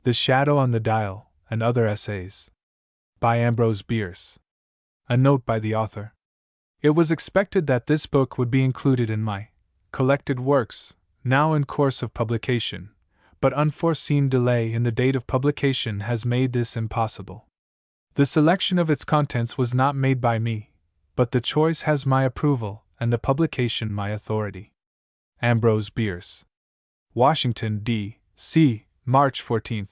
The Shadow on the Dial, and Other Essays. By Ambrose Bierce. A note by the author. It was expected that this book would be included in my collected works, now in course of publication, but unforeseen delay in the date of publication has made this impossible. The selection of its contents was not made by me, but the choice has my approval and the publication my authority. Ambrose Bierce. Washington, D.C., March 14,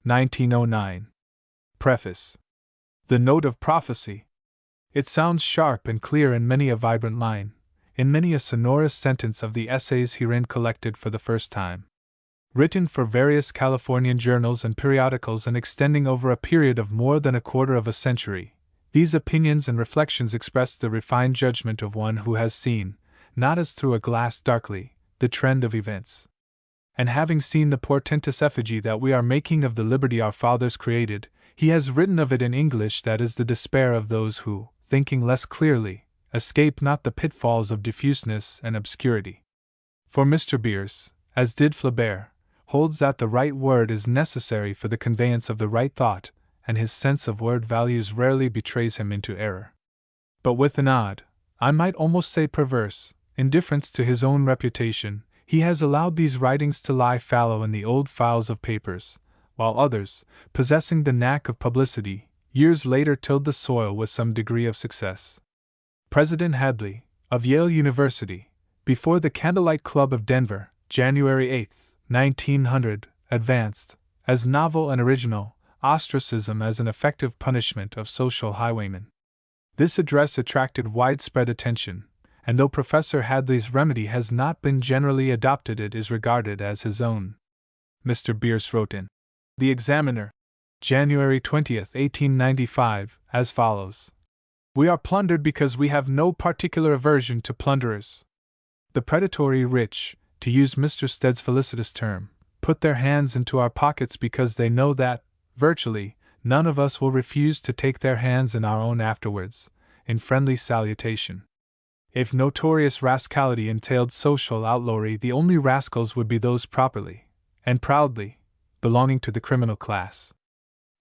1909. Preface. The Note of Prophecy. It sounds sharp and clear in many a vibrant line, in many a sonorous sentence of the essays herein collected for the first time. Written for various Californian journals and periodicals and extending over a period of more than a quarter of a century, these opinions and reflections express the refined judgment of one who has seen, not as through a glass darkly, the trend of events. And having seen the portentous effigy that we are making of the liberty our fathers created, he has written of it in English that is the despair of those who, thinking less clearly, escape not the pitfalls of diffuseness and obscurity. For Mr. Bierce, as did Flaubert, holds that the right word is necessary for the conveyance of the right thought, and his sense of word values rarely betrays him into error. But with an odd, I might almost say perverse, indifference to his own reputation, he has allowed these writings to lie fallow in the old files of papers, while others, possessing the knack of publicity, years later tilled the soil with some degree of success. President Hadley, of Yale University, before the Candlelight Club of Denver, January 8, 1900, advanced, as novel and original, ostracism as an effective punishment of social highwaymen. This address attracted widespread attention, and though Professor Hadley's remedy has not been generally adopted, it is regarded as his own. Mr. Bierce wrote in The Examiner, January 20, 1895, as follows: We are plundered because we have no particular aversion to plunderers. The predatory rich, to use Mr. Stead's felicitous term, put their hands into our pockets because they know that, virtually, none of us will refuse to take their hands in our own afterwards, in friendly salutation. If notorious rascality entailed social outlawry, the only rascals would be those properly, and proudly, belonging to the criminal class.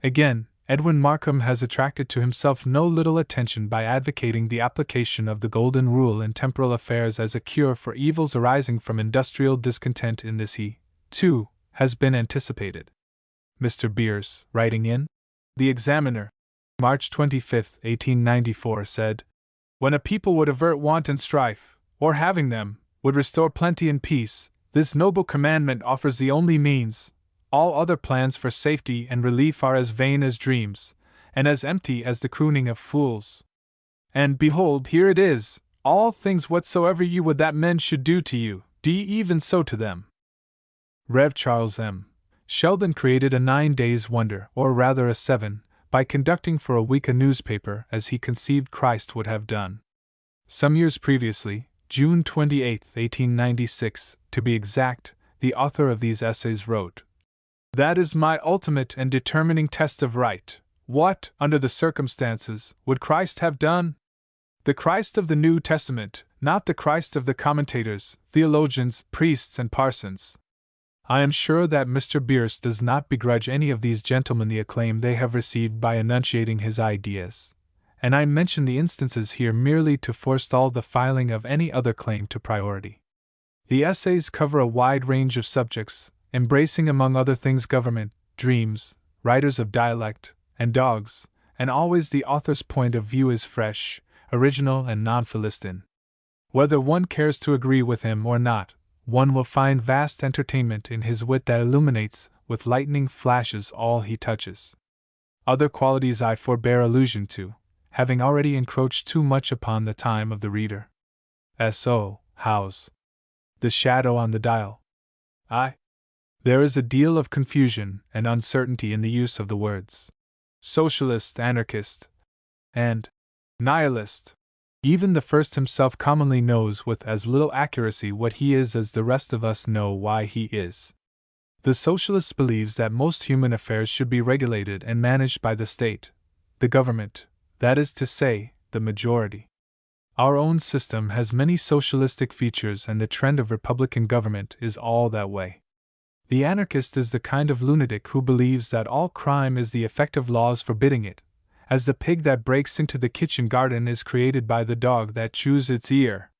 Again, Edwin Markham has attracted to himself no little attention by advocating the application of the Golden Rule in temporal affairs as a cure for evils arising from industrial discontent. In this he, too, has been anticipated. Mr. Bierce, writing in The Examiner, March 25, 1894, said, When a people would avert want and strife, or having them, would restore plenty and peace, this noble commandment offers the only means. All other plans for safety and relief are as vain as dreams, and as empty as the crooning of fools. And behold, here it is, all things whatsoever you would that men should do to you, do ye even so to them. Rev. Charles M. Sheldon created a 9 days' wonder, or rather a 7, by conducting for a week a newspaper as he conceived Christ would have done. Some years previously, June 28, 1896, to be exact, the author of these essays wrote, That is my ultimate and determining test of right. What, under the circumstances, would Christ have done? The Christ of the New Testament, not the Christ of the commentators, theologians, priests, and parsons. I am sure that Mr. Bierce does not begrudge any of these gentlemen the acclaim they have received by enunciating his ideas, and I mention the instances here merely to forestall the filing of any other claim to priority. The essays cover a wide range of subjects, embracing among other things government, dreams, writers of dialect, and dogs, and always the author's point of view is fresh, original, and non-Philistine. Whether one cares to agree with him or not, one will find vast entertainment in his wit that illuminates, with lightning flashes, all he touches. Other qualities I forbear allusion to, having already encroached too much upon the time of the reader. S.O. Howes. The Shadow on the Dial. There is a deal of confusion and uncertainty in the use of the words socialist, anarchist, and nihilist. Even the first himself commonly knows with as little accuracy what he is as the rest of us know why he is. The socialist believes that most human affairs should be regulated and managed by the state, the government, that is to say, the majority. Our own system has many socialistic features, and the trend of republican government is all that way. The anarchist is the kind of lunatic who believes that all crime is the effect of laws forbidding it, as the pig that breaks into the kitchen garden is created by the dog that chews its ear.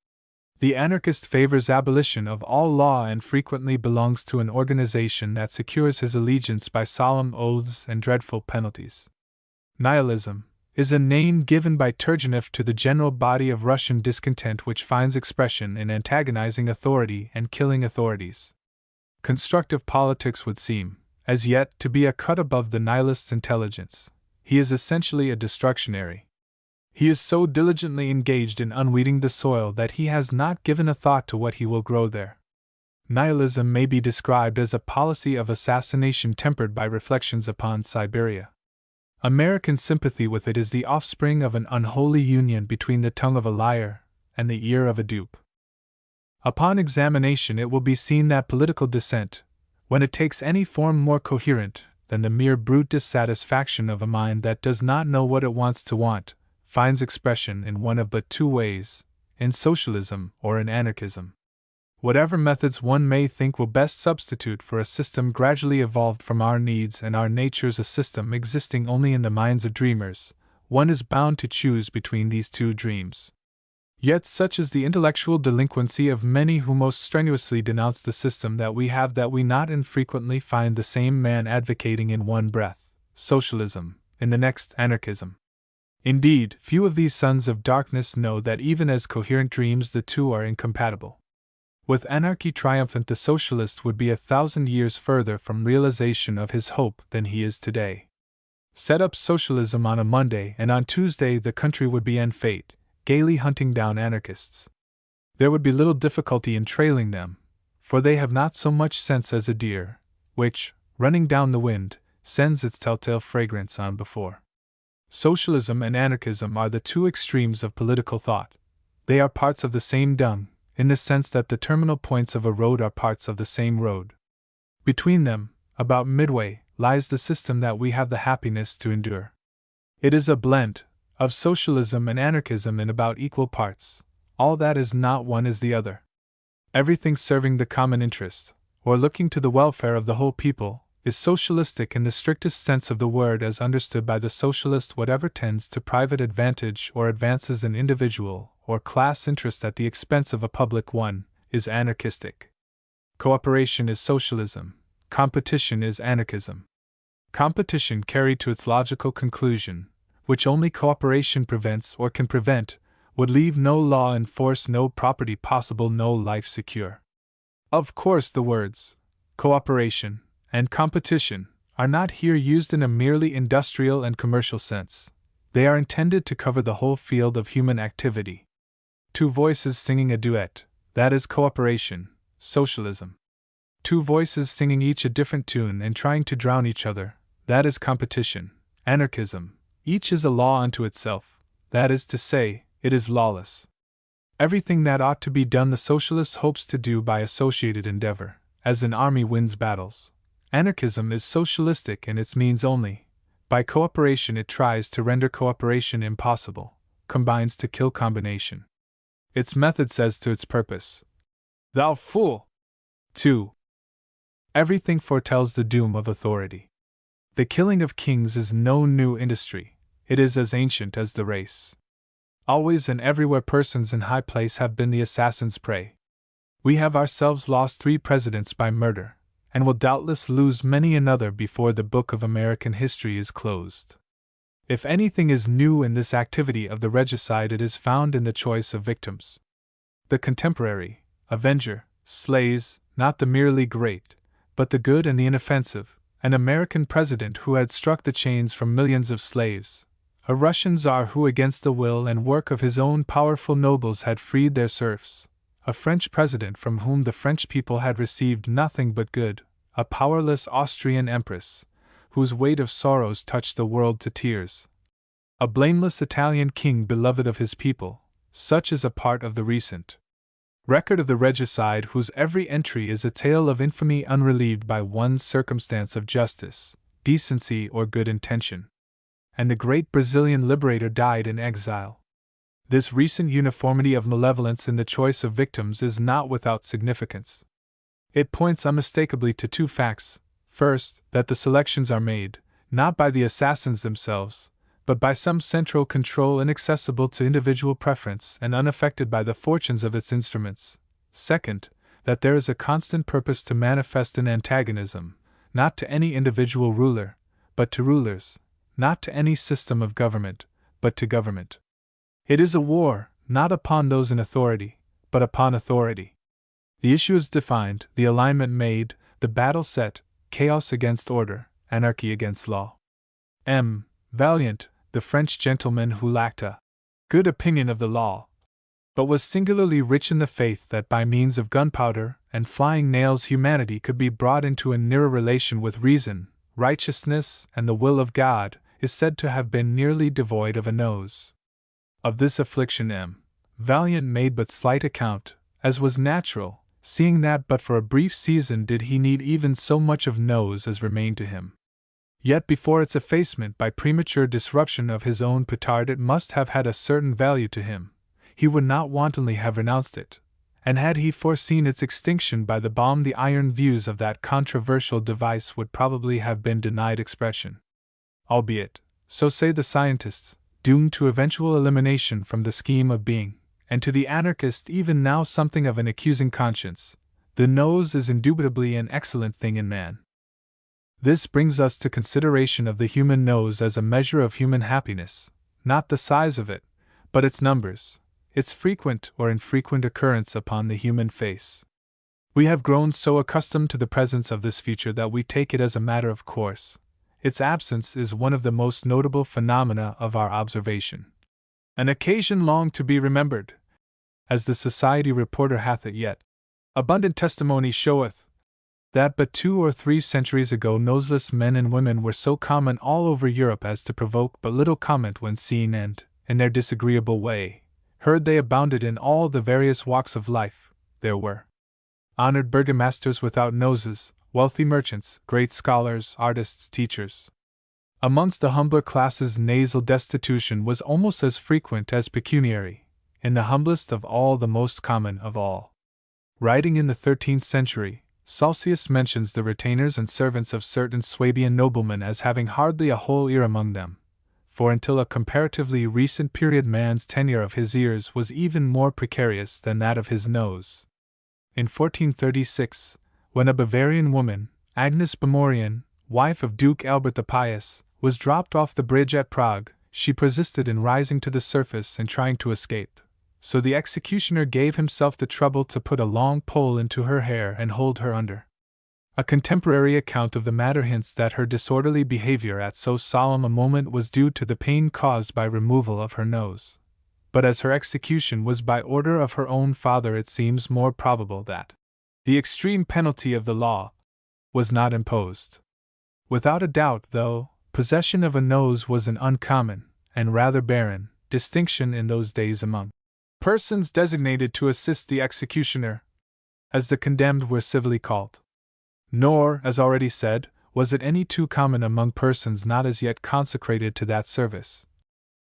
The anarchist favors abolition of all law and frequently belongs to an organization that secures his allegiance by solemn oaths and dreadful penalties. Nihilism is a name given by Turgenev to the general body of Russian discontent which finds expression in antagonizing authority and killing authorities. Constructive politics would seem, as yet, to be a cut above the nihilist's intelligence. He is essentially a destructionary. He is so diligently engaged in unweeding the soil that he has not given a thought to what he will grow there. Nihilism may be described as a policy of assassination tempered by reflections upon Siberia. American sympathy with it is the offspring of an unholy union between the tongue of a liar and the ear of a dupe. Upon examination, it will be seen that political dissent, when it takes any form more coherent than the mere brute dissatisfaction of a mind that does not know what it wants to want, finds expression in one of but two ways: in socialism or in anarchism. Whatever methods one may think will best substitute for a system gradually evolved from our needs and our natures, a system existing only in the minds of dreamers, one is bound to choose between these two dreams. Yet such is the intellectual delinquency of many who most strenuously denounce the system that we have that we not infrequently find the same man advocating in one breath socialism, in the next anarchism. Indeed, few of these sons of darkness know that even as coherent dreams the two are incompatible. With anarchy triumphant, the socialist would be 1,000 years further from realization of his hope than he is today. Set up socialism on a Monday, and on Tuesday the country would be en fete, gaily hunting down anarchists. There would be little difficulty in trailing them, for they have not so much sense as a deer, which, running down the wind, sends its telltale fragrance on before. Socialism and anarchism are the two extremes of political thought. They are parts of the same dung, in the sense that the terminal points of a road are parts of the same road. Between them, about midway, lies the system that we have the happiness to endure. It is a blend of socialism and anarchism in about equal parts. All that is not one is the other. Everything serving the common interest, or looking to the welfare of the whole people, is socialistic in the strictest sense of the word as understood by the socialist. Whatever tends to private advantage or advances an individual or class interest at the expense of a public one is anarchistic. Cooperation is socialism. Competition is anarchism. Competition carried to its logical conclusion, which only cooperation prevents or can prevent, would leave no law in force, no property possible, no life secure. Of course, the words cooperation and competition are not here used in a merely industrial and commercial sense. They are intended to cover the whole field of human activity. Two voices singing a duet, that is cooperation, socialism. Two voices singing each a different tune and trying to drown each other, that is competition, anarchism. Each is a law unto itself, that is to say, it is lawless. Everything that ought to be done the socialist hopes to do by associated endeavor, as an army wins battles. Anarchism is socialistic in its means only. By cooperation it tries to render cooperation impossible, combines to kill combination. Its method says to its purpose, "Thou fool!" 2. Everything foretells the doom of authority. The killing of kings is no new industry, it is as ancient as the race. Always and everywhere persons in high place have been the assassin's prey. We have ourselves lost 3 presidents by murder, and will doubtless lose many another before the book of American history is closed. If anything is new in this activity of the regicide, it is found in the choice of victims. The contemporary avenger slays not the merely great, but the good and the inoffensive. An American president who had struck the chains from millions of slaves, a Russian czar who against the will and work of his own powerful nobles had freed their serfs, a French president from whom the French people had received nothing but good, a powerless Austrian empress, whose weight of sorrows touched the world to tears, a blameless Italian king beloved of his people. Such is a part of the recent record of the regicide, whose every entry is a tale of infamy unrelieved by one circumstance of justice, decency, or good intention. And the great Brazilian liberator died in exile. This recent uniformity of malevolence in the choice of victims is not without significance. It points unmistakably to two facts. First, that the selections are made, not by the assassins themselves, but by some central control inaccessible to individual preference and unaffected by the fortunes of its instruments. Second, that there is a constant purpose to manifest an antagonism, not to any individual ruler, but to rulers, not to any system of government, but to government. It is a war, not upon those in authority, but upon authority. The issue is defined, the alignment made, the battle set, chaos against order, anarchy against law. Valiant, the French gentleman who lacked a good opinion of the law, but was singularly rich in the faith that by means of gunpowder and flying nails humanity could be brought into a nearer relation with reason, righteousness, and the will of God, is said to have been nearly devoid of a nose. Of this affliction Valiant made but slight account, as was natural, seeing that but for a brief season did he need even so much of nose as remained to him. Yet before its effacement by premature disruption of his own petard it must have had a certain value to him. He would not wantonly have renounced it, and had he foreseen its extinction by the bomb, the iron views of that controversial device would probably have been denied expression. Albeit, so say the scientists, doomed to eventual elimination from the scheme of being, and to the anarchist even now something of an accusing conscience, the nose is indubitably an excellent thing in man. This brings us to consideration of the human nose as a measure of human happiness, not the size of it, but its numbers, its frequent or infrequent occurrence upon the human face. We have grown so accustomed to the presence of this feature that we take it as a matter of course. Its absence is one of the most notable phenomena of our observation. An occasion long to be remembered, as the Society Reporter hath it yet. Abundant testimony showeth that but 2 or 3 centuries ago noseless men and women were so common all over Europe as to provoke but little comment when seen and, in their disagreeable way, heard. They abounded in all the various walks of life. There were honored burgomasters without noses, wealthy merchants, great scholars, artists, teachers. Amongst the humbler classes nasal destitution was almost as frequent as pecuniary, in the humblest of all the most common of all. Writing in the 13th century, Salsius mentions the retainers and servants of certain Swabian noblemen as having hardly a whole ear among them, for until a comparatively recent period man's tenure of his ears was even more precarious than that of his nose. In 1436, when a Bavarian woman, Agnes Bemorian, wife of Duke Albert the Pious, was dropped off the bridge at Prague, she persisted in rising to the surface and trying to escape. So the executioner gave himself the trouble to put a long pole into her hair and hold her under. A contemporary account of the matter hints that her disorderly behavior at so solemn a moment was due to the pain caused by removal of her nose. But as her execution was by order of her own father, it seems more probable that the extreme penalty of the law was not imposed. Without a doubt, though, possession of a nose was an uncommon, and rather barren, distinction in those days among persons designated to assist the executioner, as the condemned were civilly called. Nor, as already said, was it any too common among persons not as yet consecrated to that service.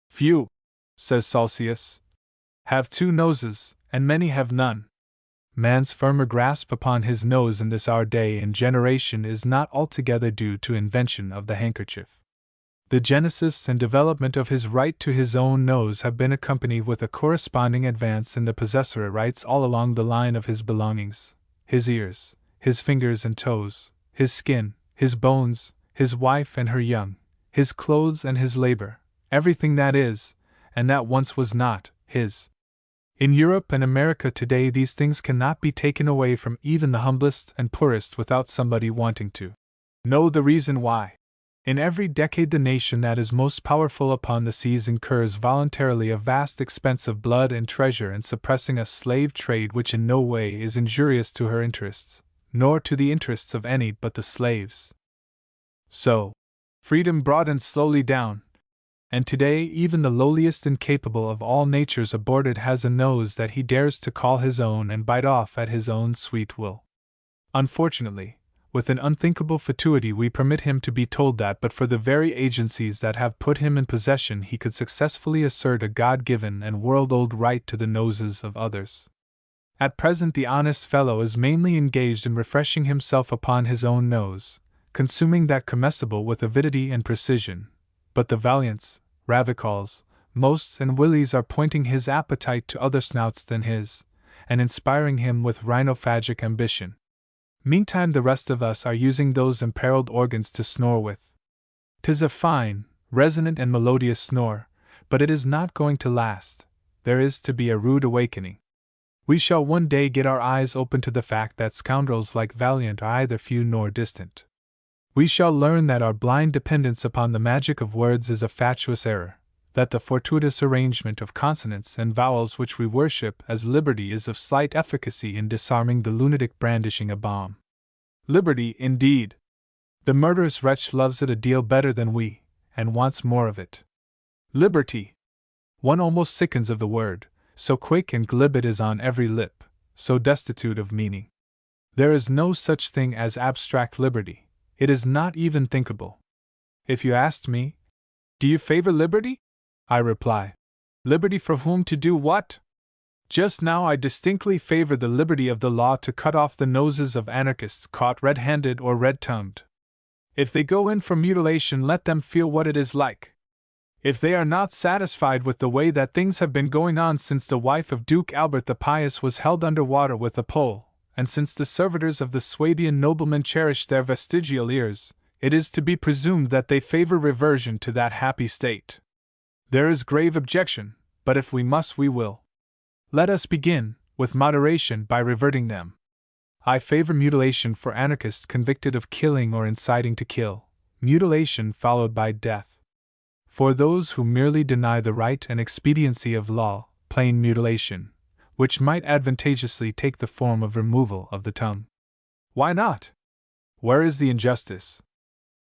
Few, says Salsius, have 2 noses, and many have none. Man's firmer grasp upon his nose in this our day and generation is not altogether due to invention of the handkerchief. The genesis and development of his right to his own nose have been accompanied with a corresponding advance in the possessor's rights all along the line of his belongings, his ears, his fingers and toes, his skin, his bones, his wife and her young, his clothes and his labor, everything that is, and that once was not, his. In Europe and America today these things cannot be taken away from even the humblest and poorest without somebody wanting to know the reason why. In every decade the nation that is most powerful upon the seas incurs voluntarily a vast expense of blood and treasure in suppressing a slave trade which in no way is injurious to her interests, nor to the interests of any but the slaves. So, freedom broadens slowly down, and today even the lowliest incapable of all natures aborted has a nose that he dares to call his own and bite off at his own sweet will. Unfortunately, with an unthinkable fatuity we permit him to be told that but for the very agencies that have put him in possession he could successfully assert a God-given and world-old right to the noses of others. At present the honest fellow is mainly engaged in refreshing himself upon his own nose, consuming that comestible with avidity and precision, but the valiants, ravicals, mosts and willies are pointing his appetite to other snouts than his, and inspiring him with rhinophagic ambition. Meantime the rest of us are using those imperiled organs to snore with. 'Tis a fine, resonant and melodious snore, but it is not going to last. There is to be a rude awakening. We shall one day get our eyes open to the fact that scoundrels like Valiant are either few nor distant. We shall learn that our blind dependence upon the magic of words is a fatuous error, that the fortuitous arrangement of consonants and vowels which we worship as liberty is of slight efficacy in disarming the lunatic brandishing a bomb. Liberty, indeed! The murderous wretch loves it a deal better than we, and wants more of it. Liberty! One almost sickens of the word, so quick and glib it is on every lip, so destitute of meaning. There is no such thing as abstract liberty, it is not even thinkable. If you asked me, do you favor liberty? I reply, liberty for whom to do what? Just now I distinctly favor the liberty of the law to cut off the noses of anarchists caught red-handed or red-tongued. If they go in for mutilation, let them feel what it is like. If they are not satisfied with the way that things have been going on since the wife of Duke Albert the Pious was held under water with a pole, and since the servitors of the Swabian noblemen cherished their vestigial ears, it is to be presumed that they favor reversion to that happy state. There is grave objection, but if we must, we will. Let us begin, with moderation, by reverting them. I favor mutilation for anarchists convicted of killing or inciting to kill, mutilation followed by death. For those who merely deny the right and expediency of law, plain mutilation, which might advantageously take the form of removal of the tongue. Why not? Where is the injustice?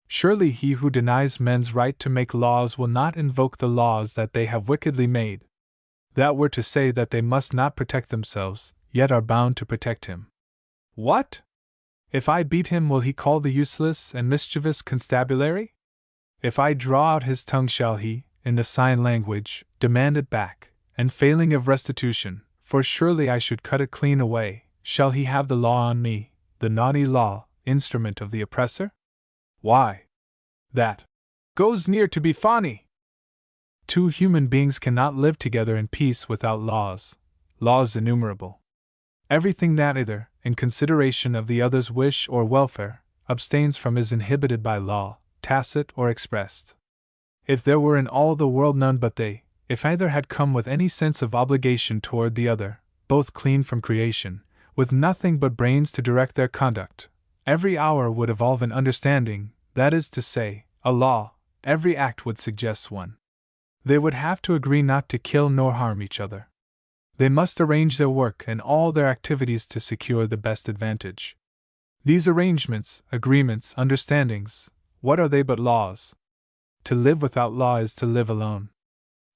Surely he who denies men's right to make laws will not invoke the laws that they have wickedly made. That were to say that they must not protect themselves, yet are bound to protect him. What? If I beat him, will he call the useless and mischievous constabulary? If I draw out his tongue, shall he, in the sign language, demand it back, and failing of restitution, for surely I should cut it clean away, shall he have the law on me, the naughty law, instrument of the oppressor? Why? That goes near to be funny. Two human beings cannot live together in peace without laws innumerable. Everything that either, in consideration of the other's wish or welfare, abstains from is inhibited by law, tacit or expressed. If there were in all the world none but they, if either had come with any sense of obligation toward the other, both clean from creation, with nothing but brains to direct their conduct, every hour would evolve an understanding, that is to say, a law, every act would suggest one. They would have to agree not to kill nor harm each other. They must arrange their work and all their activities to secure the best advantage. These arrangements, agreements, understandings, what are they but laws? To live without law is to live alone.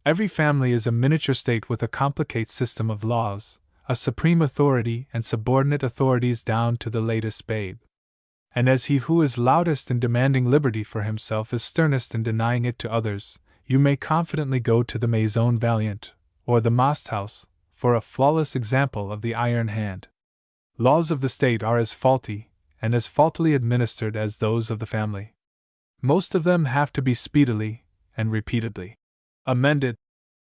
Every family is a miniature state with a complicated system of laws, a supreme authority and subordinate authorities down to the latest babe. And as he who is loudest in demanding liberty for himself is sternest in denying it to others, you may confidently go to the Maison Valiant, or the Masthaus, for a flawless example of the iron hand. Laws of the state are as faulty, and as faultily administered as those of the family. Most of them have to be speedily, and repeatedly, amended,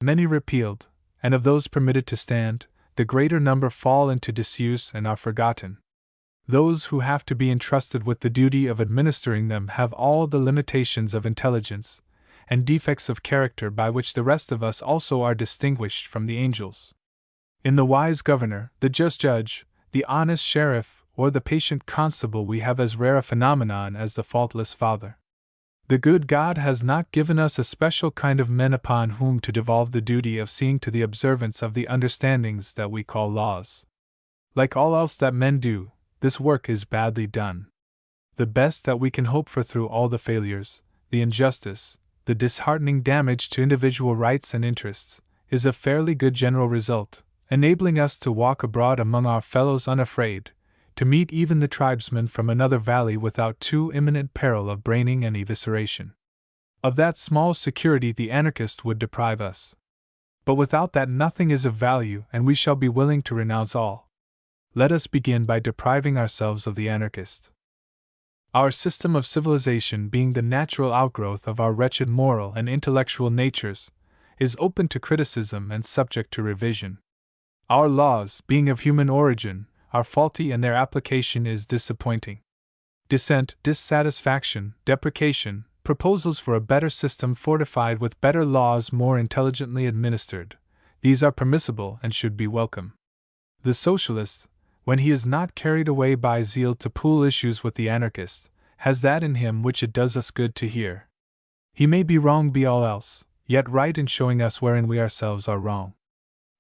many repealed, and of those permitted to stand, the greater number fall into disuse and are forgotten. Those who have to be entrusted with the duty of administering them have all the limitations of intelligence, and defects of character by which the rest of us also are distinguished from the angels. In the wise governor, the just judge, the honest sheriff, or the patient constable we have as rare a phenomenon as the faultless father. The good God has not given us a special kind of men upon whom to devolve the duty of seeing to the observance of the understandings that we call laws. Like all else that men do, this work is badly done. The best that we can hope for through all the failures, the injustice, the disheartening damage to individual rights and interests, is a fairly good general result, enabling us to walk abroad among our fellows unafraid, to meet even the tribesmen from another valley without too imminent peril of braining and evisceration. Of that small security the anarchist would deprive us. But without that nothing is of value, and we shall be willing to renounce all. Let us begin by depriving ourselves of the anarchist. Our system of civilization, being the natural outgrowth of our wretched moral and intellectual natures, is open to criticism and subject to revision. Our laws, being of human origin, are faulty and their application is disappointing. Dissent, dissatisfaction, deprecation, proposals for a better system fortified with better laws more intelligently administered, these are permissible and should be welcome. The socialist, when he is not carried away by zeal to pool issues with the anarchist, has that in him which it does us good to hear. He may be wrong be all else, yet right in showing us wherein we ourselves are wrong.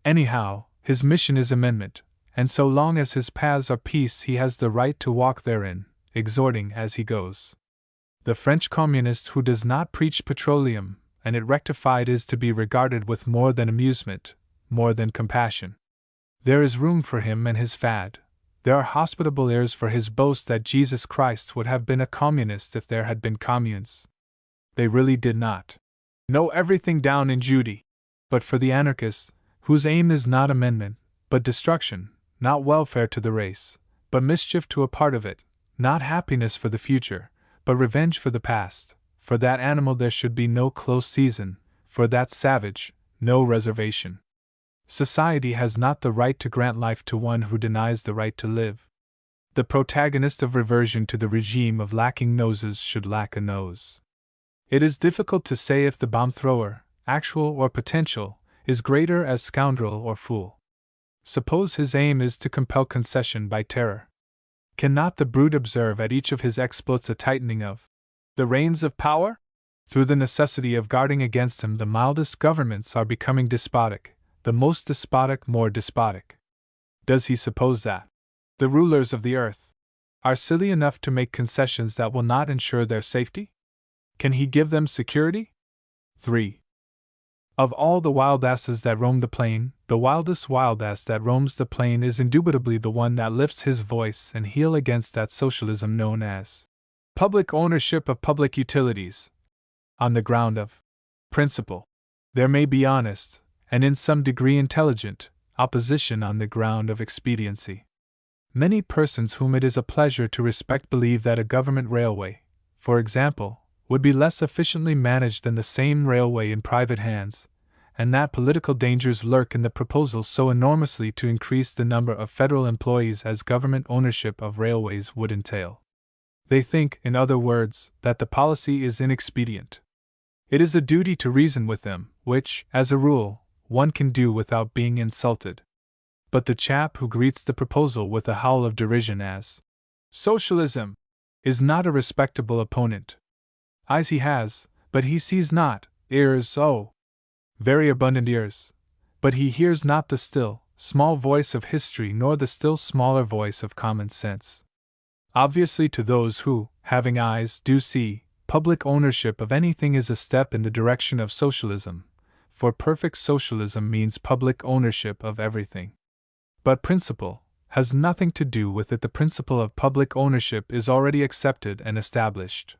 Anyhow, his mission is amendment, and so long as his paths are peace he has the right to walk therein, exhorting as he goes. The French communist who does not preach petroleum and it rectified is to be regarded with more than amusement, more than compassion. There is room for him and his fad. There are hospitable ears for his boast that Jesus Christ would have been a communist if there had been communes. They really did not know everything down in Judy. But for the anarchist, whose aim is not amendment, but destruction, not welfare to the race, but mischief to a part of it, not happiness for the future, but revenge for the past, for that animal there should be no close season, for that savage, no reservation. Society has not the right to grant life to one who denies the right to live. The protagonist of reversion to the regime of lacking noses should lack a nose. It is difficult to say if the bomb thrower, actual or potential, is greater as scoundrel or fool. Suppose his aim is to compel concession by terror. Cannot the brute observe at each of his exploits a tightening of the reins of power? Through the necessity of guarding against him, the mildest governments are becoming despotic, the most despotic more despotic. Does he suppose that the rulers of the earth are silly enough to make concessions that will not ensure their safety? Can he give them security? 3. Of all the wild asses that roam the plain, the wildest wild ass that roams the plain is indubitably the one that lifts his voice and heel against that socialism known as public ownership of public utilities, on the ground of principle. There may be honest, and in some degree intelligent, opposition on the ground of expediency. Many persons whom it is a pleasure to respect believe that a government railway, for example, would be less efficiently managed than the same railway in private hands, and that political dangers lurk in the proposal so enormously to increase the number of federal employees as government ownership of railways would entail. They think, in other words, that the policy is inexpedient. It is a duty to reason with them, which, as a rule, one can do without being insulted. But the chap who greets the proposal with a howl of derision as socialism is not a respectable opponent. Eyes he has, but he sees not, ears, oh, very abundant ears, but he hears not the still, small voice of history nor the still smaller voice of common sense. Obviously, to those who, having eyes, do see, public ownership of anything is a step in the direction of socialism, for perfect socialism means public ownership of everything. But principle has nothing to do with it. The principle of public ownership is already accepted and established.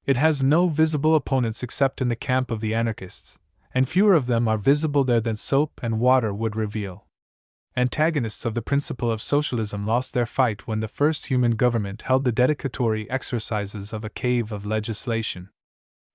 It has no visible opponents except in the camp of the anarchists, and fewer of them are visible there than soap and water would reveal. Antagonists of the principle of socialism lost their fight when the first human government held the dedicatory exercises of a cave of legislation.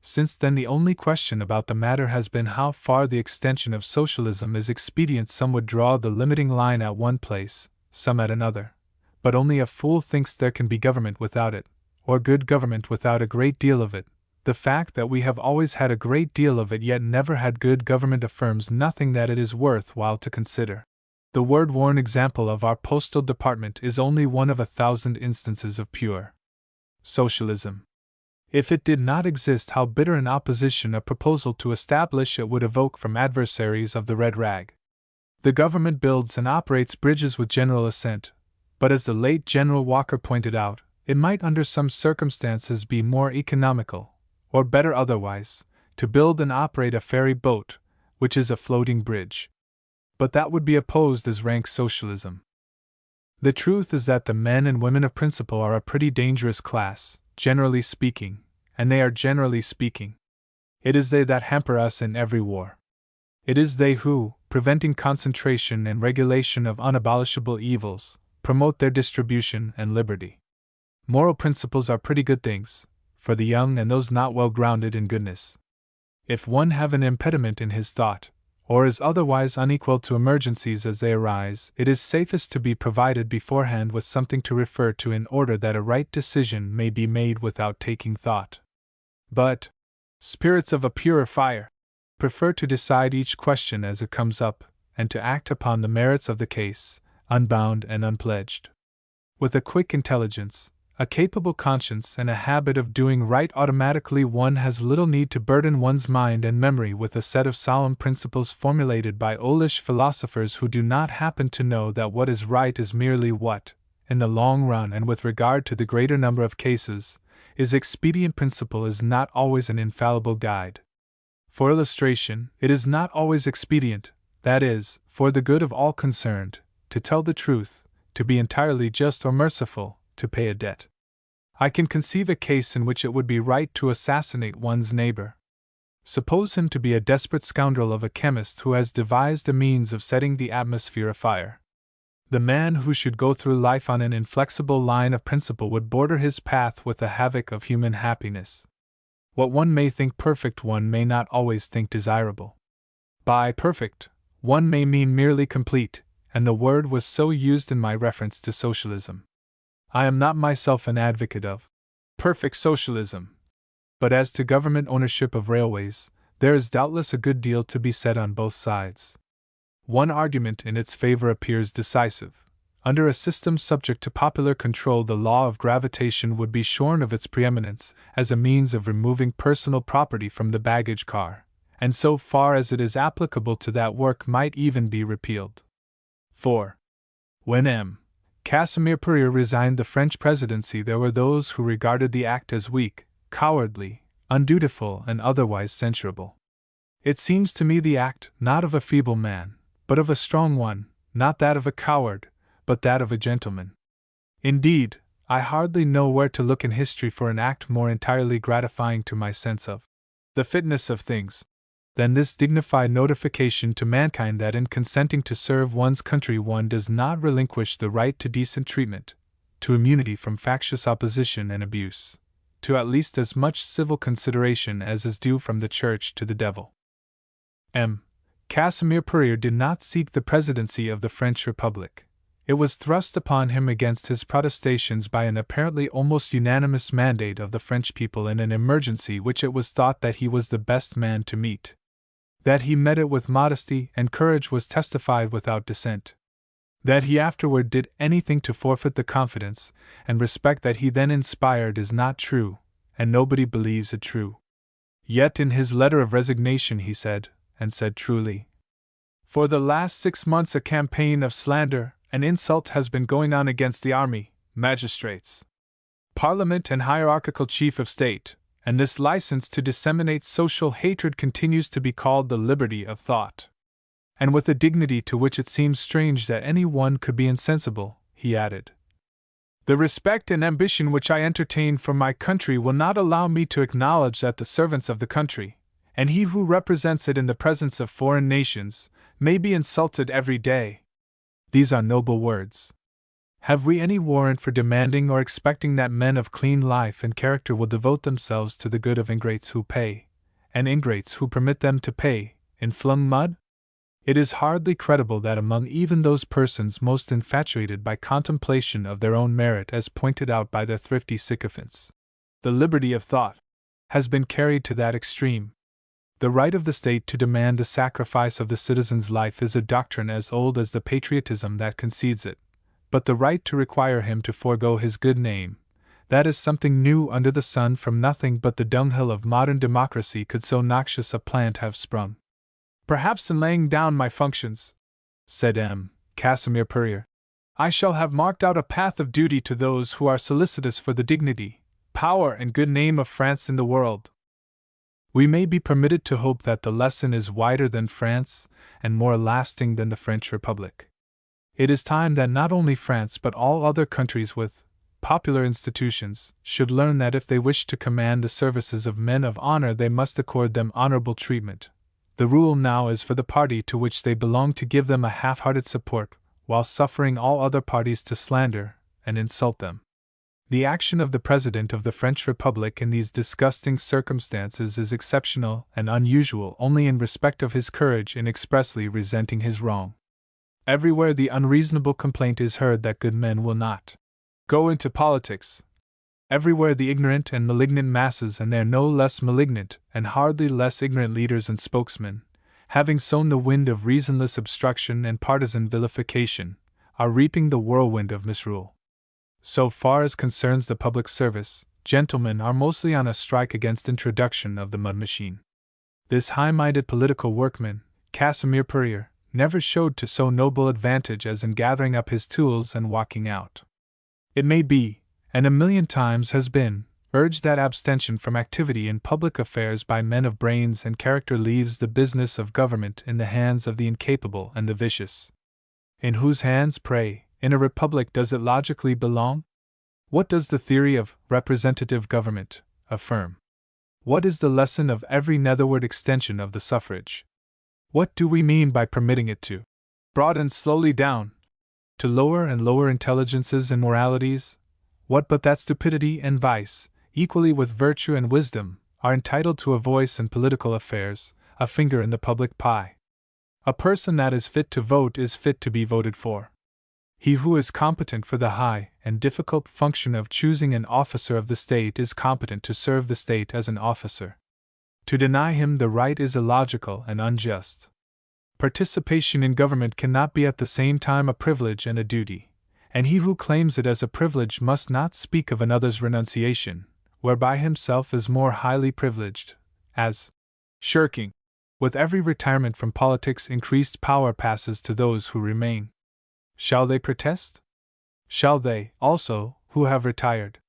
Since then, the only question about the matter has been how far the extension of socialism is expedient. Some would draw the limiting line at one place, some at another. But only a fool thinks there can be government without it, or good government without a great deal of it. The fact that we have always had a great deal of it yet never had good government affirms nothing that it is worth while to consider. The word-worn example of our postal department is only one of 1,000 instances of pure socialism. If it did not exist, how bitter an opposition a proposal to establish it would evoke from adversaries of the red rag. The government builds and operates bridges with general assent, but as the late General Walker pointed out, it might under some circumstances be more economical, or better otherwise, to build and operate a ferry boat, which is a floating bridge. But that would be opposed as rank socialism. The truth is that the men and women of principle are a pretty dangerous class, generally speaking, and they are generally speaking. It is they that hamper us in every war. It is they who, preventing concentration and regulation of unabolishable evils, promote their distribution and liberty. Moral principles are pretty good things, for the young and those not well grounded in goodness. If one have an impediment in his thought, or is otherwise unequal to emergencies as they arise, it is safest to be provided beforehand with something to refer to in order that a right decision may be made without taking thought. But spirits of a purer fire prefer to decide each question as it comes up, and to act upon the merits of the case, unbound and unpledged. With a quick intelligence, a capable conscience, and a habit of doing right automatically, one has little need to burden one's mind and memory with a set of solemn principles formulated by oldish philosophers who do not happen to know that what is right is merely what, in the long run and with regard to the greater number of cases, is expedient. Principle is not always an infallible guide. For illustration, it is not always expedient, that is, for the good of all concerned, to tell the truth, to be entirely just or merciful, to pay a debt. I can conceive a case in which it would be right to assassinate one's neighbor. Suppose him to be a desperate scoundrel of a chemist who has devised a means of setting the atmosphere afire. The man who should go through life on an inflexible line of principle would border his path with the havoc of human happiness. What one may think perfect, one may not always think desirable. By perfect, one may mean merely complete, and the word was so used in my reference to socialism. I am not myself an advocate of perfect socialism, but as to government ownership of railways, there is doubtless a good deal to be said on both sides. One argument in its favor appears decisive. Under a system subject to popular control, the law of gravitation would be shorn of its preeminence as a means of removing personal property from the baggage car, and so far as it is applicable to that work might even be repealed. 4. When M. Casimir Perier resigned the French presidency, there were those who regarded the act as weak, cowardly, undutiful, and otherwise censurable. It seems to me the act, not of a feeble man, but of a strong one, not that of a coward, but that of a gentleman. Indeed, I hardly know where to look in history for an act more entirely gratifying to my sense of the fitness of things than this dignified notification to mankind that in consenting to serve one's country one does not relinquish the right to decent treatment, to immunity from factious opposition and abuse, to at least as much civil consideration as is due from the Church to the devil. M. Casimir Perier did not seek the presidency of the French Republic. It was thrust upon him against his protestations by an apparently almost unanimous mandate of the French people in an emergency which it was thought that he was the best man to meet. That he met it with modesty and courage was testified without dissent. That he afterward did anything to forfeit the confidence and respect that he then inspired is not true, and nobody believes it true. Yet in his letter of resignation he said, and said truly, "For the last 6 months a campaign of slander and insult has been going on against the army, magistrates, Parliament, and hierarchical chief of state, and this license to disseminate social hatred continues to be called the liberty of thought." And with a dignity to which it seems strange that any one could be insensible, he added, "The respect and ambition which I entertain for my country will not allow me to acknowledge that the servants of the country, and he who represents it in the presence of foreign nations, may be insulted every day." These are noble words. Have we any warrant for demanding or expecting that men of clean life and character will devote themselves to the good of ingrates who pay, and ingrates who permit them to pay, in flung mud? It is hardly credible that among even those persons most infatuated by contemplation of their own merit, as pointed out by their thrifty sycophants, the liberty of thought has been carried to that extreme. The right of the state to demand the sacrifice of the citizen's life is a doctrine as old as the patriotism that concedes it, but the right to require him to forego his good name, that is something new under the sun. From nothing but the dunghill of modern democracy could so noxious a plant have sprung. "Perhaps in laying down my functions," said M. Casimir Perier, "I shall have marked out a path of duty to those who are solicitous for the dignity, power, and good name of France in the world." We may be permitted to hope that the lesson is wider than France and more lasting than the French Republic. It is time that not only France but all other countries with popular institutions should learn that if they wish to command the services of men of honor they must accord them honorable treatment. The rule now is for the party to which they belong to give them a half-hearted support, while suffering all other parties to slander and insult them. The action of the President of the French Republic in these disgusting circumstances is exceptional and unusual only in respect of his courage in expressly resenting his wrong. Everywhere the unreasonable complaint is heard that good men will not go into politics. Everywhere the ignorant and malignant masses and their no less malignant and hardly less ignorant leaders and spokesmen, having sown the wind of reasonless obstruction and partisan vilification, are reaping the whirlwind of misrule. So far as concerns the public service, gentlemen are mostly on a strike against introduction of the mud machine. This high-minded political workman, Casimir Perier, never showed to so noble advantage as in gathering up his tools and walking out. It may be, and a million times has been, urged that abstention from activity in public affairs by men of brains and character leaves the business of government in the hands of the incapable and the vicious. In whose hands, pray, in a republic does it logically belong? What does the theory of representative government affirm? What is the lesson of every netherward extension of the suffrage? What do we mean by permitting it to broaden slowly down to lower and lower intelligences and moralities? What but that stupidity and vice, equally with virtue and wisdom, are entitled to a voice in political affairs, a finger in the public pie? A person that is fit to vote is fit to be voted for. He who is competent for the high and difficult function of choosing an officer of the state is competent to serve the state as an officer. To deny him the right is illogical and unjust. Participation in government cannot be at the same time a privilege and a duty, and he who claims it as a privilege must not speak of another's renunciation, whereby himself is more highly privileged, as shirking. With every retirement from politics, increased power passes to those who remain. Shall they protest? Shall they, also, who have retired?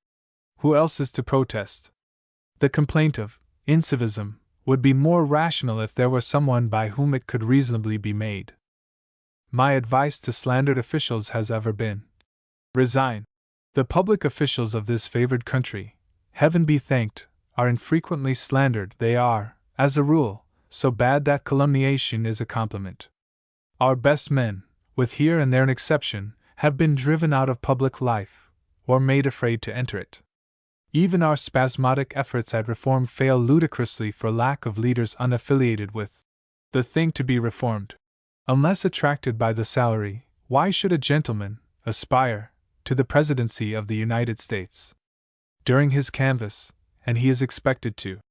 Who else is to protest? The complaint of incivism would be more rational if there were someone by whom it could reasonably be made. My advice to slandered officials has ever been: resign. The public officials of this favored country, heaven be thanked, are infrequently slandered. They are, as a rule, so bad that calumniation is a compliment. Our best men, with here and there an exception, have been driven out of public life, or made afraid to enter it. Even our spasmodic efforts at reform fail ludicrously for lack of leaders unaffiliated with the thing to be reformed. Unless attracted by the salary, why should a gentleman aspire to the presidency of the United States? During his canvass, and he is expected to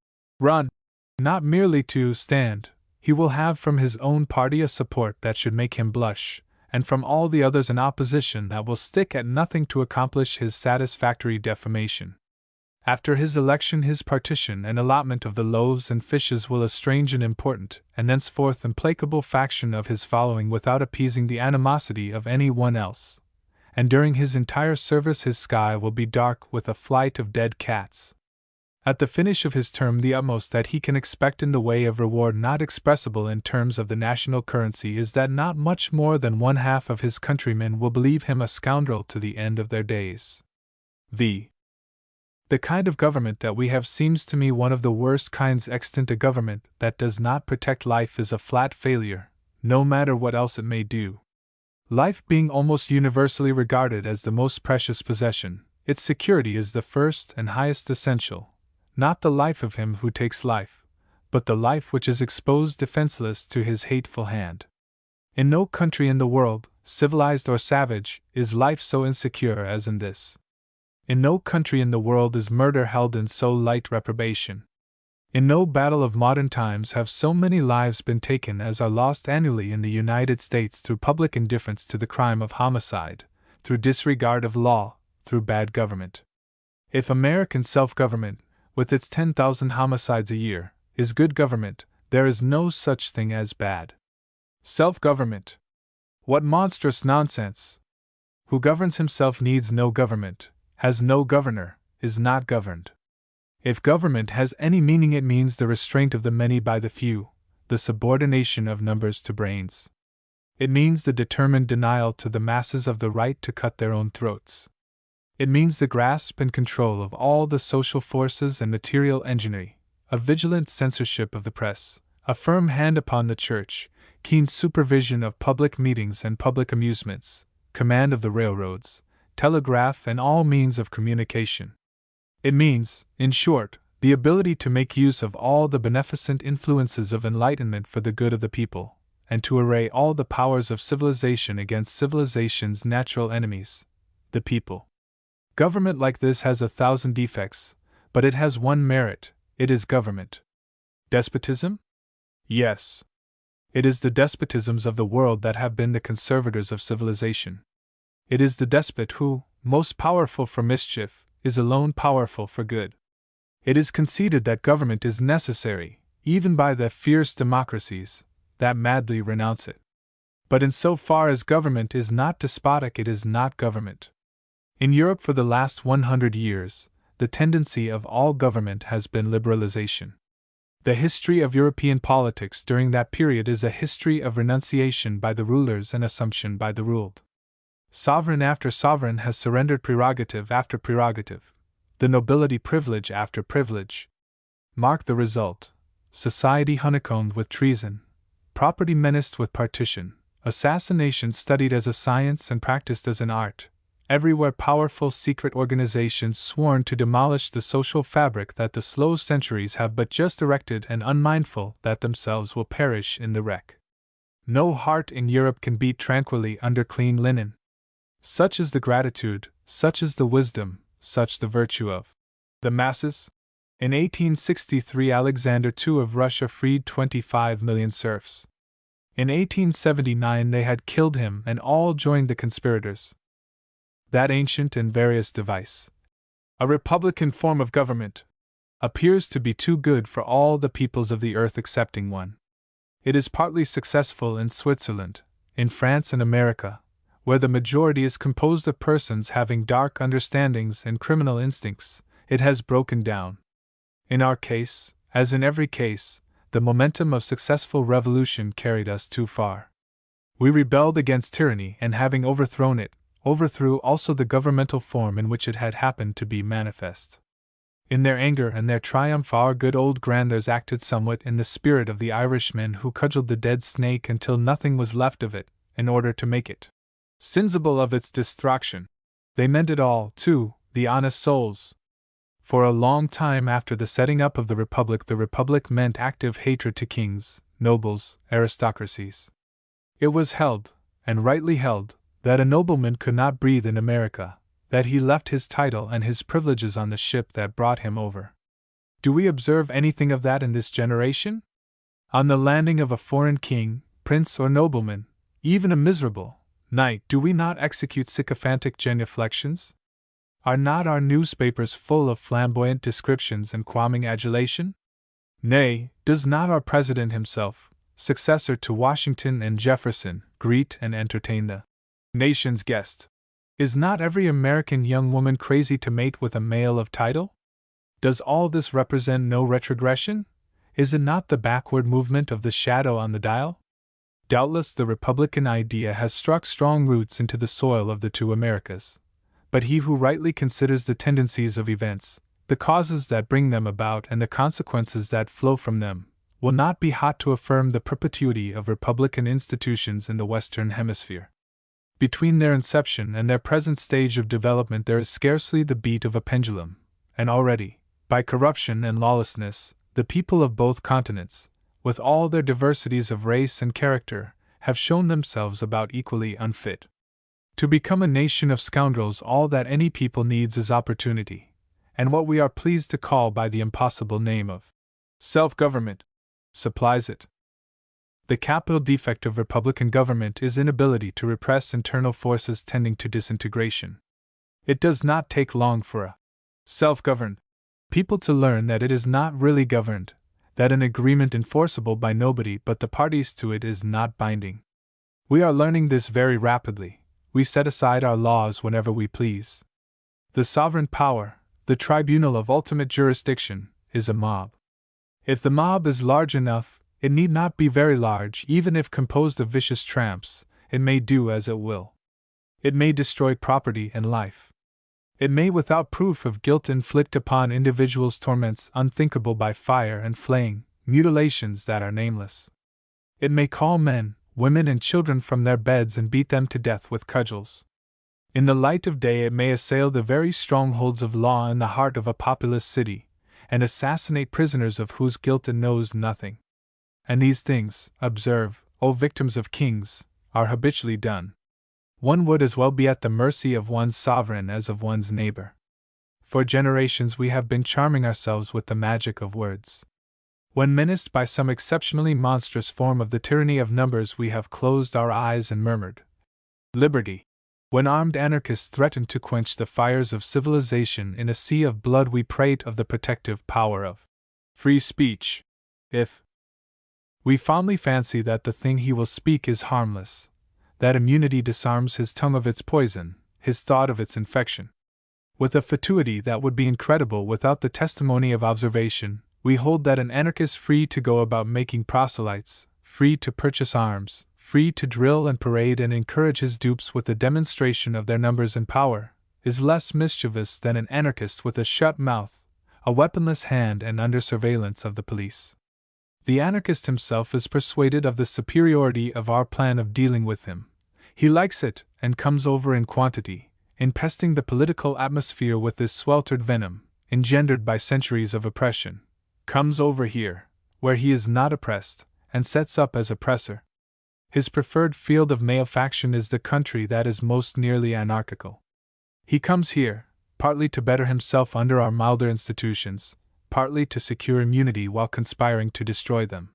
run, not merely to stand, he will have from his own party a support that should make him blush, and from all the others an opposition that will stick at nothing to accomplish his satisfactory defamation. After his election, his partition and allotment of the loaves and fishes will estrange an important, and thenceforth implacable faction of his following without appeasing the animosity of any one else, and during his entire service his sky will be dark with a flight of dead cats. At the finish of his term, the utmost that he can expect in the way of reward not expressible in terms of the national currency is that not much more than one half of his countrymen will believe him a scoundrel to the end of their days. The kind of government that we have seems to me one of the worst kinds extant. A government that does not protect life is a flat failure, no matter what else it may do. Life being almost universally regarded as the most precious possession, its security is the first and highest essential. Not the life of him who takes life, but the life which is exposed defenseless to his hateful hand. In no country in the world, civilized or savage, is life so insecure as in this. In no country in the world is murder held in so light reprobation. In no battle of modern times have so many lives been taken as are lost annually in the United States through public indifference to the crime of homicide, through disregard of law, through bad government. If American self-government, with its 10,000 homicides a year, is good government, there is no such thing as bad self-government. What monstrous nonsense! Who governs himself needs no government, has no governor, is not governed. If government has any meaning, it means the restraint of the many by the few, the subordination of numbers to brains. It means the determined denial to the masses of the right to cut their own throats. It means the grasp and control of all the social forces and material enginery, a vigilant censorship of the press, a firm hand upon the church, keen supervision of public meetings and public amusements, command of the railroads, telegraph, and all means of communication. It means, in short, the ability to make use of all the beneficent influences of enlightenment for the good of the people, and to array all the powers of civilization against civilization's natural enemies, the people. Government like this has 1,000 defects, but it has one merit: it is government. Despotism? Yes. It is the despotisms of the world that have been the conservators of civilization. It is the despot who, most powerful for mischief, is alone powerful for good. It is conceded that government is necessary, even by the fierce democracies that madly renounce it. But in so far as government is not despotic, it is not government. In Europe for the last 100 years, the tendency of all government has been liberalization. The history of European politics during that period is a history of renunciation by the rulers and assumption by the ruled. Sovereign after sovereign has surrendered prerogative after prerogative, the nobility privilege after privilege. Mark the result: society honeycombed with treason, property menaced with partition, assassination studied as a science and practiced as an art, everywhere powerful secret organizations sworn to demolish the social fabric that the slow centuries have but just erected and unmindful that themselves will perish in the wreck. No heart in Europe can beat tranquilly under clean linen. Such is the gratitude, such is the wisdom, such the virtue of the masses. In 1863 Alexander II of Russia freed 25 million serfs. In 1879 they had killed him and all joined the conspirators. That ancient and various device, a republican form of government, appears to be too good for all the peoples of the earth excepting one. It is partly successful in Switzerland, in France and America, where the majority is composed of persons having dark understandings and criminal instincts. It has broken down. In our case, as in every case, the momentum of successful revolution carried us too far. We rebelled against tyranny, and having overthrown it, overthrew also the governmental form in which it had happened to be manifest. In their anger and their triumph our good old grandfathers acted somewhat in the spirit of the Irishmen who cudgeled the dead snake until nothing was left of it, in order to make it sensible of its destruction. They meant it all, too, the honest souls. For a long time after the setting up of the Republic meant active hatred to kings, nobles, aristocracies. It was held, and rightly held, that a nobleman could not breathe in America, that he left his title and his privileges on the ship that brought him over. Do we observe anything of that in this generation? On the landing of a foreign king, prince, or nobleman, even a miserable knight, do we not execute sycophantic genuflections? Are not our newspapers full of flamboyant descriptions and qualming adulation? Nay, does not our president himself, successor to Washington and Jefferson, greet and entertain the nation's guest? Is not every American young woman crazy to mate with a male of title? Does all this represent no retrogression? Is it not the backward movement of the shadow on the dial? Doubtless the Republican idea has struck strong roots into the soil of the two Americas. But he who rightly considers the tendencies of events, the causes that bring them about and the consequences that flow from them, will not be hot to affirm the perpetuity of Republican institutions in the Western Hemisphere. Between their inception and their present stage of development there is scarcely the beat of a pendulum, and already, by corruption and lawlessness, the people of both continents, with all their diversities of race and character, have shown themselves about equally unfit. To become a nation of scoundrels, all that any people needs is opportunity, and what we are pleased to call by the impossible name of self-government supplies it. The capital defect of republican government is inability to repress internal forces tending to disintegration. It does not take long for a self-governed people to learn that it is not really governed, that an agreement enforceable by nobody but the parties to it is not binding. We are learning this very rapidly. We set aside our laws whenever we please. The sovereign power, the tribunal of ultimate jurisdiction, is a mob. If the mob is large enough, it need not be very large. Even if composed of vicious tramps, it may do as it will. It may destroy property and life. It may without proof of guilt inflict upon individuals torments unthinkable by fire and flaying, mutilations that are nameless. It may call men, women, and children from their beds and beat them to death with cudgels. In the light of day, it may assail the very strongholds of law in the heart of a populous city, and assassinate prisoners of whose guilt it knows nothing. And these things, observe, O victims of kings, are habitually done. One would as well be at the mercy of one's sovereign as of one's neighbor. For generations we have been charming ourselves with the magic of words. When menaced by some exceptionally monstrous form of the tyranny of numbers, we have closed our eyes and murmured, "Liberty!" When armed anarchists threatened to quench the fires of civilization in a sea of blood, we prate of the protective power of free speech. If we fondly fancy that the thing he will speak is harmless, that immunity disarms his tongue of its poison, his thought of its infection, with a fatuity that would be incredible without the testimony of observation, we hold that an anarchist free to go about making proselytes, free to purchase arms, free to drill and parade and encourage his dupes with the demonstration of their numbers and power, is less mischievous than an anarchist with a shut mouth, a weaponless hand, and under surveillance of the police. The anarchist himself is persuaded of the superiority of our plan of dealing with him. He likes it, and comes over in quantity, infesting the political atmosphere with this sweltered venom, engendered by centuries of oppression, comes over here, where he is not oppressed, and sets up as oppressor. His preferred field of malefaction is the country that is most nearly anarchical. He comes here, partly to better himself under our milder institutions, partly to secure immunity while conspiring to destroy them.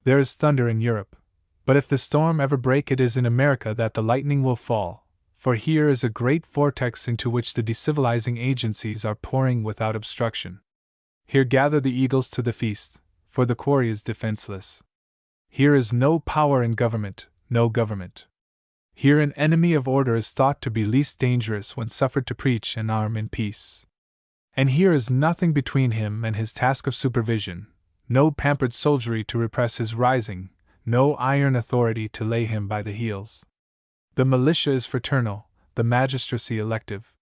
There is thunder in Europe, but if the storm ever break, it is in America that the lightning will fall, for here is a great vortex into which the decivilizing agencies are pouring without obstruction. Here gather the eagles to the feast, for the quarry is defenseless. Here is no power in government, no government. Here an enemy of order is thought to be least dangerous when suffered to preach and arm in peace. And here is nothing between him and his task of supervision, no pampered soldiery to repress his rising, no iron authority to lay him by the heels. The militia is fraternal, the magistracy elective.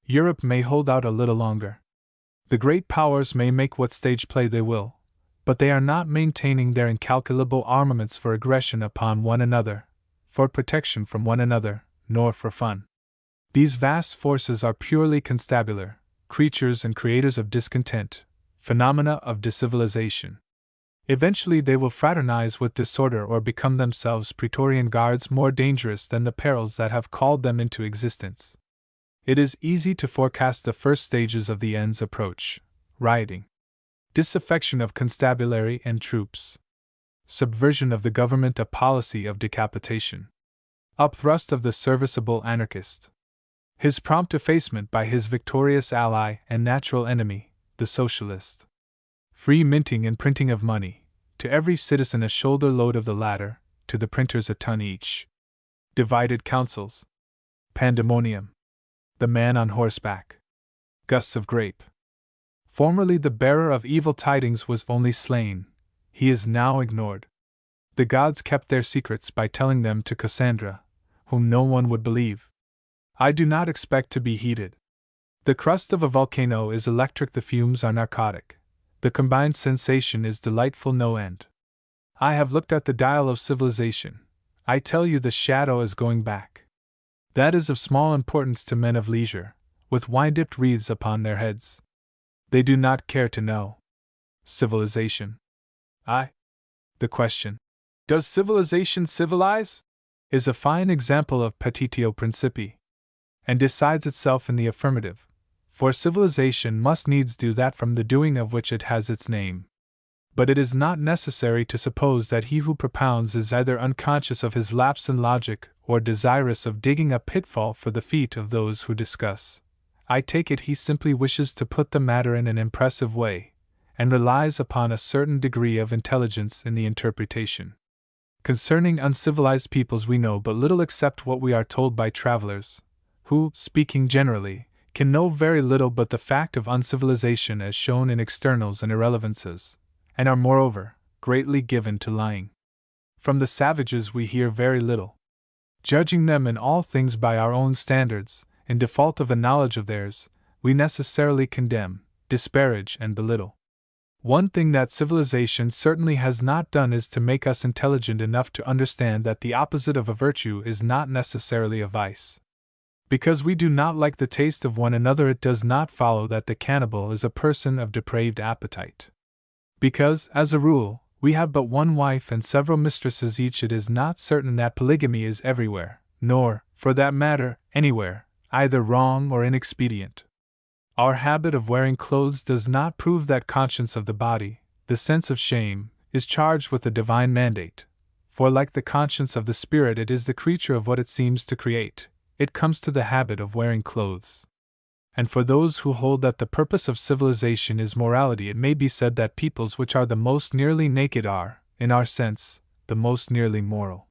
Europe may hold out a little longer. The great powers may make what stage play they will, but they are not maintaining their incalculable armaments for aggression upon one another, for protection from one another, nor for fun. These vast forces are purely constabular, creatures and creators of discontent, phenomena of decivilization. Eventually they will fraternize with disorder or become themselves Praetorian guards more dangerous than the perils that have called them into existence. It is easy to forecast the first stages of the end's approach: rioting, disaffection of constabulary and troops, subversion of the government, a policy of decapitation, upthrust of the serviceable anarchist, his prompt effacement by his victorious ally and natural enemy, the socialist, free minting and printing of money, to every citizen a shoulder load of the latter, to the printers a ton each, divided councils, pandemonium, the man on horseback, gusts of grape. Formerly the bearer of evil tidings was only slain, he is now ignored. The gods kept their secrets by telling them to Cassandra, whom no one would believe. I do not expect to be heeded. The crust of a volcano is electric, the fumes are narcotic. The combined sensation is delightful no end. I have looked at the dial of civilization. I tell you the shadow is going back. That is of small importance to men of leisure, with wine-dipped wreaths upon their heads. They do not care to know. Civilization. The question, does civilization civilize? Is a fine example of petitio principii, and decides itself in the affirmative, for civilization must needs do that from the doing of which it has its name. But it is not necessary to suppose that he who propounds is either unconscious of his lapse in logic or desirous of digging a pitfall for the feet of those who discuss. I take it he simply wishes to put the matter in an impressive way, and relies upon a certain degree of intelligence in the interpretation. Concerning uncivilized peoples we know but little except what we are told by travelers, who, speaking generally, can know very little but the fact of uncivilization as shown in externals and irrelevances, and are moreover greatly given to lying. From the savages we hear very little. Judging them in all things by our own standards, in default of a knowledge of theirs, we necessarily condemn, disparage, and belittle. One thing that civilization certainly has not done is to make us intelligent enough to understand that the opposite of a virtue is not necessarily a vice. Because we do not like the taste of one another, it does not follow that the cannibal is a person of depraved appetite. Because, as a rule, we have but one wife and several mistresses each, it is not certain that polygamy is everywhere, nor, for that matter, anywhere, either wrong or inexpedient. Our habit of wearing clothes does not prove that conscience of the body, the sense of shame, is charged with a divine mandate, for like the conscience of the spirit, it is the creature of what it seems to create. It comes to the habit of wearing clothes. And for those who hold that the purpose of civilization is morality, it may be said that peoples which are the most nearly naked are, in our sense, the most nearly moral.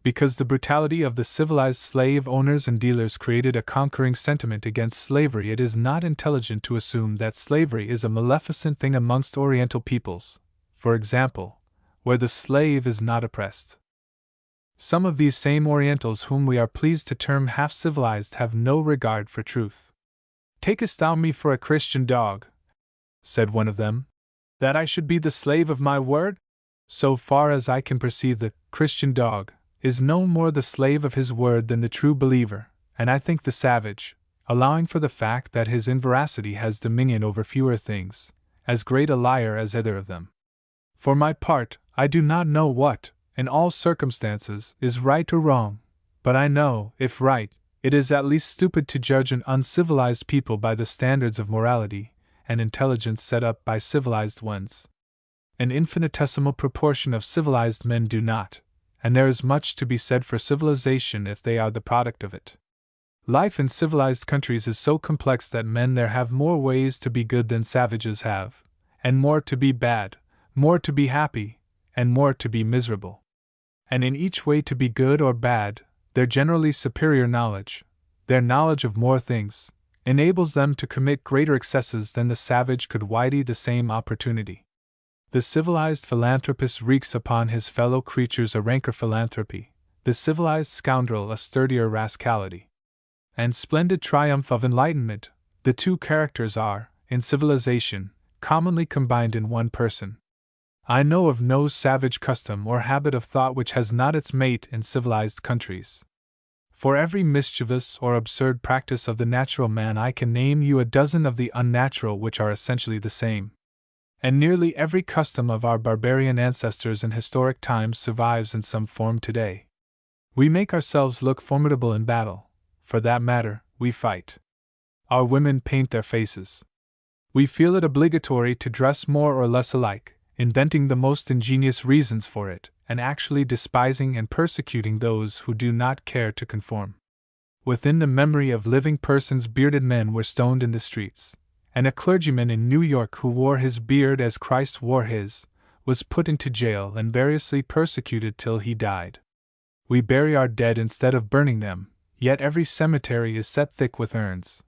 Because the brutality of the civilized slave owners and dealers created a conquering sentiment against slavery, it is not intelligent to assume that slavery is a maleficent thing amongst Oriental peoples, for example, where the slave is not oppressed. Some of these same Orientals whom we are pleased to term half-civilized have no regard for truth. "Takest thou me for a Christian dog," said one of them, "that I should be the slave of my word?" So far as I can perceive, the Christian dog is no more the slave of his word than the true believer, and I think the savage, allowing for the fact that his inveracity has dominion over fewer things, as great a liar as either of them. For my part, I do not know what, in all circumstances, is right or wrong, but I know, if right, it is at least stupid to judge an uncivilized people by the standards of morality and intelligence set up by civilized ones. An infinitesimal proportion of civilized men do not, and there is much to be said for civilization if they are the product of it. Life in civilized countries is so complex that men there have more ways to be good than savages have, and more to be bad, more to be happy, and more to be miserable. And in each way to be good or bad, their generally superior knowledge, their knowledge of more things, enables them to commit greater excesses than the savage could wide the same opportunity. The civilized philanthropist wreaks upon his fellow creatures a ranker philanthropy, the civilized scoundrel a sturdier rascality. And splendid triumph of enlightenment, the two characters are, in civilization, commonly combined in one person. I know of no savage custom or habit of thought which has not its mate in civilized countries. For every mischievous or absurd practice of the natural man I can name you a dozen of the unnatural which are essentially the same. And nearly every custom of our barbarian ancestors in historic times survives in some form today. We make ourselves look formidable in battle. For that matter, we fight. Our women paint their faces. We feel it obligatory to dress more or less alike, inventing the most ingenious reasons for it, and actually despising and persecuting those who do not care to conform. Within the memory of living persons, bearded men were stoned in the streets, and a clergyman in New York who wore his beard as Christ wore his, was put into jail and variously persecuted till he died. We bury our dead instead of burning them, yet every cemetery is set thick with urns.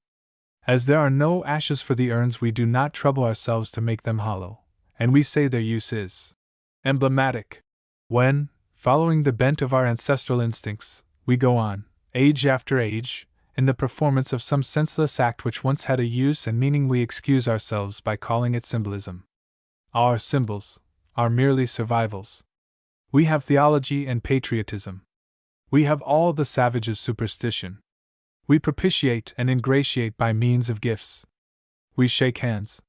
As there are no ashes for the urns, we do not trouble ourselves to make them hollow, and we say their use is emblematic. When, following the bent of our ancestral instincts, we go on, age after age, in the performance of some senseless act which once had a use and meaning, we excuse ourselves by calling it symbolism. Our symbols are merely survivals. We have theology and patriotism. We have all the savage's superstition. We propitiate and ingratiate by means of gifts. We shake hands.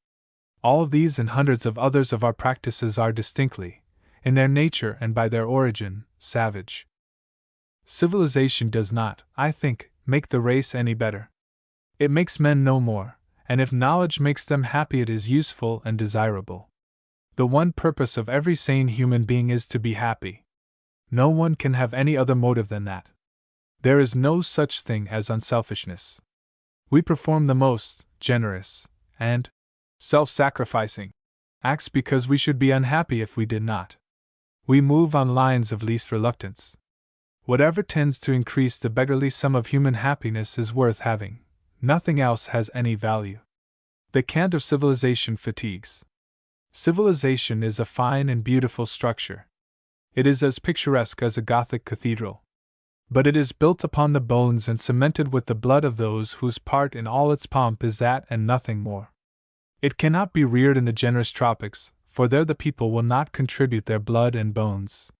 All these and hundreds of others of our practices are distinctly, in their nature and by their origin, savage. Civilization does not, I think, make the race any better. It makes men no more, and if knowledge makes them happy, it is useful and desirable. The one purpose of every sane human being is to be happy. No one can have any other motive than that. There is no such thing as unselfishness. We perform the most generous and self-sacrificing acts because we should be unhappy if we did not. We move on lines of least reluctance. Whatever tends to increase the beggarly sum of human happiness is worth having. Nothing else has any value. The cant of civilization fatigues. Civilization is a fine and beautiful structure. It is as picturesque as a Gothic cathedral. But it is built upon the bones and cemented with the blood of those whose part in all its pomp is that and nothing more. It cannot be reared in the generous tropics, for there the people will not contribute their blood and bones.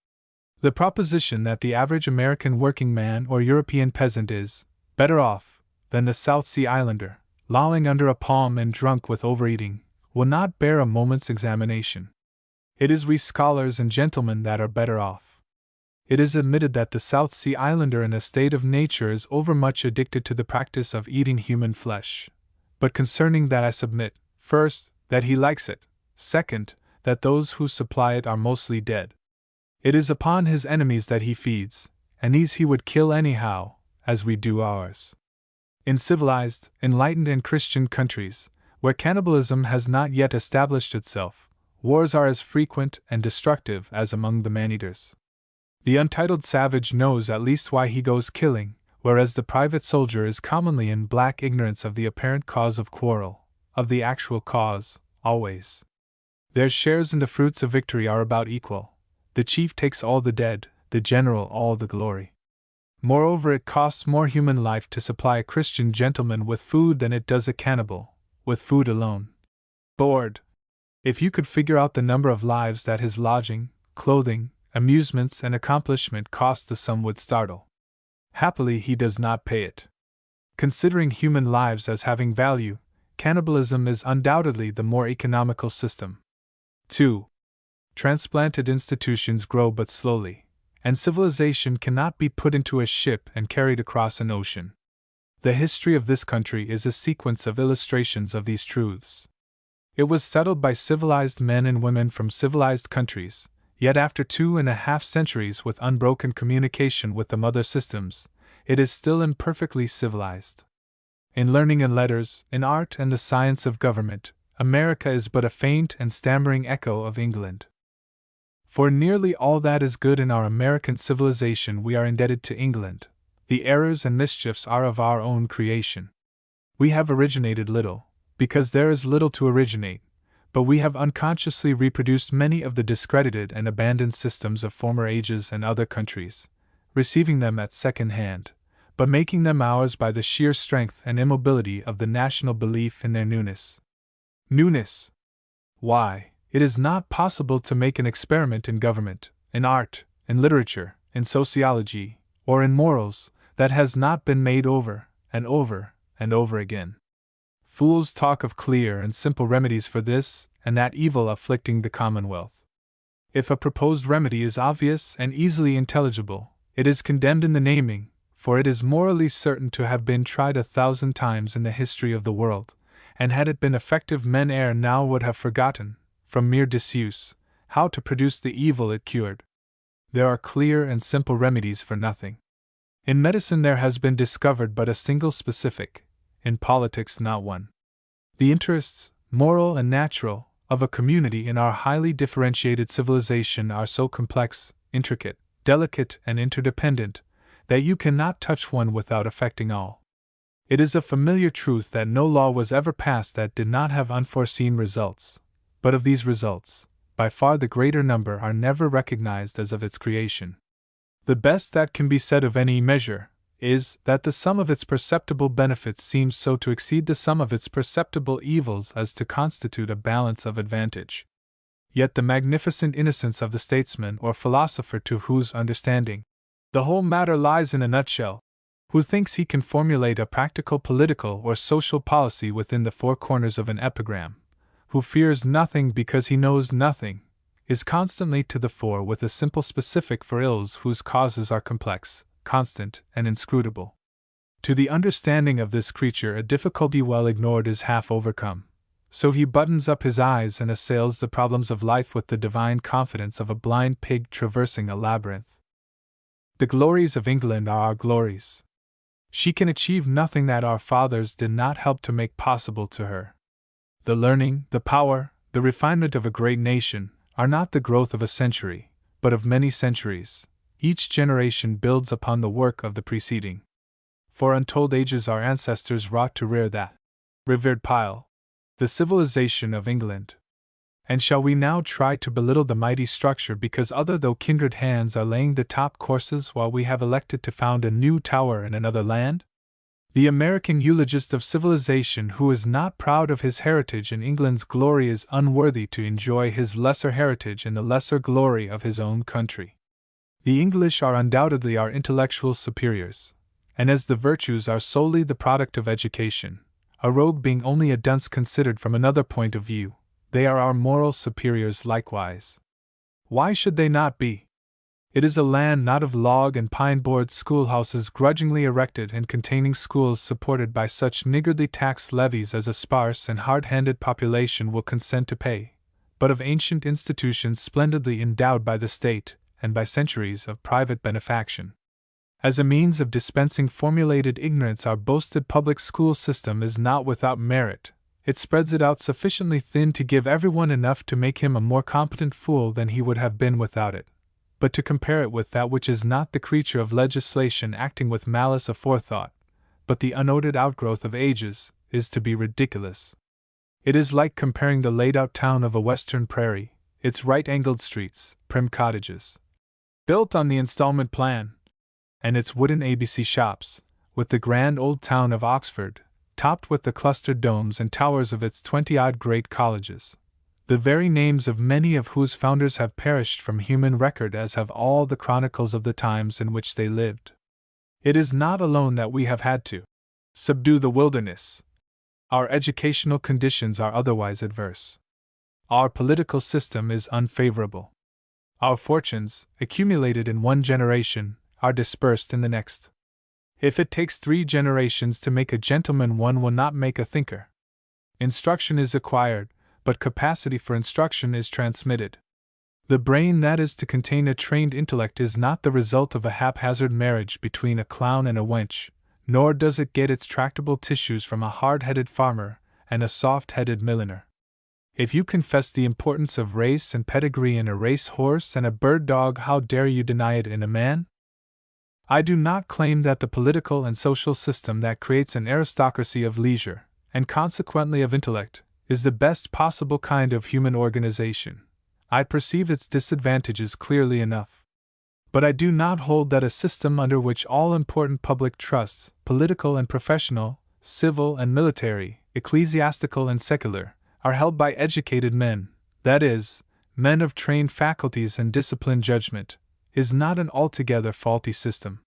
The proposition that the average American working man or European peasant is better off than the South Sea Islander, lolling under a palm and drunk with overeating, will not bear a moment's examination. It is we scholars and gentlemen that are better off. It is admitted that the South Sea Islander in a state of nature is overmuch addicted to the practice of eating human flesh. But concerning that I submit, first, that he likes it, second, that those who supply it are mostly dead. It is upon his enemies that he feeds, and these he would kill anyhow, as we do ours. In civilized, enlightened, and Christian countries, where cannibalism has not yet established itself, wars are as frequent and destructive as among the man-eaters. The untitled savage knows at least why he goes killing, whereas the private soldier is commonly in black ignorance of the apparent cause of quarrel, of the actual cause, always. Their shares in the fruits of victory are about equal. The chief takes all the dead, the general all the glory. Moreover, it costs more human life to supply a Christian gentleman with food than it does a cannibal, with food alone. Board. If you could figure out the number of lives that his lodging, clothing, amusements, and accomplishment cost, the sum would startle. Happily, he does not pay it. Considering human lives as having value, cannibalism is undoubtedly the more economical system. 2. Transplanted institutions grow but slowly, and civilization cannot be put into a ship and carried across an ocean. The history of this country is a sequence of illustrations of these truths. It was settled by civilized men and women from civilized countries, yet after 2.5 centuries with unbroken communication with the mother systems, it is still imperfectly civilized. In learning and letters, in art and the science of government, America is but a faint and stammering echo of England. For nearly all that is good in our American civilization we are indebted to England. The errors and mischiefs are of our own creation. We have originated little, because there is little to originate, but we have unconsciously reproduced many of the discredited and abandoned systems of former ages and other countries, receiving them at second hand, but making them ours by the sheer strength and immobility of the national belief in their newness. Newness! Why, it is not possible to make an experiment in government, in art, in literature, in sociology, or in morals, that has not been made over, and over, and over again. Fools talk of clear and simple remedies for this and that evil afflicting the Commonwealth. If a proposed remedy is obvious and easily intelligible, it is condemned in the naming, for it is morally certain to have been tried 1,000 times in the history of the world, and had it been effective, men ere now would have forgotten, from mere disuse, how to produce the evil it cured. There are clear and simple remedies for nothing. In medicine there has been discovered but a single specific, in politics not one. The interests, moral and natural, of a community in our highly differentiated civilization are so complex, intricate, delicate, and interdependent, that you cannot touch one without affecting all. It is a familiar truth that no law was ever passed that did not have unforeseen results, but of these results, by far the greater number are never recognized as of its creation. The best that can be said of any measure is that the sum of its perceptible benefits seems so to exceed the sum of its perceptible evils as to constitute a balance of advantage. Yet the magnificent innocence of the statesman or philosopher to whose understanding the whole matter lies in a nutshell, who thinks he can formulate a practical political or social policy within the four corners of an epigram, who fears nothing because he knows nothing, is constantly to the fore with a simple specific for ills whose causes are complex, constant, and inscrutable. To the understanding of this creature a difficulty well ignored is half overcome, so he buttons up his eyes and assails the problems of life with the divine confidence of a blind pig traversing a labyrinth. The glories of England are our glories. She can achieve nothing that our fathers did not help to make possible to her. The learning, the power, the refinement of a great nation are not the growth of a century, but of many centuries. Each generation builds upon the work of the preceding. For untold ages our ancestors wrought to rear that revered pile, the civilization of England. And shall we now try to belittle the mighty structure because other though kindred hands are laying the top courses while we have elected to found a new tower in another land? The American eulogist of civilization who is not proud of his heritage in England's glory is unworthy to enjoy his lesser heritage in the lesser glory of his own country. The English are undoubtedly our intellectual superiors, and as the virtues are solely the product of education, a rogue being only a dunce considered from another point of view, they are our moral superiors likewise. Why should they not be? It is a land not of log and pine board schoolhouses grudgingly erected and containing schools supported by such niggardly tax levies as a sparse and hard-handed population will consent to pay, but of ancient institutions splendidly endowed by the state and by centuries of private benefaction. As a means of dispensing formulated ignorance, our boasted public school system is not without merit. It spreads it out sufficiently thin to give everyone enough to make him a more competent fool than he would have been without it. But to compare it with that which is not the creature of legislation acting with malice aforethought, but the unoated outgrowth of ages, is to be ridiculous. It is like comparing the laid-out town of a western prairie, its right-angled streets, prim cottages, built on the installment plan, and its wooden ABC shops, with the grand old town of Oxford, topped with the clustered domes and towers of its 20-odd great colleges, the very names of many of whose founders have perished from human record as have all the chronicles of the times in which they lived. It is not alone that we have had to subdue the wilderness. Our educational conditions are otherwise adverse. Our political system is unfavorable. Our fortunes, accumulated in one generation, are dispersed in the next. If it takes 3 generations to make a gentleman, one will not make a thinker. Instruction is acquired, but capacity for instruction is transmitted. The brain that is to contain a trained intellect is not the result of a haphazard marriage between a clown and a wench, nor does it get its tractable tissues from a hard-headed farmer and a soft-headed milliner. If you confess the importance of race and pedigree in a race horse and a bird dog, how dare you deny it in a man? I do not claim that the political and social system that creates an aristocracy of leisure, and consequently of intellect, is the best possible kind of human organization. I perceive its disadvantages clearly enough. But I do not hold that a system under which all important public trusts, political and professional, civil and military, ecclesiastical and secular, are held by educated men, that is, men of trained faculties and disciplined judgment, is not an altogether faulty system.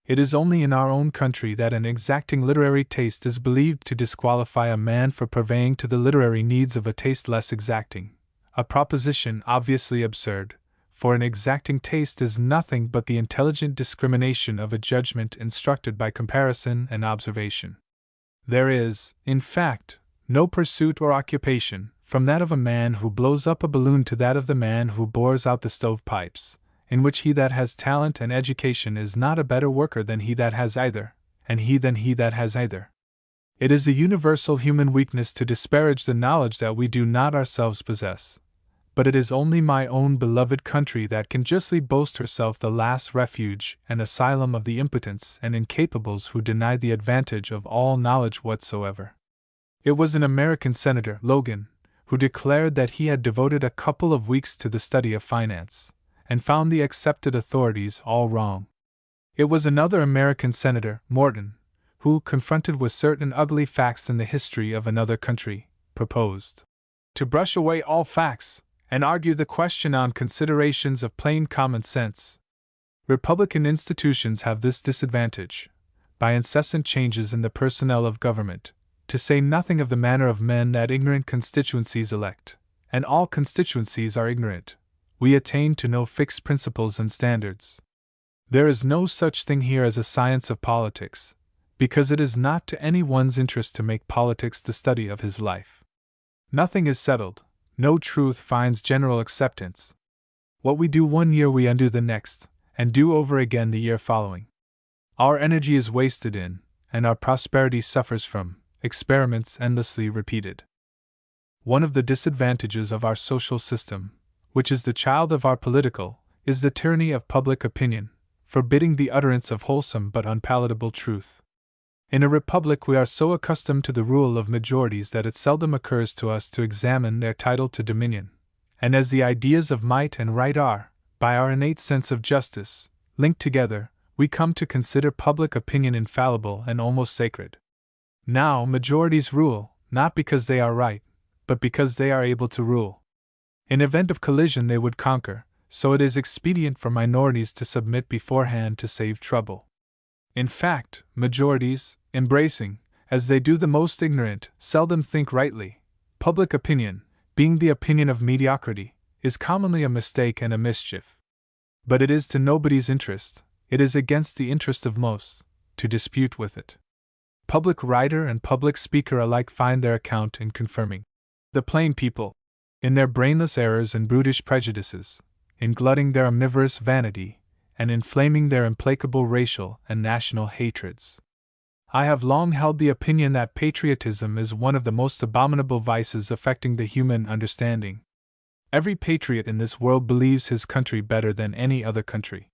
It is only in our own country that an exacting literary taste is believed to disqualify a man for purveying to the literary needs of a taste less exacting, a proposition obviously absurd, for an exacting taste is nothing but the intelligent discrimination of a judgment instructed by comparison and observation. There is, in fact, no pursuit or occupation, from that of a man who blows up a balloon to that of the man who bores out the stovepipes, in which he that has talent and education is not a better worker than he that has either, and he than he that has either. It is a universal human weakness to disparage the knowledge that we do not ourselves possess, but it is only my own beloved country that can justly boast herself the last refuge and asylum of the impotents and incapables who deny the advantage of all knowledge whatsoever. It was an American senator, Logan, who declared that he had devoted a couple of weeks to the study of finance, and found the accepted authorities all wrong. It was another American senator, Morton, who, confronted with certain ugly facts in the history of another country, proposed to brush away all facts and argue the question on considerations of plain common sense. Republican institutions have this disadvantage, by incessant changes in the personnel of government, to say nothing of the manner of men that ignorant constituencies elect, and all constituencies are ignorant, we attain to no fixed principles and standards. There is no such thing here as a science of politics, because it is not to any one's interest to make politics the study of his life. Nothing is settled, no truth finds general acceptance. What we do one year we undo the next, and do over again the year following. Our energy is wasted in, and our prosperity suffers from, experiments endlessly repeated. One of the disadvantages of our social system, which is the child of our political, is the tyranny of public opinion, forbidding the utterance of wholesome but unpalatable truth. In a republic we are so accustomed to the rule of majorities that it seldom occurs to us to examine their title to dominion, and as the ideas of might and right are, by our innate sense of justice, linked together, we come to consider public opinion infallible and almost sacred. Now, majorities rule, not because they are right, but because they are able to rule. In event of collision, they would conquer, so it is expedient for minorities to submit beforehand to save trouble. In fact, majorities, embracing, as they do the most ignorant, seldom think rightly. Public opinion, being the opinion of mediocrity, is commonly a mistake and a mischief. But it is to nobody's interest, it is against the interest of most, to dispute with it. Public writer and public speaker alike find their account in confirming the plain people, in their brainless errors and brutish prejudices, in glutting their omnivorous vanity, and inflaming their implacable racial and national hatreds. I have long held the opinion that patriotism is one of the most abominable vices affecting the human understanding. Every patriot in this world believes his country better than any other country.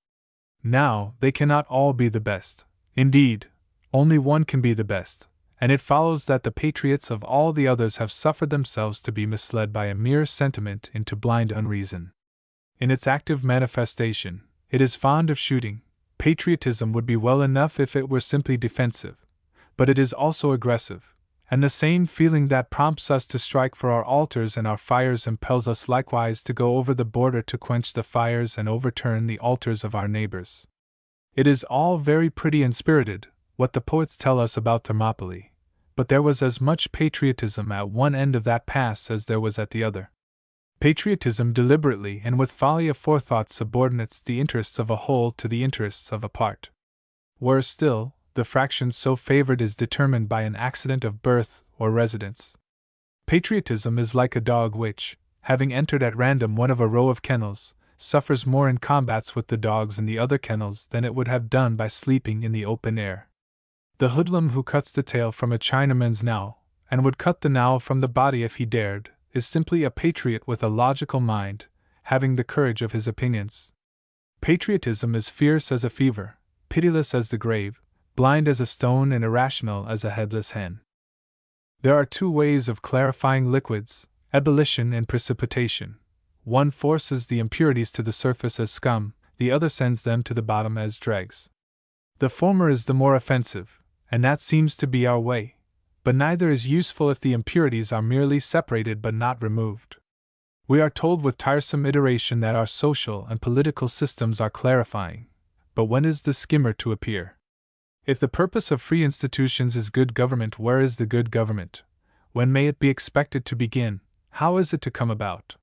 Now, they cannot all be the best. Indeed, only one can be the best, and it follows that the patriots of all the others have suffered themselves to be misled by a mere sentiment into blind unreason. In its active manifestation, it is fond of shooting. Patriotism would be well enough if it were simply defensive, but it is also aggressive, and the same feeling that prompts us to strike for our altars and our fires impels us likewise to go over the border to quench the fires and overturn the altars of our neighbors. It is all very pretty and spirited, what the poets tell us about Thermopylae, but there was as much patriotism at one end of that pass as there was at the other. Patriotism deliberately and with folly aforethought subordinates the interests of a whole to the interests of a part. Worse still, the fraction so favored is determined by an accident of birth or residence. Patriotism is like a dog which, having entered at random one of a row of kennels, suffers more in combats with the dogs in the other kennels than it would have done by sleeping in the open air. The hoodlum who cuts the tail from a Chinaman's nail, and would cut the nail from the body if he dared, is simply a patriot with a logical mind, having the courage of his opinions. Patriotism is fierce as a fever, pitiless as the grave, blind as a stone and irrational as a headless hen. There are two ways of clarifying liquids, ebullition and precipitation. One forces the impurities to the surface as scum, the other sends them to the bottom as dregs. The former is the more offensive, and that seems to be our way, but neither is useful if the impurities are merely separated but not removed. We are told with tiresome iteration that our social and political systems are clarifying, but when is the skimmer to appear? If the purpose of free institutions is good government, where is the good government? When may it be expected to begin? How is it to come about?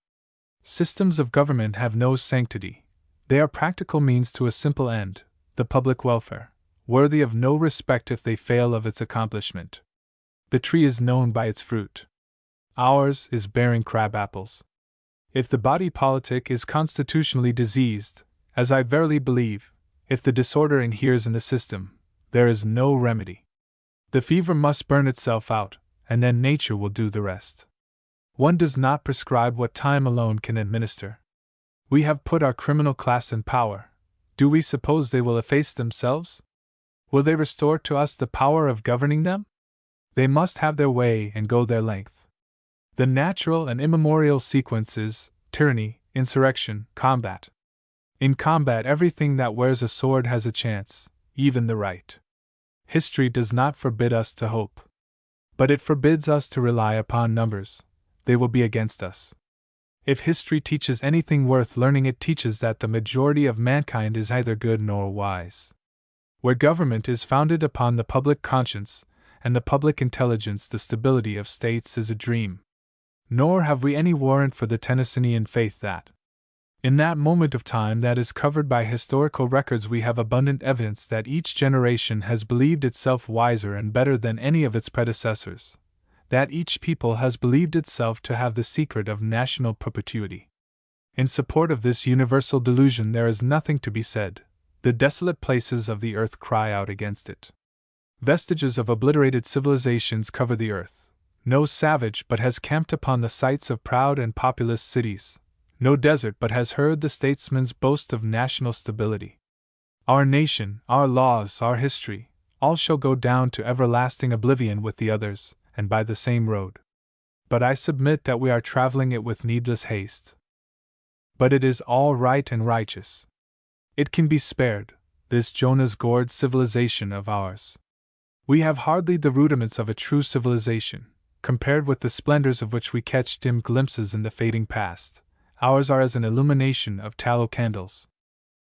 Systems of government have no sanctity. They are practical means to a simple end, the public welfare, worthy of no respect if they fail of its accomplishment. The tree is known by its fruit. Ours is bearing crab apples. If the body politic is constitutionally diseased, as I verily believe, if the disorder inheres in the system, there is no remedy. The fever must burn itself out, and then nature will do the rest. One does not prescribe what time alone can administer. We have put our criminal class in power. Do we suppose they will efface themselves? Will they restore to us the power of governing them? They must have their way and go their length. The natural and immemorial sequence is tyranny, insurrection, combat. In combat, everything that wears a sword has a chance, even the right. History does not forbid us to hope, but it forbids us to rely upon numbers. They will be against us. If history teaches anything worth learning, it teaches that the majority of mankind is neither good nor wise. Where government is founded upon the public conscience and the public intelligence, the stability of states is a dream. Nor have we any warrant for the Tennysonian faith that, in that moment of time that is covered by historical records, we have abundant evidence that each generation has believed itself wiser and better than any of its predecessors, that each people has believed itself to have the secret of national perpetuity. In support of this universal delusion there is nothing to be said. The desolate places of the earth cry out against it. Vestiges of obliterated civilizations cover the earth. No savage but has camped upon the sites of proud and populous cities. No desert but has heard the statesman's boast of national stability. Our nation, our laws, our history, all shall go down to everlasting oblivion with the others, and by the same road. But I submit that we are traveling it with needless haste. But it is all right and righteous. It can be spared, this Jonah's gourd civilization of ours. We have hardly the rudiments of a true civilization, compared with the splendors of which we catch dim glimpses in the fading past. Ours are as an illumination of tallow candles.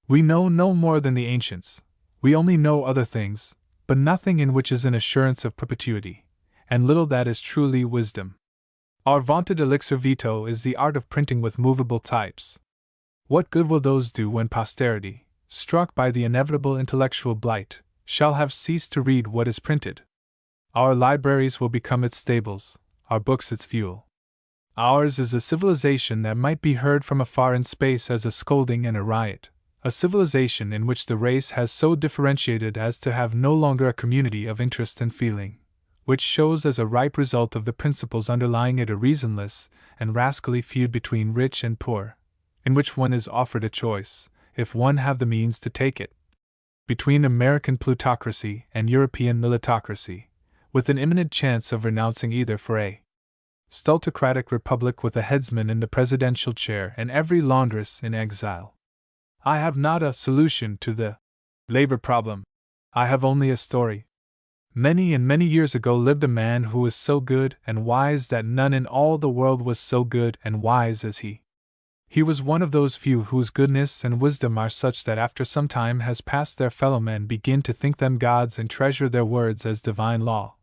We know no more than the ancients, we only know other things, but nothing in which is an assurance of perpetuity, and little that is truly wisdom. Our vaunted elixir vitae is the art of printing with movable types. What good will those do when posterity, struck by the inevitable intellectual blight, shall have ceased to read what is printed? Our libraries will become its stables, our books its fuel. Ours is a civilization that might be heard from afar in space as a scolding and a riot, a civilization in which the race has so differentiated as to have no longer a community of interest and feeling, which shows as a ripe result of the principles underlying it a reasonless and rascally feud between rich and poor, in which one is offered a choice, if one have the means to take it, between American plutocracy and European militocracy, with an imminent chance of renouncing either for a stultocratic republic with a headsman in the presidential chair and every laundress in exile. I have not a solution to the labor problem. I have only a story. Many and many years ago lived a man who was so good and wise that none in all the world was so good and wise as he. He was one of those few whose goodness and wisdom are such that after some time has passed their fellow men begin to think them gods and treasure their words as divine law,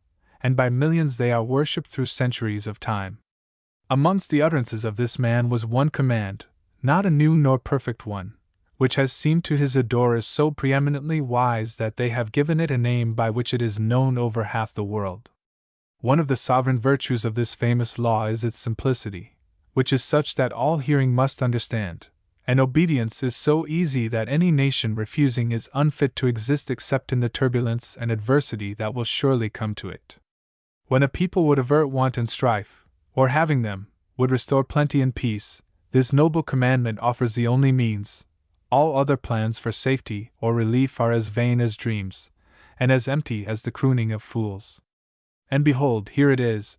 and by millions they are worshipped through centuries of time. Amongst the utterances of this man was one command, not a new nor perfect one, which has seemed to his adorers so preeminently wise that they have given it a name by which it is known over half the world. One of the sovereign virtues of this famous law is its simplicity, which is such that all hearing must understand, and obedience is so easy that any nation refusing is unfit to exist except in the turbulence and adversity that will surely come to it. When a people would avert want and strife, or having them, would restore plenty and peace, this noble commandment offers the only means. All other plans for safety or relief are as vain as dreams, and as empty as the crooning of fools. And behold, here it is.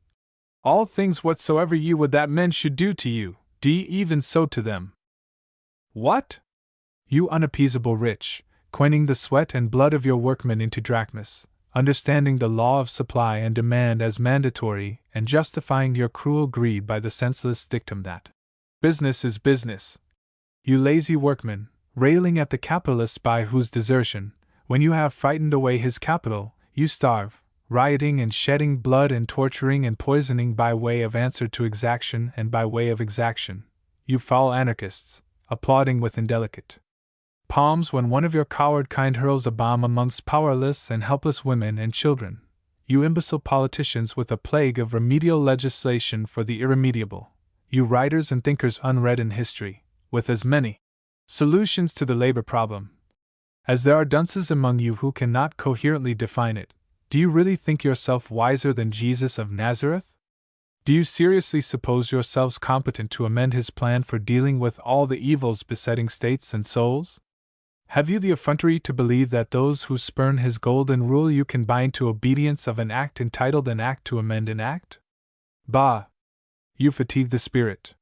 All things whatsoever ye would that men should do to you, do ye even so to them. What? You unappeasable rich, coining the sweat and blood of your workmen into drachmas, understanding the law of supply and demand as mandatory, and justifying your cruel greed by the senseless dictum that business is business. You lazy workmen, railing at the capitalist by whose desertion, when you have frightened away his capital, you starve, rioting and shedding blood and torturing and poisoning by way of answer to exaction and by way of exaction, you foul anarchists, applauding with indelicate palms when one of your coward kind hurls a bomb amongst powerless and helpless women and children, you imbecile politicians with a plague of remedial legislation for the irremediable, you writers and thinkers unread in history, with as many solutions to the labor problem as there are dunces among you who cannot coherently define it, do you really think yourself wiser than Jesus of Nazareth? Do you seriously suppose yourselves competent to amend his plan for dealing with all the evils besetting states and souls? Have you the effrontery to believe that those who spurn his golden rule you can bind to obedience of an act entitled an act to amend an act? Bah! You fatigue the spirit.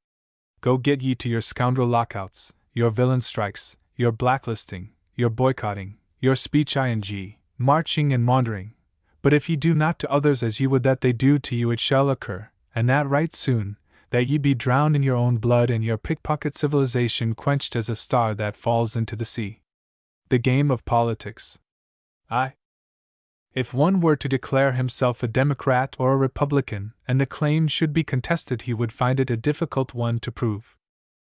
Go get ye to your scoundrel lockouts, your villain strikes, your blacklisting, your boycotting, your speech ing, marching and maundering. But if ye do not to others as ye would that they do to you, it shall occur, and that right soon, that ye be drowned in your own blood and your pickpocket civilization quenched as a star that falls into the sea. The game of politics. If one were to declare himself a Democrat or a Republican, and the claim should be contested, he would find it a difficult one to prove.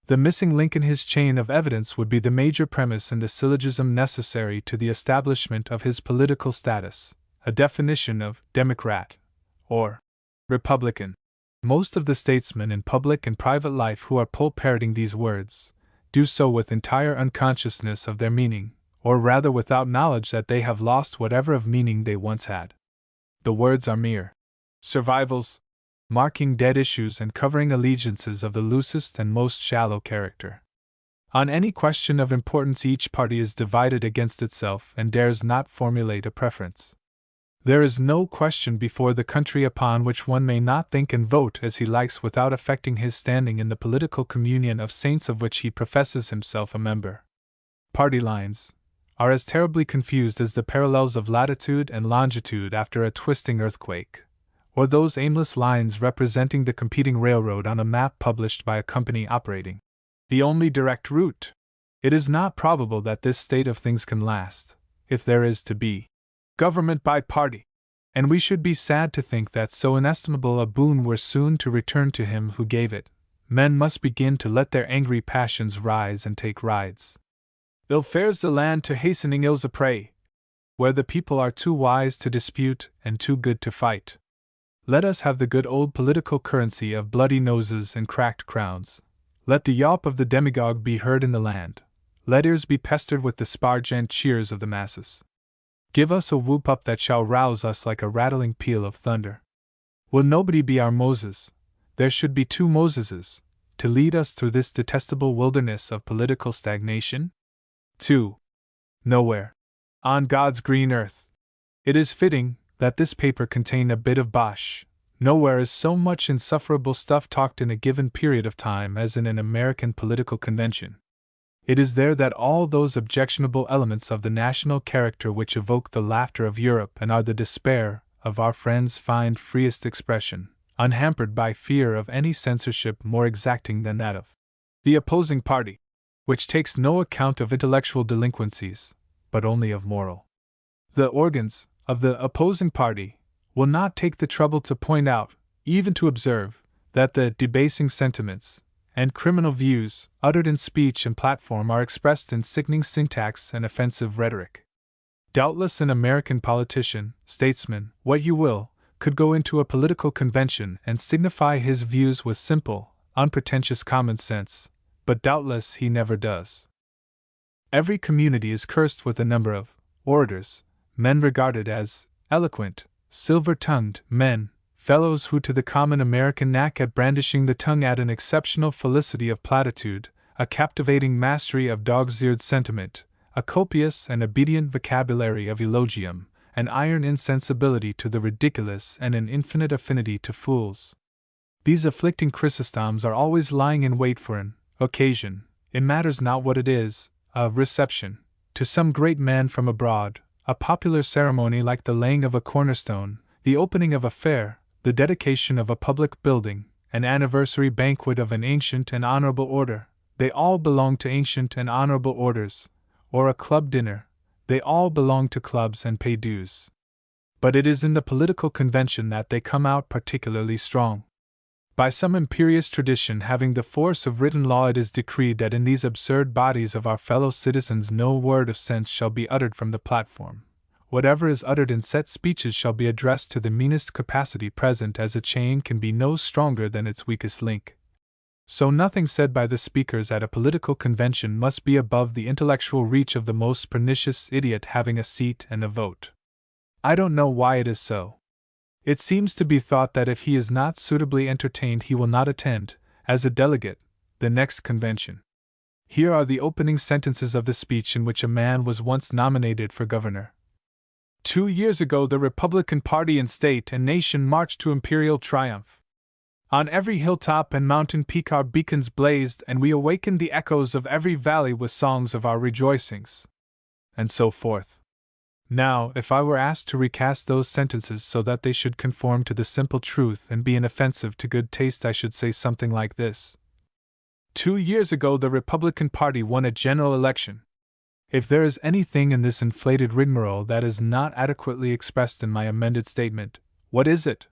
The missing link in his chain of evidence would be the major premise in the syllogism necessary to the establishment of his political status, a definition of Democrat or Republican. Most of the statesmen in public and private life who are parroting these words do so with entire unconsciousness of their meaning, or rather without knowledge that they have lost whatever of meaning they once had. The words are mere survivals, marking dead issues and covering allegiances of the loosest and most shallow character. On any question of importance each party is divided against itself and dares not formulate a preference. There is no question before the country upon which one may not think and vote as he likes without affecting his standing in the political communion of saints of which he professes himself a member. Party lines, are as terribly confused as the parallels of latitude and longitude after a twisting earthquake, or those aimless lines representing the competing railroad on a map published by a company operating the only direct route. It is not probable that this state of things can last, if there is to be government by party, and we should be sad to think that so inestimable a boon were soon to return to him who gave it. Men must begin to let their angry passions rise and take rides. Ill fares the land to hastening ills a prey, where the people are too wise to dispute and too good to fight. Let us have the good old political currency of bloody noses and cracked crowns. Let the yawp of the demagogue be heard in the land. Let ears be pestered with the spargent cheers of the masses. Give us a whoop-up that shall rouse us like a rattling peal of thunder. Will nobody be our Moses? There should be two Moseses, to lead us through this detestable wilderness of political stagnation? 2. Nowhere, on God's green earth. It is fitting that this paper contain a bit of bosh. Nowhere is so much insufferable stuff talked in a given period of time as in an American political convention. It is there that all those objectionable elements of the national character which evoke the laughter of Europe and are the despair of our friends find freest expression, unhampered by fear of any censorship more exacting than that of the opposing party, which takes no account of intellectual delinquencies, but only of moral. The organs of the opposing party will not take the trouble to point out, even to observe, that the debasing sentiments and criminal views uttered in speech and platform are expressed in sickening syntax and offensive rhetoric. Doubtless an American politician, statesman, what you will, could go into a political convention and signify his views with simple, unpretentious common sense, but doubtless he never does. Every community is cursed with a number of orators, men regarded as eloquent, silver-tongued men, fellows who to the common American knack at brandishing the tongue add an exceptional felicity of platitude, a captivating mastery of dog's-eared sentiment, a copious and obedient vocabulary of eulogium, an iron insensibility to the ridiculous and an infinite affinity to fools. These afflicting Chrysostoms are always lying in wait for an occasion, it matters not what it is, a reception, to some great man from abroad, a popular ceremony like the laying of a cornerstone, the opening of a fair, the dedication of a public building, an anniversary banquet of an ancient and honorable order. They all belong to ancient and honorable orders, or a club dinner. They all belong to clubs and pay dues. But it is in the political convention that they come out particularly strong. By some imperious tradition having the force of written law, it is decreed that in these absurd bodies of our fellow citizens no word of sense shall be uttered from the platform. Whatever is uttered in set speeches shall be addressed to the meanest capacity present, as a chain can be no stronger than its weakest link. So nothing said by the speakers at a political convention must be above the intellectual reach of the most pernicious idiot having a seat and a vote. I don't know why it is so. It seems to be thought that if he is not suitably entertained he will not attend, as a delegate, the next convention. Here are the opening sentences of the speech in which a man was once nominated for governor. 2 years ago the Republican party in state and nation marched to imperial triumph. On every hilltop and mountain peak our beacons blazed, and we awakened the echoes of every valley with songs of our rejoicings. And so forth. Now, if I were asked to recast those sentences so that they should conform to the simple truth and be inoffensive to good taste, I should say something like this. 2 years ago the Republican party won a general election. If there is anything in this inflated rigmarole that is not adequately expressed in my amended statement, what is it?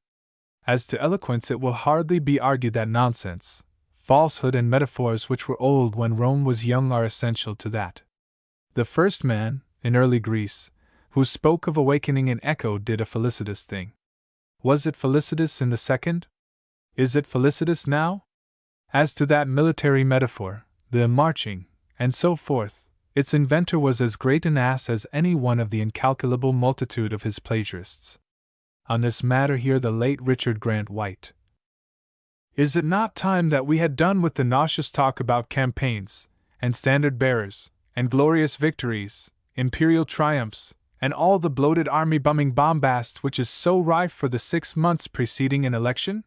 As to eloquence, it will hardly be argued that nonsense, falsehood, and metaphors which were old when Rome was young are essential to that. The first man, in early Greece, who spoke of awakening an echo did a felicitous thing. Was it felicitous in the second? Is it felicitous now? As to that military metaphor, the marching, and so forth, its inventor was as great an ass as any one of the incalculable multitude of his plagiarists. On this matter hear the late Richard Grant White. Is it not time that we had done with the nauseous talk about campaigns, and standard-bearers, and glorious victories, imperial triumphs, and all the bloated army-bumming bombast which is so rife for the 6 months preceding an election?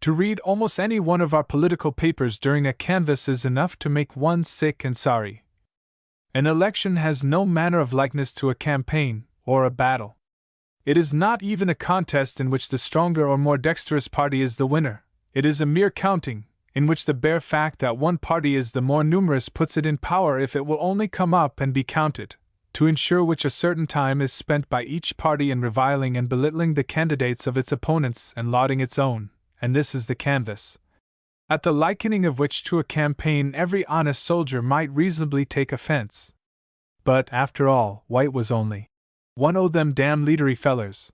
To read almost any one of our political papers during a canvass is enough to make one sick and sorry. An election has no manner of likeness to a campaign or a battle. It is not even a contest in which the stronger or more dexterous party is the winner. It is a mere counting, in which the bare fact that one party is the more numerous puts it in power if it will only come up and be counted, to ensure which a certain time is spent by each party in reviling and belittling the candidates of its opponents and lauding its own, and this is the canvass, at the likening of which to a campaign every honest soldier might reasonably take offense. But, after all, White was only one o' them damn leadery fellers,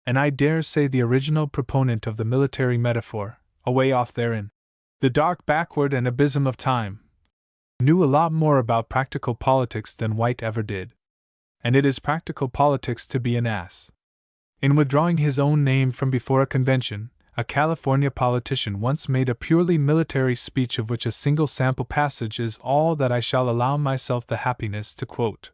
and I dare say the original proponent of the military metaphor, away off there in the dark backward and abysm of time, knew a lot more about practical politics than White ever did. And it is practical politics to be an ass. In withdrawing his own name from before a convention, a California politician once made a purely military speech of which a single sample passage is all that I shall allow myself the happiness to quote.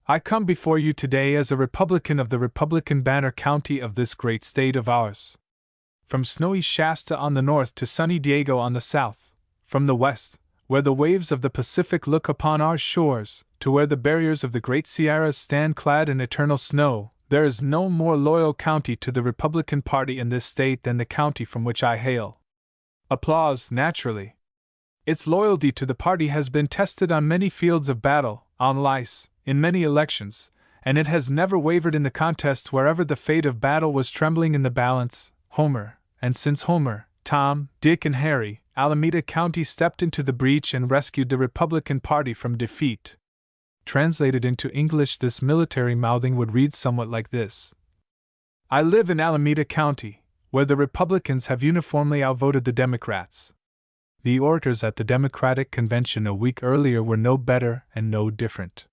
I come before you today as a Republican of the Republican Banner County of this great state of ours. From snowy Shasta on the north to sunny Diego on the south, from the west, where the waves of the Pacific look upon our shores, to where the barriers of the Great Sierras stand clad in eternal snow, there is no more loyal county to the Republican Party in this state than the county from which I hail. Applause, naturally. Its loyalty to the party has been tested on many fields of battle, on lice, in many elections, and it has never wavered in the contest wherever the fate of battle was trembling in the balance. Homer, and since Homer, Tom, Dick, and Harry, Alameda County stepped into the breach and rescued the Republican Party from defeat. Translated into English, this military mouthing would read somewhat like this. I live in Alameda County, where the Republicans have uniformly outvoted the Democrats. The orators at the Democratic Convention a week earlier were no better and no different.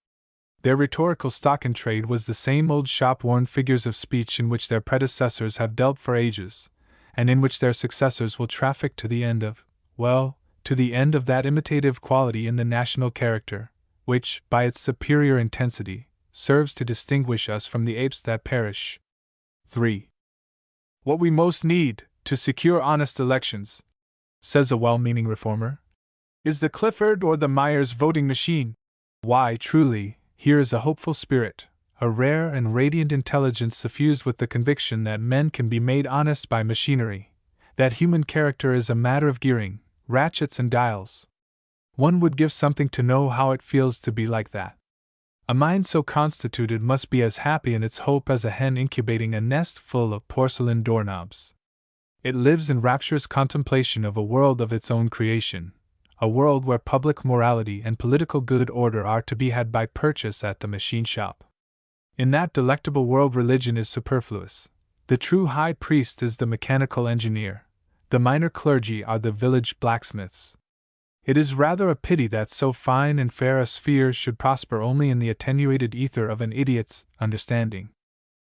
Their rhetorical stock in trade was the same old shop-worn figures of speech in which their predecessors have dealt for ages, and in which their successors will traffic to the end of, well, to the end of that imitative quality in the national character, which, by its superior intensity, serves to distinguish us from the apes that perish. 3. What we most need, to secure honest elections, says a well-meaning reformer, is the Clifford or the Myers voting machine. Why, truly, here is a hopeful spirit, a rare and radiant intelligence suffused with the conviction that men can be made honest by machinery, that human character is a matter of gearing, ratchets and dials. One would give something to know how it feels to be like that. A mind so constituted must be as happy in its hope as a hen incubating a nest full of porcelain doorknobs. It lives in rapturous contemplation of a world of its own creation, a world where public morality and political good order are to be had by purchase at the machine shop. In that delectable world religion is superfluous. The true high priest is the mechanical engineer. The minor clergy are the village blacksmiths. It is rather a pity that so fine and fair a sphere should prosper only in the attenuated ether of an idiot's understanding.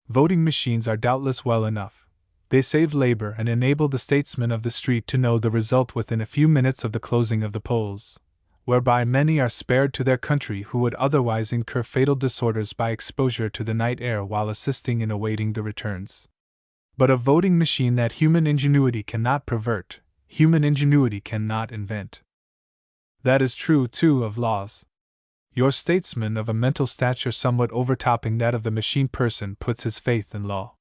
Voting machines are doubtless well enough. They save labor and enable the statesman of the street to know the result within a few minutes of the closing of the polls, whereby many are spared to their country who would otherwise incur fatal disorders by exposure to the night air while assisting in awaiting the returns. But a voting machine that human ingenuity cannot pervert, human ingenuity cannot invent. That is true, too, of laws. Your statesman of a mental stature somewhat overtopping that of the machine person puts his faith in law.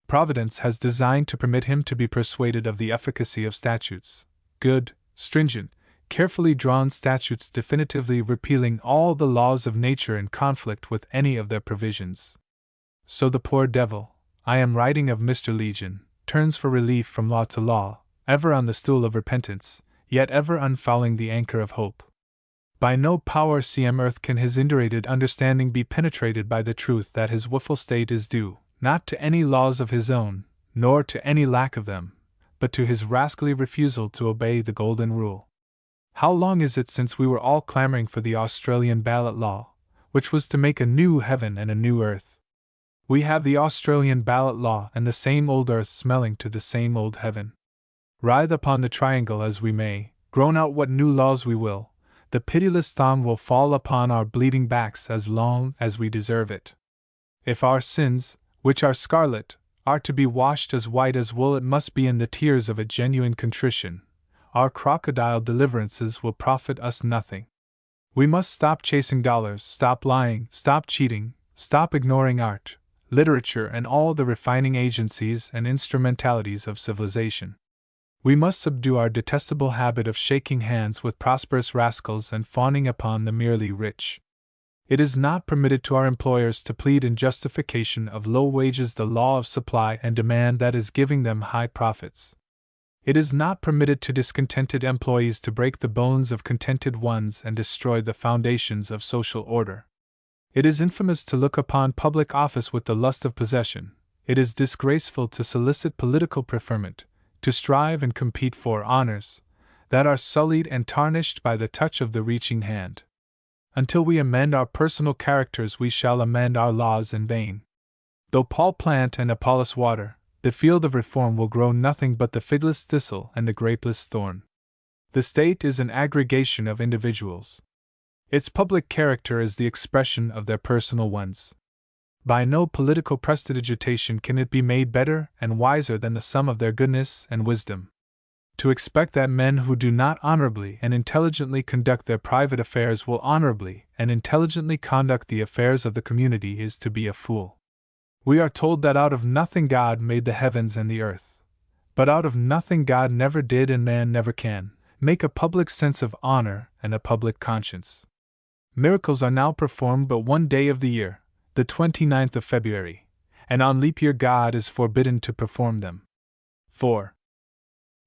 Providence has designed to permit him to be persuaded of the efficacy of statutes, good, stringent, carefully drawn statutes definitively repealing all the laws of nature in conflict with any of their provisions. So the poor devil, I am writing of Mr. Legion, turns for relief from law to law, ever on the stool of repentance, yet ever unfouling the anchor of hope. By no power cm earth can his indurated understanding be penetrated by the truth that his woeful state is due, not to any laws of his own, nor to any lack of them, but to his rascally refusal to obey the golden rule. How long is it since we were all clamoring for the Australian ballot law, which was to make a new heaven and a new earth? We have the Australian ballot law and the same old earth smelling to the same old heaven. Writhe upon the triangle as we may, groan out what new laws we will, the pitiless thong will fall upon our bleeding backs as long as we deserve it. If our sins, which are scarlet, are to be washed as white as wool, it must be in the tears of a genuine contrition. Our crocodile deliverances will profit us nothing. We must stop chasing dollars, stop lying, stop cheating, stop ignoring art, literature, and all the refining agencies and instrumentalities of civilization. We must subdue our detestable habit of shaking hands with prosperous rascals and fawning upon the merely rich. It is not permitted to our employers to plead in justification of low wages the law of supply and demand that is giving them high profits. It is not permitted to discontented employees to break the bones of contented ones and destroy the foundations of social order. It is infamous to look upon public office with the lust of possession. It is disgraceful to solicit political preferment, to strive and compete for honors that are sullied and tarnished by the touch of the reaching hand. Until we amend our personal characters, we shall amend our laws in vain. Though Paul plant and Apollos water, the field of reform will grow nothing but the figless thistle and the grapeless thorn. The state is an aggregation of individuals. Its public character is the expression of their personal ones. By no political prestidigitation can it be made better and wiser than the sum of their goodness and wisdom. To expect that men who do not honorably and intelligently conduct their private affairs will honorably and intelligently conduct the affairs of the community is to be a fool. We are told that out of nothing God made the heavens and the earth. But out of nothing God never did and man never can make a public sense of honor and a public conscience. Miracles are now performed but one day of the year, the 29th of February, and on leap year God is forbidden to perform them. 4.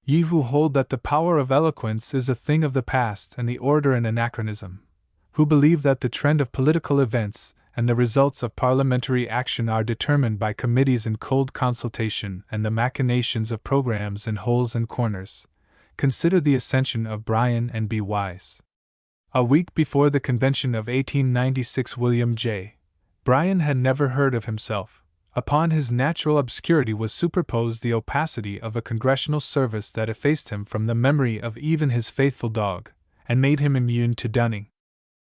Ye who hold that the power of eloquence is a thing of the past and the order an anachronism, who believe that the trend of political events and the results of parliamentary action are determined by committees in cold consultation and the machinations of programs in holes and corners, consider the ascension of Bryan and be wise. A week before the convention of 1896, William J. Bryan had never heard of himself. Upon his natural obscurity was superposed the opacity of a congressional service that effaced him from the memory of even his faithful dog, and made him immune to dunning.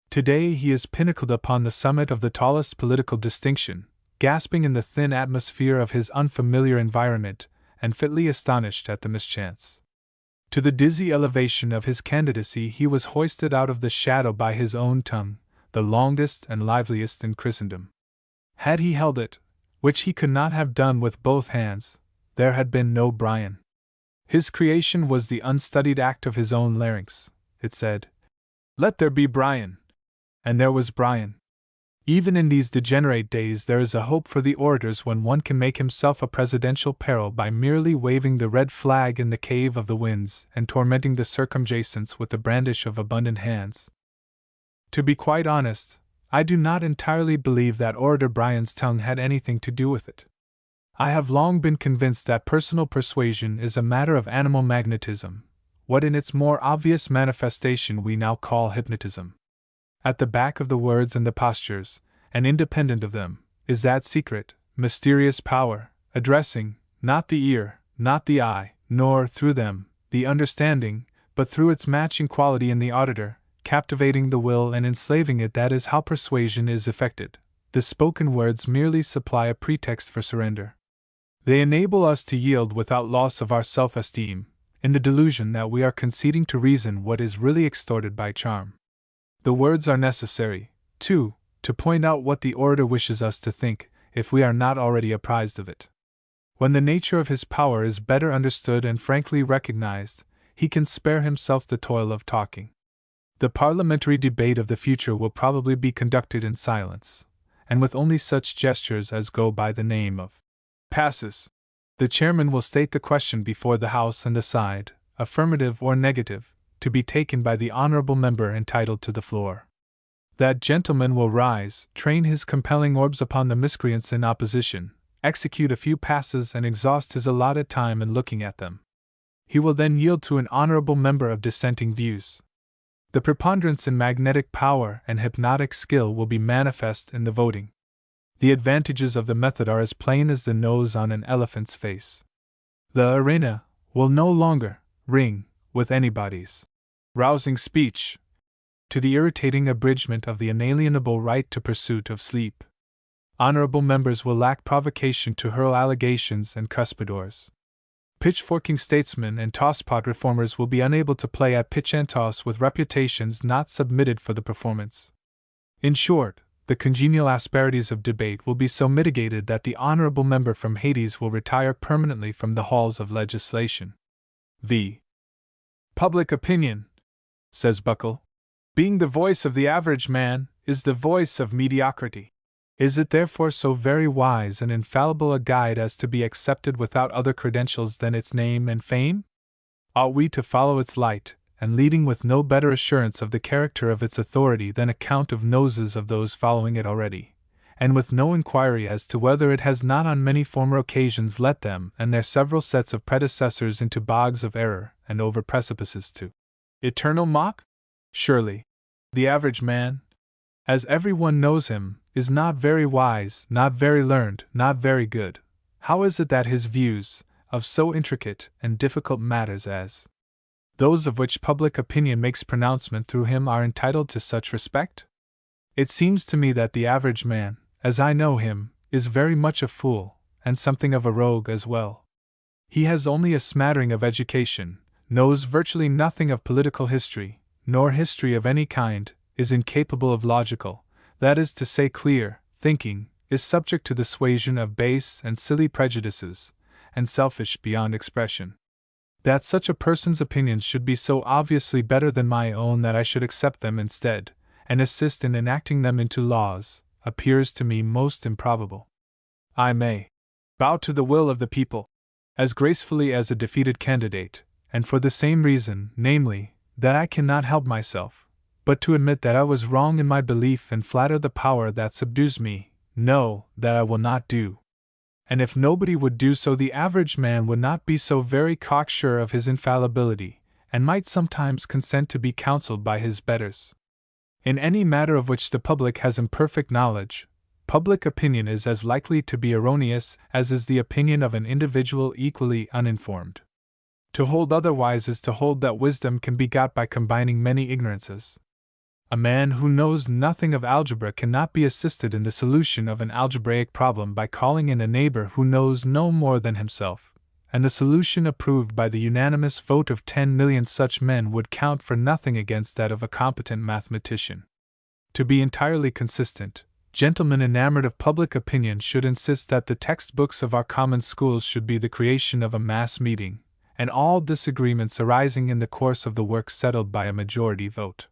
Today he is pinnacled upon the summit of the tallest political distinction, gasping in the thin atmosphere of his unfamiliar environment, and fitly astonished at the mischance. To the dizzy elevation of his candidacy he was hoisted out of the shadow by his own tongue, the longest and liveliest in Christendom. Had he held it, which he could not have done with both hands, there had been no Bryan. His creation was the unstudied act of his own larynx. It said, "Let there be Bryan." And there was Bryan. Even in these degenerate days there is a hope for the orators when one can make himself a presidential peril by merely waving the red flag in the cave of the winds and tormenting the circumjacents with the brandish of abundant hands. To be quite honest, I do not entirely believe that orator Bryan's tongue had anything to do with it. I have long been convinced that personal persuasion is a matter of animal magnetism, what in its more obvious manifestation we now call hypnotism. At the back of the words and the postures, and independent of them, is that secret, mysterious power, addressing, not the ear, not the eye, nor, through them, the understanding, but through its matching quality in the auditor, captivating the will and enslaving it. That is how persuasion is effected. The spoken words merely supply a pretext for surrender. They enable us to yield without loss of our self-esteem, in the delusion that we are conceding to reason what is really extorted by charm. The words are necessary, too, to point out what the orator wishes us to think, if we are not already apprised of it. When the nature of his power is better understood and frankly recognized, he can spare himself the toil of talking. The parliamentary debate of the future will probably be conducted in silence, and with only such gestures as go by the name of passes. The chairman will state the question before the House and decide, affirmative or negative, to be taken by the honorable member entitled to the floor. That gentleman will rise, train his compelling orbs upon the miscreants in opposition, execute a few passes and exhaust his allotted time in looking at them. He will then yield to an honorable member of dissenting views. The preponderance in magnetic power and hypnotic skill will be manifest in the voting. The advantages of the method are as plain as the nose on an elephant's face. The arena will no longer ring with anybody's rousing speech, to the irritating abridgment of the inalienable right to pursuit of sleep. Honorable members will lack provocation to hurl allegations and cuspidors. Pitchforking statesmen and tosspot reformers will be unable to play at pitch and toss with reputations not submitted for the performance. In short, the congenial asperities of debate will be so mitigated that the honorable member from Hades will retire permanently from the halls of legislation. The public opinion, says Buckle, being the voice of the average man, is the voice of mediocrity. Is it therefore so very wise and infallible a guide as to be accepted without other credentials than its name and fame? Ought we to follow its light, and leading with no better assurance of the character of its authority than a count of noses of those following it already, and with no inquiry as to whether it has not on many former occasions let them and their several sets of predecessors into bogs of error and over precipices to eternal mock? Surely, the average man, as every one knows him, is not very wise, not very learned, not very good. How is it that his views, of so intricate and difficult matters as those of which public opinion makes pronouncement through him, are entitled to such respect? It seems to me that the average man, as I know him, is very much a fool, and something of a rogue as well. He has only a smattering of education, knows virtually nothing of political history, nor history of any kind, is incapable of logical, that is to say clear, thinking, is subject to the suasion of base and silly prejudices, and selfish beyond expression. That such a person's opinions should be so obviously better than my own that I should accept them instead, and assist in enacting them into laws, appears to me most improbable. I may bow to the will of the people, as gracefully as a defeated candidate, and for the same reason, namely, that I cannot help myself, but to admit that I was wrong in my belief and flatter the power that subdues me, no, that I will not do. And if nobody would do so, the average man would not be so very cocksure of his infallibility, and might sometimes consent to be counseled by his betters. In any matter of which the public has imperfect knowledge, public opinion is as likely to be erroneous as is the opinion of an individual equally uninformed. To hold otherwise is to hold that wisdom can be got by combining many ignorances. A man who knows nothing of algebra cannot be assisted in the solution of an algebraic problem by calling in a neighbor who knows no more than himself, and the solution approved by the unanimous vote of 10 million such men would count for nothing against that of a competent mathematician. To be entirely consistent, gentlemen enamored of public opinion should insist that the textbooks of our common schools should be the creation of a mass meeting, and all disagreements arising in the course of the work settled by a majority vote.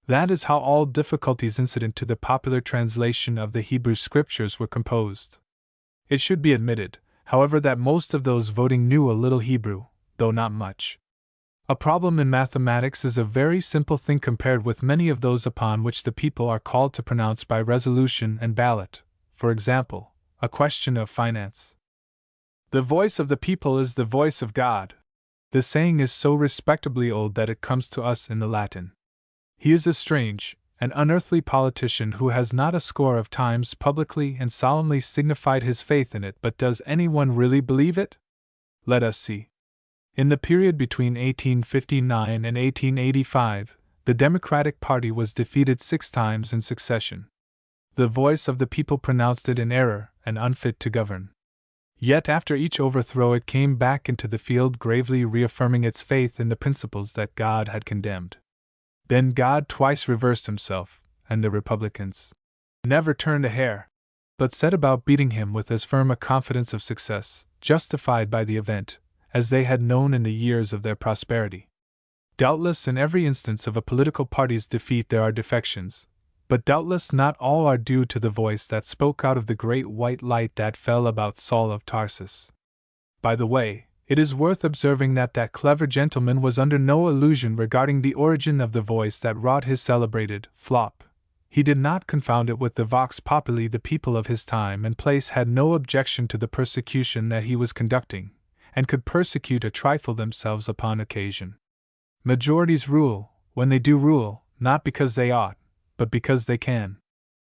That is how all difficulties incident to the popular translation of the Hebrew Scriptures were composed. It should be admitted, however, that most of those voting knew a little Hebrew, though not much. A problem in mathematics is a very simple thing compared with many of those upon which the people are called to pronounce by resolution and ballot, for example, a question of finance. The voice of the people is the voice of God. The saying is so respectably old that it comes to us in the Latin. He is a strange, an unearthly politician who has not a score of times publicly and solemnly signified his faith in it, but does anyone really believe it? Let us see. In the period between 1859 and 1885, the Democratic Party was defeated 6 times in succession. The voice of the people pronounced it in error and unfit to govern. Yet after each overthrow it came back into the field, gravely reaffirming its faith in the principles that God had condemned. Then God twice reversed himself, and the Republicans never turned a hair, but set about beating him with as firm a confidence of success, justified by the event, as they had known in the years of their prosperity. Doubtless in every instance of a political party's defeat there are defections, but doubtless not all are due to the voice that spoke out of the great white light that fell about Saul of Tarsus. By the way, it is worth observing that clever gentleman was under no illusion regarding the origin of the voice that wrought his celebrated flop. He did not confound it with the vox populi. The people of his time and place had no objection to the persecution that he was conducting, and could persecute a trifle themselves upon occasion. Majorities rule, when they do rule, not because they ought, but because they can.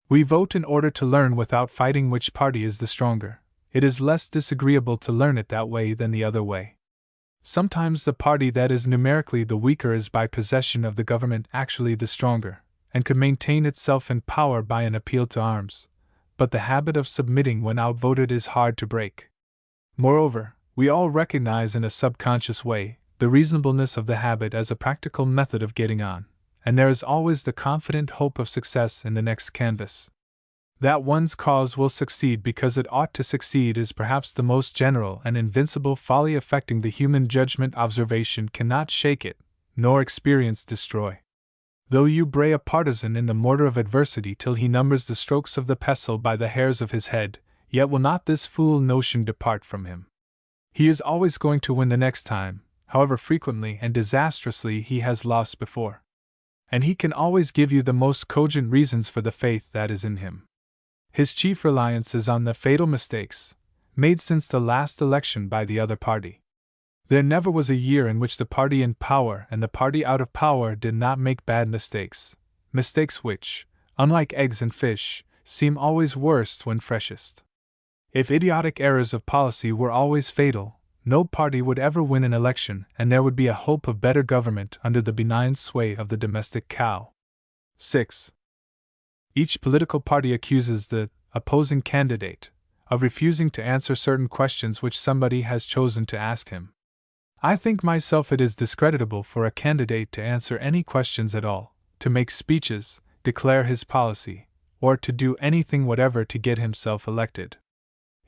We vote in order to learn without fighting which party is the stronger. It is less disagreeable to learn it that way than the other way. Sometimes the party that is numerically the weaker is by possession of the government actually the stronger, and could maintain itself in power by an appeal to arms, but the habit of submitting when outvoted is hard to break. Moreover, We all recognize in a subconscious way the reasonableness of the habit as a practical method of getting on, and there is always the confident hope of success in the next canvass. That one's cause will succeed because it ought to succeed is perhaps the most general and invincible folly affecting the human judgment. Observation cannot shake it, nor experience destroy. Though you bray a partisan in the mortar of adversity till he numbers the strokes of the pestle by the hairs of his head, yet will not this fool notion depart from him. He is always going to win the next time, however frequently and disastrously he has lost before. And he can always give you the most cogent reasons for the faith that is in him. His chief reliance is on the fatal mistakes made since the last election by the other party. There never was a year in which the party in power and the party out of power did not make bad mistakes, mistakes which, unlike eggs and fish, seem always worst when freshest. If idiotic errors of policy were always fatal, no party would ever win an election, and there would be a hope of better government under the benign sway of the domestic cow. 6. Each political party accuses the opposing candidate of refusing to answer certain questions which somebody has chosen to ask him. I think myself it is discreditable for a candidate to answer any questions at all, to make speeches, declare his policy, or to do anything whatever to get himself elected.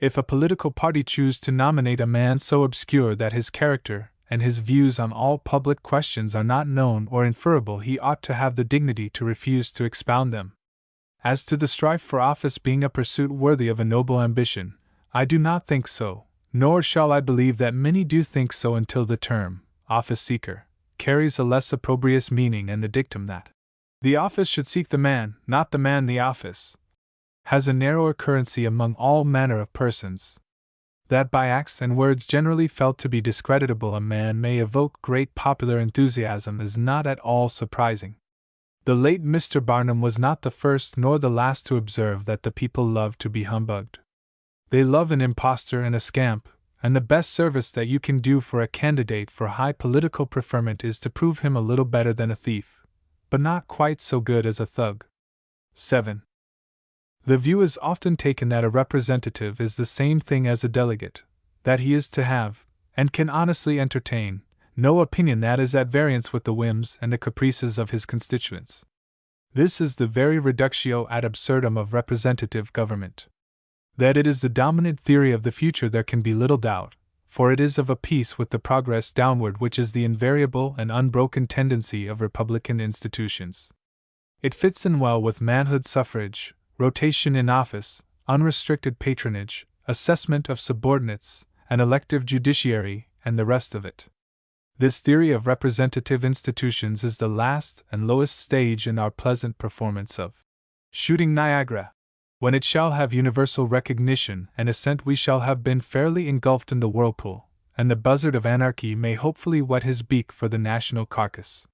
If a political party choose to nominate a man so obscure that his character and his views on all public questions are not known or inferable, he ought to have the dignity to refuse to expound them. As to the strife for office being a pursuit worthy of a noble ambition, I do not think so, nor shall I believe that many do think so until the term, office-seeker, carries a less opprobrious meaning, and the dictum that the office should seek the man, not the man the office, has a narrower currency among all manner of persons. That by acts and words generally felt to be discreditable a man may evoke great popular enthusiasm is not at all surprising. The late Mr. Barnum was not the first nor the last to observe that the people love to be humbugged. They love an impostor and a scamp, and the best service that you can do for a candidate for high political preferment is to prove him a little better than a thief, but not quite so good as a thug. 7. The view is often taken that a representative is the same thing as a delegate, that he is to have, and can honestly entertain, no opinion that is at variance with the whims and the caprices of his constituents. This is the very reductio ad absurdum of representative government. That it is the dominant theory of the future there can be little doubt, for it is of a piece with the progress downward which is the invariable and unbroken tendency of republican institutions. It fits in well with manhood suffrage, rotation in office, unrestricted patronage, assessment of subordinates, an elective judiciary, and the rest of it. This theory of representative institutions is the last and lowest stage in our pleasant performance of shooting Niagara. When it shall have universal recognition and assent, we shall have been fairly engulfed in the whirlpool, and the buzzard of anarchy may hopefully whet his beak for the national carcass.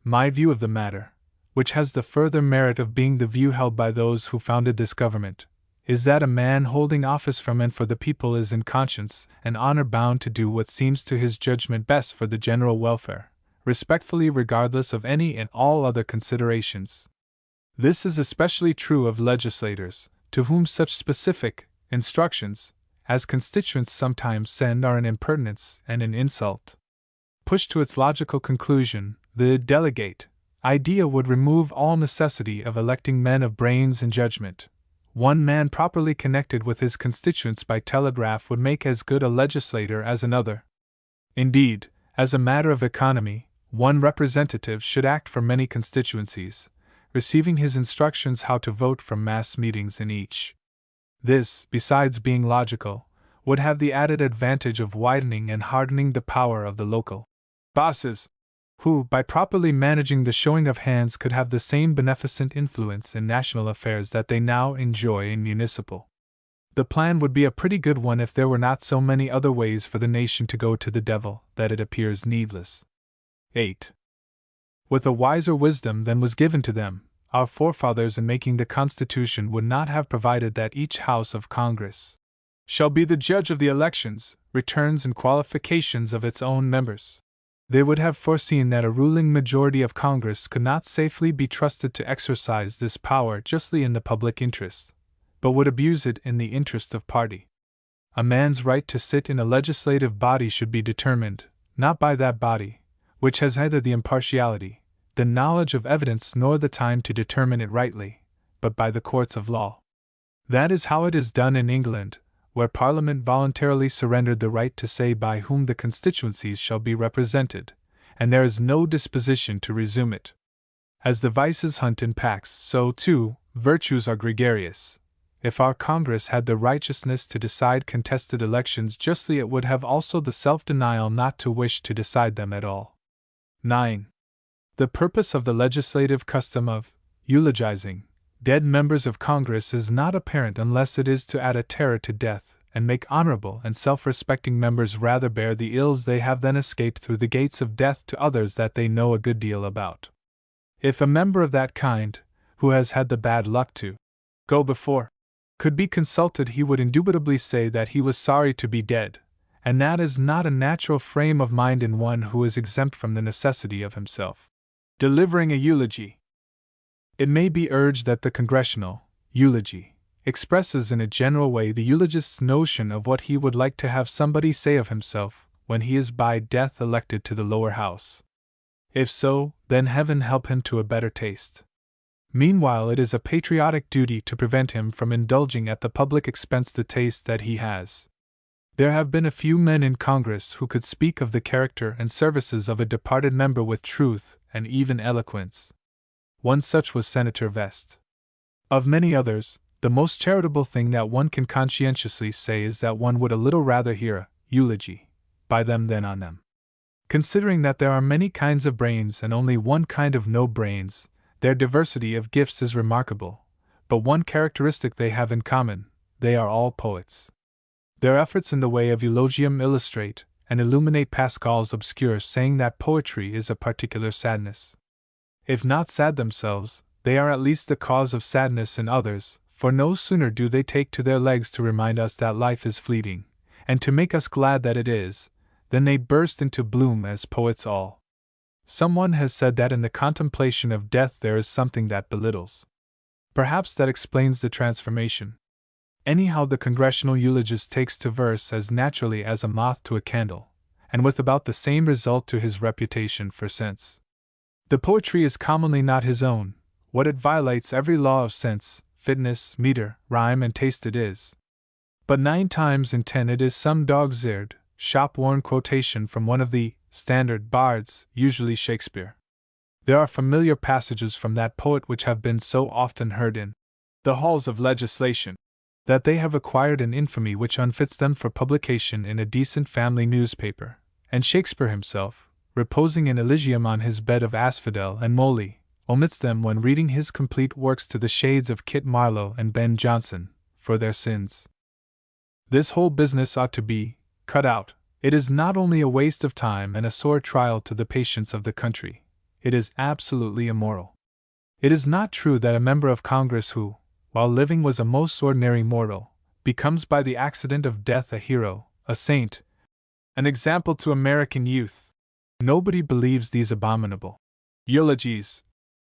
My view of the matter, which has the further merit of being the view held by those who founded this government, is that a man holding office from and for the people is in conscience and honor bound to do what seems to his judgment best for the general welfare, respectfully regardless of any and all other considerations. This is especially true of legislators, to whom such specific instructions as constituents sometimes send are an impertinence and an insult. Pushed to its logical conclusion, the delegate idea would remove all necessity of electing men of brains and judgment. One man properly connected with his constituents by telegraph would make as good a legislator as another. Indeed, as a matter of economy, one representative should act for many constituencies, receiving his instructions how to vote from mass meetings in each. This, besides being logical, would have the added advantage of widening and hardening the power of the local bosses, who, by properly managing the showing of hands, could have the same beneficent influence in national affairs that they now enjoy in municipal. The plan would be a pretty good one if there were not so many other ways for the nation to go to the devil that it appears needless. 8. With a wiser wisdom than was given to them, our forefathers in making the Constitution would not have provided that each House of Congress shall be the judge of the elections, returns, and qualifications of its own members. They would have foreseen that a ruling majority of Congress could not safely be trusted to exercise this power justly in the public interest, but would abuse it in the interest of party. a man's right to sit in a legislative body should be determined, not by that body, which has neither the impartiality, the knowledge of evidence nor the time to determine it rightly, but by the courts of law. That is how it is done in England, where Parliament voluntarily surrendered the right to say by whom the constituencies shall be represented, and there is no disposition to resume it. As the vices hunt in packs, so, too, virtues are gregarious. If our Congress had the righteousness to decide contested elections justly, it would have also the self-denial not to wish to decide them at all. 9. The purpose of the legislative custom of eulogizing dead members of Congress is not apparent unless it is to add a terror to death, and make honorable and self-respecting members rather bear the ills they have then escaped through the gates of death to others that they know a good deal about. If a member of that kind, who has had the bad luck to go before, could be consulted, he would indubitably say that he was sorry to be dead, and that is not a natural frame of mind in one who is exempt from the necessity of himself delivering a eulogy. It may be urged that the congressional eulogy expresses in a general way the eulogist's notion of what he would like to have somebody say of himself when he is by death elected to the lower house. If so, then heaven help him to a better taste. Meanwhile, it is a patriotic duty to prevent him from indulging at the public expense the taste that he has. There have been a few men in Congress who could speak of the character and services of a departed member with truth and even eloquence. One such was Senator Vest. Of many others, the most charitable thing that one can conscientiously say is that one would a little rather hear a eulogy by them than on them. Considering that there are many kinds of brains and only one kind of no brains, their diversity of gifts is remarkable, but one characteristic they have in common: they are all poets. Their efforts in the way of eulogium illustrate and illuminate Pascal's obscure saying that poetry is a particular sadness. If not sad themselves, they are at least the cause of sadness in others, for no sooner do they take to their legs to remind us that life is fleeting, and to make us glad that it is, than they burst into bloom as poets all. Someone has said that in the contemplation of death there is something that belittles. Perhaps that explains the transformation. Anyhow, the congressional eulogist takes to verse as naturally as a moth to a candle, and with about the same result to his reputation for sense. The poetry is commonly not his own; what it violates every law of sense, fitness, meter, rhyme, and taste it is. But 9 times in 10 it is some dog's-eared, shop-worn quotation from one of the standard bards, usually Shakespeare. There are familiar passages from that poet which have been so often heard in the halls of legislation that they have acquired an infamy which unfits them for publication in a decent family newspaper, and Shakespeare himself, reposing in Elysium on his bed of asphodel and moly, omits them when reading his complete works to the shades of Kit Marlowe and Ben Jonson, for their sins. This whole business ought to be cut out. It is not only a waste of time and a sore trial to the patience of the country, it is absolutely immoral. It is not true that a member of Congress who, while living was a most ordinary mortal, becomes by the accident of death a hero, a saint, an example to American youth. Nobody believes these abominable eulogies,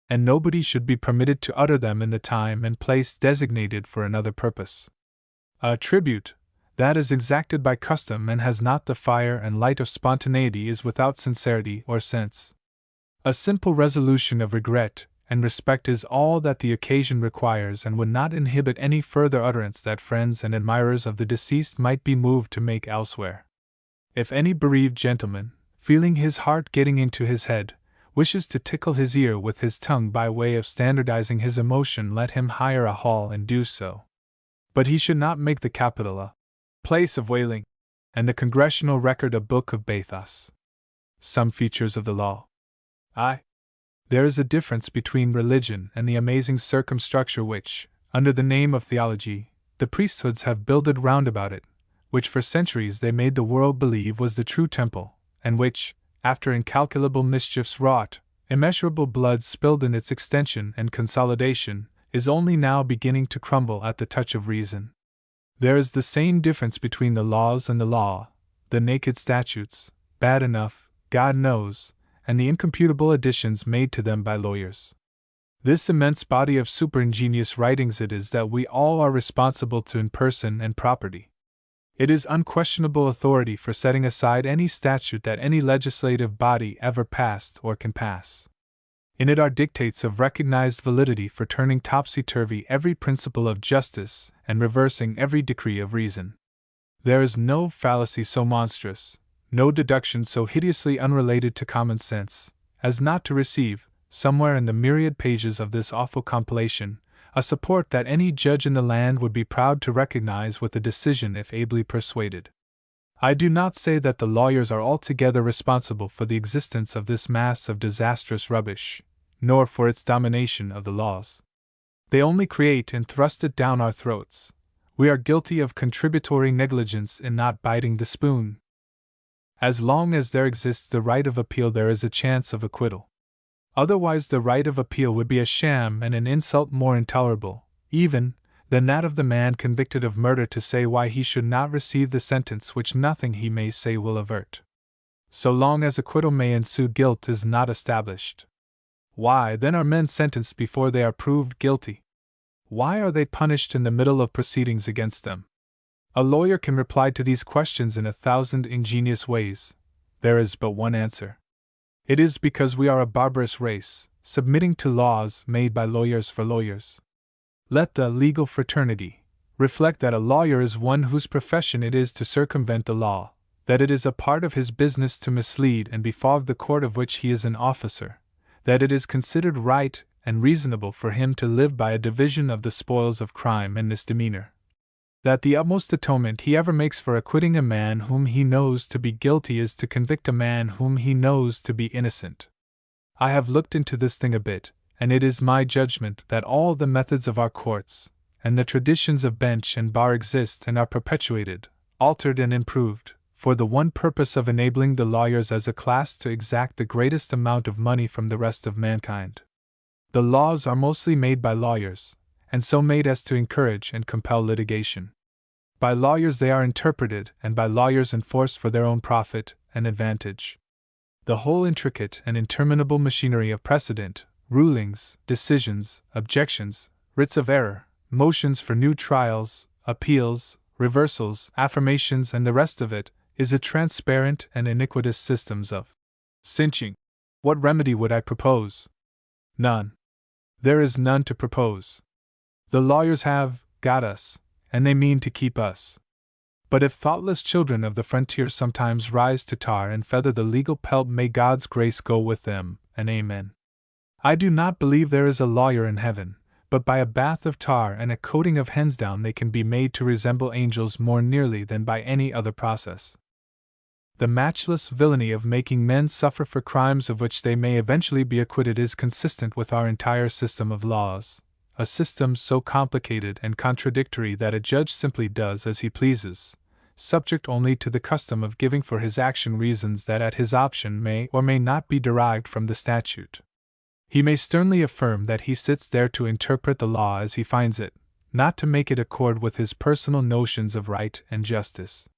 and nobody should be permitted to utter them in the time and place designated for another purpose. A tribute that is exacted by custom and has not the fire and light of spontaneity is without sincerity or sense. A simple resolution of regret and respect is all that the occasion requires, and would not inhibit any further utterance that friends and admirers of the deceased might be moved to make elsewhere. If any bereaved gentleman, feeling his heart getting into his head, wishes to tickle his ear with his tongue by way of standardizing his emotion, let him hire a hall and do so. But he should not make the Capitol a place of wailing, and the Congressional Record a book of bathos. Some features of the law. There is a difference between religion and the amazing circumstructure which, under the name of theology, the priesthoods have builded round about it, which for centuries they made the world believe was the true temple, and which, after incalculable mischiefs wrought, immeasurable blood spilled in its extension and consolidation, is only now beginning to crumble at the touch of reason. There is the same difference between the laws and the law, the naked statutes, bad enough, God knows, and the incomputable additions made to them by lawyers. This immense body of superingenious writings it is that we all are responsible to in person and property. It is unquestionable authority for setting aside any statute that any legislative body ever passed or can pass. In it are dictates of recognized validity for turning topsy-turvy every principle of justice and reversing every decree of reason. There is no fallacy so monstrous, no deduction so hideously unrelated to common sense, as not to receive, somewhere in the myriad pages of this awful compilation, a support that any judge in the land would be proud to recognize with a decision if ably persuaded. I do not say that the lawyers are altogether responsible for the existence of this mass of disastrous rubbish, nor for its domination of the laws. They only create and thrust it down our throats. We are guilty of contributory negligence in not biting the spoon. As long as there exists the right of appeal, there is a chance of acquittal. Otherwise, the right of appeal would be a sham and an insult more intolerable, even, than that of the man convicted of murder to say why he should not receive the sentence which nothing he may say will avert. So long as acquittal may ensue, guilt is not established. Why, then, are men sentenced before they are proved guilty? Why are they punished in the middle of proceedings against them? A lawyer can reply to these questions in 1,000 ingenious ways. There is but one answer. It is because we are a barbarous race, submitting to laws made by lawyers for lawyers. Let the legal fraternity reflect that a lawyer is one whose profession it is to circumvent the law, that it is a part of his business to mislead and befog the court of which he is an officer, that it is considered right and reasonable for him to live by a division of the spoils of crime and misdemeanor, that the utmost atonement he ever makes for acquitting a man whom he knows to be guilty is to convict a man whom he knows to be innocent. I have looked into this thing a bit, and it is my judgment that all the methods of our courts, and the traditions of bench and bar exist and are perpetuated, altered and improved, for the one purpose of enabling the lawyers as a class to exact the greatest amount of money from the rest of mankind. The laws are mostly made by lawyers, and so made as to encourage and compel litigation. By lawyers they are interpreted, and by lawyers enforced for their own profit and advantage. The whole intricate and interminable machinery of precedent, rulings, decisions, objections, writs of error, motions for new trials, appeals, reversals, affirmations, and the rest of it, is a transparent and iniquitous system of cinching. What remedy would I propose? None. There is none to propose. The lawyers have got us, and they mean to keep us. But if thoughtless children of the frontier sometimes rise to tar and feather the legal pelt, may God's grace go with them, and amen. I do not believe there is a lawyer in heaven, but by a bath of tar and a coating of hensdown they can be made to resemble angels more nearly than by any other process. The matchless villainy of making men suffer for crimes of which they may eventually be acquitted is consistent with our entire system of laws, a system so complicated and contradictory that a judge simply does as he pleases, subject only to the custom of giving for his action reasons that at his option may or may not be derived from the statute. He may sternly affirm that he sits there to interpret the law as he finds it, not to make it accord with his personal notions of right and justice.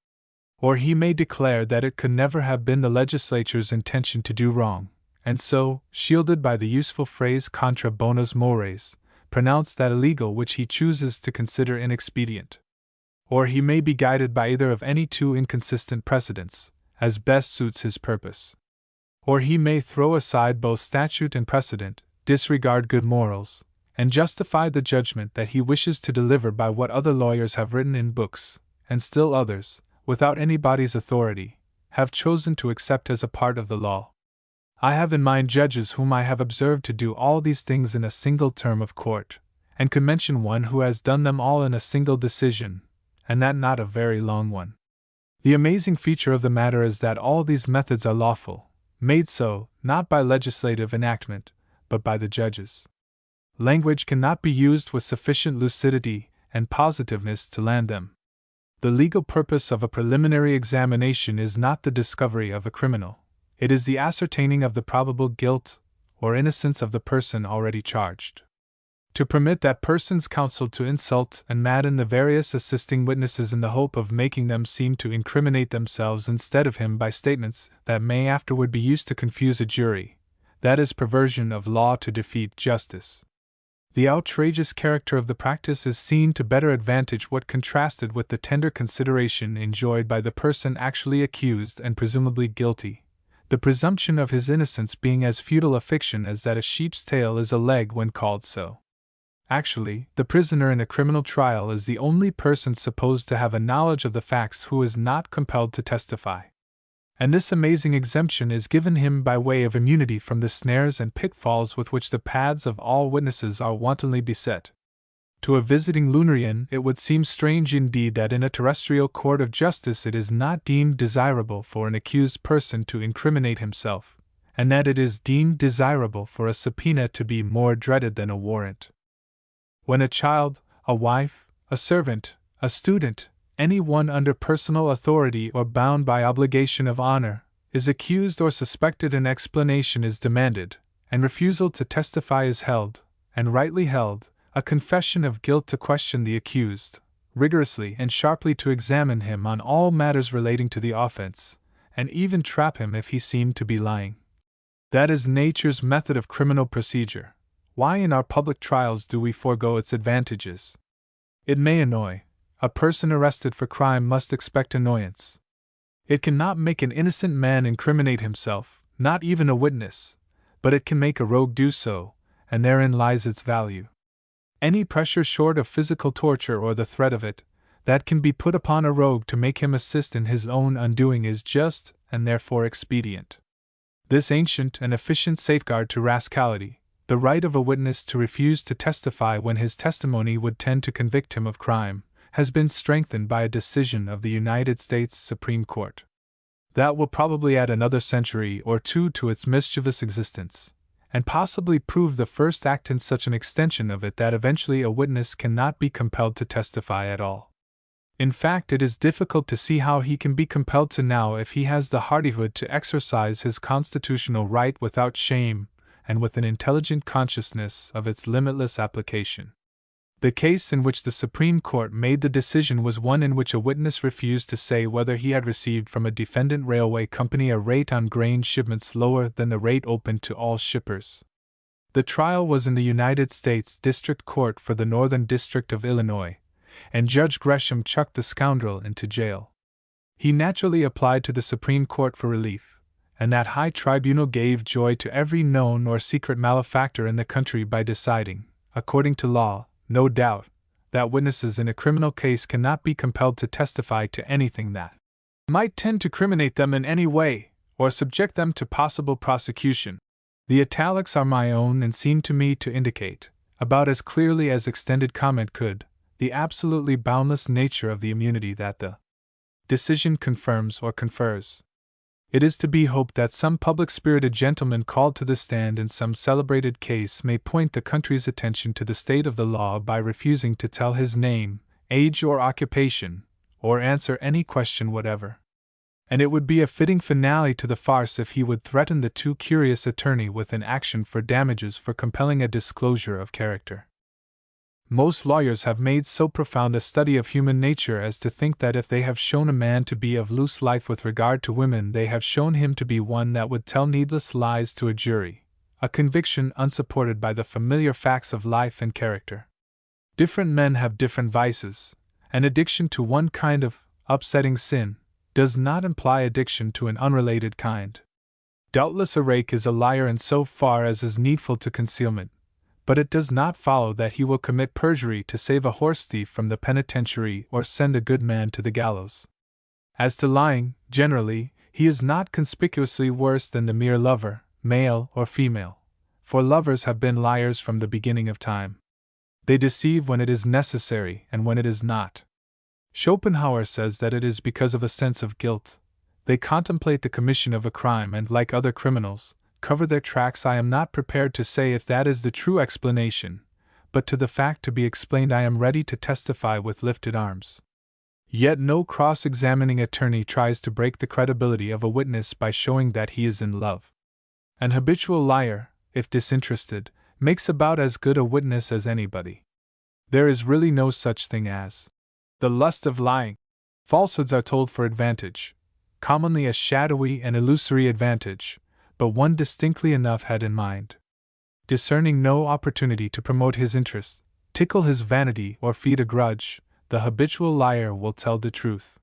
Or he may declare that it could never have been the legislature's intention to do wrong, and so, shielded by the useful phrase contra bonos mores, pronounce that illegal which he chooses to consider inexpedient. Or he may be guided by either of any two inconsistent precedents, as best suits his purpose. Or he may throw aside both statute and precedent, disregard good morals, and justify the judgment that he wishes to deliver by what other lawyers have written in books, and still others, without anybody's authority, have chosen to accept as a part of the law. I have in mind judges whom I have observed to do all these things in a single term of court, and could mention one who has done them all in a single decision, and that not a very long one. The amazing feature of the matter is that all these methods are lawful, made so, not by legislative enactment, but by the judges. Language cannot be used with sufficient lucidity and positiveness to land them. The legal purpose of a preliminary examination is not the discovery of a criminal, it is the ascertaining of the probable guilt or innocence of the person already charged. To permit that person's counsel to insult and madden the various assisting witnesses in the hope of making them seem to incriminate themselves instead of him by statements that may afterward be used to confuse a jury, that is perversion of law to defeat justice. The outrageous character of the practice is seen to better advantage when contrasted with the tender consideration enjoyed by the person actually accused and presumably guilty, the presumption of his innocence being as futile a fiction as that a sheep's tail is a leg when called so. Actually, the prisoner in a criminal trial is the only person supposed to have a knowledge of the facts who is not compelled to testify. And this amazing exemption is given him by way of immunity from the snares and pitfalls with which the paths of all witnesses are wantonly beset. To a visiting Lunarian, it would seem strange indeed that in a terrestrial court of justice it is not deemed desirable for an accused person to incriminate himself, and that it is deemed desirable for a subpoena to be more dreaded than a warrant. When a child, a wife, a servant, a student, any one under personal authority or bound by obligation of honor, is accused or suspected, an explanation is demanded, and refusal to testify is held, and rightly held, a confession of guilt to question the accused, rigorously and sharply to examine him on all matters relating to the offense, and even trap him if he seemed to be lying. That is nature's method of criminal procedure. Why in our public trials do we forego its advantages? It may annoy. A person arrested for crime must expect annoyance. It cannot make an innocent man incriminate himself, not even a witness, but it can make a rogue do so, and therein lies its value. Any pressure short of physical torture or the threat of it, that can be put upon a rogue to make him assist in his own undoing is just, and therefore expedient. This ancient and efficient safeguard to rascality, the right of a witness to refuse to testify when his testimony would tend to convict him of crime, has been strengthened by a decision of the United States Supreme Court. That will probably add another century or two to its mischievous existence, and possibly prove the first act in such an extension of it that eventually a witness cannot be compelled to testify at all. In fact, it is difficult to see how he can be compelled to now if he has the hardihood to exercise his constitutional right without shame, and with an intelligent consciousness of its limitless application. The case in which the Supreme Court made the decision was one in which a witness refused to say whether he had received from a defendant railway company a rate on grain shipments lower than the rate open to all shippers. The trial was in the United States District Court for the Northern District of Illinois, and Judge Gresham chucked the scoundrel into jail. He naturally applied to the Supreme Court for relief, and that high tribunal gave joy to every known or secret malefactor in the country by deciding, according to law, no doubt, that witnesses in a criminal case cannot be compelled to testify to anything that might tend to criminate them in any way, or subject them to possible prosecution. The italics are my own and seem to me to indicate, about as clearly as extended comment could, the absolutely boundless nature of the immunity that the decision confirms or confers. It is to be hoped that some public-spirited gentleman called to the stand in some celebrated case may point the country's attention to the state of the law by refusing to tell his name, age or occupation, or answer any question whatever. And it would be a fitting finale to the farce if he would threaten the too curious attorney with an action for damages for compelling a disclosure of character. Most lawyers have made so profound a study of human nature as to think that if they have shown a man to be of loose life with regard to women, they have shown him to be one that would tell needless lies to a jury, a conviction unsupported by the familiar facts of life and character. Different men have different vices, and addiction to one kind of upsetting sin does not imply addiction to an unrelated kind. Doubtless a rake is a liar in so far as is needful to concealment, but it does not follow that he will commit perjury to save a horse thief from the penitentiary or send a good man to the gallows. As to lying, generally, he is not conspicuously worse than the mere lover, male or female, for lovers have been liars from the beginning of time. They deceive when it is necessary and when it is not. Schopenhauer says that it is because of a sense of guilt. They contemplate the commission of a crime and, like other criminals, cover their tracks. I am not prepared to say if that is the true explanation, but to the fact to be explained I am ready to testify with lifted arms. Yet no cross-examining attorney tries to break the credibility of a witness by showing that he is in love. An habitual liar, if disinterested, makes about as good a witness as anybody. There is really no such thing as the lust of lying. Falsehoods are told for advantage, commonly a shadowy and illusory advantage, but one distinctly enough had in mind. discerning no opportunity to promote his interest, tickle his vanity, or feed a grudge, the habitual liar will tell the truth.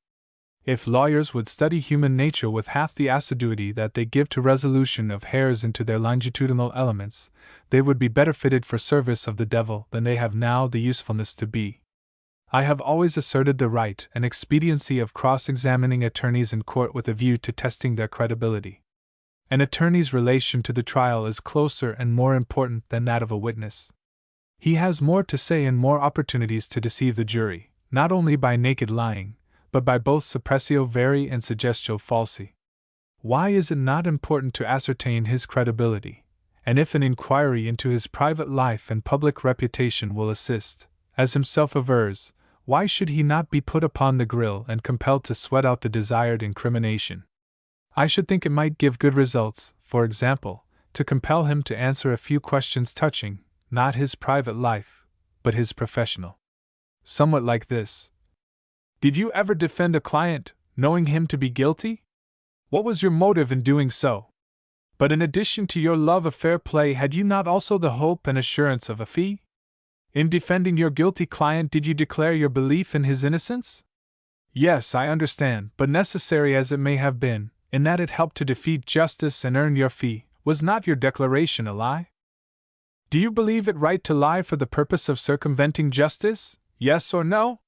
If lawyers would study human nature with half the assiduity that they give to resolution of hairs into their longitudinal elements, they would be better fitted for service of the devil than they have now the usefulness to be. I have always asserted the right and expediency of cross-examining attorneys in court with a view to testing their credibility. An attorney's relation to the trial is closer and more important than that of a witness. He has more to say and more opportunities to deceive the jury, not only by naked lying, but by both suppressio veri and suggestio falsi. Why is it not important to ascertain his credibility? And if an inquiry into his private life and public reputation will assist, as himself avers, why should he not be put upon the grill and compelled to sweat out the desired incrimination? I should think it might give good results, for example, to compel him to answer a few questions touching, not his private life, but his professional. Somewhat like this. Did you ever defend a client, knowing him to be guilty? What was your motive in doing so? But in addition to your love of fair play, had you not also the hope and assurance of a fee? In defending your guilty client, did you declare your belief in his innocence? Yes, I understand, but necessary as it may have been, in that it helped to defeat justice and earn your fee, was not your declaration a lie? Do you believe it right to lie for the purpose of circumventing justice? Yes or no?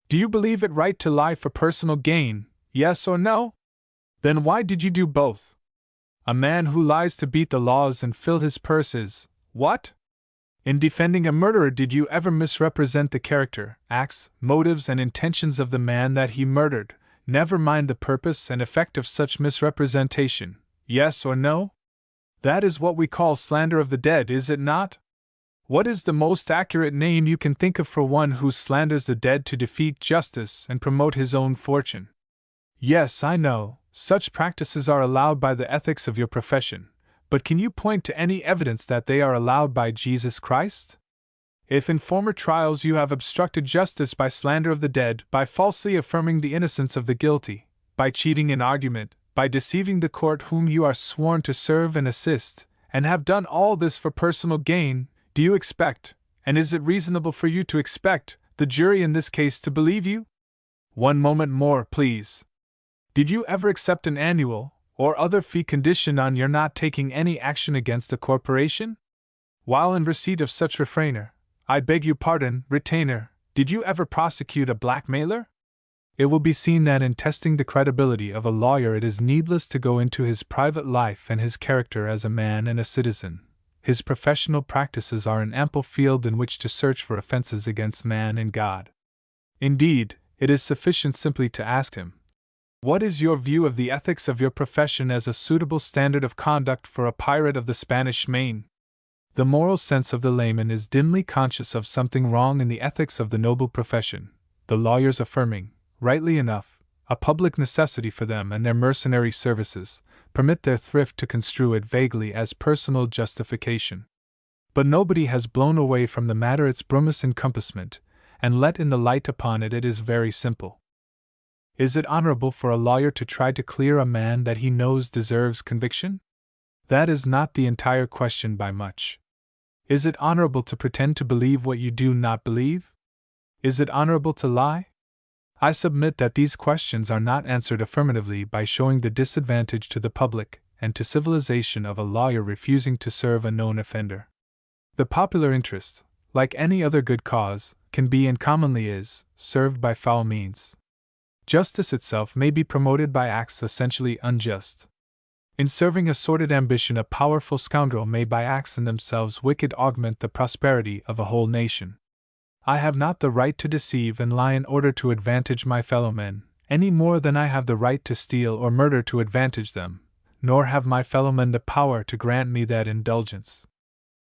Do you believe it right to lie for personal gain? Yes or no? Then why did you do both? A man who lies to beat the laws and fill his purse is, what? In defending a murderer, did you ever misrepresent the character, acts, motives, and intentions of the man that he murdered? Never mind the purpose and effect of such misrepresentation, yes or no? That is what we call slander of the dead, is it not? What is the most accurate name you can think of for one who slanders the dead to defeat justice and promote his own fortune? Yes, I know, such practices are allowed by the ethics of your profession, but can you point to any evidence that they are allowed by Jesus Christ? If in former trials you have obstructed justice by slander of the dead, by falsely affirming the innocence of the guilty, by cheating in argument, by deceiving the court whom you are sworn to serve and assist, and have done all this for personal gain, do you expect, and is it reasonable for you to expect, the jury in this case to believe you? One moment more, please. Did you ever accept an annual or other fee conditioned on your not taking any action against a corporation? While in receipt of such refrainer, I beg your pardon, retainer, did you ever prosecute a blackmailer? It will be seen that in testing the credibility of a lawyer it is needless to go into his private life and his character as a man and a citizen. His professional practices are an ample field in which to search for offenses against man and God. Indeed, it is sufficient simply to ask him, what is your view of the ethics of your profession as a suitable standard of conduct for a pirate of the Spanish Main? The moral sense of the layman is dimly conscious of something wrong in the ethics of the noble profession, the lawyers affirming, rightly enough, a public necessity for them and their mercenary services, permit their thrift to construe it vaguely as personal justification. But nobody has blown away from the matter its brumous encompassment, and let in the light upon it. It is very simple. Is it honorable for a lawyer to try to clear a man that he knows deserves conviction? That is not the entire question by much. Is it honorable to pretend to believe what you do not believe? Is it honorable to lie? I submit that these questions are not answered affirmatively by showing the disadvantage to the public and to civilization of a lawyer refusing to serve a known offender. The popular interest, like any other good cause, can be and commonly is served by foul means. Justice itself may be promoted by acts essentially unjust. In serving a sordid ambition, a powerful scoundrel may by acts in themselves wicked augment the prosperity of a whole nation. I have not the right to deceive and lie in order to advantage my fellow men, any more than I have the right to steal or murder to advantage them, nor have my fellow men the power to grant me that indulgence.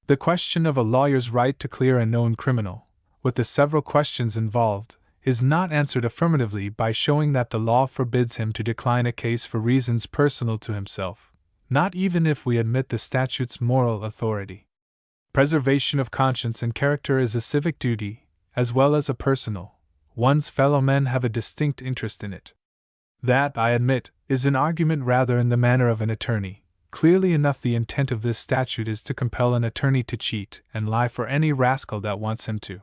The question of a lawyer's right to clear a known criminal, with the several questions involved, is not answered affirmatively by showing that the law forbids him to decline a case for reasons personal to himself, not even if we admit the statute's moral authority. Preservation of conscience and character is a civic duty, as well as a personal. One's fellow men have a distinct interest in it. That, I admit, is an argument rather in the manner of an attorney, Clearly enough, the intent of this statute is to compel an attorney to cheat and lie for any rascal that wants him to.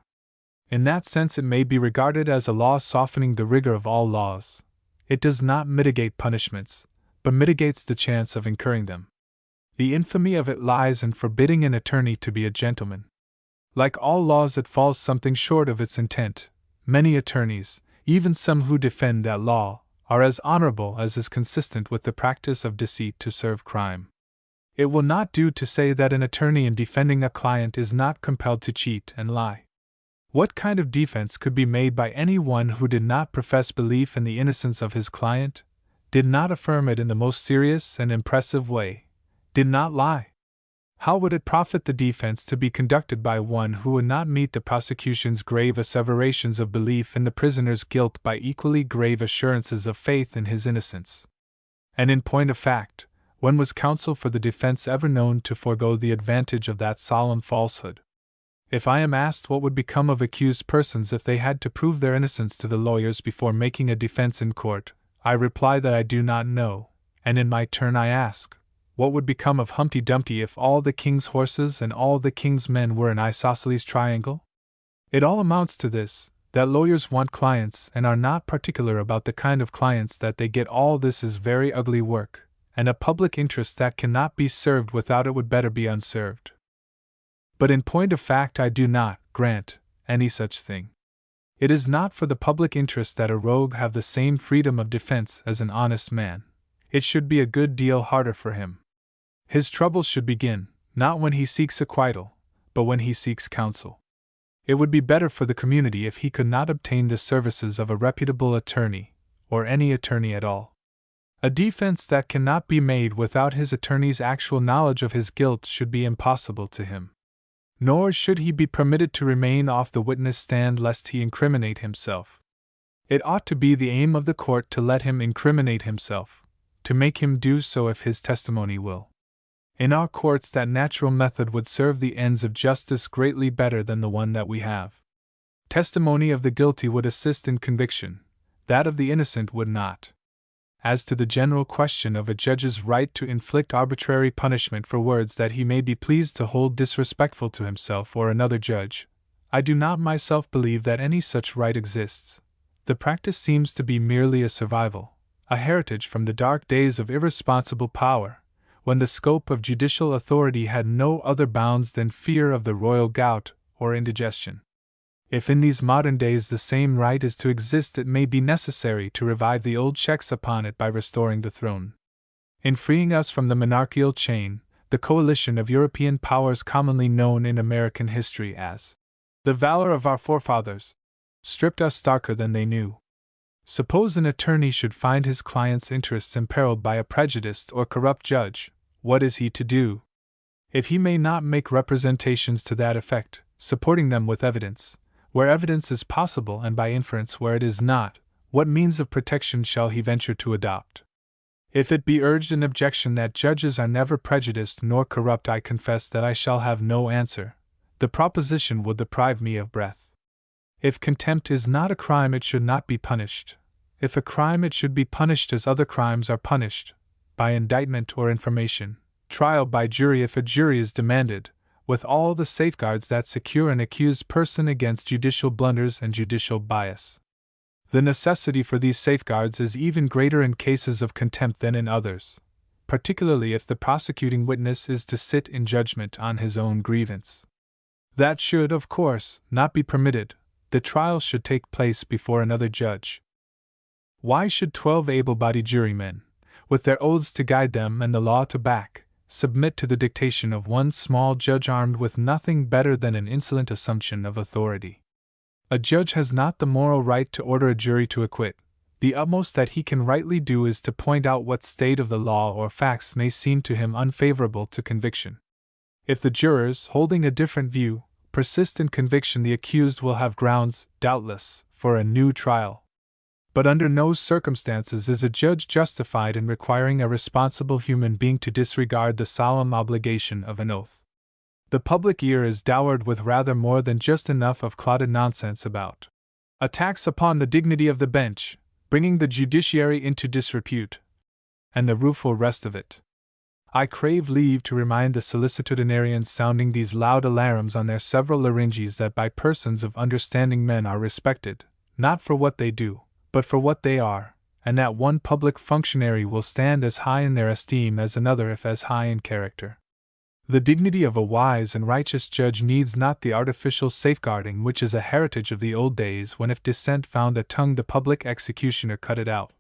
In that sense, it may be regarded as a law softening the rigor of all laws. It does not mitigate punishments, but mitigates the chance of incurring them. The infamy of it lies in forbidding an attorney to be a gentleman. Like all laws, it falls something short of its intent. Many attorneys, even some who defend that law, are as honorable as is consistent with the practice of deceit to serve crime. It will not do to say that an attorney in defending a client is not compelled to cheat and lie. What kind of defense could be made by any one who did not profess belief in the innocence of his client, did not affirm it in the most serious and impressive way, did not lie? How would it profit the defense to be conducted by one who would not meet the prosecution's grave asseverations of belief in the prisoner's guilt by equally grave assurances of faith in his innocence? And in point of fact, when was counsel for the defense ever known to forego the advantage of that solemn falsehood? If I am asked what would become of accused persons if they had to prove their innocence to the lawyers before making a defense in court, I reply that I do not know, and in my turn I ask, what would become of Humpty Dumpty if all the king's horses and all the king's men were an isosceles triangle? It all amounts to this, that lawyers want clients and are not particular about the kind of clients that they get. All this is very ugly work, and a public interest that cannot be served without it would better be unserved. But in point of fact, I do not grant any such thing. It is not for the public interest that a rogue have the same freedom of defense as an honest man. It should be a good deal harder for him. His troubles should begin, not when he seeks acquittal, but when he seeks counsel. It would be better for the community if he could not obtain the services of a reputable attorney, or any attorney at all. A defense that cannot be made without his attorney's actual knowledge of his guilt should be impossible to him. Nor should he be permitted to remain off the witness stand lest he incriminate himself. It ought to be the aim of the court to let him incriminate himself, to make him do so if his testimony will. In our courts, that natural method would serve the ends of justice greatly better than the one that we have. Testimony of the guilty would assist in conviction, that of the innocent would not. As to the general question of a judge's right to inflict arbitrary punishment for words that he may be pleased to hold disrespectful to himself or another judge, I do not myself believe that any such right exists. The practice seems to be merely a survival, a heritage from the dark days of irresponsible power, when the scope of judicial authority had no other bounds than fear of the royal gout or indigestion. If in these modern days the same right is to exist, it may be necessary to revive the old checks upon it by restoring the throne. In freeing us from the monarchical chain, the coalition of European powers commonly known in American history as the valor of our forefathers stripped us starker than they knew. Suppose an attorney should find his client's interests imperiled by a prejudiced or corrupt judge, what is he to do? If he may not make representations to that effect, supporting them with evidence, where evidence is possible, and by inference where it is not, what means of protection shall he venture to adopt? If it be urged in objection that judges are never prejudiced nor corrupt, I confess that I shall have no answer. The proposition would deprive me of breath. If contempt is not a crime, it should not be punished. If a crime, it should be punished as other crimes are punished, by indictment or information, trial by jury if a jury is demanded, with all the safeguards that secure an accused person against judicial blunders and judicial bias. The necessity for these safeguards is even greater in cases of contempt than in others, particularly if the prosecuting witness is to sit in judgment on his own grievance. That should, of course, not be permitted. The trial should take place before another judge. Why should 12 able-bodied jurymen, with their oaths to guide them and the law to back, submit to the dictation of one small judge armed with nothing better than an insolent assumption of authority? A judge has not the moral right to order a jury to acquit. The utmost that he can rightly do is to point out what state of the law or facts may seem to him unfavorable to conviction. If the jurors, holding a different view, persist in conviction, the accused will have grounds, doubtless, for a new trial. But under no circumstances is a judge justified in requiring a responsible human being to disregard the solemn obligation of an oath. The public ear is dowered with rather more than just enough of clotted nonsense about attacks upon the dignity of the bench, bringing the judiciary into disrepute, and the rueful rest of it. I crave leave to remind the solicitudinarians sounding these loud alarums on their several larynges that by persons of understanding men are respected, not for what they do, but for what they are, and that one public functionary will stand as high in their esteem as another if as high in character. The dignity of a wise and righteous judge needs not the artificial safeguarding which is a heritage of the old days when if dissent found a tongue the public executioner cut it out.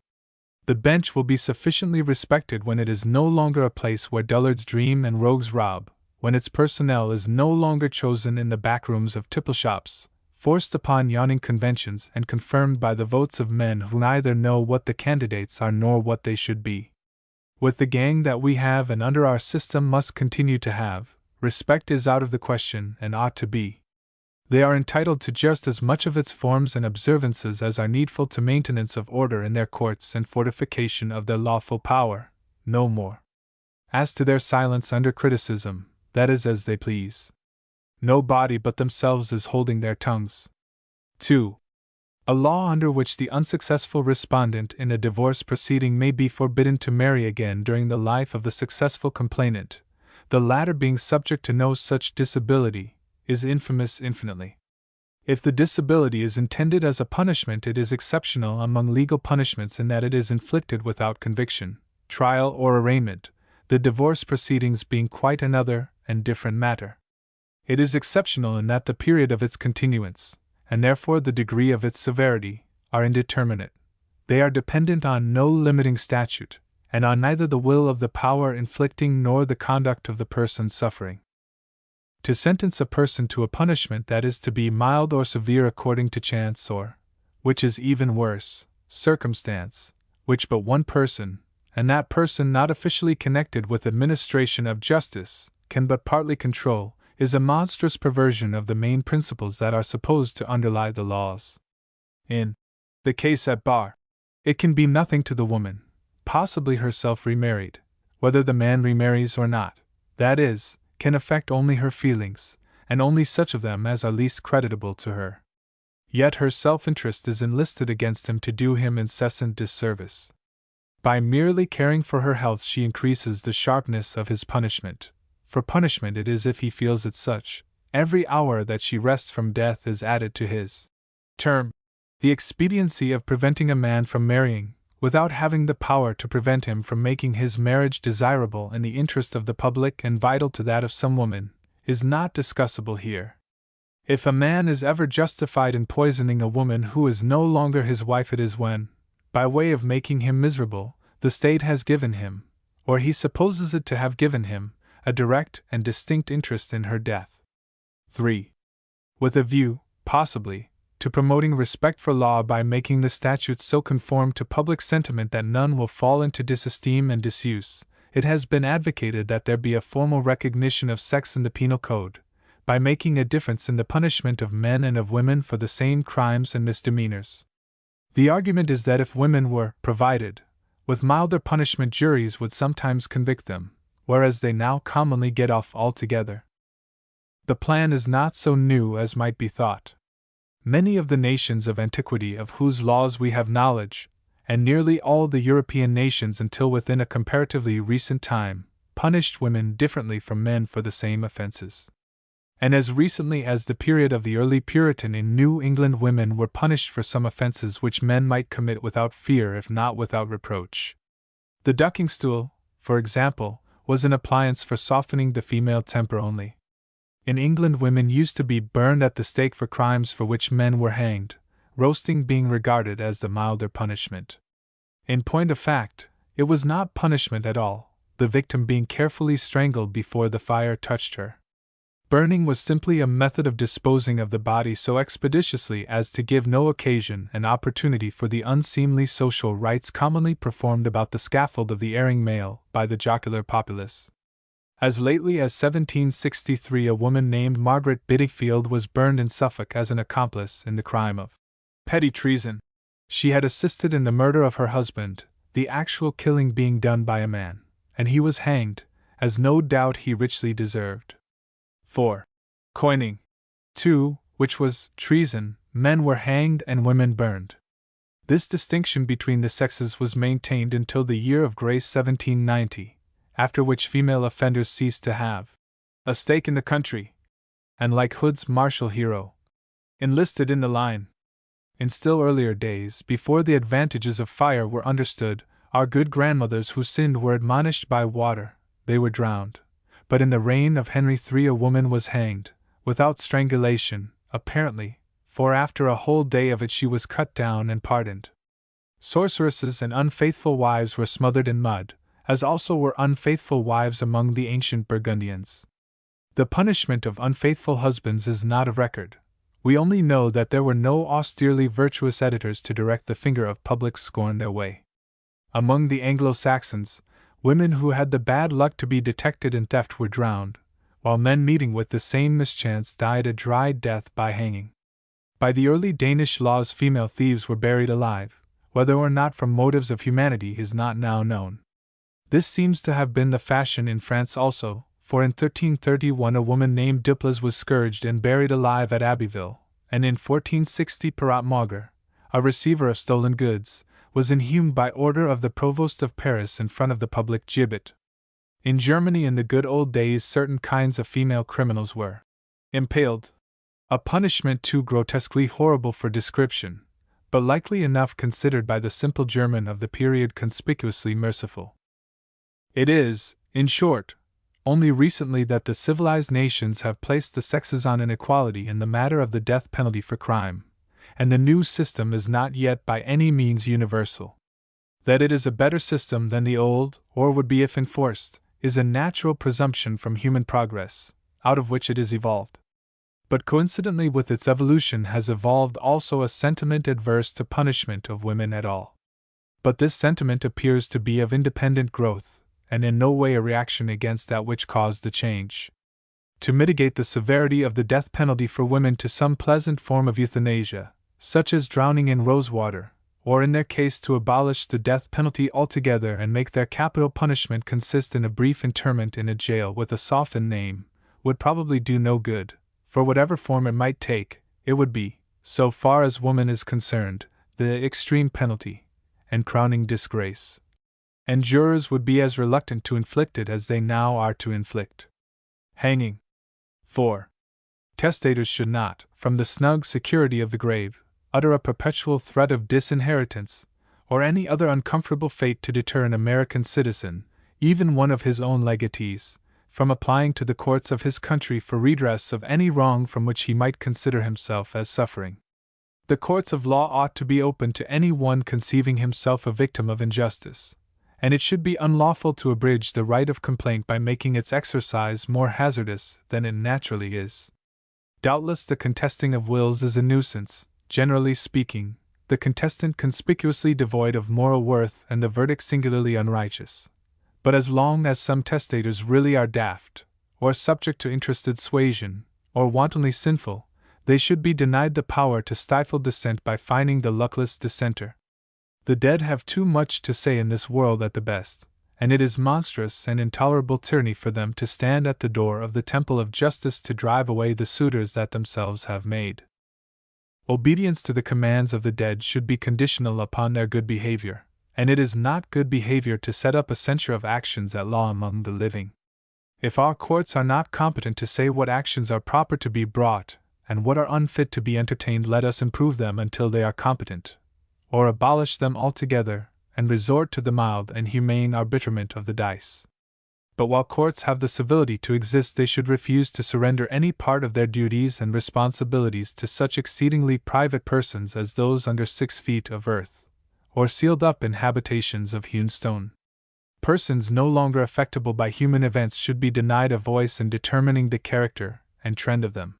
The bench will be sufficiently respected when it is no longer a place where dullards dream and rogues rob, when its personnel is no longer chosen in the backrooms of tipple shops, forced upon yawning conventions and confirmed by the votes of men who neither know what the candidates are nor what they should be. With the gang that we have and under our system must continue to have, respect is out of the question and ought to be. They are entitled to just as much of its forms and observances as are needful to maintenance of order in their courts and fortification of their lawful power, no more. As to their silence under criticism, that is as they please. No body but themselves is holding their tongues. 2. A law under which the unsuccessful respondent in a divorce proceeding may be forbidden to marry again during the life of the successful complainant, the latter being subject to no such disability, is infamous infinitely. If the disability is intended as a punishment, it is exceptional among legal punishments in that it is inflicted without conviction, trial, or arraignment, the divorce proceedings being quite another and different matter. It is exceptional in that the period of its continuance, and therefore the degree of its severity, are indeterminate. They are dependent on no limiting statute, and on neither the will of the power inflicting nor the conduct of the person suffering. To sentence a person to a punishment that is to be mild or severe according to chance or, which is even worse, circumstance, which but one person, and that person not officially connected with administration of justice, can but partly control, is a monstrous perversion of the main principles that are supposed to underlie the laws. In the case at bar, it can be nothing to the woman, possibly herself remarried, whether the man remarries or not, that is, can affect only her feelings, and only such of them as are least creditable to her. Yet her self-interest is enlisted against him to do him incessant disservice. By merely caring for her health she increases the sharpness of his punishment, for punishment it is if he feels it such. Every hour that she rests from death is added to his term. The expediency of preventing a man from marrying, without having the power to prevent him from making his marriage desirable in the interest of the public and vital to that of some woman, is not discussable here. If a man is ever justified in poisoning a woman who is no longer his wife, it is when, by way of making him miserable, the state has given him, or he supposes it to have given him, a direct and distinct interest in her death. 3. With a view, possibly, to promoting respect for law by making the statutes so conform to public sentiment that none will fall into disesteem and disuse, it has been advocated that there be a formal recognition of sex in the penal code, by making a difference in the punishment of men and of women for the same crimes and misdemeanors. The argument is that if women were provided with milder punishment, juries would sometimes convict them, whereas they now commonly get off altogether. The plan is not so new as might be thought. Many of the nations of antiquity of whose laws we have knowledge, and nearly all the European nations until within a comparatively recent time, punished women differently from men for the same offenses. And as recently as the period of the early Puritan in New England, women were punished for some offenses which men might commit without fear if not without reproach. The ducking stool, for example, was an appliance for softening the female temper only. In England, women used to be burned at the stake for crimes for which men were hanged, roasting being regarded as the milder punishment. In point of fact, it was not punishment at all, the victim being carefully strangled before the fire touched her. Burning was simply a method of disposing of the body so expeditiously as to give no occasion and opportunity for the unseemly social rites commonly performed about the scaffold of the erring male by the jocular populace. As lately as 1763, a woman named Margaret Biddyfield was burned in Suffolk as an accomplice in the crime of petty treason. She had assisted in the murder of her husband, the actual killing being done by a man, and he was hanged, as no doubt he richly deserved. 4. Coining. 2, which was treason, men were hanged and women burned. This distinction between the sexes was maintained until the year of grace 1790, after which female offenders ceased to have a stake in the country, and like Hood's martial hero, enlisted in the line. In still earlier days, before the advantages of fire were understood, our good grandmothers who sinned were admonished by water, they were drowned. But in the reign of Henry III a woman was hanged, without strangulation, apparently, for after a whole day of it she was cut down and pardoned. Sorceresses and unfaithful wives were smothered in mud, as also were unfaithful wives among the ancient Burgundians. The punishment of unfaithful husbands is not of record. We only know that there were no austerely virtuous editors to direct the finger of public scorn their way. Among the Anglo-Saxons, women who had the bad luck to be detected in theft were drowned, while men meeting with the same mischance died a dry death by hanging. By the early Danish laws female thieves were buried alive, whether or not from motives of humanity is not now known. This seems to have been the fashion in France also, for in 1331 a woman named Duplessis was scourged and buried alive at Abbeville, and in 1460 Perrot Mauger, a receiver of stolen goods, was inhumed by order of the provost of Paris in front of the public gibbet. In Germany in the good old days certain kinds of female criminals were impaled, a punishment too grotesquely horrible for description, but likely enough considered by the simple German of the period conspicuously merciful. It is, in short, only recently that the civilized nations have placed the sexes on an equality in the matter of the death penalty for crime, and the new system is not yet by any means universal. That it is a better system than the old, or would be if enforced, is a natural presumption from human progress, out of which it is evolved. But coincidentally with its evolution has evolved also a sentiment adverse to punishment of women at all. But this sentiment appears to be of independent growth, and in no way a reaction against that which caused the change. To mitigate the severity of the death penalty for women to some pleasant form of euthanasia, such as drowning in rosewater, or in their case to abolish the death penalty altogether and make their capital punishment consist in a brief interment in a jail with a softened name, would probably do no good, for whatever form it might take, it would be, so far as woman is concerned, the extreme penalty, and crowning disgrace. And jurors would be as reluctant to inflict it as they now are to inflict hanging. 4. Testators should not, from the snug security of the grave, utter a perpetual threat of disinheritance, or any other uncomfortable fate to deter an American citizen, even one of his own legatees, from applying to the courts of his country for redress of any wrong from which he might consider himself as suffering. The courts of law ought to be open to any one conceiving himself a victim of injustice, and it should be unlawful to abridge the right of complaint by making its exercise more hazardous than it naturally is. Doubtless the contesting of wills is a nuisance, generally speaking, the contestant conspicuously devoid of moral worth and the verdict singularly unrighteous. But as long as some testators really are daft, or subject to interested suasion, or wantonly sinful, they should be denied the power to stifle dissent by fining the luckless dissenter. The dead have too much to say in this world at the best, and it is monstrous and intolerable tyranny for them to stand at the door of the temple of justice to drive away the suitors that themselves have made. Obedience to the commands of the dead should be conditional upon their good behavior, and it is not good behavior to set up a censure of actions at law among the living. If our courts are not competent to say what actions are proper to be brought, and what are unfit to be entertained, let us improve them until they are competent, or abolish them altogether, and resort to the mild and humane arbitrament of the dice. But while courts have the civility to exist, they should refuse to surrender any part of their duties and responsibilities to such exceedingly private persons as those under 6 feet of earth, or sealed up in habitations of hewn stone. Persons no longer affectable by human events should be denied a voice in determining the character and trend of them.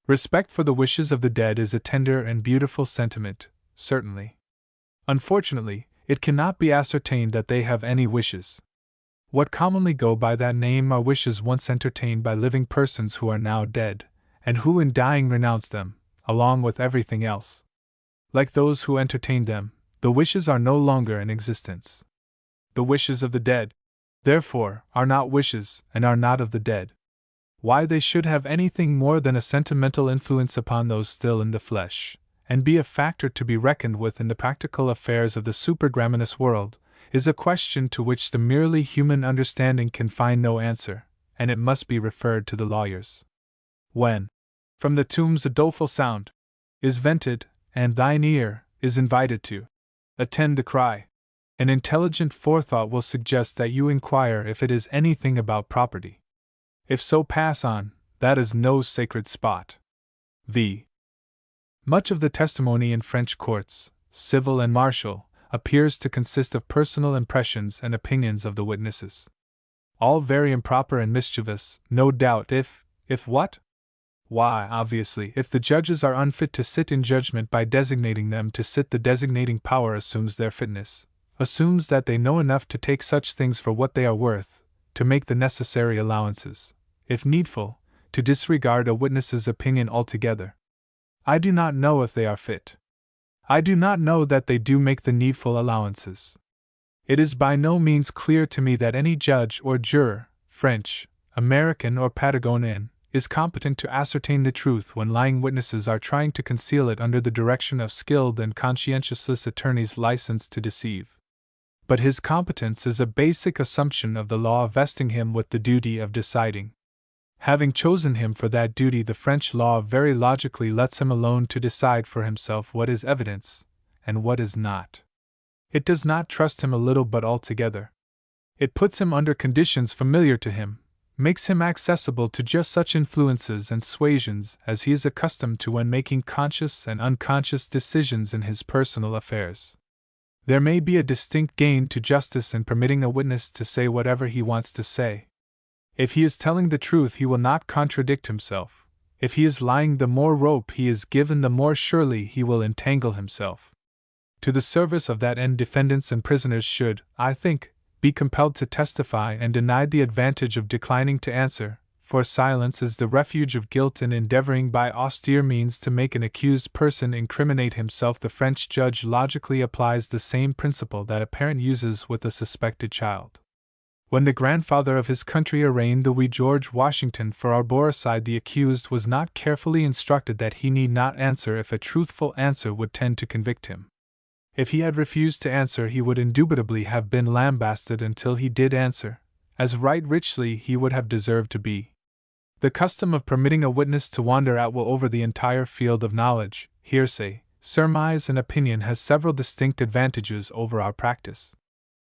Respect for the wishes of the dead is a tender and beautiful sentiment, certainly. Unfortunately, it cannot be ascertained that they have any wishes. What commonly go by that name are wishes once entertained by living persons who are now dead, and who in dying renounce them, along with everything else. Like those who entertained them, the wishes are no longer in existence. The wishes of the dead, therefore, are not wishes and are not of the dead. Why they should have anything more than a sentimental influence upon those still in the flesh, and be a factor to be reckoned with in the practical affairs of the supergraminous world, is a question to which the merely human understanding can find no answer, and it must be referred to the lawyers. When, from the tombs a doleful sound is vented, and thine ear is invited to attend the cry, an intelligent forethought will suggest that you inquire if it is anything about property. If so, pass on, that is no sacred spot. Much of the testimony in French courts, civil and martial, appears to consist of personal impressions and opinions of the witnesses. All very improper and mischievous, no doubt, if what? Why, obviously, if the judges are unfit to sit in judgment by designating them to sit, the designating power assumes their fitness, assumes that they know enough to take such things for what they are worth, to make the necessary allowances, if needful, to disregard a witness's opinion altogether. I do not know if they are fit. I do not know that they do make the needful allowances. It is by no means clear to me that any judge or juror, French, American, or Patagonian, is competent to ascertain the truth when lying witnesses are trying to conceal it under the direction of skilled and conscientious attorneys licensed to deceive. But his competence is a basic assumption of the law vesting him with the duty of deciding. Having chosen him for that duty, the French law very logically lets him alone to decide for himself what is evidence, and what is not. It does not trust him a little but altogether. It puts him under conditions familiar to him, makes him accessible to just such influences and suasions as he is accustomed to when making conscious and unconscious decisions in his personal affairs. There may be a distinct gain to justice in permitting a witness to say whatever he wants to say. If he is telling the truth, he will not contradict himself. If he is lying, the more rope he is given, the more surely he will entangle himself. To the service of that end, defendants and prisoners should, I think, be compelled to testify and denied the advantage of declining to answer, for silence is the refuge of guilt in endeavoring by austere means to make an accused person incriminate himself. The French judge logically applies the same principle that a parent uses with a suspected child. When the grandfather of his country arraigned the wee George Washington for arboricide, the accused was not carefully instructed that he need not answer if a truthful answer would tend to convict him. If he had refused to answer, he would indubitably have been lambasted until he did answer, as right richly he would have deserved to be. The custom of permitting a witness to wander at will over the entire field of knowledge, hearsay, surmise, and opinion has several distinct advantages over our practice.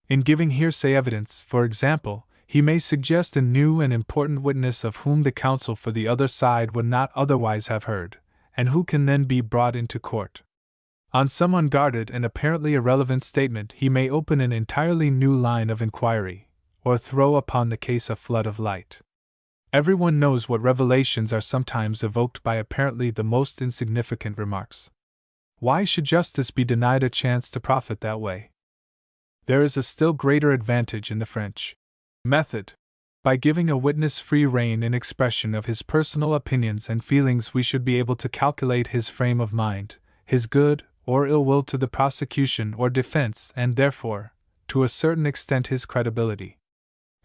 In giving hearsay evidence, for example, he may suggest a new and important witness of whom the counsel for the other side would not otherwise have heard, and who can then be brought into court. On some unguarded and apparently irrelevant statement, he may open an entirely new line of inquiry, or throw upon the case a flood of light. Everyone knows what revelations are sometimes evoked by apparently the most insignificant remarks. Why should justice be denied a chance to profit that way? There is a still greater advantage in the French method. By giving a witness free rein in expression of his personal opinions and feelings, we should be able to calculate his frame of mind, his good or ill will to the prosecution or defense, and therefore, to a certain extent, his credibility.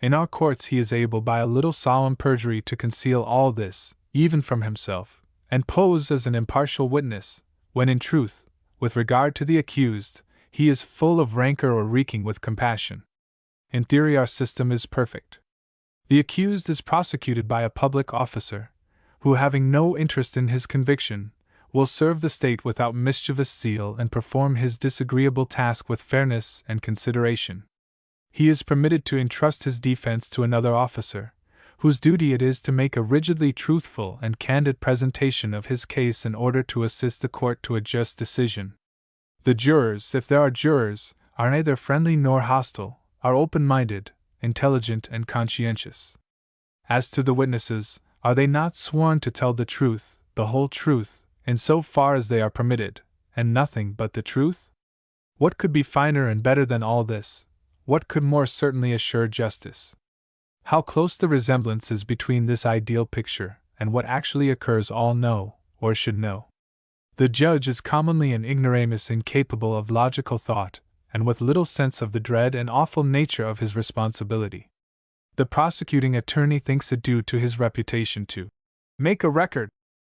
In our courts he is able by a little solemn perjury to conceal all this, even from himself, and pose as an impartial witness, when in truth, with regard to the accused, he is full of rancor or reeking with compassion. In theory our system is perfect. The accused is prosecuted by a public officer, who, having no interest in his conviction, will serve the state without mischievous zeal and perform his disagreeable task with fairness and consideration. He is permitted to entrust his defense to another officer, whose duty it is to make a rigidly truthful and candid presentation of his case in order to assist the court to a just decision. The jurors, if there are jurors, are neither friendly nor hostile, are open-minded, intelligent, and conscientious. As to the witnesses, are they not sworn to tell the truth, the whole truth, in so far as they are permitted, and nothing but the truth? What could be finer and better than all this? What could more certainly assure justice? How close the resemblance is between this ideal picture and what actually occurs all know, or should know. The judge is commonly an ignoramus incapable of logical thought, and with little sense of the dread and awful nature of his responsibility. The prosecuting attorney thinks it due to his reputation to make a record,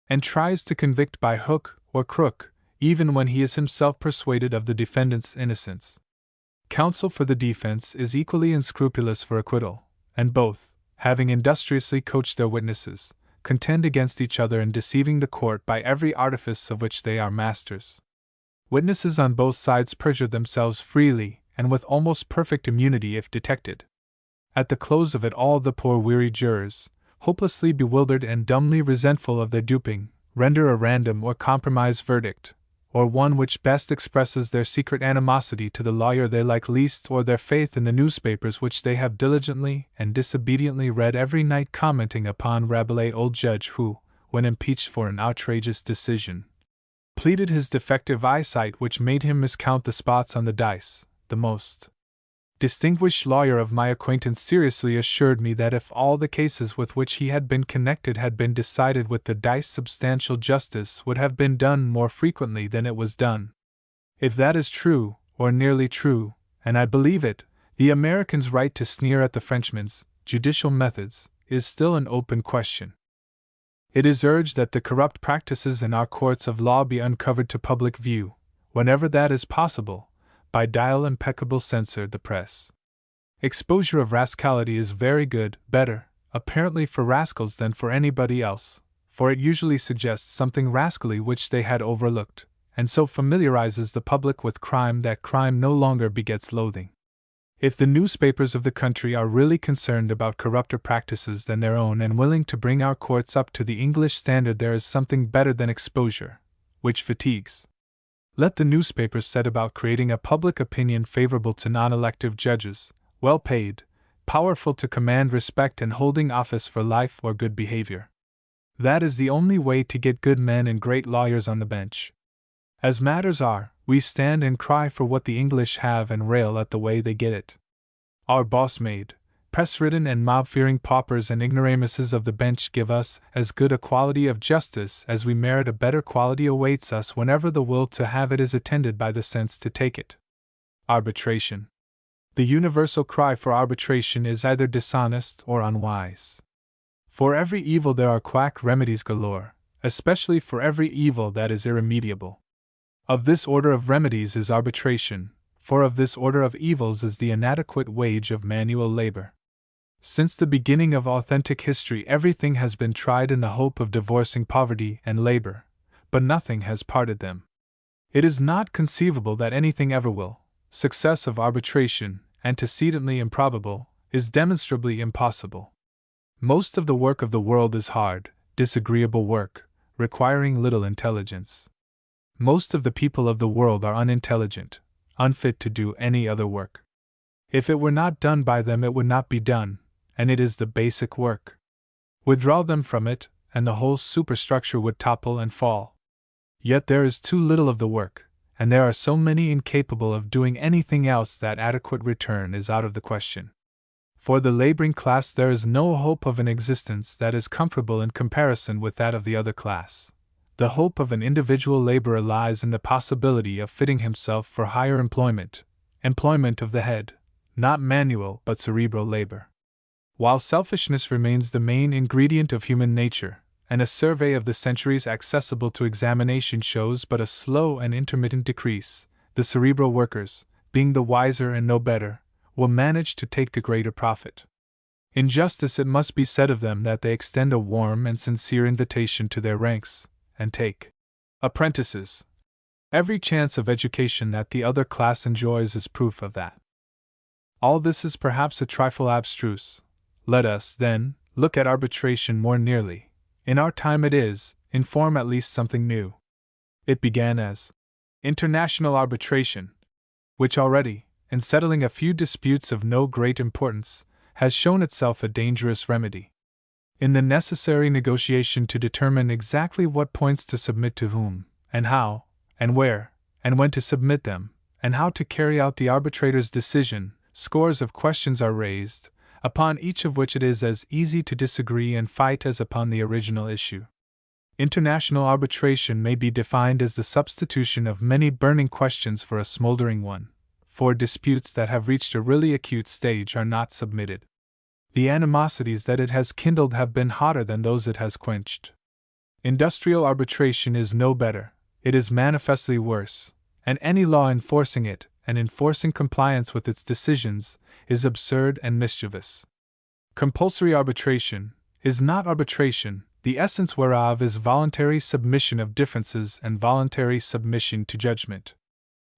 and tries to convict by hook or crook, even when he is himself persuaded of the defendant's innocence. Counsel for the defense is equally unscrupulous for acquittal, and both, having industriously coached their witnesses, contend against each other in deceiving the court by every artifice of which they are masters. Witnesses on both sides perjure themselves freely and with almost perfect immunity if detected. At the close of it all, the poor weary jurors, hopelessly bewildered and dumbly resentful of their duping, render a random or compromise verdict, or one which best expresses their secret animosity to the lawyer they like least, or their faith in the newspapers which they have diligently and disobediently read every night, commenting upon Rabelais, old judge who, when impeached for an outrageous decision, pleaded his defective eyesight which made him miscount the spots on the dice. The most distinguished lawyer of my acquaintance seriously assured me that if all the cases with which he had been connected had been decided with the dice, substantial justice would have been done more frequently than it was done. If that is true, or nearly true, and I believe it, the American's right to sneer at the Frenchman's judicial methods is still an open question. It is urged that the corrupt practices in our courts of law be uncovered to public view, whenever that is possible, by dial impeccable censor the press. Exposure of rascality is very good, better, apparently, for rascals than for anybody else, for it usually suggests something rascally which they had overlooked, and so familiarizes the public with crime that crime no longer begets loathing. If the newspapers of the country are really concerned about corrupter practices than their own and willing to bring our courts up to the English standard, there is something better than exposure, which fatigues. Let the newspapers set about creating a public opinion favorable to non-elective judges, well paid, powerful to command respect, and holding office for life or good behavior. That is the only way to get good men and great lawyers on the bench. As matters are, we stand and cry for what the English have and rail at the way they get it. Our boss-made, press-ridden and mob-fearing paupers and ignoramuses of the bench give us as good a quality of justice as we merit. A better quality awaits us whenever the will to have it is attended by the sense to take it. Arbitration. The universal cry for arbitration is either dishonest or unwise. For every evil there are quack remedies galore, especially for every evil that is irremediable. Of this order of remedies is arbitration, for of this order of evils is the inadequate wage of manual labor. Since the beginning of authentic history, everything has been tried in the hope of divorcing poverty and labor, but nothing has parted them. It is not conceivable that anything ever will. Success of arbitration, antecedently improbable, is demonstrably impossible. Most of the work of the world is hard, disagreeable work, requiring little intelligence. Most of the people of the world are unintelligent, unfit to do any other work. If it were not done by them, it would not be done, and it is the basic work. Withdraw them from it, and the whole superstructure would topple and fall. Yet there is too little of the work, and there are so many incapable of doing anything else that adequate return is out of the question. For the laboring class there is no hope of an existence that is comfortable in comparison with that of the other class. The hope of an individual laborer lies in the possibility of fitting himself for higher employment of the head, not manual but cerebral labor. While selfishness remains the main ingredient of human nature, and a survey of the centuries accessible to examination shows but a slow and intermittent decrease, the cerebral workers, being the wiser and no better, will manage to take the greater profit. In justice it must be said of them that they extend a warm and sincere invitation to their ranks, and take apprentices. Every chance of education that the other class enjoys is proof of that. All this is perhaps a trifle abstruse. Let us, then, look at arbitration more nearly. In our time it is, in form at least, something new. It began as international arbitration, which already, in settling a few disputes of no great importance, has shown itself a dangerous remedy. In the necessary negotiation to determine exactly what points to submit to whom, and how, and where, and when to submit them, and how to carry out the arbitrator's decision, scores of questions are raised, upon each of which it is as easy to disagree and fight as upon the original issue. International arbitration may be defined as the substitution of many burning questions for a smoldering one, for disputes that have reached a really acute stage are not submitted. The animosities that it has kindled have been hotter than those it has quenched. Industrial arbitration is no better, it is manifestly worse, and any law enforcing it, and enforcing compliance with its decisions, is absurd and mischievous. Compulsory arbitration is not arbitration, the essence whereof is voluntary submission of differences and voluntary submission to judgment.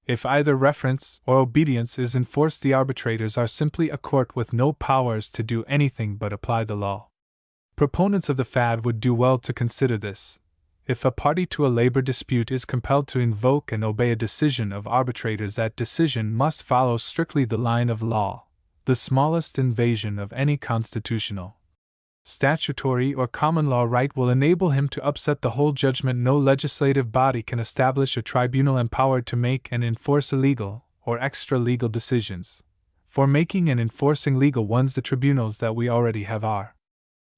If either reference or obedience is enforced, the arbitrators are simply a court with no powers to do anything but apply the law. Proponents of the fad would do well to consider this. If a party to a labor dispute is compelled to invoke and obey a decision of arbitrators, that decision must follow strictly the line of law. The smallest invasion of any constitutional, statutory, or common law right will enable him to upset the whole judgment. No legislative body can establish a tribunal empowered to make and enforce illegal or extra-legal decisions. For making and enforcing legal ones, the tribunals that we already have are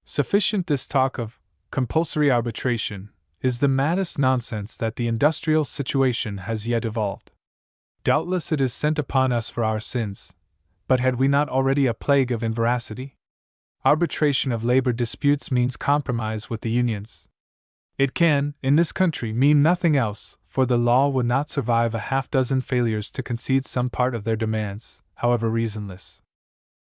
sufficient. This talk of compulsory arbitration is the maddest nonsense that the industrial situation has yet evolved. Doubtless it is sent upon us for our sins, but had we not already a plague of inveracity? Arbitration of labor disputes means compromise with the unions. It can, in this country, mean nothing else, for the law would not survive a half-dozen failures to concede some part of their demands, however reasonless.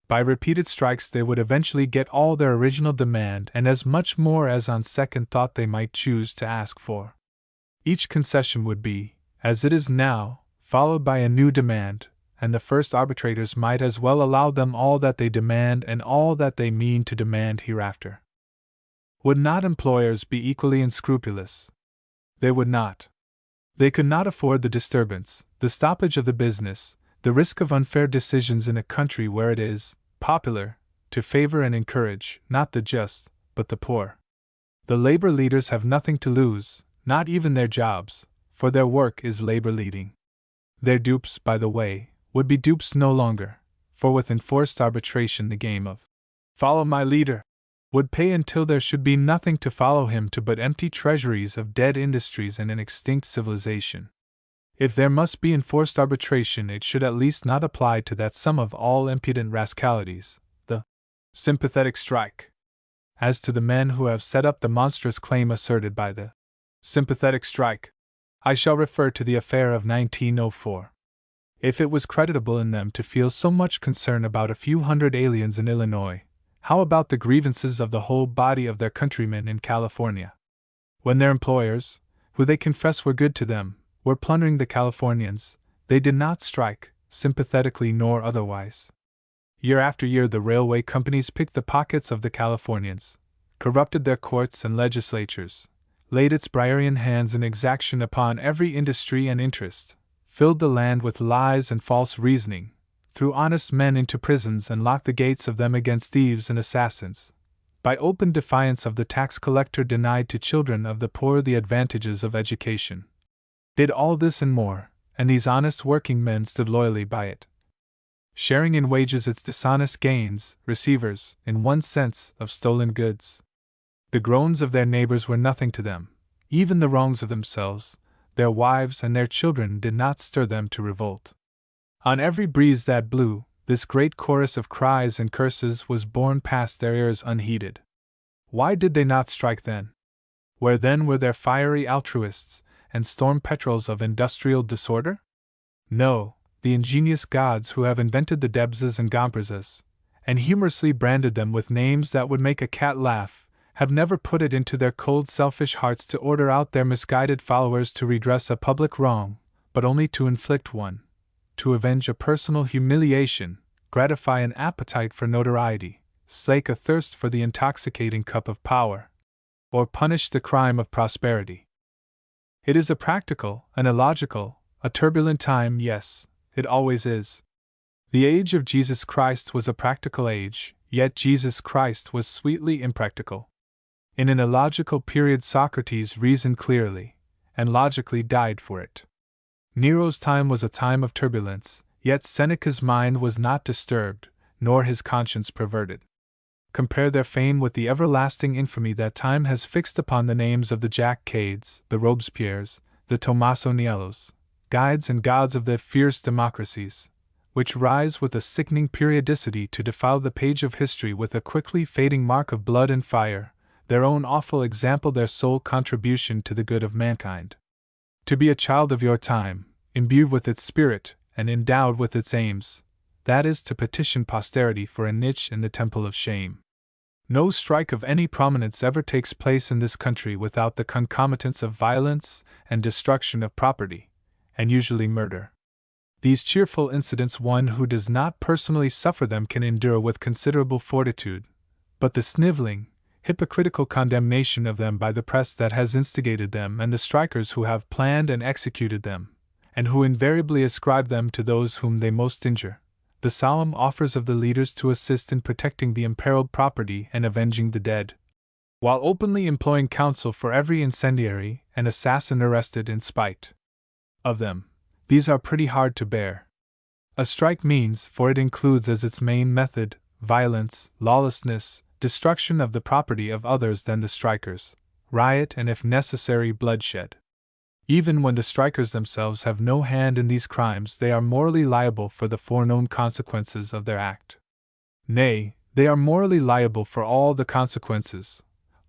By repeated strikes they would eventually get all their original demand and as much more as on second thought they might choose to ask for. Each concession would be, as it is now, followed by a new demand, and the first arbitrators might as well allow them all that they demand and all that they mean to demand hereafter. Would not employers be equally unscrupulous? They would not. They could not afford the disturbance, the stoppage of the business, the risk of unfair decisions in a country where it is popular to favor and encourage not the just, but the poor. The labor leaders have nothing to lose, not even their jobs, for their work is labor leading. Their dupes, by the way, would be dupes no longer, for with enforced arbitration the game of follow my leader would pay until there should be nothing to follow him to but empty treasuries of dead industries and an extinct civilization. If there must be enforced arbitration, it should at least not apply to that sum of all impudent rascalities, the sympathetic strike. As to the men who have set up the monstrous claim asserted by the sympathetic strike, I shall refer to the affair of 1904. If it was creditable in them to feel so much concern about a few hundred aliens in Illinois, how about the grievances of the whole body of their countrymen in California? When their employers, who they confess were good to them, were plundering the Californians, they did not strike, sympathetically nor otherwise. Year after year the railway companies picked the pockets of the Californians, corrupted their courts and legislatures, laid its Briarian hands in exaction upon every industry and interest, filled the land with lies and false reasoning, threw honest men into prisons and locked the gates of them against thieves and assassins. By open defiance of the tax collector, denied to children of the poor the advantages of education. Did all this and more, and these honest working men stood loyally by it, sharing in wages its dishonest gains, receivers, in one sense, of stolen goods. The groans of their neighbors were nothing to them, even the wrongs of themselves, their wives and their children did not stir them to revolt. On every breeze that blew, this great chorus of cries and curses was borne past their ears unheeded. Why did they not strike then? Where then were their fiery altruists and storm petrels of industrial disorder? No, the ingenious gods who have invented the Debses and Gomperses, and humorously branded them with names that would make a cat laugh, have never put it into their cold, selfish hearts to order out their misguided followers to redress a public wrong, but only to inflict one, to avenge a personal humiliation, gratify an appetite for notoriety, slake a thirst for the intoxicating cup of power, or punish the crime of prosperity. It is a practical, an illogical, a turbulent time, yes, it always is. The age of Jesus Christ was a practical age, yet Jesus Christ was sweetly impractical. In an illogical period Socrates reasoned clearly, and logically died for it. Nero's time was a time of turbulence, yet Seneca's mind was not disturbed, nor his conscience perverted. Compare their fame with the everlasting infamy that time has fixed upon the names of the Jack Cades, the Robespierres, the Tommaso Niellos, guides and gods of the fierce democracies, which rise with a sickening periodicity to defile the page of history with a quickly fading mark of blood and fire, their own awful example their sole contribution to the good of mankind. To be a child of your time, imbued with its spirit, and endowed with its aims, that is, to petition posterity for a niche in the temple of shame. No strike of any prominence ever takes place in this country without the concomitants of violence and destruction of property, and usually murder. These cheerful incidents one who does not personally suffer them can endure with considerable fortitude, but the sniveling, hypocritical condemnation of them by the press that has instigated them and the strikers who have planned and executed them, and who invariably ascribe them to those whom they most injure, the solemn offers of the leaders to assist in protecting the imperiled property and avenging the dead, while openly employing counsel for every incendiary and assassin arrested in spite of them, these are pretty hard to bear. A strike means, for it includes as its main method, violence, lawlessness, destruction of the property of others than the strikers, riot, and if necessary, bloodshed. Even when the strikers themselves have no hand in these crimes, they are morally liable for the foreknown consequences of their act. Nay, they are morally liable for all the consequences,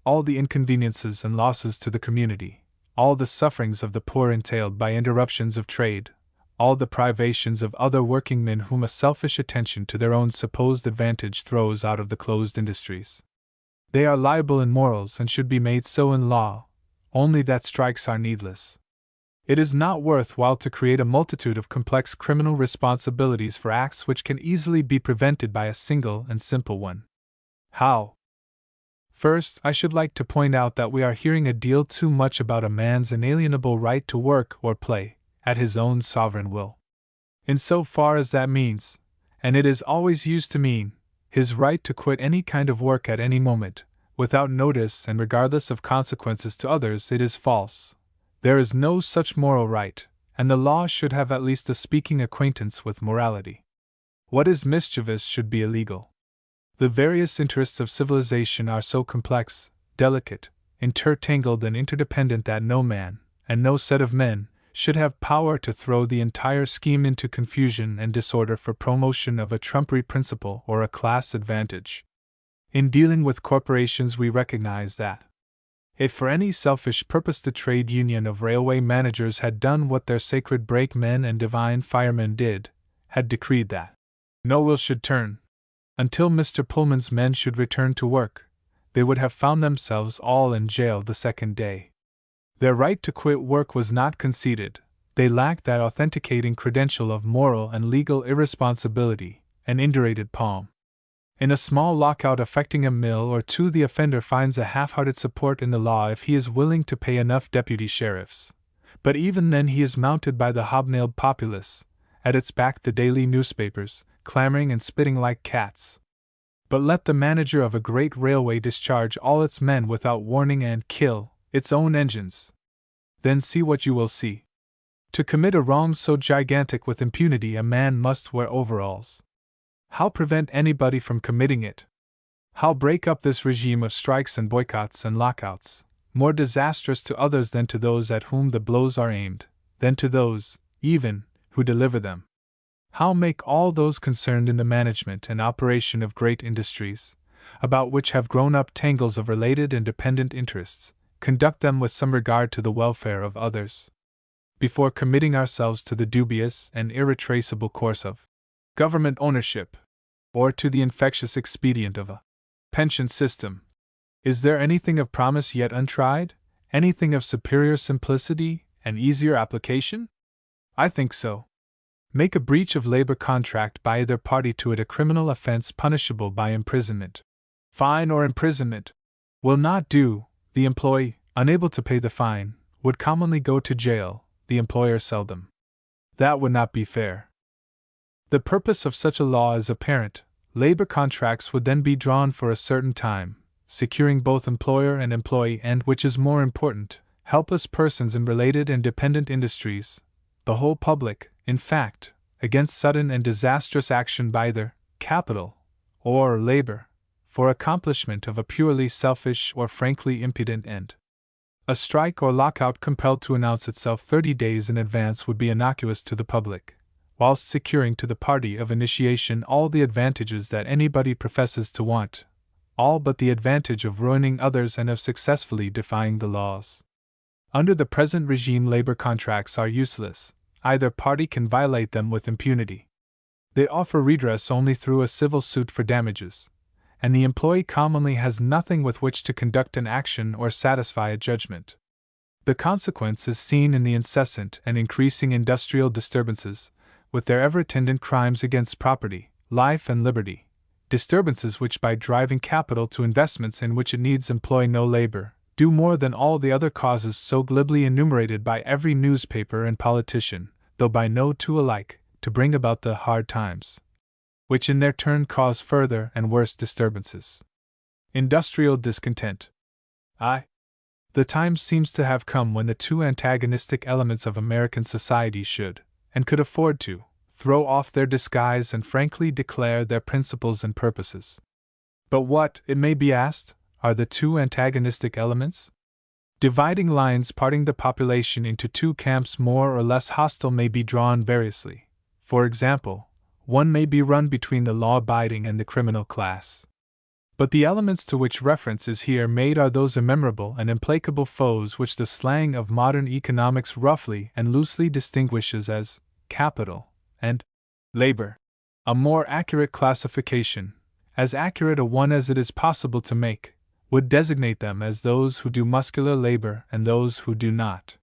all the inconveniences and losses to the community, all the sufferings of the poor entailed by interruptions of trade, all the privations of other workingmen whom a selfish attention to their own supposed advantage throws out of the closed industries. They are liable in morals and should be made so in law, only that strikes are needless. It is not worth while to create a multitude of complex criminal responsibilities for acts which can easily be prevented by a single and simple one. How? First, I should like to point out that we are hearing a deal too much about a man's inalienable right to work or play at his own sovereign will. In so far as that means, and it is always used to mean, his right to quit any kind of work at any moment, without notice and regardless of consequences to others, it is false. There is no such moral right, and the law should have at least a speaking acquaintance with morality. What is mischievous should be illegal. The various interests of civilization are so complex, delicate, intertangled, and interdependent that no man, and no set of men, should have power to throw the entire scheme into confusion and disorder for promotion of a trumpery principle or a class advantage. In dealing with corporations, we recognize that if for any selfish purpose the trade union of railway managers had done what their sacred brakemen and divine firemen did, had decreed that no wheel should turn until Mr. Pullman's men should return to work, they would have found themselves all in jail the second day. Their right to quit work was not conceded, they lacked that authenticating credential of moral and legal irresponsibility, an indurated palm. In a small lockout affecting a mill or two, the offender finds a half-hearted support in the law if he is willing to pay enough deputy sheriffs. But even then he is mounted by the hobnailed populace, at its back the daily newspapers, clamoring and spitting like cats. But let the manager of a great railway discharge all its men without warning and kill its own engines. Then see what you will see. To commit a wrong so gigantic with impunity, a man must wear overalls. How prevent anybody from committing it? How break up this regime of strikes and boycotts and lockouts, more disastrous to others than to those at whom the blows are aimed, than to those, even, who deliver them? How make all those concerned in the management and operation of great industries, about which have grown up tangles of related and dependent interests, conduct them with some regard to the welfare of others? Before committing ourselves to the dubious and irretraceable course of government ownership, or to the infectious expedient of a pension system, is there anything of promise yet untried? Anything of superior simplicity and easier application? I think so. Make a breach of labor contract by either party to it a criminal offense punishable by imprisonment. Fine or imprisonment will not do. The employee, unable to pay the fine, would commonly go to jail, the employer seldom. That would not be fair. The purpose of such a law is apparent. Labor contracts would then be drawn for a certain time, securing both employer and employee and, which is more important, helpless persons in related and dependent industries, the whole public, in fact, against sudden and disastrous action by either capital or labor, for accomplishment of a purely selfish or frankly impudent end. A strike or lockout compelled to announce itself 30 days in advance would be innocuous to the public, whilst securing to the party of initiation all the advantages that anybody professes to want, all but the advantage of ruining others and of successfully defying the laws. Under the present regime, labor contracts are useless, either party can violate them with impunity. They offer redress only through a civil suit for damages, and the employee commonly has nothing with which to conduct an action or satisfy a judgment. The consequence is seen in the incessant and increasing industrial disturbances, with their ever-attendant crimes against property, life, and liberty, disturbances which, by driving capital to investments in which it needs employ no labor, do more than all the other causes so glibly enumerated by every newspaper and politician, though by no two alike, to bring about the hard times, which in their turn cause further and worse disturbances. Industrial discontent. The time seems to have come when the two antagonistic elements of American society should, and could afford to, throw off their disguise and frankly declare their principles and purposes. But what, it may be asked, are the two antagonistic elements? Dividing lines parting the population into two camps more or less hostile may be drawn variously. For example, one may be run between the law-abiding and the criminal class. But the elements to which reference is here made are those immemorable and implacable foes which the slang of modern economics roughly and loosely distinguishes as capital and labor. A more accurate classification, as accurate a one as it is possible to make, would designate them as those who do muscular labor and those who do not.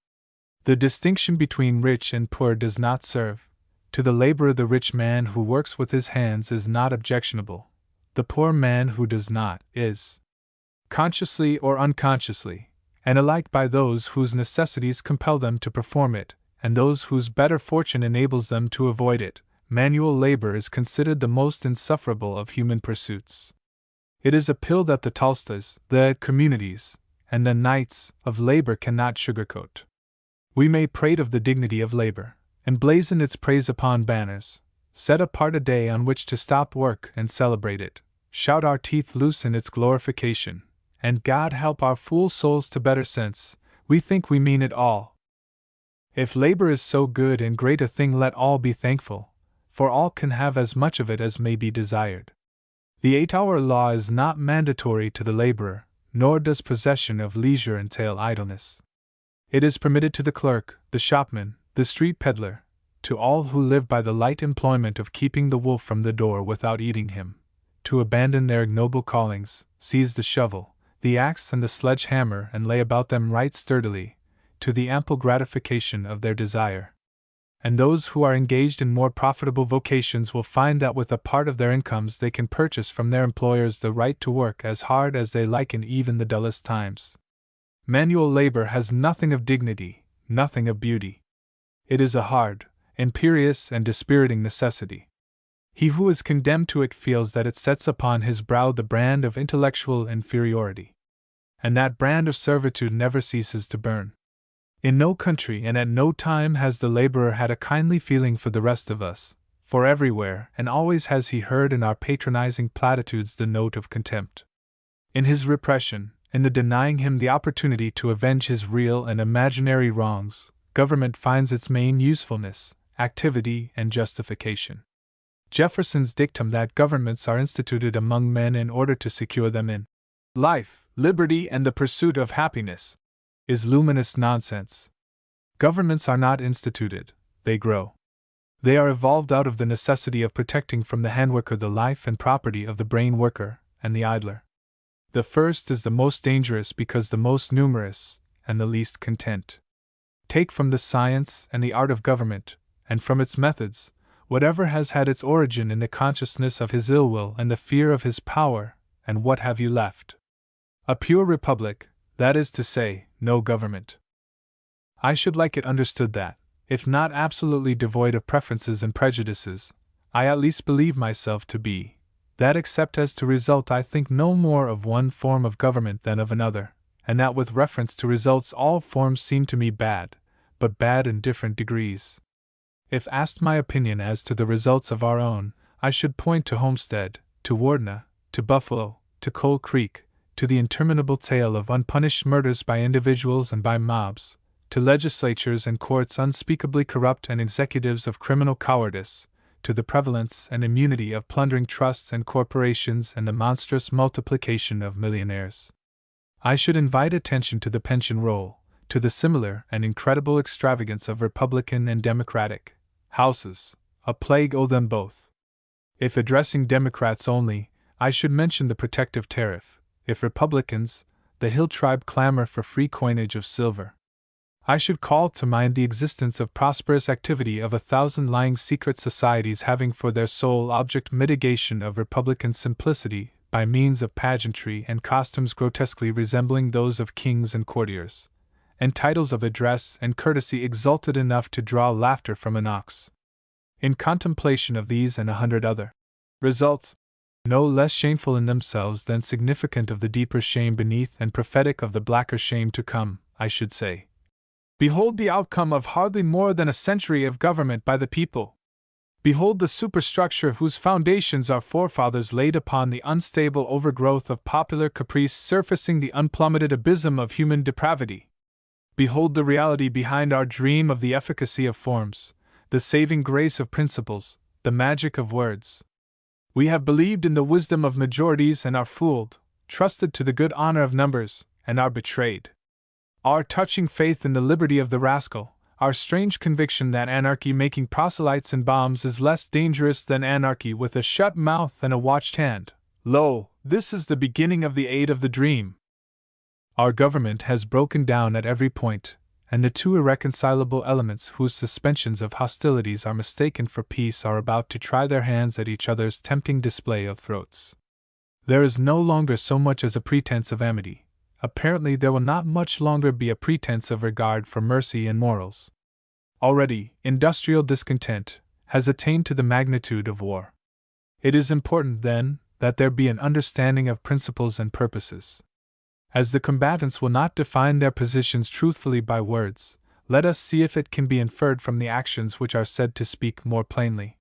The distinction between rich and poor does not serve. To the laborer, the rich man who works with his hands is not objectionable. The poor man who does not is, consciously or unconsciously, and alike by those whose necessities compel them to perform it, and those whose better fortune enables them to avoid it, manual labor is considered the most insufferable of human pursuits. It is a pill that the Tolstoys, the communities, and the knights of labor cannot sugarcoat. We may prate of the dignity of labor, emblazon its praise upon banners, set apart a day on which to stop work and celebrate it, shout our teeth loose in its glorification, and God help our fool souls to better sense, we think we mean it all. If labor is so good and great a thing, let all be thankful, for all can have as much of it as may be desired. The 8-hour law is not mandatory to the laborer, nor does possession of leisure entail idleness. It is permitted to the clerk, the shopman, the street peddler, to all who live by the light employment of keeping the wolf from the door without eating him, to abandon their ignoble callings, seize the shovel, the axe, and the sledge-hammer, and lay about them right sturdily, to the ample gratification of their desire. And those who are engaged in more profitable vocations will find that with a part of their incomes they can purchase from their employers the right to work as hard as they like in even the dullest times. Manual labor has nothing of dignity, nothing of beauty. It is a hard, imperious, and dispiriting necessity. He who is condemned to it feels that it sets upon his brow the brand of intellectual inferiority. And that brand of servitude never ceases to burn. In no country and at no time has the laborer had a kindly feeling for the rest of us, for everywhere and always has he heard in our patronizing platitudes the note of contempt. In his repression, in the denying him the opportunity to avenge his real and imaginary wrongs, government finds its main usefulness, activity, and justification. Jefferson's dictum that governments are instituted among men in order to secure them in life, liberty, and the pursuit of happiness is luminous nonsense. Governments are not instituted, they grow. They are evolved out of the necessity of protecting from the handworker the life and property of the brain worker and the idler. The first is the most dangerous because the most numerous and the least content. Take from the science and the art of government, and from its methods, whatever has had its origin in the consciousness of his ill will and the fear of his power, and what have you left? A pure republic, that is to say, no government. I should like it understood that, if not absolutely devoid of preferences and prejudices, I at least believe myself to be, that except as to result I think no more of one form of government than of another, and that with reference to results all forms seem to me bad, but bad in different degrees. If asked my opinion as to the results of our own, I should point to Homestead, to Wardena, to Buffalo, to Coal Creek, to the interminable tale of unpunished murders by individuals and by mobs, to legislatures and courts unspeakably corrupt and executives of criminal cowardice, to the prevalence and immunity of plundering trusts and corporations and the monstrous multiplication of millionaires. I should invite attention to the pension roll, to the similar and incredible extravagance of Republican and Democratic houses, a plague o' them both. If addressing Democrats only, I should mention the protective tariff; if Republicans, the hill tribe clamor for free coinage of silver. I should call to mind the existence of prosperous activity of 1,000 lying secret societies having for their sole object mitigation of Republican simplicity by means of pageantry and costumes grotesquely resembling those of kings and courtiers, and titles of address and courtesy exalted enough to draw laughter from an ox. In contemplation of these and 100 other results, no less shameful in themselves than significant of the deeper shame beneath and prophetic of the blacker shame to come, I should say, behold the outcome of hardly more than a century of government by the people. Behold the superstructure whose foundations our forefathers laid upon the unstable overgrowth of popular caprice surfacing the unplummeted abysm of human depravity. Behold the reality behind our dream of the efficacy of forms, the saving grace of principles, the magic of words. We have believed in the wisdom of majorities and are fooled, trusted to the good honor of numbers, and are betrayed. Our touching faith in the liberty of the rascal, our strange conviction that anarchy making proselytes and bombs is less dangerous than anarchy with a shut mouth and a watched hand, lo, this is the beginning of the aid of the dream. Our government has broken down at every point, and the two irreconcilable elements whose suspensions of hostilities are mistaken for peace are about to try their hands at each other's tempting display of throats. There is no longer so much as a pretense of amity. Apparently there will not much longer be a pretense of regard for mercy and morals. Already, industrial discontent has attained to the magnitude of war. It is important, then, that there be an understanding of principles and purposes. As the combatants will not define their positions truthfully by words, let us see if it can be inferred from the actions which are said to speak more plainly.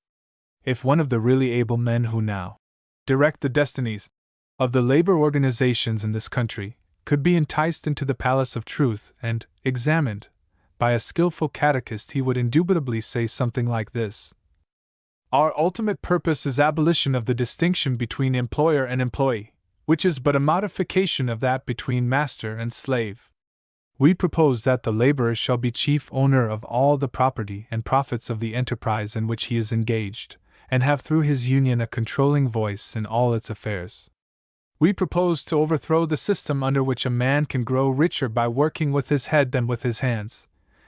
If one of the really able men who now direct the destinies of the labor organizations in this country could be enticed into the palace of truth and examined by a skillful catechist, he would indubitably say something like this: Our ultimate purpose is abolition of the distinction between employer and employee, which is but a modification of that between master and slave. We propose that the laborer shall be chief owner of all the property and profits of the enterprise in which he is engaged, and have through his union a controlling voice in all its affairs. We propose to overthrow the system under which a man can grow richer by working with his head than with his hands,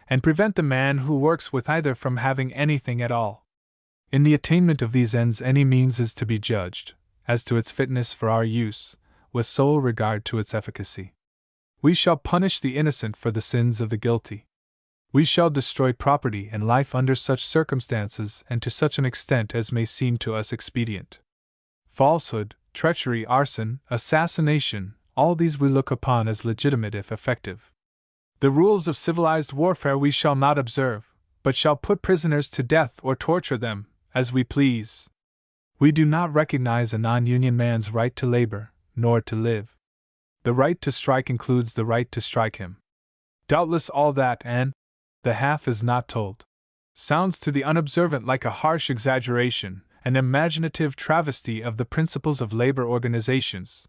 and prevent the man who works with either from having anything at all. In the attainment of these ends any means is to be judged, as to its fitness for our use, with sole regard to its efficacy. We shall punish the innocent for the sins of the guilty. We shall destroy property and life under such circumstances and to such an extent as may seem to us expedient. Falsehood, treachery, arson, assassination, all these we look upon as legitimate if effective. The rules of civilized warfare we shall not observe, but shall put prisoners to death or torture them, as we please. We do not recognize a non-union man's right to labor, nor to live. The right to strike includes the right to strike him. Doubtless all that, and the half is not told, sounds to the unobservant like a harsh exaggeration, an imaginative travesty of the principles of labor organizations.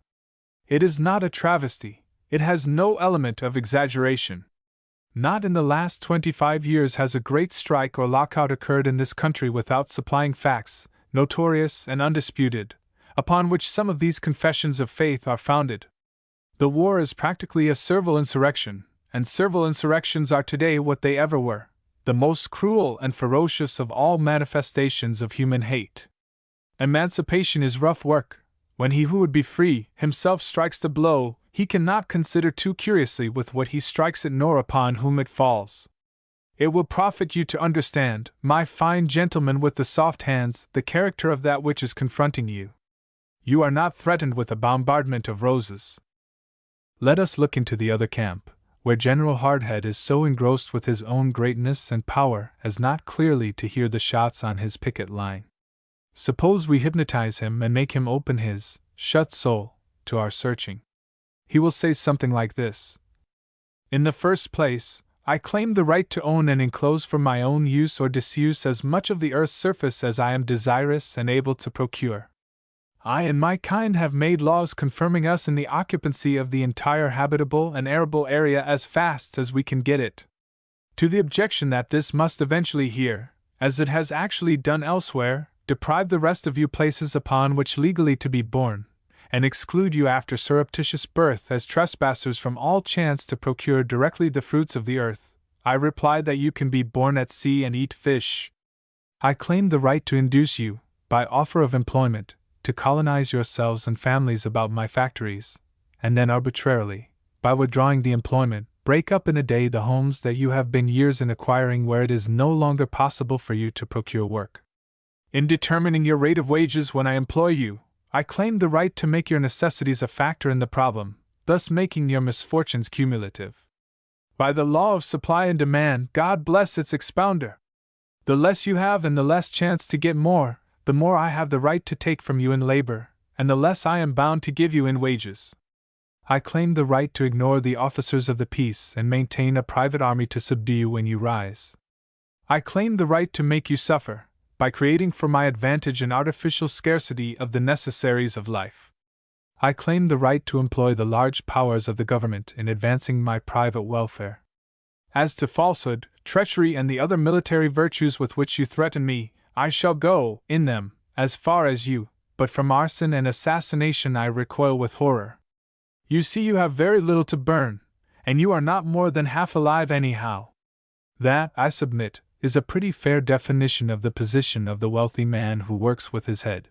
It is not a travesty, it has no element of exaggeration. Not in the last 25 years has a great strike or lockout occurred in this country without supplying facts, notorious and undisputed, upon which some of these confessions of faith are founded. The war is practically a servile insurrection, and servile insurrections are today what they ever were, the most cruel and ferocious of all manifestations of human hate. Emancipation is rough work. When he who would be free himself strikes the blow, he cannot consider too curiously with what he strikes it nor upon whom it falls. It will profit you to understand, my fine gentleman with the soft hands, the character of that which is confronting you. You are not threatened with a bombardment of roses. Let us look into the other camp, where General Hardhead is so engrossed with his own greatness and power as not clearly to hear the shots on his picket line. Suppose we hypnotize him and make him open his shut soul to our searching. He will say something like this: In the first place, I claim the right to own and enclose for my own use or disuse as much of the earth's surface as I am desirous and able to procure. I and my kind have made laws confirming us in the occupancy of the entire habitable and arable area as fast as we can get it. To the objection that this must eventually here, as it has actually done elsewhere, deprive the rest of you places upon which legally to be born, and exclude you after surreptitious birth as trespassers from all chance to procure directly the fruits of the earth, I reply that you can be born at sea and eat fish. I claim the right to induce you, by offer of employment, to colonize yourselves and families about my factories, and then arbitrarily, by withdrawing the employment, break up in a day the homes that you have been years in acquiring where it is no longer possible for you to procure work. In determining your rate of wages when I employ you, I claim the right to make your necessities a factor in the problem, thus making your misfortunes cumulative. By the law of supply and demand, God bless its expounder. The less you have and the less chance to get more, the more I have the right to take from you in labor, and the less I am bound to give you in wages. I claim the right to ignore the officers of the peace and maintain a private army to subdue you when you rise. I claim the right to make you suffer, by creating for my advantage an artificial scarcity of the necessaries of life. I claim the right to employ the large powers of the government in advancing my private welfare. As to falsehood, treachery, and the other military virtues with which you threaten me, I shall go, in them, as far as you, but from arson and assassination I recoil with horror. You see you have very little to burn, and you are not more than half alive anyhow. That, I submit, is a pretty fair definition of the position of the wealthy man who works with his head.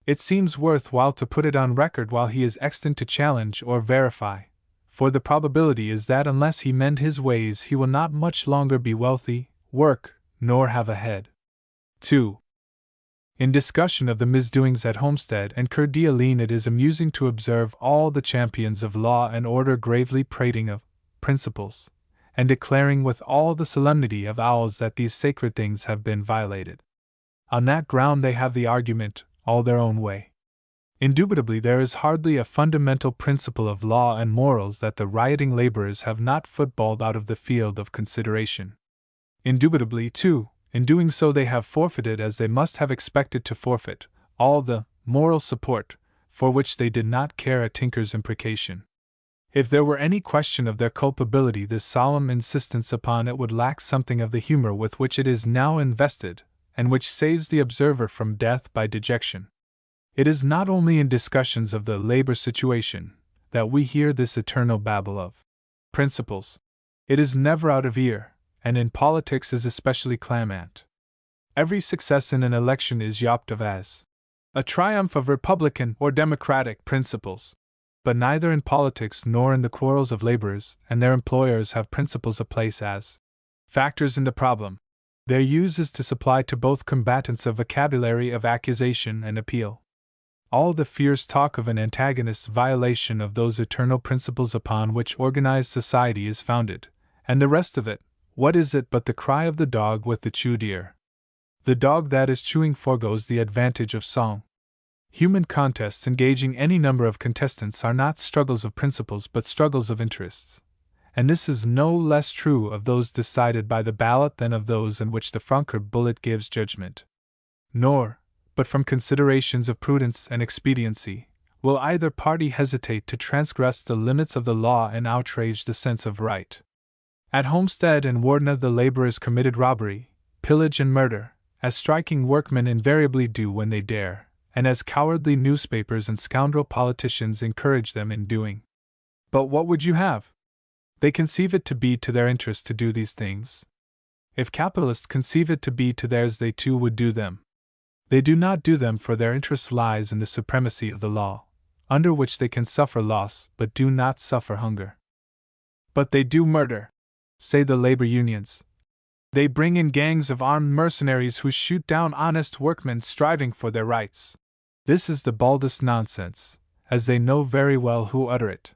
It seems worth while to put it on record while he is extant to challenge or verify, for the probability is that unless he mend his ways he will not much longer be wealthy, work, nor have a head. 2. In discussion of the misdoings at Homestead and Coeur d'Alene, it is amusing to observe all the champions of law and order gravely prating of principles, and declaring with all the solemnity of owls that these sacred things have been violated. On that ground they have the argument all their own way. Indubitably there is hardly a fundamental principle of law and morals that the rioting laborers have not footballed out of the field of consideration. Indubitably, too, in doing so they have forfeited, as they must have expected to forfeit, all the moral support for which they did not care a tinker's imprecation. If there were any question of their culpability, this solemn insistence upon it would lack something of the humor with which it is now invested, and which saves the observer from death by dejection. It is not only in discussions of the labor situation that we hear this eternal babble of principles. It is never out of ear, and in politics is especially clamant. Every success in an election is yelped of as a triumph of Republican or Democratic principles. But neither in politics nor in the quarrels of laborers and their employers have principles a place as factors in the problem. Their use is to supply to both combatants a vocabulary of accusation and appeal. All the fierce talk of an antagonist's violation of those eternal principles upon which organized society is founded, and the rest of it, what is it but the cry of the dog with the chewed ear? The dog that is chewing foregoes the advantage of song. Human contests engaging any number of contestants are not struggles of principles but struggles of interests, and this is no less true of those decided by the ballot than of those in which the Franker bullet gives judgment. Nor, but from considerations of prudence and expediency, will either party hesitate to transgress the limits of the law and outrage the sense of right. At Homestead and Wardena the laborers committed robbery, pillage, and murder, as striking workmen invariably do when they dare, and as cowardly newspapers and scoundrel politicians encourage them in doing. But what would you have? They conceive it to be to their interest to do these things. If capitalists conceive it to be to theirs, they too would do them. They do not do them, for their interest lies in the supremacy of the law, under which they can suffer loss but do not suffer hunger. But they do murder, say the labor unions. They bring in gangs of armed mercenaries who shoot down honest workmen striving for their rights. This is the baldest nonsense, as they know very well who utter it.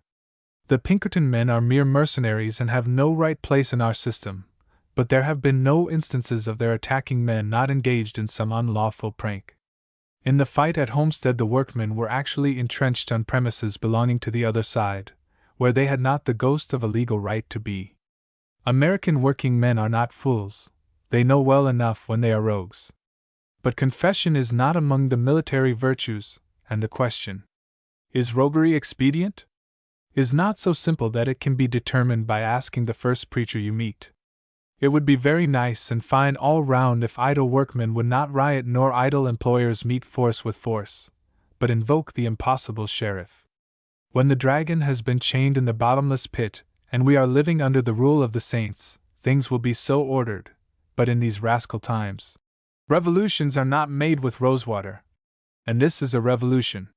The Pinkerton men are mere mercenaries and have no right place in our system, but there have been no instances of their attacking men not engaged in some unlawful prank. In the fight at Homestead the workmen were actually entrenched on premises belonging to the other side, where they had not the ghost of a legal right to be. American working men are not fools, they know well enough when they are rogues. But confession is not among the military virtues, and the question, is roguery expedient? Is not so simple that it can be determined by asking the first preacher you meet. It would be very nice and fine all round if idle workmen would not riot nor idle employers meet force with force, but invoke the impossible sheriff. When the dragon has been chained in the bottomless pit, and we are living under the rule of the saints, things will be so ordered, but in these rascal times, revolutions are not made with rosewater. And this is a revolution.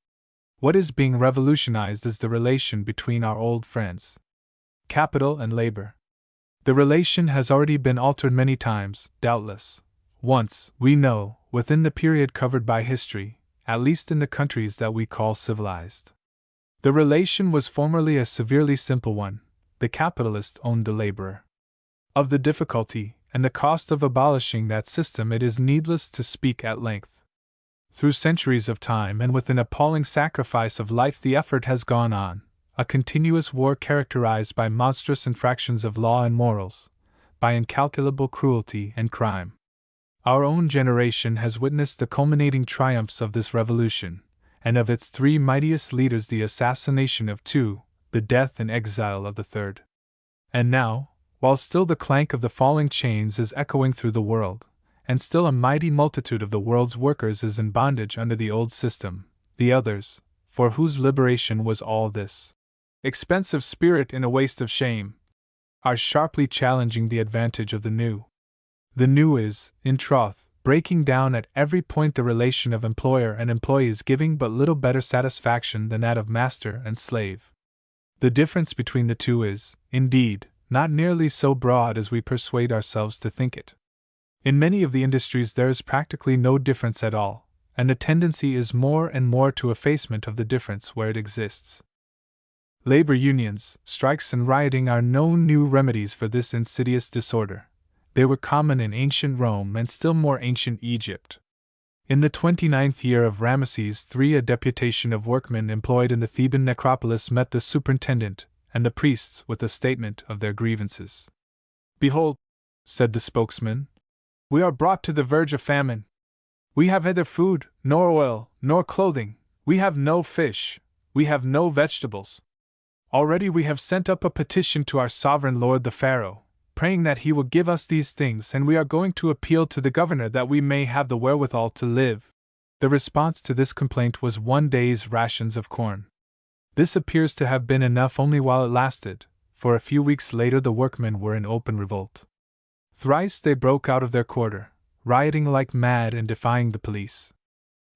What is being revolutionized is the relation between our old friends, capital and labor. The relation has already been altered many times, doubtless. Once, we know, within the period covered by history, at least in the countries that we call civilized. The relation was formerly a severely simple one. The capitalist owned the laborer. Of the difficulty and the cost of abolishing that system it is needless to speak at length. Through centuries of time and with an appalling sacrifice of life the effort has gone on, a continuous war characterized by monstrous infractions of law and morals, by incalculable cruelty and crime. Our own generation has witnessed the culminating triumphs of this revolution, and of its three mightiest leaders the assassination of two, the death and exile of the third. And now, while still the clank of the falling chains is echoing through the world, and still a mighty multitude of the world's workers is in bondage under the old system, the others, for whose liberation was all this expensive spirit in a waste of shame, are sharply challenging the advantage of the new. The new is, in troth, breaking down at every point the relation of employer and employees, giving but little better satisfaction than that of master and slave. The difference between the two is, indeed, not nearly so broad as we persuade ourselves to think it. In many of the industries there is practically no difference at all, and the tendency is more and more to effacement of the difference where it exists. Labor unions, strikes, and rioting are no new remedies for this insidious disorder. They were common in ancient Rome and still more ancient Egypt. In the 29th year of Ramesses III, a deputation of workmen employed in the Theban necropolis met the superintendent and the priests with a statement of their grievances. "Behold," said the spokesman, "we are brought to the verge of famine. We have neither food, nor oil, nor clothing, we have no fish, we have no vegetables. Already we have sent up a petition to our sovereign lord the Pharaoh, praying that he will give us these things, and we are going to appeal to the governor that we may have the wherewithal to live." The response to this complaint was 1 day's rations of corn. This appears to have been enough only while it lasted, for a few weeks later the workmen were in open revolt. Thrice they broke out of their quarter, rioting like mad and defying the police.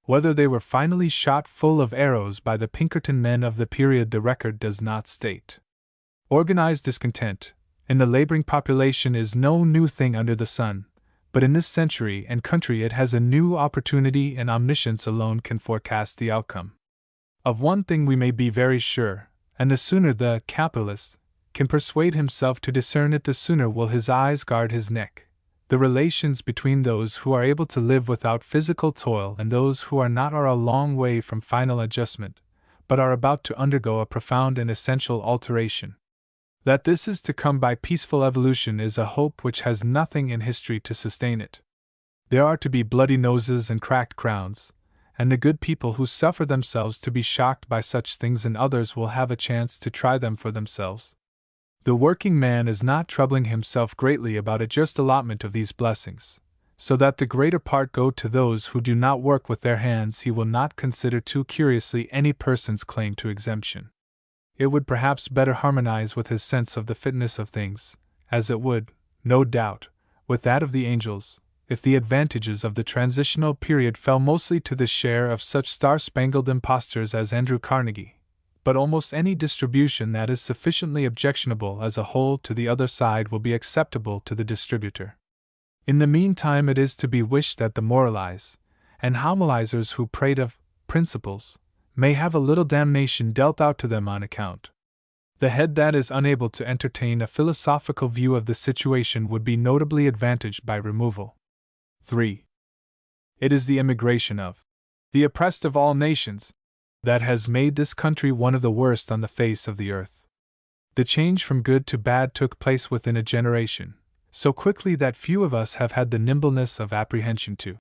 Whether they were finally shot full of arrows by the Pinkerton men of the period the record does not state. Organized discontent in the laboring population is no new thing under the sun, but in this century and country it has a new opportunity, and omniscience alone can forecast the outcome. Of one thing we may be very sure, and the sooner the capitalist can persuade himself to discern it, the sooner will his eyes guard his neck. The relations between those who are able to live without physical toil and those who are not are a long way from final adjustment, but are about to undergo a profound and essential alteration. That this is to come by peaceful evolution is a hope which has nothing in history to sustain it. There are to be bloody noses and cracked crowns, and the good people who suffer themselves to be shocked by such things and others will have a chance to try them for themselves. The working man is not troubling himself greatly about a just allotment of these blessings, so that the greater part go to those who do not work with their hands. He will not consider too curiously any person's claim to exemption. It would perhaps better harmonize with his sense of the fitness of things, as it would, no doubt, with that of the angels, if the advantages of the transitional period fell mostly to the share of such star-spangled impostors as Andrew Carnegie. But almost any distribution that is sufficiently objectionable as a whole to the other side will be acceptable to the distributor. In the meantime, it is to be wished that the moralize and homilizers who prate of principles may have a little damnation dealt out to them on account. The head that is unable to entertain a philosophical view of the situation would be notably advantaged by removal. 3. It is the immigration of the oppressed of all nations that has made this country one of the worst on the face of the earth. The change from good to bad took place within a generation, so quickly that few of us have had the nimbleness of apprehension to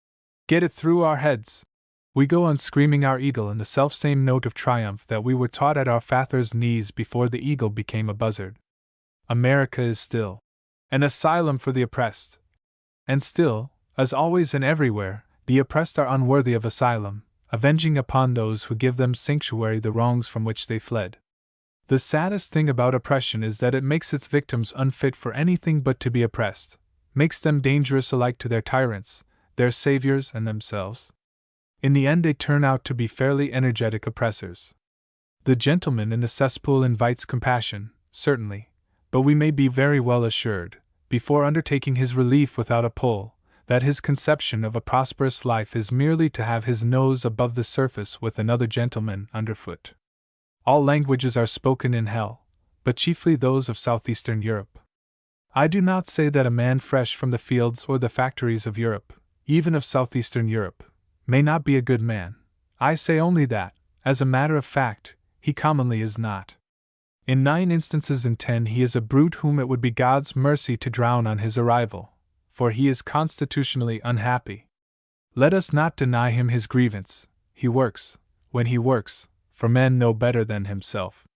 get it through our heads. We go on screaming our eagle in the selfsame note of triumph that we were taught at our father's knees before the eagle became a buzzard. America is still an asylum for the oppressed. And still, as always and everywhere, the oppressed are unworthy of asylum, avenging upon those who give them sanctuary the wrongs from which they fled. The saddest thing about oppression is that it makes its victims unfit for anything but to be oppressed, makes them dangerous alike to their tyrants, their saviors, and themselves. In the end, they turn out to be fairly energetic oppressors. The gentleman in the cesspool invites compassion, certainly, but we may be very well assured, before undertaking his relief without a pull, that his conception of a prosperous life is merely to have his nose above the surface with another gentleman underfoot. All languages are spoken in hell, but chiefly those of southeastern Europe. I do not say that a man fresh from the fields or the factories of Europe, even of southeastern Europe, may not be a good man. I say only that, as a matter of fact, he commonly is not. In 9 instances in 10 he is a brute whom it would be God's mercy to drown on his arrival, for he is constitutionally unhappy. Let us not deny him his grievance. He works, when he works, for men no better than himself.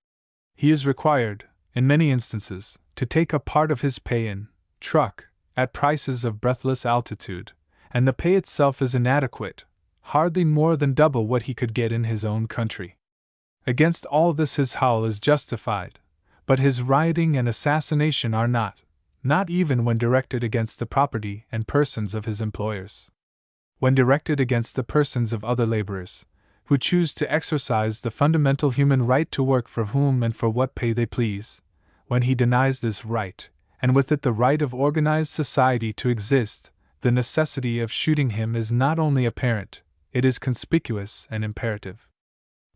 He is required, in many instances, to take a part of his pay in truck, at prices of breathless altitude, and the pay itself is inadequate, hardly more than double what he could get in his own country. Against all this his howl is justified, but his rioting and assassination are not even when directed against the property and persons of his employers. When directed against the persons of other laborers, who choose to exercise the fundamental human right to work for whom and for what pay they please, when he denies this right, and with it the right of organized society to exist, the necessity of shooting him is not only apparent, it is conspicuous and imperative.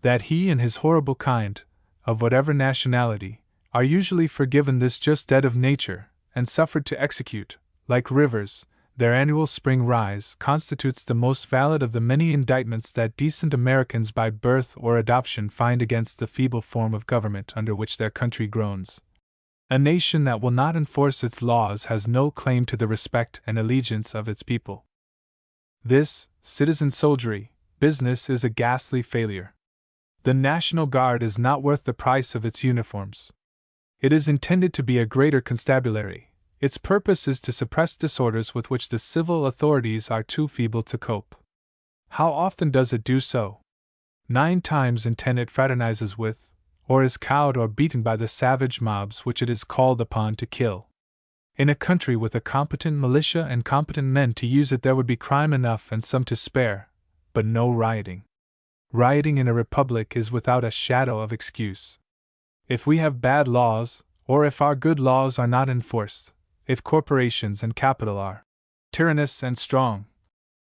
That he and his horrible kind, of whatever nationality, are usually forgiven this just debt of nature, and suffered to execute, like rivers, their annual spring rise, constitutes the most valid of the many indictments that decent Americans by birth or adoption find against the feeble form of government under which their country groans. A nation that will not enforce its laws has no claim to the respect and allegiance of its people. This citizen soldiery business is a ghastly failure. The National Guard is not worth the price of its uniforms. It is intended to be a greater constabulary. Its purpose is to suppress disorders with which the civil authorities are too feeble to cope. How often does it do so? 9 times in 10 it fraternizes with, or is cowed or beaten by the savage mobs which it is called upon to kill. In a country with a competent militia and competent men to use it, there would be crime enough and some to spare, but no rioting. Rioting in a republic is without a shadow of excuse. If we have bad laws, or if our good laws are not enforced, if corporations and capital are tyrannous and strong,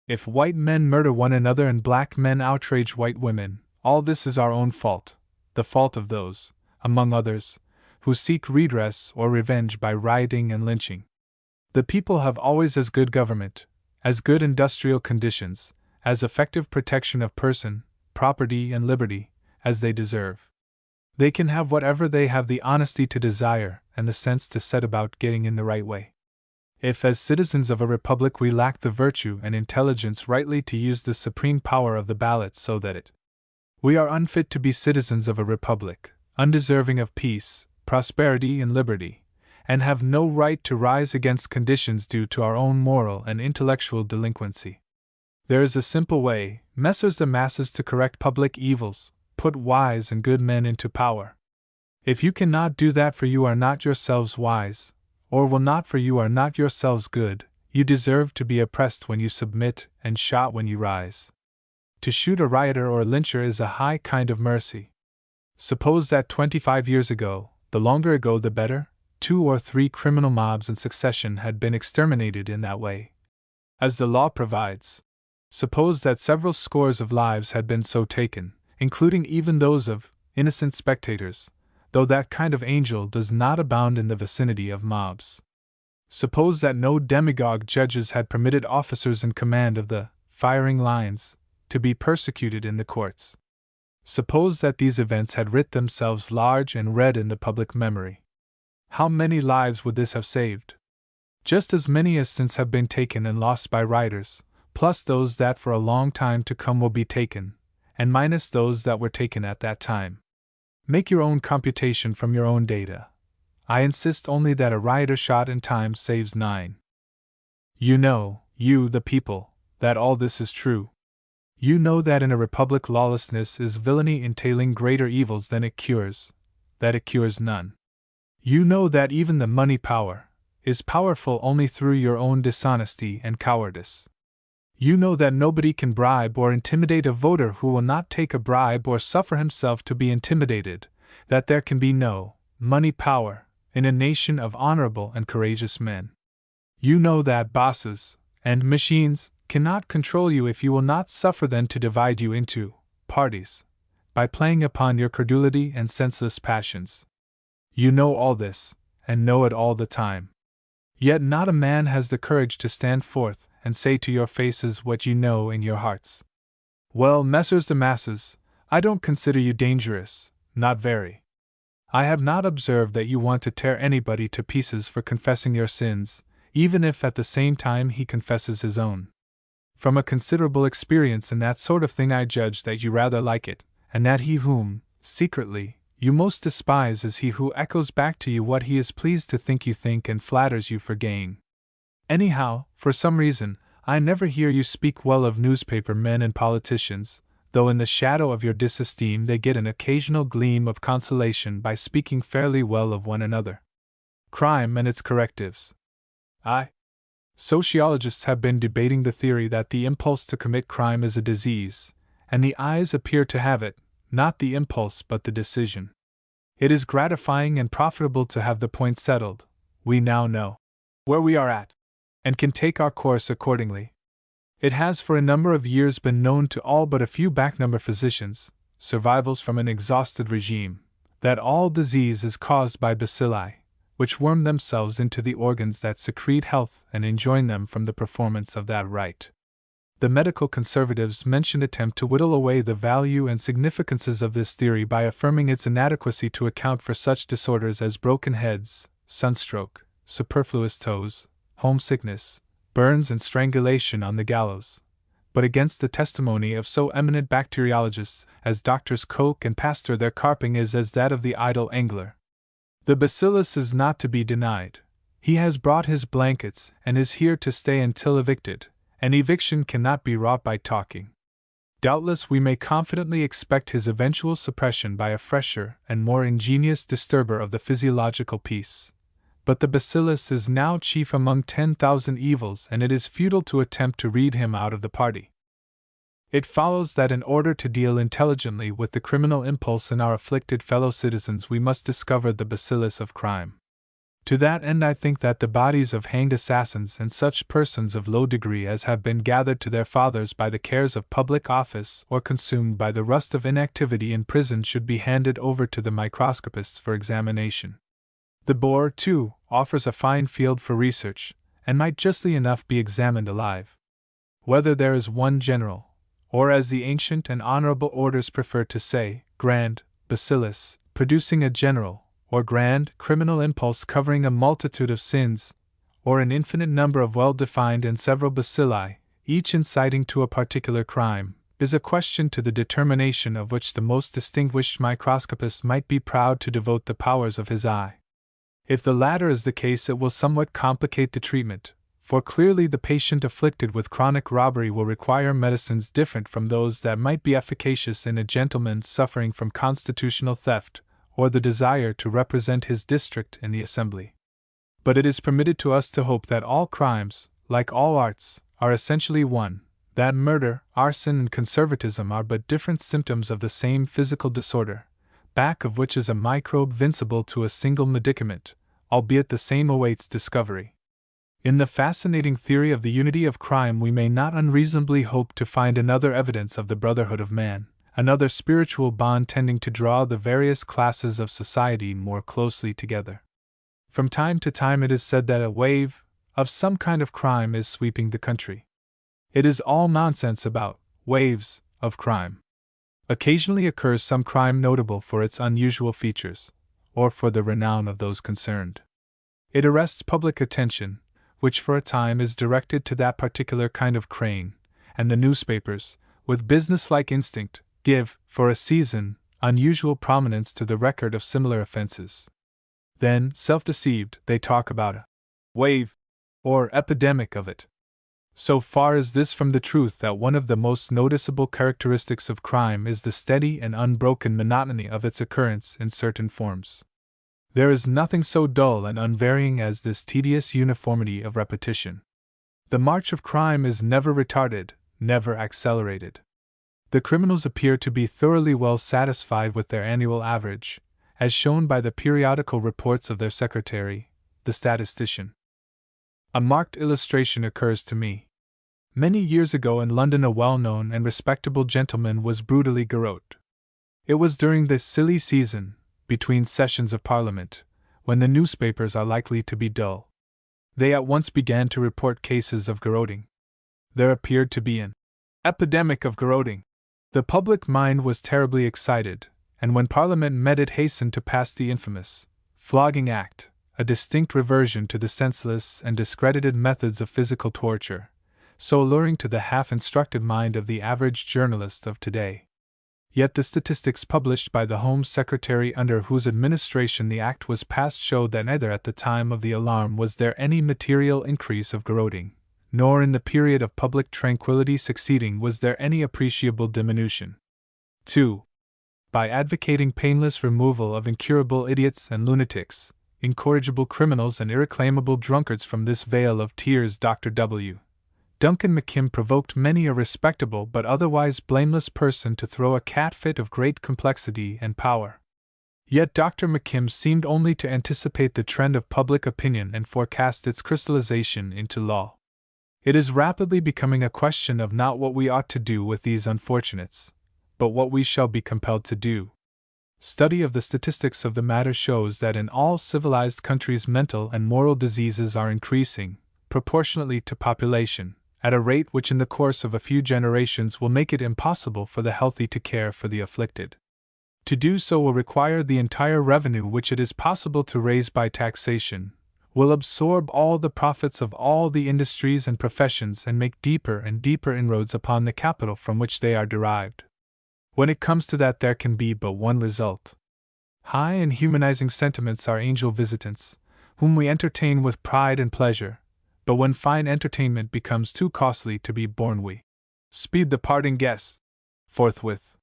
if white men murder one another and black men outrage white women, all this is our own fault, the fault of those, among others, who seek redress or revenge by rioting and lynching. The people have always as good government, as good industrial conditions, as effective protection of person, property, and liberty, as they deserve. They can have whatever they have the honesty to desire and the sense to set about getting in the right way. If as citizens of a republic we lack the virtue and intelligence rightly to use the supreme power of the ballot so that we are unfit to be citizens of a republic, undeserving of peace, prosperity, and liberty, and have no right to rise against conditions due to our own moral and intellectual delinquency. There is a simple way, messrs the masses, to correct public evils: put wise and good men into power. If you cannot do that, for you are not yourselves wise, or will not, for you are not yourselves good, you deserve to be oppressed when you submit and shot when you rise. To shoot a rioter or a lyncher is a high kind of mercy. Suppose that 25 years ago, the longer ago the better, 2 or 3 criminal mobs in succession had been exterminated in that way, as the law provides. Suppose that several scores of lives had been so taken, including even those of innocent spectators, though that kind of angel does not abound in the vicinity of mobs. Suppose that no demagogue judges had permitted officers in command of the firing lines to be persecuted in the courts. Suppose that these events had writ themselves large and red in the public memory. How many lives would this have saved? Just as many as since have been taken and lost by rioters, plus those that for a long time to come will be taken, and minus those that were taken at that time. Make your own computation from your own data. I insist only that a rioter shot in time saves 9. You know, you, the people, that all this is true. You know that in a republic lawlessness is villainy entailing greater evils than it cures, that it cures none. You know that even the money power is powerful only through your own dishonesty and cowardice. You know that nobody can bribe or intimidate a voter who will not take a bribe or suffer himself to be intimidated, that there can be no money power in a nation of honorable and courageous men. You know that bosses and machines cannot control you if you will not suffer them to divide you into parties by playing upon your credulity and senseless passions. You know all this, and know it all the time. Yet not a man has the courage to stand forth and say to your faces what you know in your hearts. Well, messrs the masses, I don't consider you dangerous, not very. I have not observed that you want to tear anybody to pieces for confessing your sins, even if at the same time he confesses his own. From a considerable experience in that sort of thing I judge that you rather like it, and that he whom, secretly, you most despise is he who echoes back to you what he is pleased to think you think and flatters you for gain. Anyhow, for some reason, I never hear you speak well of newspaper men and politicians, though in the shadow of your disesteem they get an occasional gleam of consolation by speaking fairly well of one another. Crime and its correctives. Sociologists have been debating the theory that the impulse to commit crime is a disease, and the eyes appear to have it, not the impulse but the decision. It is gratifying and profitable to have the point settled. We now know where we are at, and can take our course accordingly. It has for a number of years been known to all but a few back-number physicians, survivals from an exhausted regime, that all disease is caused by bacilli, which worm themselves into the organs that secrete health and enjoin them from the performance of that right. The medical conservatives mentioned attempt to whittle away the value and significances of this theory by affirming its inadequacy to account for such disorders as broken heads, sunstroke, superfluous toes, homesickness, burns and strangulation on the gallows, but against the testimony of so eminent bacteriologists as Doctors Koch and Pasteur their carping is as that of the idle angler. The bacillus is not to be denied. He has brought his blankets and is here to stay until evicted, and eviction cannot be wrought by talking. Doubtless we may confidently expect his eventual suppression by a fresher and more ingenious disturber of the physiological peace. But the bacillus is now chief among 10,000 evils, and it is futile to attempt to read him out of the party. It follows that in order to deal intelligently with the criminal impulse in our afflicted fellow citizens we must discover the bacillus of crime. To that end I think that the bodies of hanged assassins and such persons of low degree as have been gathered to their fathers by the cares of public office or consumed by the rust of inactivity in prison should be handed over to the microscopists for examination. The boar, too, offers a fine field for research, and might justly enough be examined alive. Whether there is one general, or as the ancient and honorable orders prefer to say, grand bacillus, producing a general, or grand criminal impulse covering a multitude of sins, or an infinite number of well-defined and several bacilli, each inciting to a particular crime, is a question to the determination of which the most distinguished microscopist might be proud to devote the powers of his eye. If the latter is the case, it will somewhat complicate the treatment, for clearly the patient afflicted with chronic robbery will require medicines different from those that might be efficacious in a gentleman suffering from constitutional theft, or the desire to represent his district in the assembly. But it is permitted to us to hope that all crimes, like all arts, are essentially one, that murder, arson, and conservatism are but different symptoms of the same physical disorder, back of which is a microbe vincible to a single medicament, albeit the same awaits discovery. In the fascinating theory of the unity of crime we may not unreasonably hope to find another evidence of the brotherhood of man, another spiritual bond tending to draw the various classes of society more closely together. From time to time it is said that a wave of some kind of crime is sweeping the country. It is all nonsense about waves of crime. Occasionally occurs some crime notable for its unusual features, or for the renown of those concerned. It arrests public attention, which for a time is directed to that particular kind of crime, and the newspapers, with businesslike instinct, give, for a season, unusual prominence to the record of similar offenses. Then, self-deceived, they talk about a wave or epidemic of it. So far is this from the truth that one of the most noticeable characteristics of crime is the steady and unbroken monotony of its occurrence in certain forms. There is nothing so dull and unvarying as this tedious uniformity of repetition. The march of crime is never retarded, never accelerated. The criminals appear to be thoroughly well satisfied with their annual average, as shown by the periodical reports of their secretary, the statistician. A marked illustration occurs to me. Many years ago in London a well-known and respectable gentleman was brutally garroted. It was during this silly season, between sessions of Parliament, when the newspapers are likely to be dull. They at once began to report cases of garroting. There appeared to be an epidemic of garroting. The public mind was terribly excited, and when Parliament met it hastened to pass the infamous Flogging Act, a distinct reversion to the senseless and discredited methods of physical torture, so alluring to the half-instructed mind of the average journalist of today. Yet the statistics published by the Home Secretary under whose administration the act was passed showed that neither at the time of the alarm was there any material increase of garroting, nor in the period of public tranquility succeeding was there any appreciable diminution. 2. By advocating painless removal of incurable idiots and lunatics, incorrigible criminals and irreclaimable drunkards from this vale of tears, Dr. W. Duncan McKim provoked many a respectable but otherwise blameless person to throw a cat fit of great complexity and power. Yet Dr. McKim seemed only to anticipate the trend of public opinion and forecast its crystallization into law. It is rapidly becoming a question of not what we ought to do with these unfortunates, but what we shall be compelled to do. Study of the statistics of the matter shows that in all civilized countries mental and moral diseases are increasing, proportionately to population, at a rate which in the course of a few generations will make it impossible for the healthy to care for the afflicted. To do so will require the entire revenue which it is possible to raise by taxation, will absorb all the profits of all the industries and professions and make deeper and deeper inroads upon the capital from which they are derived. When it comes to that, there can be but one result. High and humanizing sentiments are angel visitants, whom we entertain with pride and pleasure, but when fine entertainment becomes too costly to be borne, we speed the parting guest forthwith.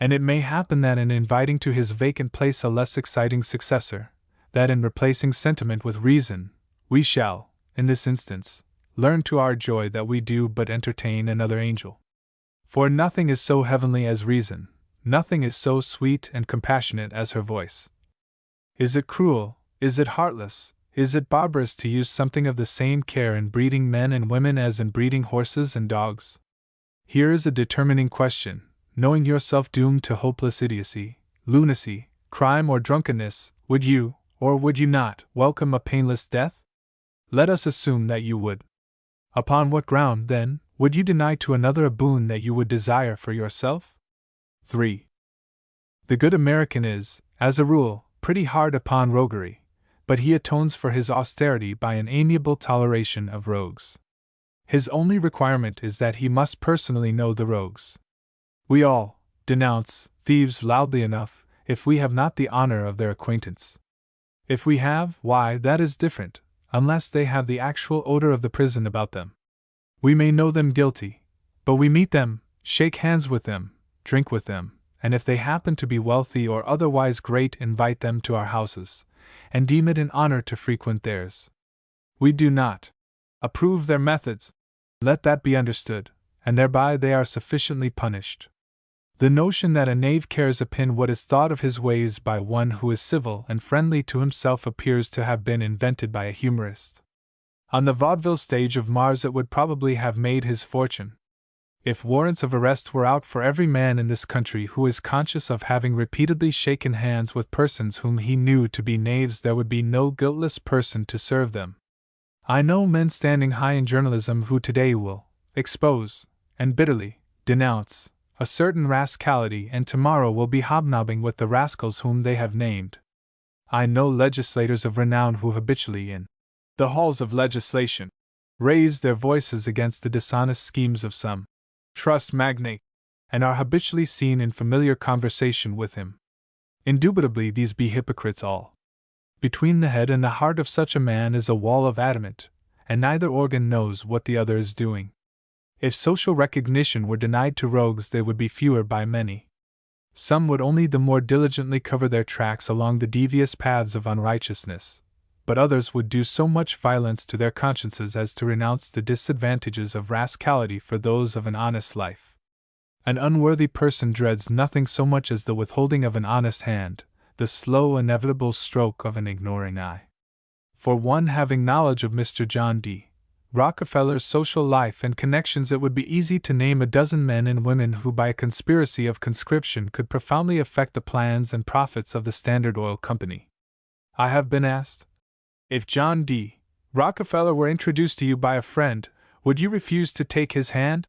And it may happen that in inviting to his vacant place a less exciting successor, that in replacing sentiment with reason, we shall, in this instance, learn to our joy that we do but entertain another angel. For nothing is so heavenly as reason, nothing is so sweet and compassionate as her voice. Is it cruel, is it heartless, is it barbarous to use something of the same care in breeding men and women as in breeding horses and dogs? Here is a determining question. Knowing yourself doomed to hopeless idiocy, lunacy, crime, or drunkenness, would you, or would you not, welcome a painless death? Let us assume that you would. Upon what ground, then, would you deny to another a boon that you would desire for yourself? 3. The good American is, as a rule, pretty hard upon roguery, but he atones for his austerity by an amiable toleration of rogues. His only requirement is that he must personally know the rogues. We all denounce thieves loudly enough, if we have not the honor of their acquaintance. If we have, why, that is different, unless they have the actual odor of the prison about them. We may know them guilty, but we meet them, shake hands with them, drink with them, and if they happen to be wealthy or otherwise great, invite them to our houses, and deem it an honor to frequent theirs. We do not approve their methods. Let that be understood, and thereby they are sufficiently punished. The notion that a knave cares a pin what is thought of his ways by one who is civil and friendly to himself appears to have been invented by a humorist. On the vaudeville stage of Mars it would probably have made his fortune. If warrants of arrest were out for every man in this country who is conscious of having repeatedly shaken hands with persons whom he knew to be knaves, there would be no guiltless person to serve them. I know men standing high in journalism who today will expose, and bitterly denounce, a certain rascality, and tomorrow will be hobnobbing with the rascals whom they have named. I know legislators of renown who habitually, in the halls of legislation, raise their voices against the dishonest schemes of some trust magnate, and are habitually seen in familiar conversation with him. Indubitably these be hypocrites all. Between the head and the heart of such a man is a wall of adamant, and neither organ knows what the other is doing. If social recognition were denied to rogues, they would be fewer by many. Some would only the more diligently cover their tracks along the devious paths of unrighteousness, but others would do so much violence to their consciences as to renounce the disadvantages of rascality for those of an honest life. An unworthy person dreads nothing so much as the withholding of an honest hand, the slow inevitable stroke of an ignoring eye. For one having knowledge of Mr. John D. Rockefeller's social life and connections, it would be easy to name a dozen men and women who by a conspiracy of conscription could profoundly affect the plans and profits of the Standard Oil Company. I have been asked, if John D. Rockefeller were introduced to you by a friend, would you refuse to take his hand?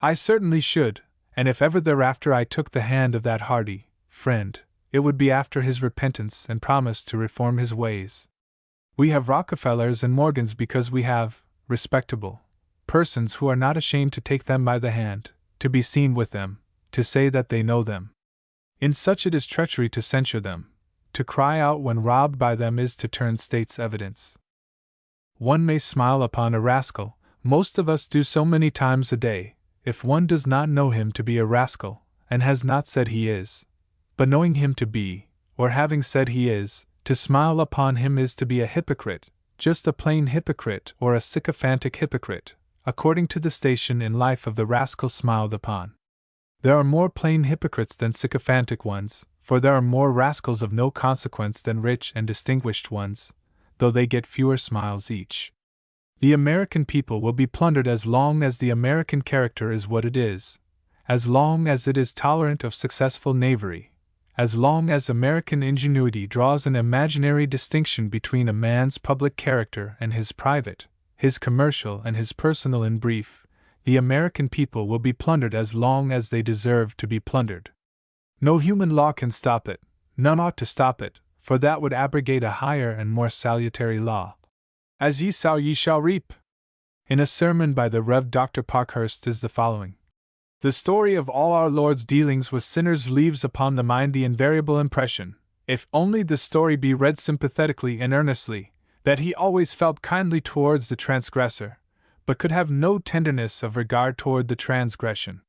I certainly should, and if ever thereafter I took the hand of that hearty friend, it would be after his repentance and promise to reform his ways. We have Rockefellers and Morgans because we have respectable persons who are not ashamed to take them by the hand, to be seen with them, to say that they know them. In such it is treachery to censure them. To cry out when robbed by them is to turn state's evidence. One may smile upon a rascal, most of us do so many times a day, if one does not know him to be a rascal, and has not said he is. But knowing him to be, or having said he is, to smile upon him is to be a hypocrite, just a plain hypocrite or a sycophantic hypocrite, according to the station in life of the rascal smiled upon. There are more plain hypocrites than sycophantic ones, for there are more rascals of no consequence than rich and distinguished ones, though they get fewer smiles each. The American people will be plundered as long as the American character is what it is, as long as it is tolerant of successful knavery, as long as American ingenuity draws an imaginary distinction between a man's public character and his private, his commercial and his personal. In brief, the American people will be plundered as long as they deserve to be plundered. No human law can stop it, none ought to stop it, for that would abrogate a higher and more salutary law. As ye sow ye shall reap. In a sermon by the Rev. Dr. Parkhurst is the following. The story of all our Lord's dealings with sinners leaves upon the mind the invariable impression, if only the story be read sympathetically and earnestly, that he always felt kindly towards the transgressor, but could have no tenderness of regard toward the transgression.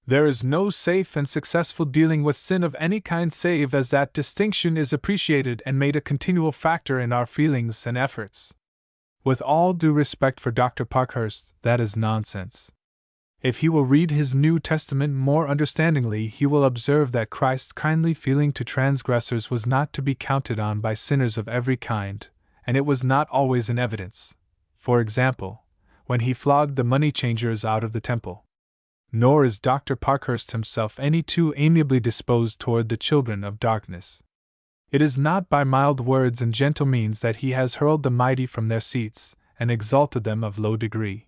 There is no safe and successful dealing with sin of any kind save as that distinction is appreciated and made a continual factor in our feelings and efforts. With all due respect for Dr. Parkhurst, that is nonsense. If he will read his New Testament more understandingly, he will observe that Christ's kindly feeling to transgressors was not to be counted on by sinners of every kind, and it was not always in evidence. For example, when he flogged the money changers out of the temple. Nor is Dr. Parkhurst himself any too amiably disposed toward the children of darkness. It is not by mild words and gentle means that he has hurled the mighty from their seats, and exalted them of low degree.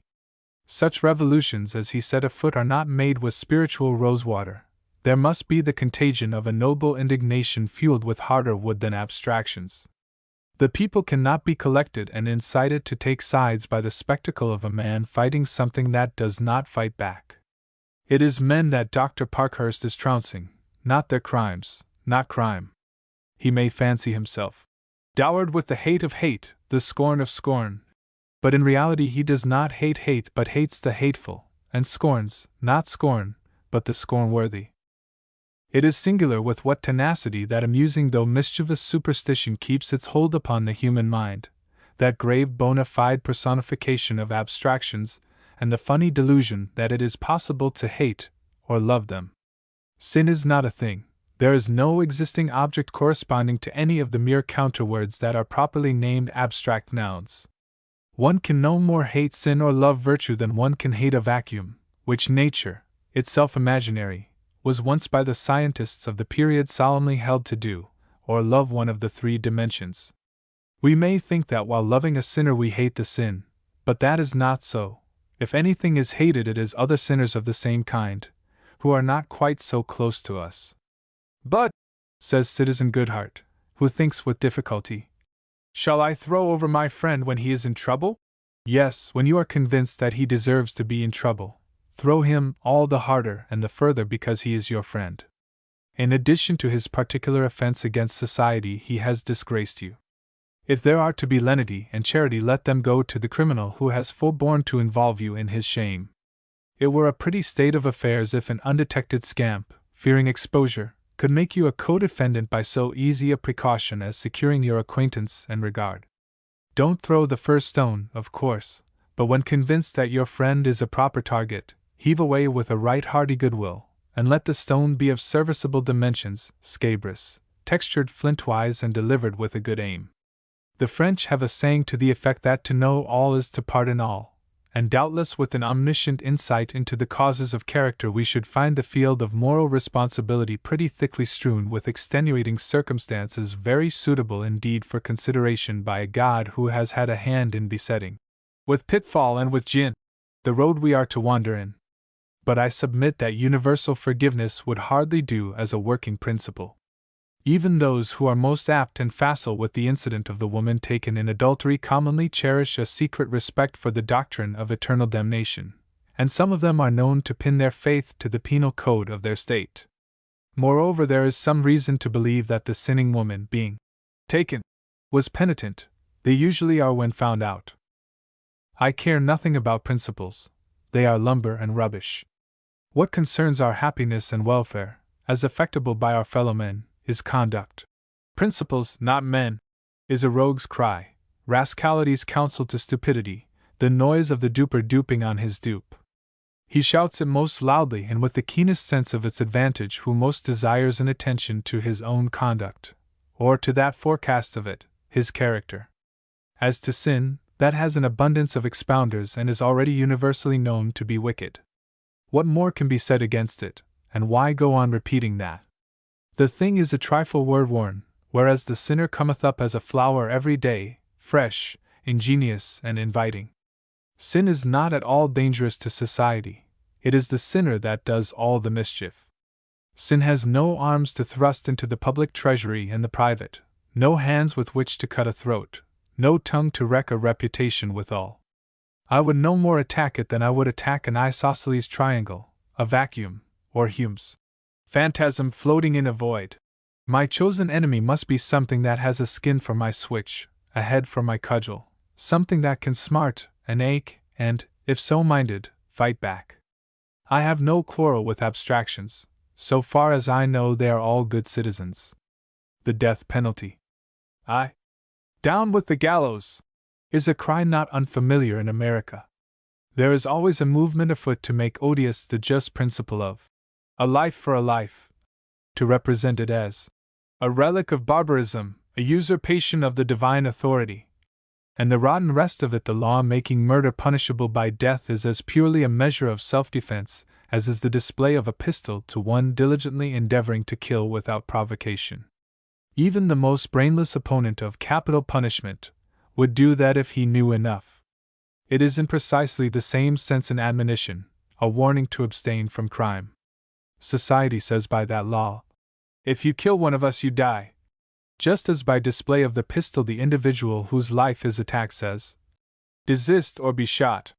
Such revolutions as he set afoot are not made with spiritual rosewater. There must be the contagion of a noble indignation fueled with harder wood than abstractions. The people cannot be collected and incited to take sides by the spectacle of a man fighting something that does not fight back. It is men that Dr. Parkhurst is trouncing, not their crimes, not crime. He may fancy himself dowered with the hate of hate, the scorn of scorn, but in reality he does not hate hate but hates the hateful, and scorns, not scorn, but the scorn-worthy. It is singular with what tenacity that amusing though mischievous superstition keeps its hold upon the human mind, that grave bona fide personification of abstractions, and the funny delusion that it is possible to hate or love them. Sin is not a thing. There is no existing object corresponding to any of the mere counterwords that are properly named abstract nouns. One can no more hate sin or love virtue than one can hate a vacuum, which nature, itself imaginary, was once by the scientists of the period solemnly held to do, or love one of the three dimensions. We may think that while loving a sinner we hate the sin, but that is not so. If anything is hated, it is other sinners of the same kind, who are not quite so close to us. But, says Citizen Goodhart, who thinks with difficulty, shall I throw over my friend when he is in trouble? Yes, when you are convinced that he deserves to be in trouble, throw him all the harder and the further because he is your friend. In addition to his particular offense against society, he has disgraced you. If there are to be lenity and charity, let them go to the criminal who has forborne to involve you in his shame. It were a pretty state of affairs if an undetected scamp, fearing exposure, could make you a co-defendant by so easy a precaution as securing your acquaintance and regard. Don't throw the first stone, of course, but when convinced that your friend is a proper target, heave away with a right hearty goodwill, and let the stone be of serviceable dimensions, scabrous, textured flintwise, and delivered with a good aim. The French have a saying to the effect that to know all is to pardon all, and doubtless with an omniscient insight into the causes of character we should find the field of moral responsibility pretty thickly strewn with extenuating circumstances very suitable indeed for consideration by a God who has had a hand in besetting, with pitfall and with gin, the road we are to wander in. But I submit that universal forgiveness would hardly do as a working principle. Even those who are most apt and facile with the incident of the woman taken in adultery commonly cherish a secret respect for the doctrine of eternal damnation, and some of them are known to pin their faith to the penal code of their state. Moreover, there is some reason to believe that the sinning woman, being taken, was penitent. They usually are when found out. I care nothing about principles. They are lumber and rubbish. What concerns our happiness and welfare, as effectable by our fellow men, is conduct. Principles, not men, is a rogue's cry, rascality's counsel to stupidity, the noise of the duper duping on his dupe. He shouts it most loudly and with the keenest sense of its advantage who most desires an attention to his own conduct, or to that forecast of it, his character. As to sin, that has an abundance of expounders and is already universally known to be wicked. What more can be said against it, and why go on repeating that? The thing is a trifle word-worn, whereas the sinner cometh up as a flower every day, fresh, ingenious, and inviting. Sin is not at all dangerous to society. It is the sinner that does all the mischief. Sin has no arms to thrust into the public treasury and the private, no hands with which to cut a throat, no tongue to wreck a reputation withal. I would no more attack it than I would attack an isosceles triangle, a vacuum, or Hume's phantasm floating in a void. My chosen enemy must be something that has a skin for my switch, a head for my cudgel, something that can smart and ache, and, if so minded, fight back. I have no quarrel with abstractions. So far as I know, they are all good citizens. The death penalty. Aye. Down with the gallows! Is a cry not unfamiliar in America. There is always a movement afoot to make odious the just principle of a life for a life, to represent it as a relic of barbarism, a usurpation of the divine authority, and the rotten rest of it. The law making murder punishable by death is as purely a measure of self-defense as is the display of a pistol to one diligently endeavoring to kill without provocation. Even the most brainless opponent of capital punishment would do that if he knew enough. It is in precisely the same sense an admonition, a warning to abstain from crime. Society says by that law, if you kill one of us you die. Just as by display of the pistol the individual whose life is attacked says, desist or be shot.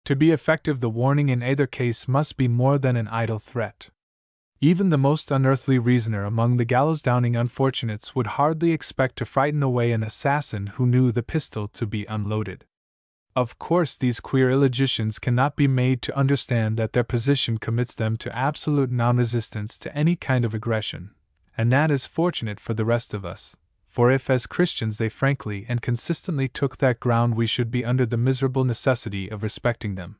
To be effective, the warning in either case must be more than an idle threat. Even the most unearthly reasoner among the gallows-downing unfortunates would hardly expect to frighten away an assassin who knew the pistol to be unloaded. Of course, these queer illogicians cannot be made to understand that their position commits them to absolute non-resistance to any kind of aggression, and that is fortunate for the rest of us, for if as Christians they frankly and consistently took that ground, we should be under the miserable necessity of respecting them.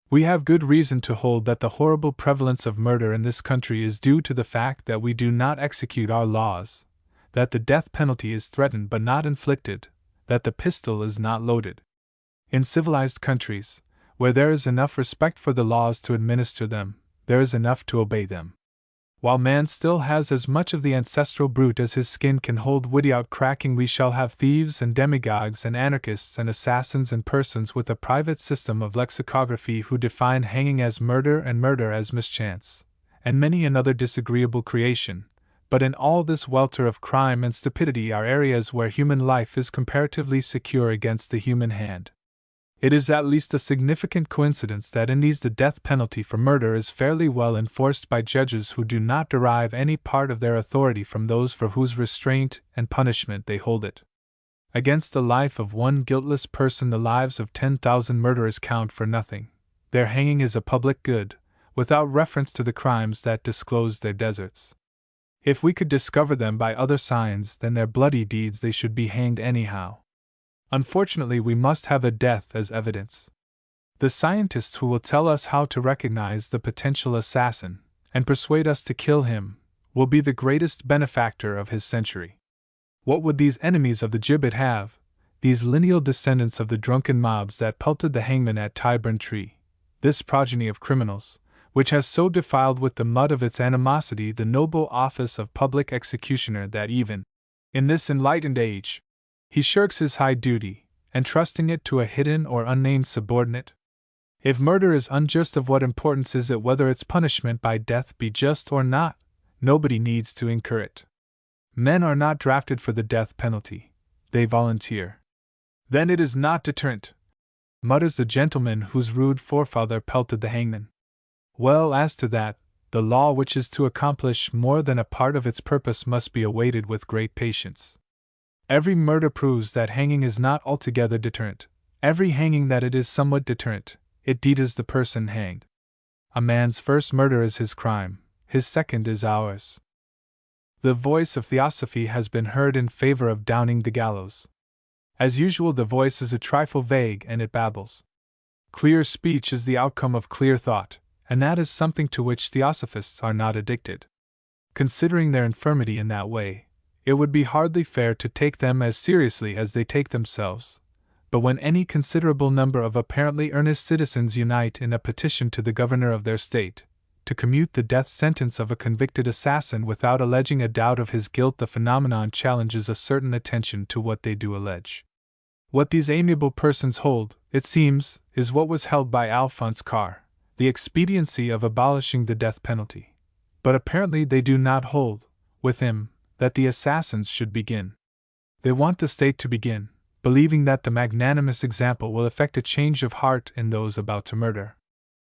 We have good reason to hold that the horrible prevalence of murder in this country is due to the fact that we do not execute our laws, that the death penalty is threatened but not inflicted, that the pistol is not loaded. In civilized countries, where there is enough respect for the laws to administer them, there is enough to obey them. While man still has as much of the ancestral brute as his skin can hold witty out cracking, we shall have thieves and demagogues and anarchists and assassins and persons with a private system of lexicography who define hanging as murder and murder as mischance, and many another disagreeable creation. But in all this welter of crime and stupidity are areas where human life is comparatively secure against the human hand. It is at least a significant coincidence that in these the death penalty for murder is fairly well enforced by judges who do not derive any part of their authority from those for whose restraint and punishment they hold it. Against the life of one guiltless person the lives of 10,000 murderers count for nothing. Their hanging is a public good, without reference to the crimes that disclose their deserts. If we could discover them by other signs than their bloody deeds, they should be hanged anyhow. Unfortunately, we must have a death as evidence. The scientists who will tell us how to recognize the potential assassin and persuade us to kill him will be the greatest benefactor of his century. What would these enemies of the gibbet have, these lineal descendants of the drunken mobs that pelted the hangman at Tyburn Tree, this progeny of criminals, which has so defiled with the mud of its animosity the noble office of public executioner that even in this enlightened age he shirks his high duty, entrusting it to a hidden or unnamed subordinate? If murder is unjust, of what importance is it whether its punishment by death be just or not? Nobody needs to incur it. Men are not drafted for the death penalty, they volunteer. Then it is not deterrent, mutters the gentleman whose rude forefather pelted the hangman. Well, as to that, the law which is to accomplish more than a part of its purpose must be awaited with great patience. Every murder proves that hanging is not altogether deterrent. Every hanging that it is somewhat deterrent, it deters the person hanged. A man's first murder is his crime, his second is ours. The voice of theosophy has been heard in favor of downing the gallows. As usual, the voice is a trifle vague and it babbles. Clear speech is the outcome of clear thought, and that is something to which theosophists are not addicted. Considering their infirmity in that way, it would be hardly fair to take them as seriously as they take themselves. But when any considerable number of apparently earnest citizens unite in a petition to the governor of their state, to commute the death sentence of a convicted assassin without alleging a doubt of his guilt, the phenomenon challenges a certain attention to what they do allege. What these amiable persons hold, it seems, is what was held by Alphonse Karr, the expediency of abolishing the death penalty. But apparently they do not hold, with him, that the assassins should begin. They want the state to begin, believing that the magnanimous example will effect a change of heart in those about to murder.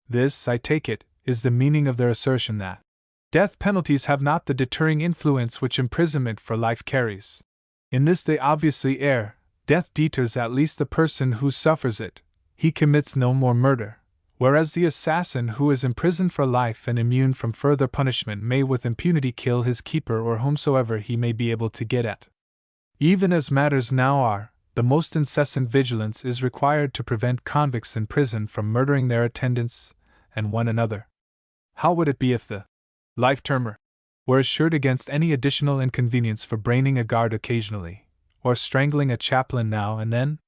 This, I take it, is the meaning of their assertion that death penalties have not the deterring influence which imprisonment for life carries. In this they obviously err. Death deters at least the person who suffers it. He commits no more murder, whereas the assassin who is imprisoned for life and immune from further punishment may with impunity kill his keeper or whomsoever he may be able to get at. Even as matters now are, the most incessant vigilance is required to prevent convicts in prison from murdering their attendants and one another. How would it be if the life-termer were assured against any additional inconvenience for braining a guard occasionally, or strangling a chaplain now and then?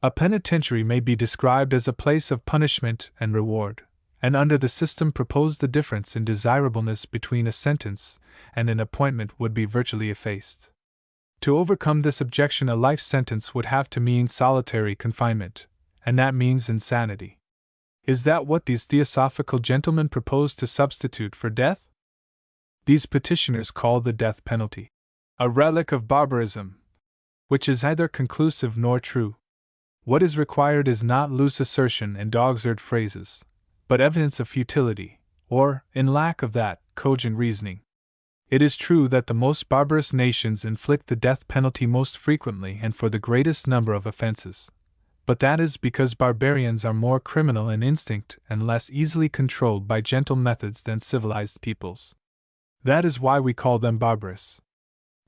A penitentiary may be described as a place of punishment and reward, and under the system proposed the difference in desirableness between a sentence and an appointment would be virtually effaced. To overcome this objection, a life sentence would have to mean solitary confinement, and that means insanity. Is that what these theosophical gentlemen propose to substitute for death? These petitioners call the death penalty a relic of barbarism, which is neither conclusive nor true. What is required is not loose assertion and dog's-eared phrases, but evidence of futility, or, in lack of that, cogent reasoning. It is true that the most barbarous nations inflict the death penalty most frequently and for the greatest number of offenses, but that is because barbarians are more criminal in instinct and less easily controlled by gentle methods than civilized peoples. That is why we call them barbarous.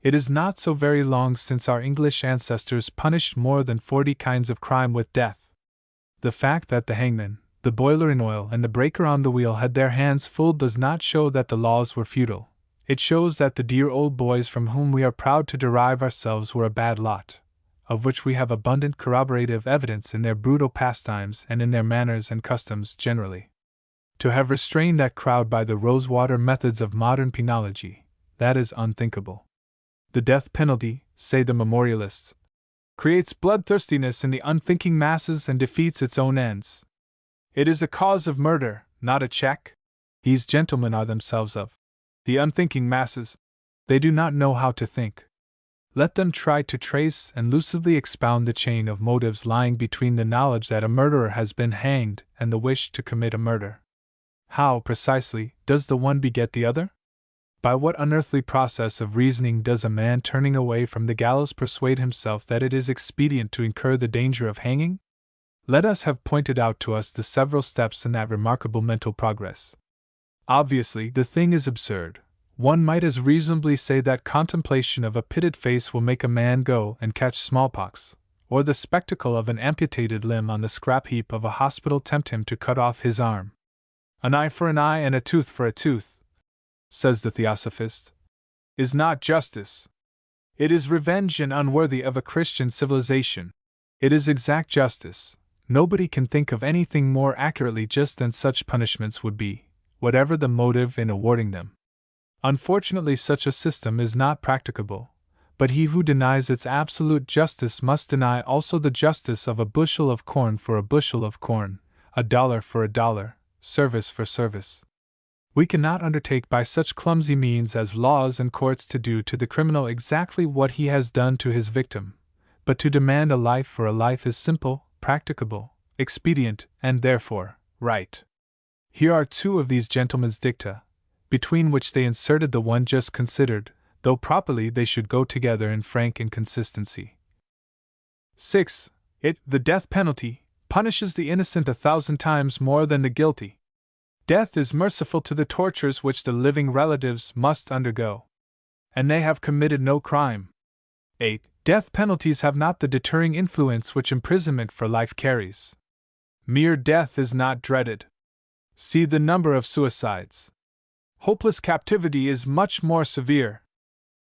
It is not so very long since our English ancestors punished more than 40 kinds of crime with death. The fact that the hangman, the boiler in oil, and the breaker on the wheel had their hands full does not show that the laws were futile. It shows that the dear old boys from whom we are proud to derive ourselves were a bad lot, of which we have abundant corroborative evidence in their brutal pastimes and in their manners and customs generally. To have restrained that crowd by the rosewater methods of modern penology, that is unthinkable. The death penalty, say the memorialists, creates bloodthirstiness in the unthinking masses and defeats its own ends. It is a cause of murder, not a check. These gentlemen are themselves of the unthinking masses. They do not know how to think. Let them try to trace and lucidly expound the chain of motives lying between the knowledge that a murderer has been hanged and the wish to commit a murder. How, precisely, does the one beget the other? By what unearthly process of reasoning does a man turning away from the gallows persuade himself that it is expedient to incur the danger of hanging? Let us have pointed out to us the several steps in that remarkable mental progress. Obviously, the thing is absurd. One might as reasonably say that contemplation of a pitted face will make a man go and catch smallpox, or the spectacle of an amputated limb on the scrap heap of a hospital tempt him to cut off his arm. An eye for an eye and a tooth for a tooth, says the Theosophist, is not justice. It is revenge and unworthy of a Christian civilization. It is exact justice. Nobody can think of anything more accurately just than such punishments would be, whatever the motive in awarding them. Unfortunately, such a system is not practicable, but he who denies its absolute justice must deny also the justice of a bushel of corn for a bushel of corn, a dollar for a dollar, service for service. We cannot undertake by such clumsy means as laws and courts to do to the criminal exactly what he has done to his victim, but to demand a life for a life is simple, practicable, expedient, and therefore, right. Here are two of these gentlemen's dicta, between which they inserted the one just considered, though properly they should go together in frank inconsistency. 6. The death penalty, punishes the innocent 1,000 times more than the guilty. Death is merciful to the tortures which the living relatives must undergo. And they have committed no crime. 8. Death penalties have not the deterring influence which imprisonment for life carries. Mere death is not dreaded. See the number of suicides. Hopeless captivity is much more severe.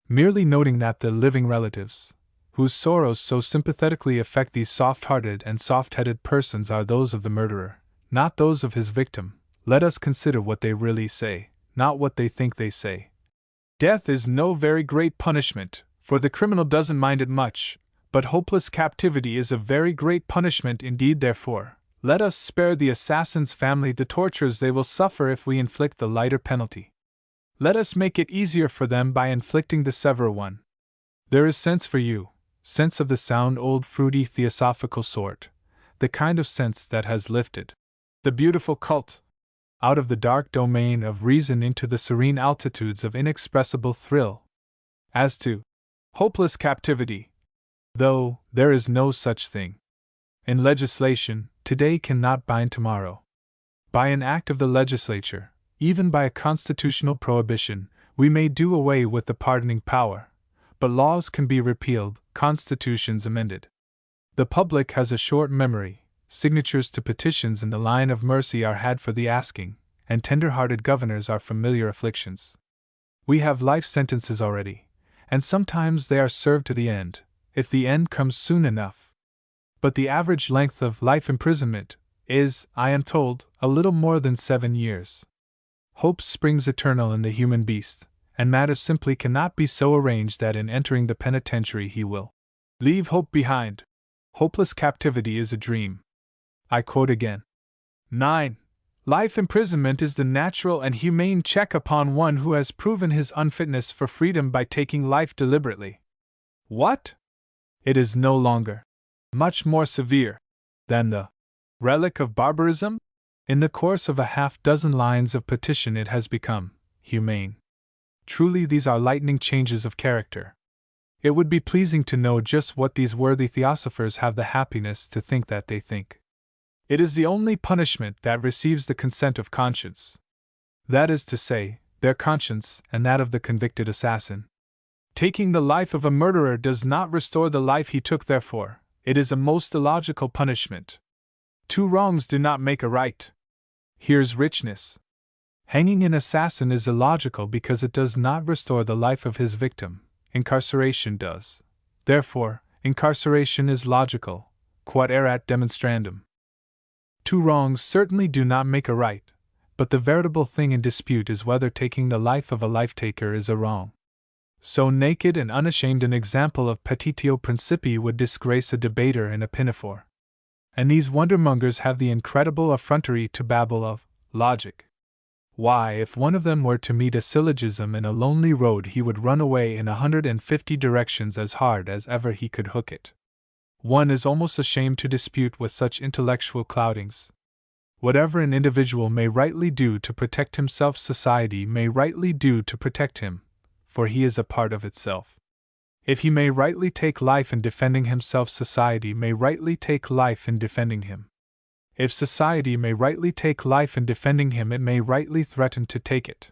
Merely noting that the living relatives, whose sorrows so sympathetically affect these soft-hearted and soft-headed persons, are those of the murderer, not those of his victim, let us consider what they really say, not what they think they say. Death is no very great punishment, for the criminal doesn't mind it much, but hopeless captivity is a very great punishment indeed. Therefore, let us spare the assassin's family the tortures they will suffer if we inflict the lighter penalty. Let us make it easier for them by inflicting the severer one. There is sense for you, sense of the sound old fruity theosophical sort, the kind of sense that has lifted the beautiful cult out of the dark domain of reason into the serene altitudes of inexpressible thrill. As to hopeless captivity, though there is no such thing in legislation, today cannot bind tomorrow. By an act of the legislature, even by a constitutional prohibition, we may do away with the pardoning power, but laws can be repealed, constitutions amended. The public has a short memory. Signatures to petitions in the line of mercy are had for the asking, and tender-hearted governors are familiar afflictions. We have life sentences already, and sometimes they are served to the end, if the end comes soon enough. But the average length of life imprisonment is, I am told, a little more than 7 years. Hope springs eternal in the human beast, and matters simply cannot be so arranged that in entering the penitentiary he will leave hope behind. Hopeless captivity is a dream. I quote again. 9. Life imprisonment is the natural and humane check upon one who has proven his unfitness for freedom by taking life deliberately. What? It is no longer much more severe than the relic of barbarism? In the course of a half-dozen lines of petition it has become humane. Truly these are lightning changes of character. It would be pleasing to know just what these worthy theosophers have the happiness to think that they think. It is the only punishment that receives the consent of conscience. That is to say, their conscience and that of the convicted assassin. Taking the life of a murderer does not restore the life he took, therefore, it is a most illogical punishment. 2 wrongs do not make a right. Here's richness. Hanging an assassin is illogical because it does not restore the life of his victim. Incarceration does. Therefore, incarceration is logical. Quod erat demonstrandum. 2 wrongs certainly do not make a right, but the veritable thing in dispute is whether taking the life of a life-taker is a wrong. So naked and unashamed an example of petitio principii would disgrace a debater in a pinafore. And these wondermongers have the incredible effrontery to babble of logic. Why, if one of them were to meet a syllogism in a lonely road, he would run away in 150 directions as hard as ever he could hook it. One is almost ashamed to dispute with such intellectual cloudings. Whatever an individual may rightly do to protect himself, society may rightly do to protect him, for he is a part of itself. If he may rightly take life in defending himself, society may rightly take life in defending him. If society may rightly take life in defending him, it may rightly threaten to take it.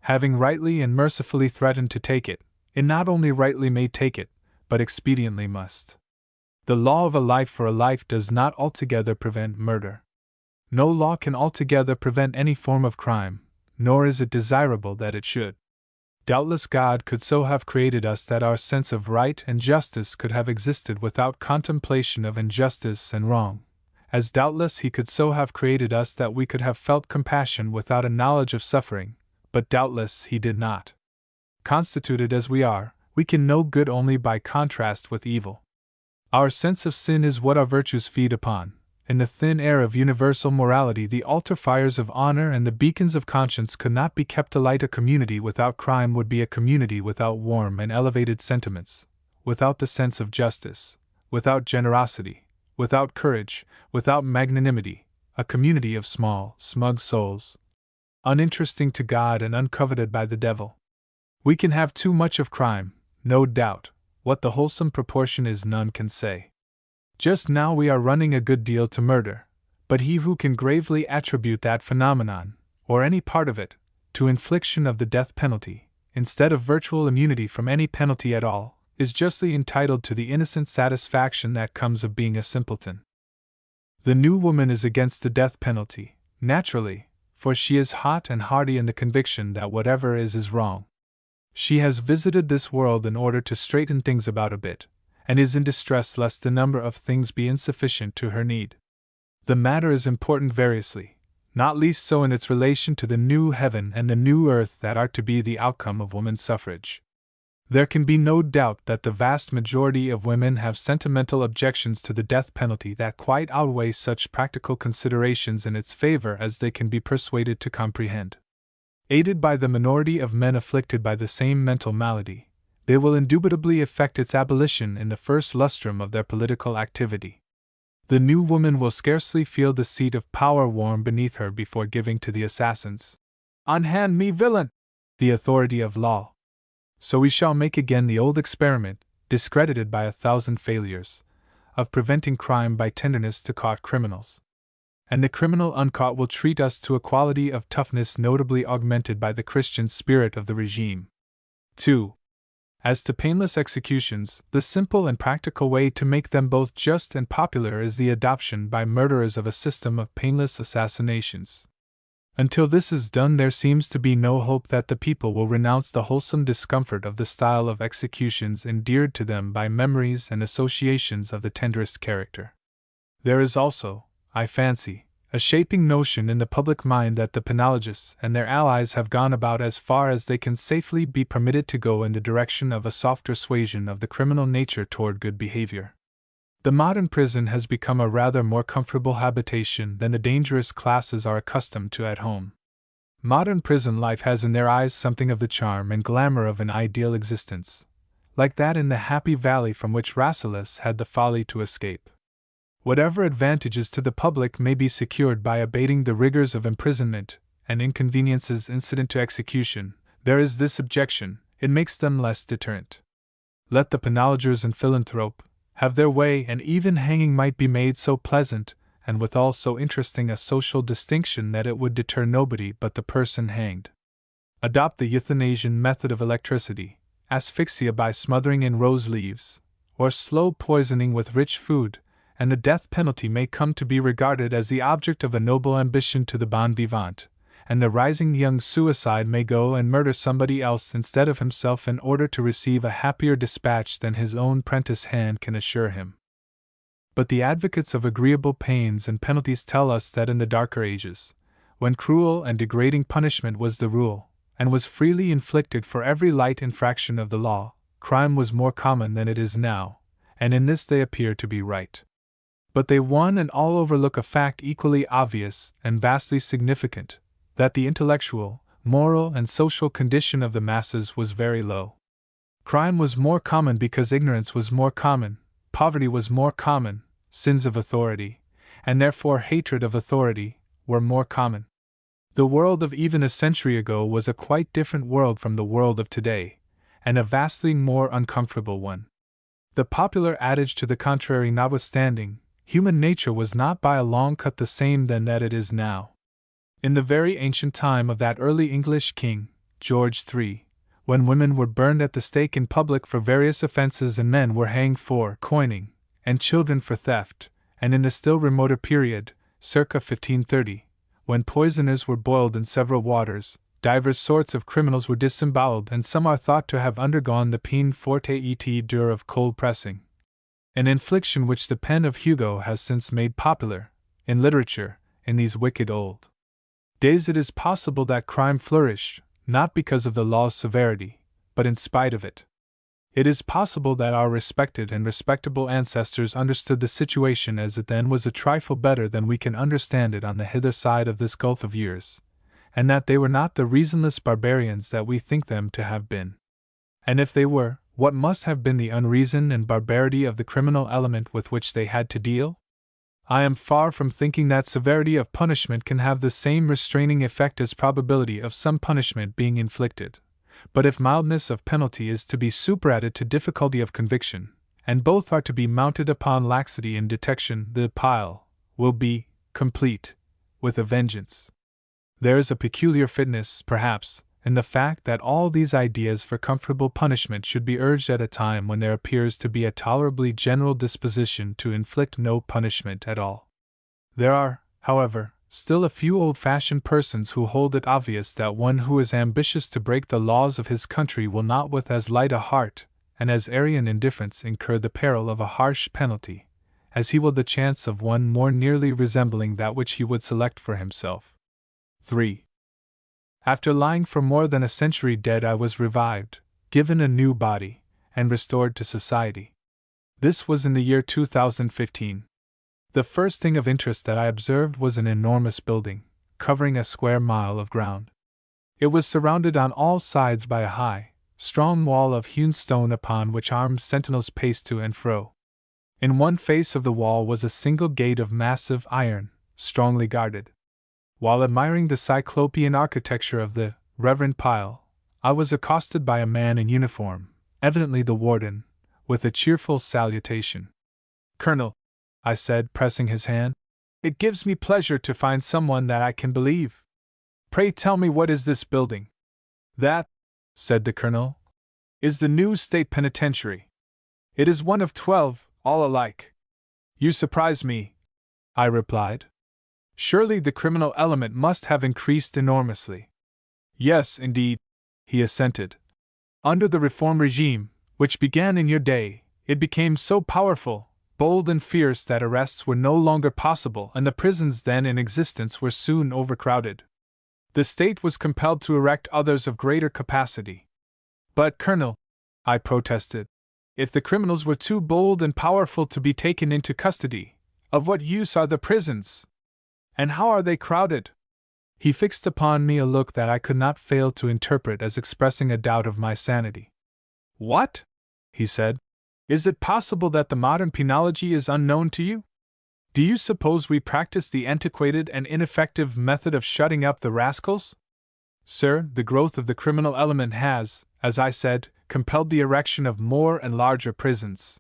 Having rightly and mercifully threatened to take it, it not only rightly may take it, but expediently must. The law of a life for a life does not altogether prevent murder. No law can altogether prevent any form of crime, nor is it desirable that it should. Doubtless God could so have created us that our sense of right and justice could have existed without contemplation of injustice and wrong, as doubtless He could so have created us that we could have felt compassion without a knowledge of suffering, but doubtless He did not. Constituted as we are, we can know good only by contrast with evil. Our sense of sin is what our virtues feed upon. In the thin air of universal morality, the altar fires of honor and the beacons of conscience could not be kept alight. A community without crime would be a community without warm and elevated sentiments, without the sense of justice, without generosity, without courage, without magnanimity, a community of small, smug souls, uninteresting to God and uncoveted by the devil. We can have too much of crime, no doubt. What the wholesome proportion is, none can say. Just now we are running a good deal to murder, but he who can gravely attribute that phenomenon, or any part of it, to infliction of the death penalty, instead of virtual immunity from any penalty at all, is justly entitled to the innocent satisfaction that comes of being a simpleton. The new woman is against the death penalty, naturally, for she is hot and hearty in the conviction that whatever is wrong. She has visited this world in order to straighten things about a bit, and is in distress lest the number of things be insufficient to her need. The matter is important variously, not least so in its relation to the new heaven and the new earth that are to be the outcome of woman's suffrage. There can be no doubt that the vast majority of women have sentimental objections to the death penalty that quite outweigh such practical considerations in its favor as they can be persuaded to comprehend. Aided by the minority of men afflicted by the same mental malady, they will indubitably effect its abolition in the first lustrum of their political activity. The new woman will scarcely feel the seat of power warm beneath her before giving to the assassins, "Unhand me, villain!" the authority of law. So we shall make again the old experiment, discredited by 1,000 failures, of preventing crime by tenderness to caught criminals. And the criminal uncaught will treat us to a quality of toughness notably augmented by the Christian spirit of the regime. 2. As to painless executions, the simple and practical way to make them both just and popular is the adoption by murderers of a system of painless assassinations. Until this is done, there seems to be no hope that the people will renounce the wholesome discomfort of the style of executions endeared to them by memories and associations of the tenderest character. There is also, I fancy, a shaping notion in the public mind that the penologists and their allies have gone about as far as they can safely be permitted to go in the direction of a softer suasion of the criminal nature toward good behavior. The modern prison has become a rather more comfortable habitation than the dangerous classes are accustomed to at home. Modern prison life has in their eyes something of the charm and glamour of an ideal existence, like that in the happy valley from which Rasselas had the folly to escape. Whatever advantages to the public may be secured by abating the rigors of imprisonment and inconveniences incident to execution, there is this objection: it makes them less deterrent. Let the penologers and philanthrope have their way, and even hanging might be made so pleasant, and withal so interesting a social distinction, that it would deter nobody but the person hanged. Adopt the euthanasian method of electricity, asphyxia by smothering in rose leaves, or slow poisoning with rich food, and the death penalty may come to be regarded as the object of a noble ambition to the bon vivant, and the rising young suicide may go and murder somebody else instead of himself in order to receive a happier dispatch than his own prentice hand can assure him. But the advocates of agreeable pains and penalties tell us that in the darker ages, when cruel and degrading punishment was the rule, and was freely inflicted for every light infraction of the law, crime was more common than it is now, and in this they appear to be right. But they one and all overlook a fact equally obvious and vastly significant, that the intellectual, moral, and social condition of the masses was very low. Crime was more common because ignorance was more common, poverty was more common, sins of authority, and therefore hatred of authority, were more common. The world of even a century ago was a quite different world from the world of today, and a vastly more uncomfortable one. The popular adage to the contrary notwithstanding, human nature was not by a long cut the same then that it is now. In the very ancient time of that early English king, George III, when women were burned at the stake in public for various offenses and men were hanged for coining, and children for theft, and in the still remoter period, circa 1530, when poisoners were boiled in several waters, divers sorts of criminals were disemboweled, and some are thought to have undergone the peine forte et dure of cold pressing, an infliction which the pen of Hugo has since made popular, in literature, in these wicked old days. It is possible that crime flourished, not because of the law's severity, but in spite of it. It is possible that our respected and respectable ancestors understood the situation as it then was a trifle better than we can understand it on the hither side of this gulf of years, and that they were not the reasonless barbarians that we think them to have been. And if they were, what must have been the unreason and barbarity of the criminal element with which they had to deal? I am far from thinking that severity of punishment can have the same restraining effect as probability of some punishment being inflicted. But if mildness of penalty is to be superadded to difficulty of conviction, and both are to be mounted upon laxity in detection, the pile will be complete, with a vengeance. There is a peculiar fitness, perhaps, in the fact that all these ideas for comfortable punishment should be urged at a time when there appears to be a tolerably general disposition to inflict no punishment at all. There are, however, still a few old-fashioned persons who hold it obvious that one who is ambitious to break the laws of his country will not with as light a heart and as airy an indifference incur the peril of a harsh penalty, as he will the chance of one more nearly resembling that which he would select for himself. 3. After lying for more than a century dead, I was revived, given a new body, and restored to society. This was in the year 2015. The first thing of interest that I observed was an enormous building, covering a square mile of ground. It was surrounded on all sides by a high, strong wall of hewn stone upon which armed sentinels paced to and fro. In one face of the wall was a single gate of massive iron, strongly guarded. While admiring the cyclopean architecture of the reverend pile, I was accosted by a man in uniform, evidently the warden, with a cheerful salutation. "Colonel," I said, pressing his hand, "it gives me pleasure to find someone that I can believe. Pray tell me, what is this building?" "That," said the colonel, "is the new state penitentiary. It is one of 12, all alike." "You surprise me," I replied. "Surely the criminal element must have increased enormously." "Yes, indeed," he assented. "Under the reform regime, which began in your day, it became so powerful, bold and fierce that arrests were no longer possible, and the prisons then in existence were soon overcrowded. The state was compelled to erect others of greater capacity." "But, Colonel," I protested, "if the criminals were too bold and powerful to be taken into custody, of what use are the prisons? And how are they crowded?" He fixed upon me a look that I could not fail to interpret as expressing a doubt of my sanity. "What?" he said. "Is it possible that the modern penology is unknown to you? Do you suppose we practice the antiquated and ineffective method of shutting up the rascals? Sir, the growth of the criminal element has, as I said, compelled the erection of more and larger prisons.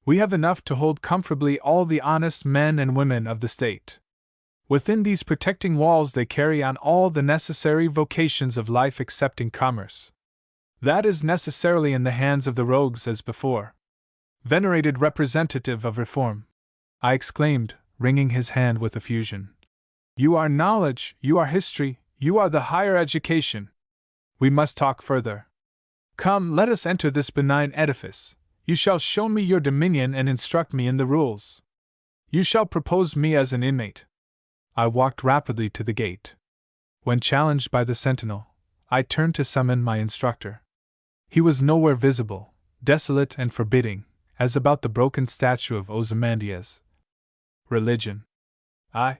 We have enough to hold comfortably all the honest men and women of the state. Within these protecting walls they carry on all the necessary vocations of life excepting commerce. That is necessarily in the hands of the rogues as before." "Venerated representative of reform," I exclaimed, wringing his hand with effusion, "you are knowledge, you are history, you are the higher education. We must talk further. Come, let us enter this benign edifice. You shall show me your dominion and instruct me in the rules. You shall propose me as an inmate." I walked rapidly to the gate. When challenged by the sentinel, I turned to summon my instructor. He was nowhere visible, desolate and forbidding, as about the broken statue of Ozymandias. "Religion," I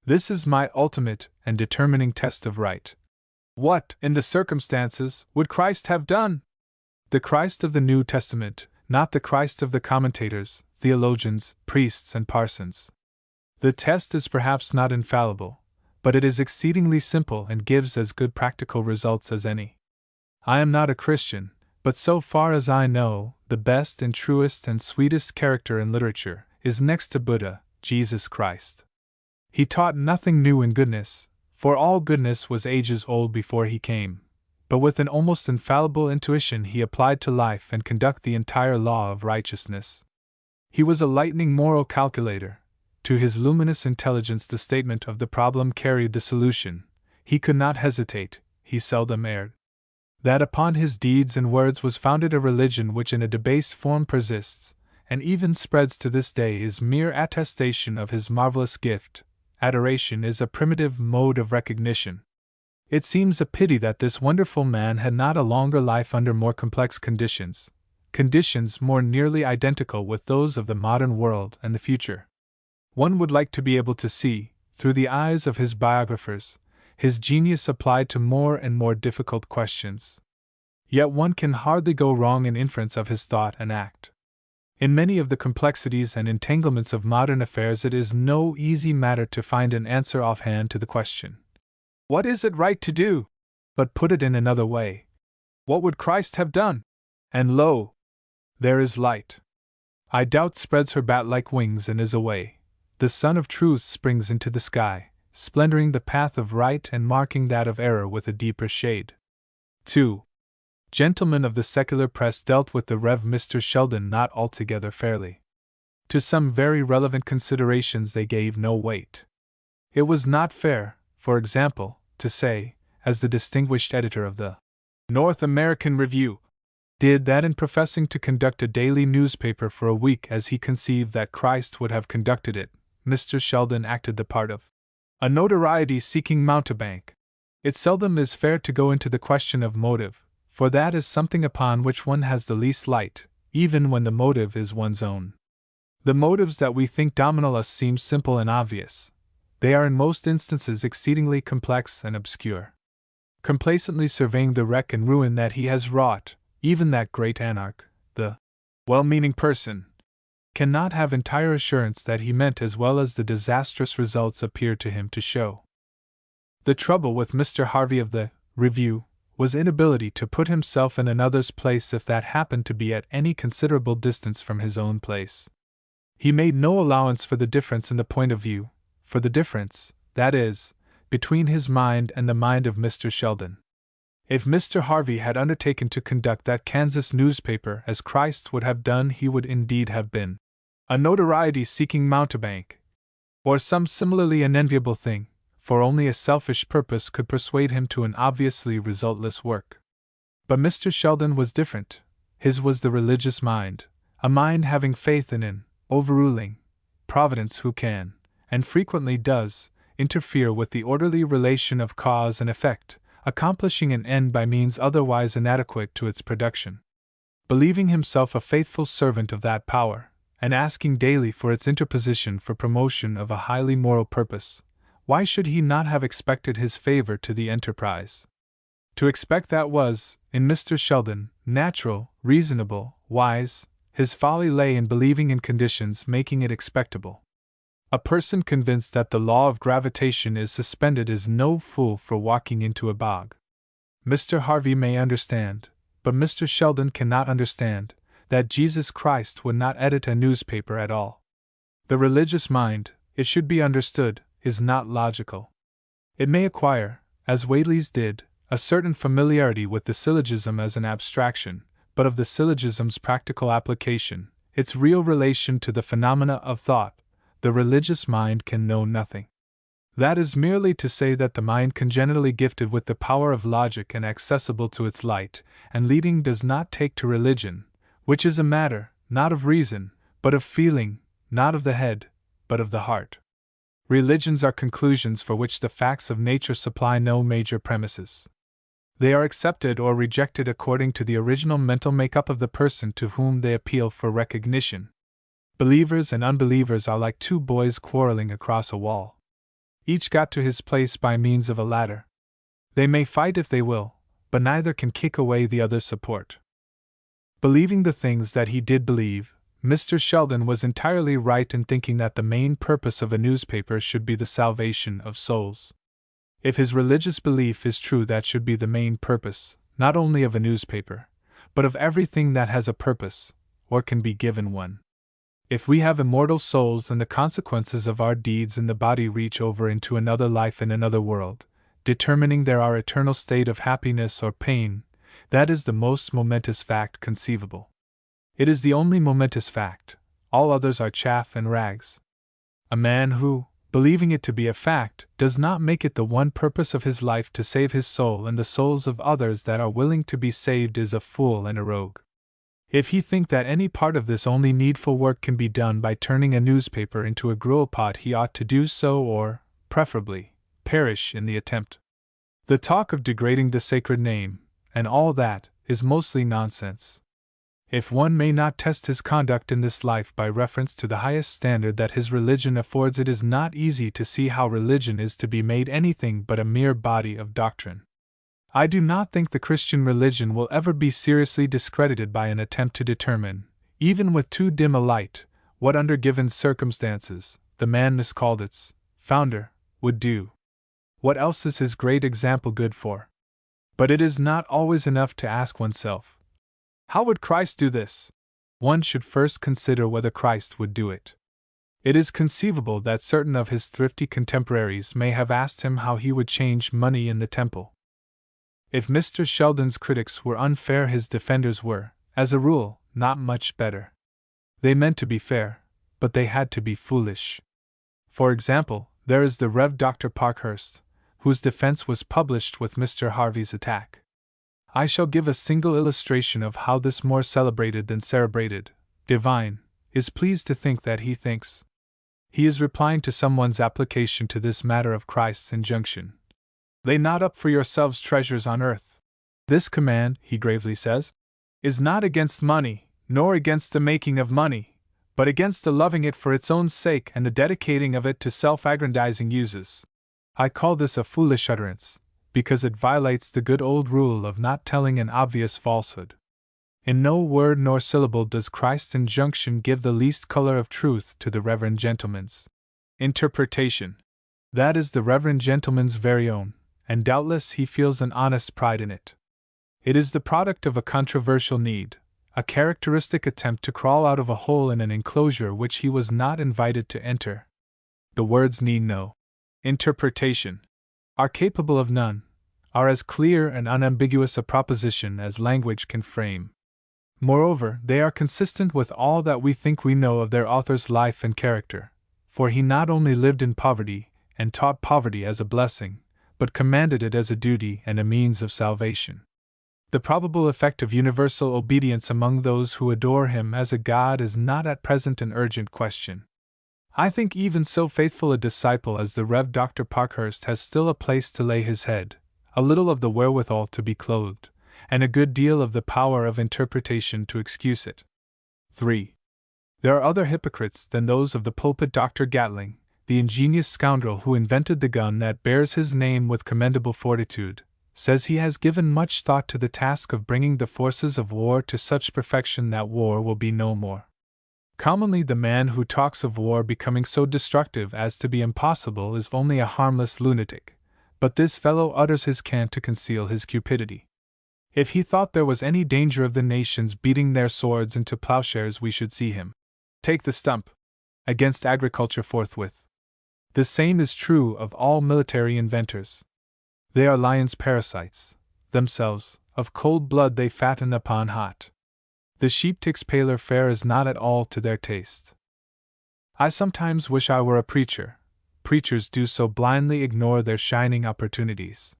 This is my ultimate and determining test of right. What, in the circumstances, would Christ have done? The Christ of the New Testament, not the Christ of the commentators, theologians, priests, and parsons. The test is perhaps not infallible, but it is exceedingly simple and gives as good practical results as any. I am not a Christian, but so far as I know, the best and truest and sweetest character in literature is next to Buddha, Jesus Christ. He taught nothing new in goodness, for all goodness was ages old before he came, but with an almost infallible intuition he applied to life and conduct the entire law of righteousness. He was a lightning moral calculator. To his luminous intelligence the statement of the problem carried the solution. He could not hesitate, he seldom erred. That upon his deeds and words was founded a religion which in a debased form persists, and even spreads to this day, is mere attestation of his marvelous gift. Adoration is a primitive mode of recognition. It seems a pity that this wonderful man had not a longer life under more complex conditions more nearly identical with those of the modern world and the future. One would like to be able to see, through the eyes of his biographers, his genius applied to more and more difficult questions. Yet one can hardly go wrong in inference of his thought and act. In many of the complexities and entanglements of modern affairs it is no easy matter to find an answer offhand to the question, what is it right to do? But put it in another way, what would Christ have done? And lo! There is light. I doubt spreads her bat-like wings and is away. The sun of truth springs into the sky, splendoring the path of right and marking that of error with a deeper shade. 2. Gentlemen of the secular press dealt with the Rev. Mr. Sheldon not altogether fairly. To some very relevant considerations they gave no weight. It was not fair, for example, to say, as the distinguished editor of the North American Review did, that in professing to conduct a daily newspaper for a week as he conceived that Christ would have conducted it, Mr. Sheldon acted the part of a notoriety-seeking mountebank. It seldom is fair to go into the question of motive, for that is something upon which one has the least light, even when the motive is one's own. The motives that we think dominate us seem simple and obvious. They are in most instances exceedingly complex and obscure. Complacently surveying the wreck and ruin that he has wrought, even that great anarch, the well-meaning person, cannot have entire assurance that he meant as well as the disastrous results appear to him to show. The trouble with Mr. Harvey of the Review was inability to put himself in another's place if that happened to be at any considerable distance from his own place. He made no allowance for the difference in the point of view, for the difference, that is, between his mind and the mind of Mr. Sheldon. If Mr. Harvey had undertaken to conduct that Kansas newspaper as Christ would have done, he would indeed have been a notoriety-seeking mountebank, or some similarly unenviable thing, for only a selfish purpose could persuade him to an obviously resultless work. But Mr. Sheldon was different. His was the religious mind, a mind having faith in an overruling Providence who can, and frequently does, interfere with the orderly relation of cause and effect, accomplishing an end by means otherwise inadequate to its production. Believing himself a faithful servant of that power, and asking daily for its interposition for promotion of a highly moral purpose, why should he not have expected his favor to the enterprise? To expect that was, in Mr. Sheldon, natural, reasonable, wise. His folly lay in believing in conditions making it expectable. A person convinced that the law of gravitation is suspended is no fool for walking into a bog. Mr. Harvey may understand, but Mr. Sheldon cannot understand, that Jesus Christ would not edit a newspaper at all. The religious mind, it should be understood, is not logical. It may acquire, as Whately's did, a certain familiarity with the syllogism as an abstraction, but of the syllogism's practical application, its real relation to the phenomena of thought, the religious mind can know nothing. That is merely to say that the mind congenitally gifted with the power of logic and accessible to its light and leading does not take to religion, which is a matter, not of reason, but of feeling, not of the head, but of the heart. Religions are conclusions for which the facts of nature supply no major premises. They are accepted or rejected according to the original mental make-up of the person to whom they appeal for recognition. Believers and unbelievers are like two boys quarreling across a wall. Each got to his place by means of a ladder. They may fight if they will, but neither can kick away the other's support. Believing the things that he did believe, Mr. Sheldon was entirely right in thinking that the main purpose of a newspaper should be the salvation of souls. If his religious belief is true, that should be the main purpose, not only of a newspaper, but of everything that has a purpose, or can be given one. If we have immortal souls and the consequences of our deeds in the body reach over into another life in another world, determining our eternal state of happiness or pain, that is the most momentous fact conceivable. It is the only momentous fact, all others are chaff and rags. A man who, believing it to be a fact, does not make it the one purpose of his life to save his soul and the souls of others that are willing to be saved is a fool and a rogue. If he think that any part of this only needful work can be done by turning a newspaper into a gruel pot, he ought to do so or, preferably, perish in the attempt. The talk of degrading the sacred name, and all that, is mostly nonsense. If one may not test his conduct in this life by reference to the highest standard that his religion affords, it is not easy to see how religion is to be made anything but a mere body of doctrine. I do not think the Christian religion will ever be seriously discredited by an attempt to determine, even with too dim a light, what under given circumstances, the man miscalled its founder would do. What else is his great example good for? But it is not always enough to ask oneself, how would Christ do this? One should first consider whether Christ would do it. It is conceivable that certain of his thrifty contemporaries may have asked him how he would change money in the temple. If Mr. Sheldon's critics were unfair, his defenders were, as a rule, not much better. They meant to be fair, but they had to be foolish. For example, there is the Rev. Dr. Parkhurst, whose defense was published with Mr. Harvey's attack. I shall give a single illustration of how this more celebrated than celebrated divine is pleased to think that he thinks. He is replying to someone's application to this matter of Christ's injunction. Lay not up for yourselves treasures on earth. This command, he gravely says, is not against money, nor against the making of money, but against the loving it for its own sake and the dedicating of it to self-aggrandizing uses. I call this a foolish utterance, because it violates the good old rule of not telling an obvious falsehood. In no word nor syllable does Christ's injunction give the least color of truth to the Reverend Gentleman's interpretation. That is the Reverend Gentleman's very own, and doubtless he feels an honest pride in it. It is the product of a controversial need, a characteristic attempt to crawl out of a hole in an enclosure which he was not invited to enter. The words need no interpretation, are capable of none, are as clear and unambiguous a proposition as language can frame. Moreover, they are consistent with all that we think we know of their author's life and character, for he not only lived in poverty and taught poverty as a blessing, but commanded it as a duty and a means of salvation. The probable effect of universal obedience among those who adore him as a god is not at present an urgent question. I think even so faithful a disciple as the Rev. Dr. Parkhurst has still a place to lay his head, a little of the wherewithal to be clothed, and a good deal of the power of interpretation to excuse it. 3. There are other hypocrites than those of the pulpit. Dr. Gatling, the ingenious scoundrel who invented the gun that bears his name with commendable fortitude, says he has given much thought to the task of bringing the forces of war to such perfection that war will be no more. Commonly the man who talks of war becoming so destructive as to be impossible is only a harmless lunatic, but this fellow utters his cant to conceal his cupidity. If he thought there was any danger of the nations beating their swords into plowshares, we should see him take the stump against agriculture forthwith. The same is true of all military inventors. They are lions' parasites, themselves, of cold blood they fatten upon hot. The sheep-tick's paler fare is not at all to their taste. I sometimes wish I were a preacher. Preachers do so blindly ignore their shining opportunities.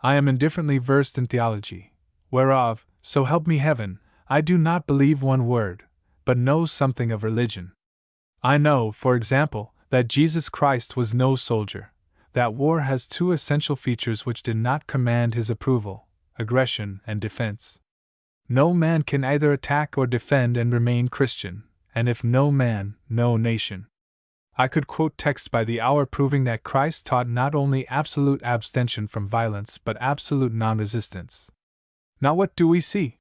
I am indifferently versed in theology, whereof, so help me heaven, I do not believe one word, but know something of religion. I know, for example, that Jesus Christ was no soldier, that war has two essential features which did not command his approval: aggression and defense. No man can either attack or defend and remain Christian, and if no man, no nation. I could quote texts by the hour proving that Christ taught not only absolute abstention from violence but absolute non-resistance. Now what do we see?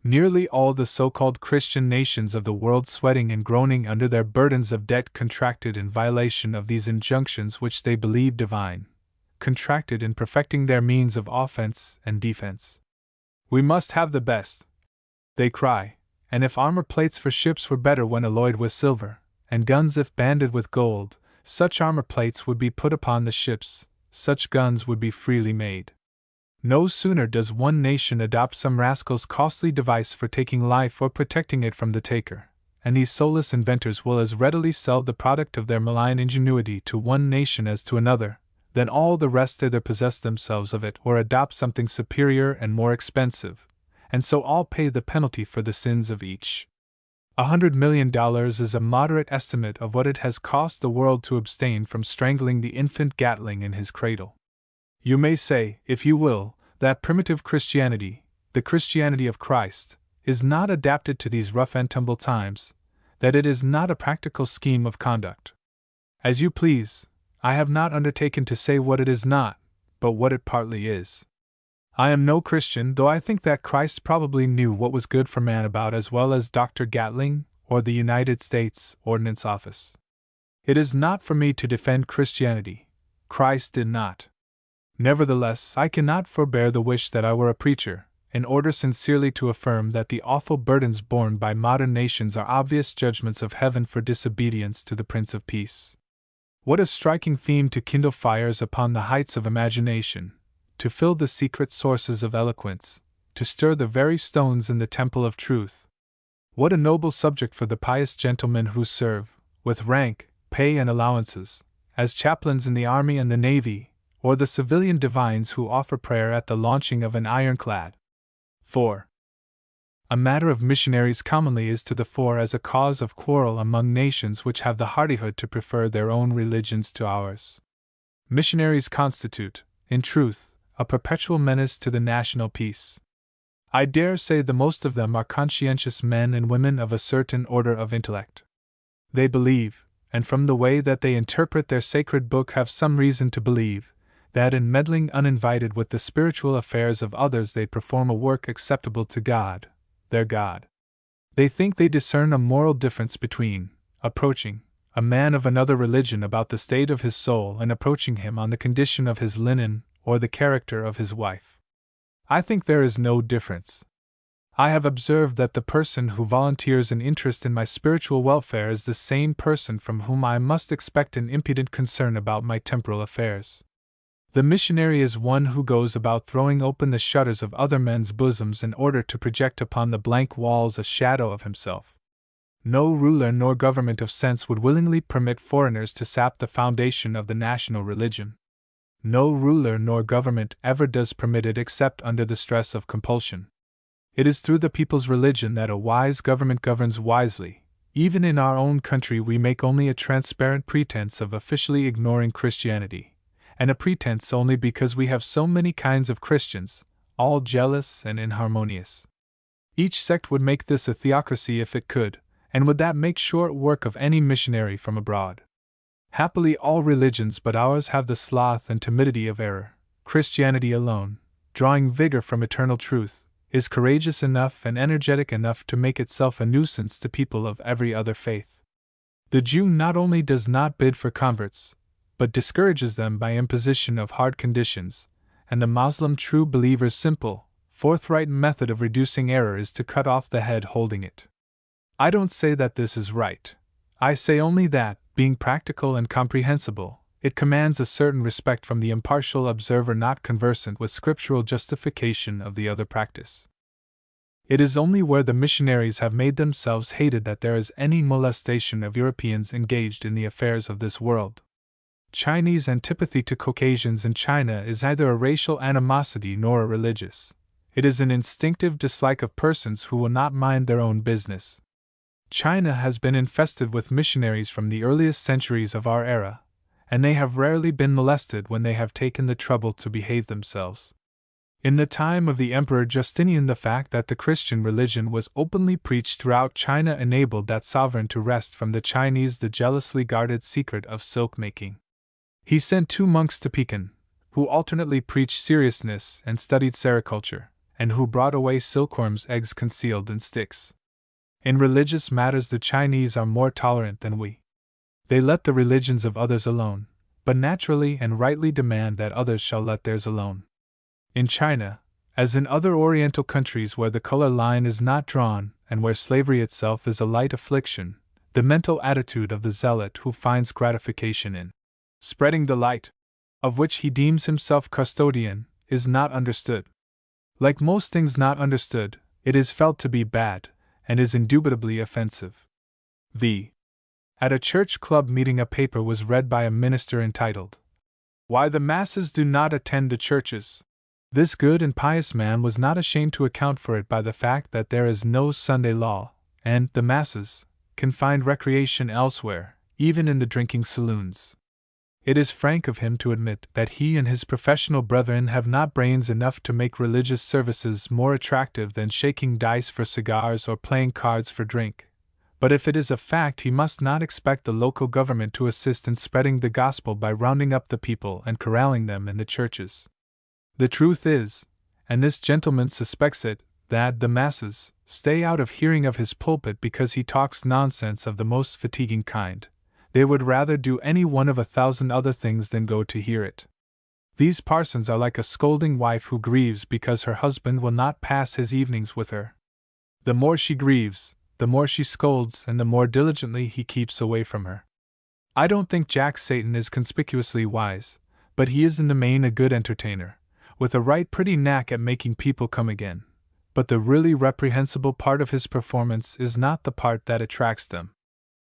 Nearly all the so-called Christian nations of the world sweating and groaning under their burdens of debt contracted in violation of these injunctions which they believe divine, contracted in perfecting their means of offense and defense. We must have the best, they cry, and if armor plates for ships were better when alloyed with silver, and guns if banded with gold, such armor plates would be put upon the ships, such guns would be freely made. No sooner does one nation adopt some rascal's costly device for taking life or protecting it from the taker, and these soulless inventors will as readily sell the product of their malign ingenuity to one nation as to another, than all the rest either possess themselves of it or adopt something superior and more expensive, and so all pay the penalty for the sins of each. $100 million is a moderate estimate of what it has cost the world to abstain from strangling the infant Gatling in his cradle. You may say, if you will, that primitive Christianity, the Christianity of Christ, is not adapted to these rough and tumble times, that it is not a practical scheme of conduct. As you please, I have not undertaken to say what it is not, but what it partly is. I am no Christian, though I think that Christ probably knew what was good for man about as well as Dr. Gatling or the United States Ordnance Office. It is not for me to defend Christianity. Christ did not. Nevertheless, I cannot forbear the wish that I were a preacher, in order sincerely to affirm that the awful burdens borne by modern nations are obvious judgments of heaven for disobedience to the Prince of Peace. What a striking theme to kindle fires upon the heights of imagination, to fill the secret sources of eloquence, to stir the very stones in the temple of truth. What a noble subject for the pious gentlemen who serve, with rank, pay and allowances, as chaplains in the army and the navy, or the civilian divines who offer prayer at the launching of an ironclad. 4. A matter of missionaries commonly is to the fore as a cause of quarrel among nations which have the hardihood to prefer their own religions to ours. Missionaries constitute, in truth, a perpetual menace to the national peace. I dare say the most of them are conscientious men and women of a certain order of intellect. They believe, and from the way that they interpret their sacred book have some reason to believe, that in meddling uninvited with the spiritual affairs of others they perform a work acceptable to God, their God. They think they discern a moral difference between approaching a man of another religion about the state of his soul and approaching him on the condition of his linen or the character of his wife. I think there is no difference. I have observed that the person who volunteers an interest in my spiritual welfare is the same person from whom I must expect an impudent concern about my temporal affairs. The missionary is one who goes about throwing open the shutters of other men's bosoms in order to project upon the blank walls a shadow of himself. No ruler nor government of sense would willingly permit foreigners to sap the foundation of the national religion. No ruler nor government ever does permit it except under the stress of compulsion. It is through the people's religion that a wise government governs wisely. Even in our own country we make only a transparent pretense of officially ignoring Christianity, and a pretense only because we have so many kinds of Christians, all jealous and inharmonious. Each sect would make this a theocracy if it could, and would that make short work of any missionary from abroad. Happily all religions but ours have the sloth and timidity of error. Christianity alone, drawing vigor from eternal truth, is courageous enough and energetic enough to make itself a nuisance to people of every other faith. The Jew not only does not bid for converts, but discourages them by imposition of hard conditions, and the Moslem true believer's simple, forthright method of reducing error is to cut off the head holding it. I don't say that this is right. I say only that, being practical and comprehensible, it commands a certain respect from the impartial observer not conversant with scriptural justification of the other practice. It is only where the missionaries have made themselves hated that there is any molestation of Europeans engaged in the affairs of this world. Chinese antipathy to Caucasians in China is neither a racial animosity nor a religious. It is an instinctive dislike of persons who will not mind their own business. China has been infested with missionaries from the earliest centuries of our era, and they have rarely been molested when they have taken the trouble to behave themselves. In the time of the Emperor Justinian, the fact that the Christian religion was openly preached throughout China enabled that sovereign to wrest from the Chinese the jealously guarded secret of silk making. He sent 2 monks to Pekin, who alternately preached seriousness and studied sericulture, and who brought away silkworms' eggs concealed in sticks. In religious matters, the Chinese are more tolerant than we. They let the religions of others alone, but naturally and rightly demand that others shall let theirs alone. In China, as in other Oriental countries where the color line is not drawn and where slavery itself is a light affliction, the mental attitude of the zealot who finds gratification in spreading the light, of which he deems himself custodian, is not understood. Like most things not understood, it is felt to be bad, and is indubitably offensive. At a church club meeting, a paper was read by a minister entitled, "Why the Masses Do Not Attend the Churches." This good and pious man was not ashamed to account for it by the fact that there is no Sunday law, and the masses can find recreation elsewhere, even in the drinking saloons. It is frank of him to admit that he and his professional brethren have not brains enough to make religious services more attractive than shaking dice for cigars or playing cards for drink. But if it is a fact, he must not expect the local government to assist in spreading the gospel by rounding up the people and corralling them in the churches. The truth is, and this gentleman suspects it, that the masses stay out of hearing of his pulpit because he talks nonsense of the most fatiguing kind. They would rather do any one of 1,000 other things than go to hear it. These parsons are like a scolding wife who grieves because her husband will not pass his evenings with her. The more she grieves, the more she scolds, and the more diligently he keeps away from her. I don't think Jack Satan is conspicuously wise, but he is in the main a good entertainer, with a right pretty knack at making people come again. But the really reprehensible part of his performance is not the part that attracts them.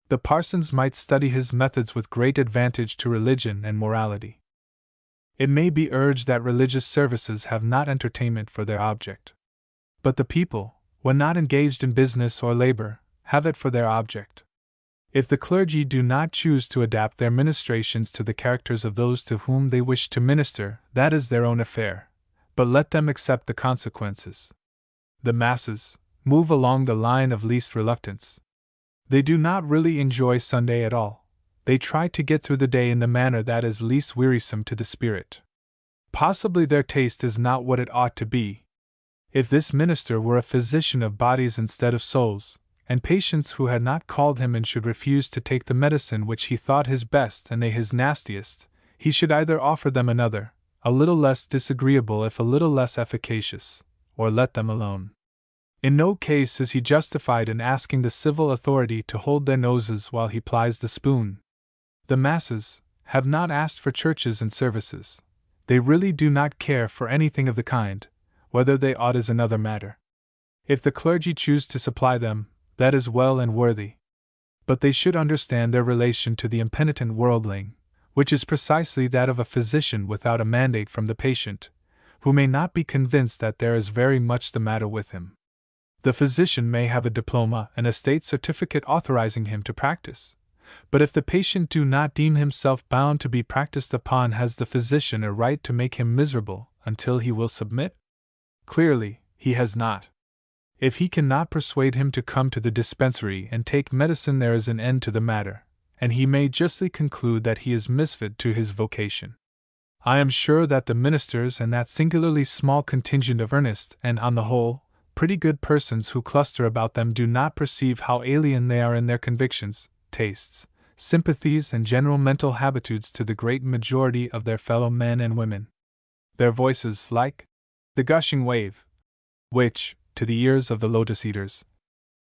The parsons might study his methods with great advantage to religion and morality. It may be urged that religious services have not entertainment for their object. But the people, when not engaged in business or labor, have it for their object. If the clergy do not choose to adapt their ministrations to the characters of those to whom they wish to minister, that is their own affair, but let them accept the consequences. The masses move along the line of least reluctance. They do not really enjoy Sunday at all. They try to get through the day in the manner that is least wearisome to the spirit. Possibly their taste is not what it ought to be. If this minister were a physician of bodies instead of souls, and patients who had not called him and should refuse to take the medicine which he thought his best and they his nastiest, he should either offer them another, a little less disagreeable if a little less efficacious, or let them alone. In no case is he justified in asking the civil authority to hold their noses while he plies the spoon. The masses have not asked for churches and services. They really do not care for anything of the kind. Whether they ought is another matter. If the clergy choose to supply them, that is well and worthy. But they should understand their relation to the impenitent worldling, which is precisely that of a physician without a mandate from the patient, who may not be convinced that there is very much the matter with him. The physician may have a diploma and a state certificate authorizing him to practice, but if the patient do not deem himself bound to be practiced upon, has the physician a right to make him miserable until he will submit? Clearly, he has not. If he cannot persuade him to come to the dispensary and take medicine, there is an end to the matter, and he may justly conclude that he is misfit to his vocation. I am sure that the ministers and that singularly small contingent of earnest and, on the whole, pretty good persons who cluster about them do not perceive how alien they are in their convictions, tastes, sympathies, and general mental habitudes to the great majority of their fellow men and women. Their voices, like the gushing wave, which, to the ears of the lotus eaters,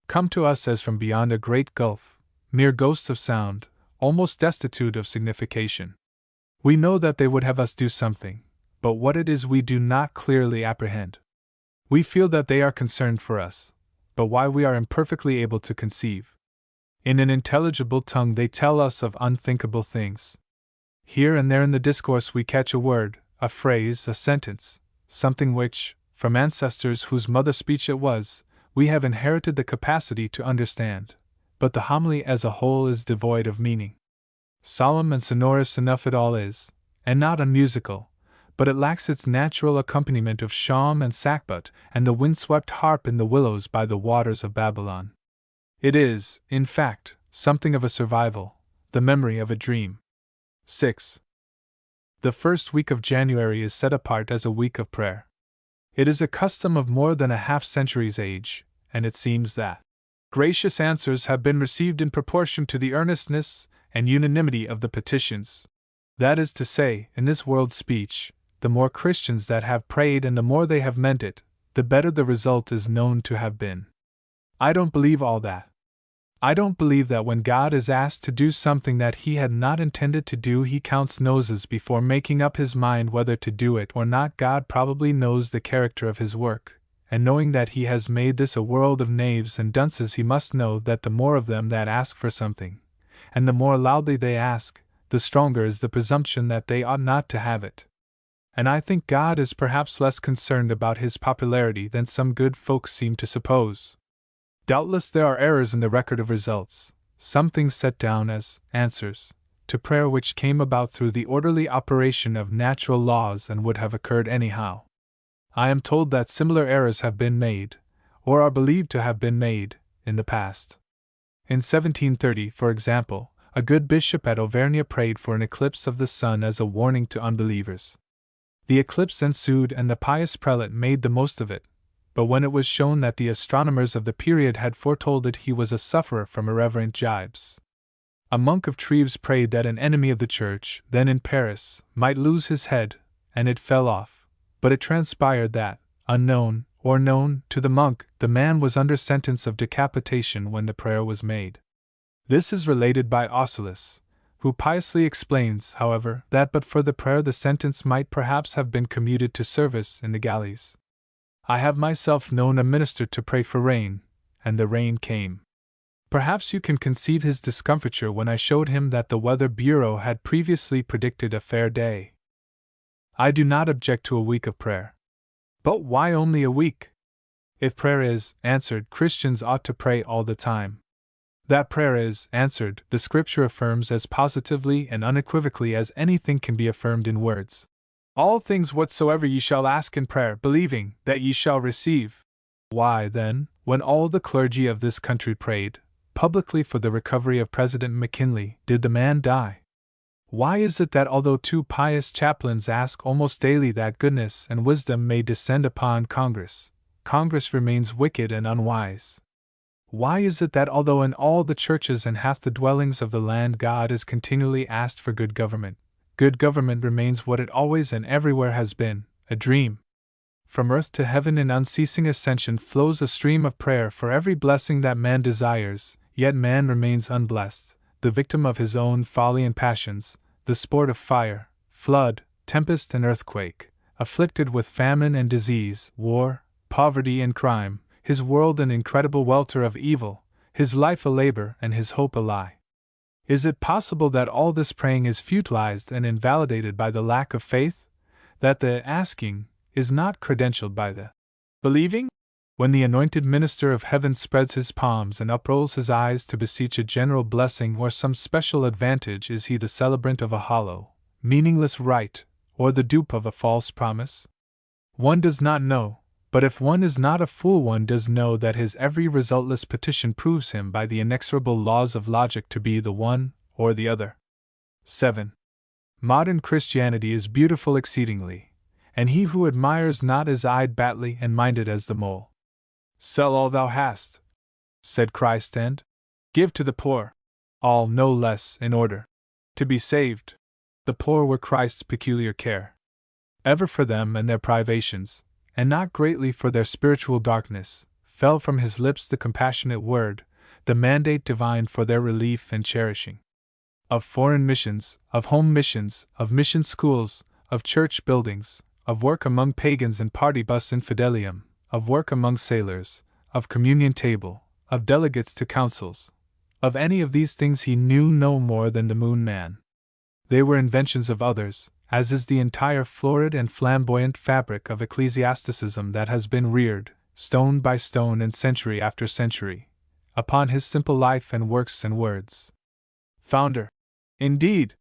come to us as from beyond a great gulf, mere ghosts of sound, almost destitute of signification. We know that they would have us do something, but what it is we do not clearly apprehend. We feel that they are concerned for us, but why we are imperfectly able to conceive. In an intelligible tongue they tell us of unthinkable things. Here and there in the discourse we catch a word, a phrase, a sentence, something which, from ancestors whose mother speech it was, we have inherited the capacity to understand, but the homily as a whole is devoid of meaning. Solemn and sonorous enough it all is, and not unmusical, but it lacks its natural accompaniment of shawm and sackbut and the windswept harp in the willows by the waters of Babylon. It is, in fact, something of a survival, the memory of a dream. 6. The first week of January is set apart as a week of prayer. It is a custom of more than a half-century's age, and it seems that gracious answers have been received in proportion to the earnestness and unanimity of the petitions. That is to say, in this world's speech, the more Christians that have prayed and the more they have meant it, the better the result is known to have been. I don't believe all that. I don't believe that when God is asked to do something that he had not intended to do, he counts noses before making up his mind whether to do it or not. God probably knows the character of his work, and knowing that he has made this a world of knaves and dunces, he must know that the more of them that ask for something, and the more loudly they ask, the stronger is the presumption that they ought not to have it. And I think God is perhaps less concerned about his popularity than some good folks seem to suppose. Doubtless there are errors in the record of results, some things set down as answers to prayer which came about through the orderly operation of natural laws and would have occurred anyhow. I am told that similar errors have been made, or are believed to have been made, in the past. In 1730, for example, a good bishop at Auvergne prayed for an eclipse of the sun as a warning to unbelievers. The eclipse ensued and the pious prelate made the most of it, but when it was shown that the astronomers of the period had foretold it, he was a sufferer from irreverent jibes. A monk of Treves prayed that an enemy of the church, then in Paris, might lose his head, and it fell off, but it transpired that, unknown, or known, to the monk, the man was under sentence of decapitation when the prayer was made. This is related by Ocellus, who piously explains, however, that but for the prayer the sentence might perhaps have been commuted to service in the galleys. I have myself known a minister to pray for rain, and the rain came. Perhaps you can conceive his discomfiture when I showed him that the Weather Bureau had previously predicted a fair day. I do not object to a week of prayer. But why only a week? If prayer is answered, Christians ought to pray all the time. That prayer is answered, the Scripture affirms as positively and unequivocally as anything can be affirmed in words. All things whatsoever ye shall ask in prayer, believing that ye shall receive. Why, then, when all the clergy of this country prayed publicly for the recovery of President McKinley, did the man die? Why is it that although two pious chaplains ask almost daily that goodness and wisdom may descend upon Congress, Congress remains wicked and unwise? Why is it that although in all the churches and half the dwellings of the land God is continually asked for good government remains what it always and everywhere has been, a dream? From earth to heaven in unceasing ascension flows a stream of prayer for every blessing that man desires, yet man remains unblessed, the victim of his own folly and passions, the sport of fire, flood, tempest and earthquake, afflicted with famine and disease, war, poverty and crime, his world an incredible welter of evil, his life a labor and his hope a lie. Is it possible that all this praying is futilized and invalidated by the lack of faith? That the asking is not credentialed by the believing? When the anointed minister of heaven spreads his palms and uprolls his eyes to beseech a general blessing or some special advantage, is he the celebrant of a hollow, meaningless rite, or the dupe of a false promise? One does not know, but if one is not a fool, one does know that his every resultless petition proves him by the inexorable laws of logic to be the one or the other. 7. Modern Christianity is beautiful exceedingly, and he who admires not is eyed badly and minded as the mole. Sell all thou hast, said Christ, and give to the poor, all no less in order to be saved. The poor were Christ's peculiar care. Ever for them and their privations, and not greatly for their spiritual darkness, fell from his lips the compassionate word, the mandate divine for their relief and cherishing. Of foreign missions, of home missions, of mission schools, of church buildings, of work among pagans and partibus infidelium, of work among sailors, of communion table, of delegates to councils, of any of these things he knew no more than the moon man. They were inventions of others, as is the entire florid and flamboyant fabric of ecclesiasticism that has been reared, stone by stone and century after century, upon his simple life and works and words. Founder. Indeed!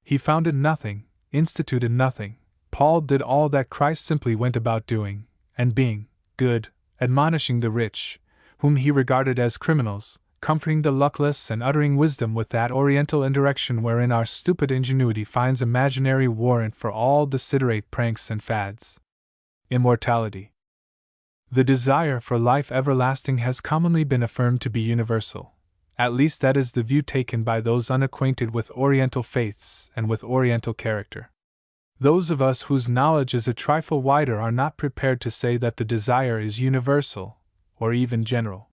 He founded nothing, instituted nothing, Paul did all that Christ simply went about doing, and being good, admonishing the rich, whom he regarded as criminals, comforting the luckless, and uttering wisdom with that oriental indirection wherein our stupid ingenuity finds imaginary warrant for all desiderate pranks and fads. Immortality. The desire for life everlasting has commonly been affirmed to be universal. At least that is the view taken by those unacquainted with Oriental faiths and with Oriental character. Those of us whose knowledge is a trifle wider are not prepared to say that the desire is universal, or even general.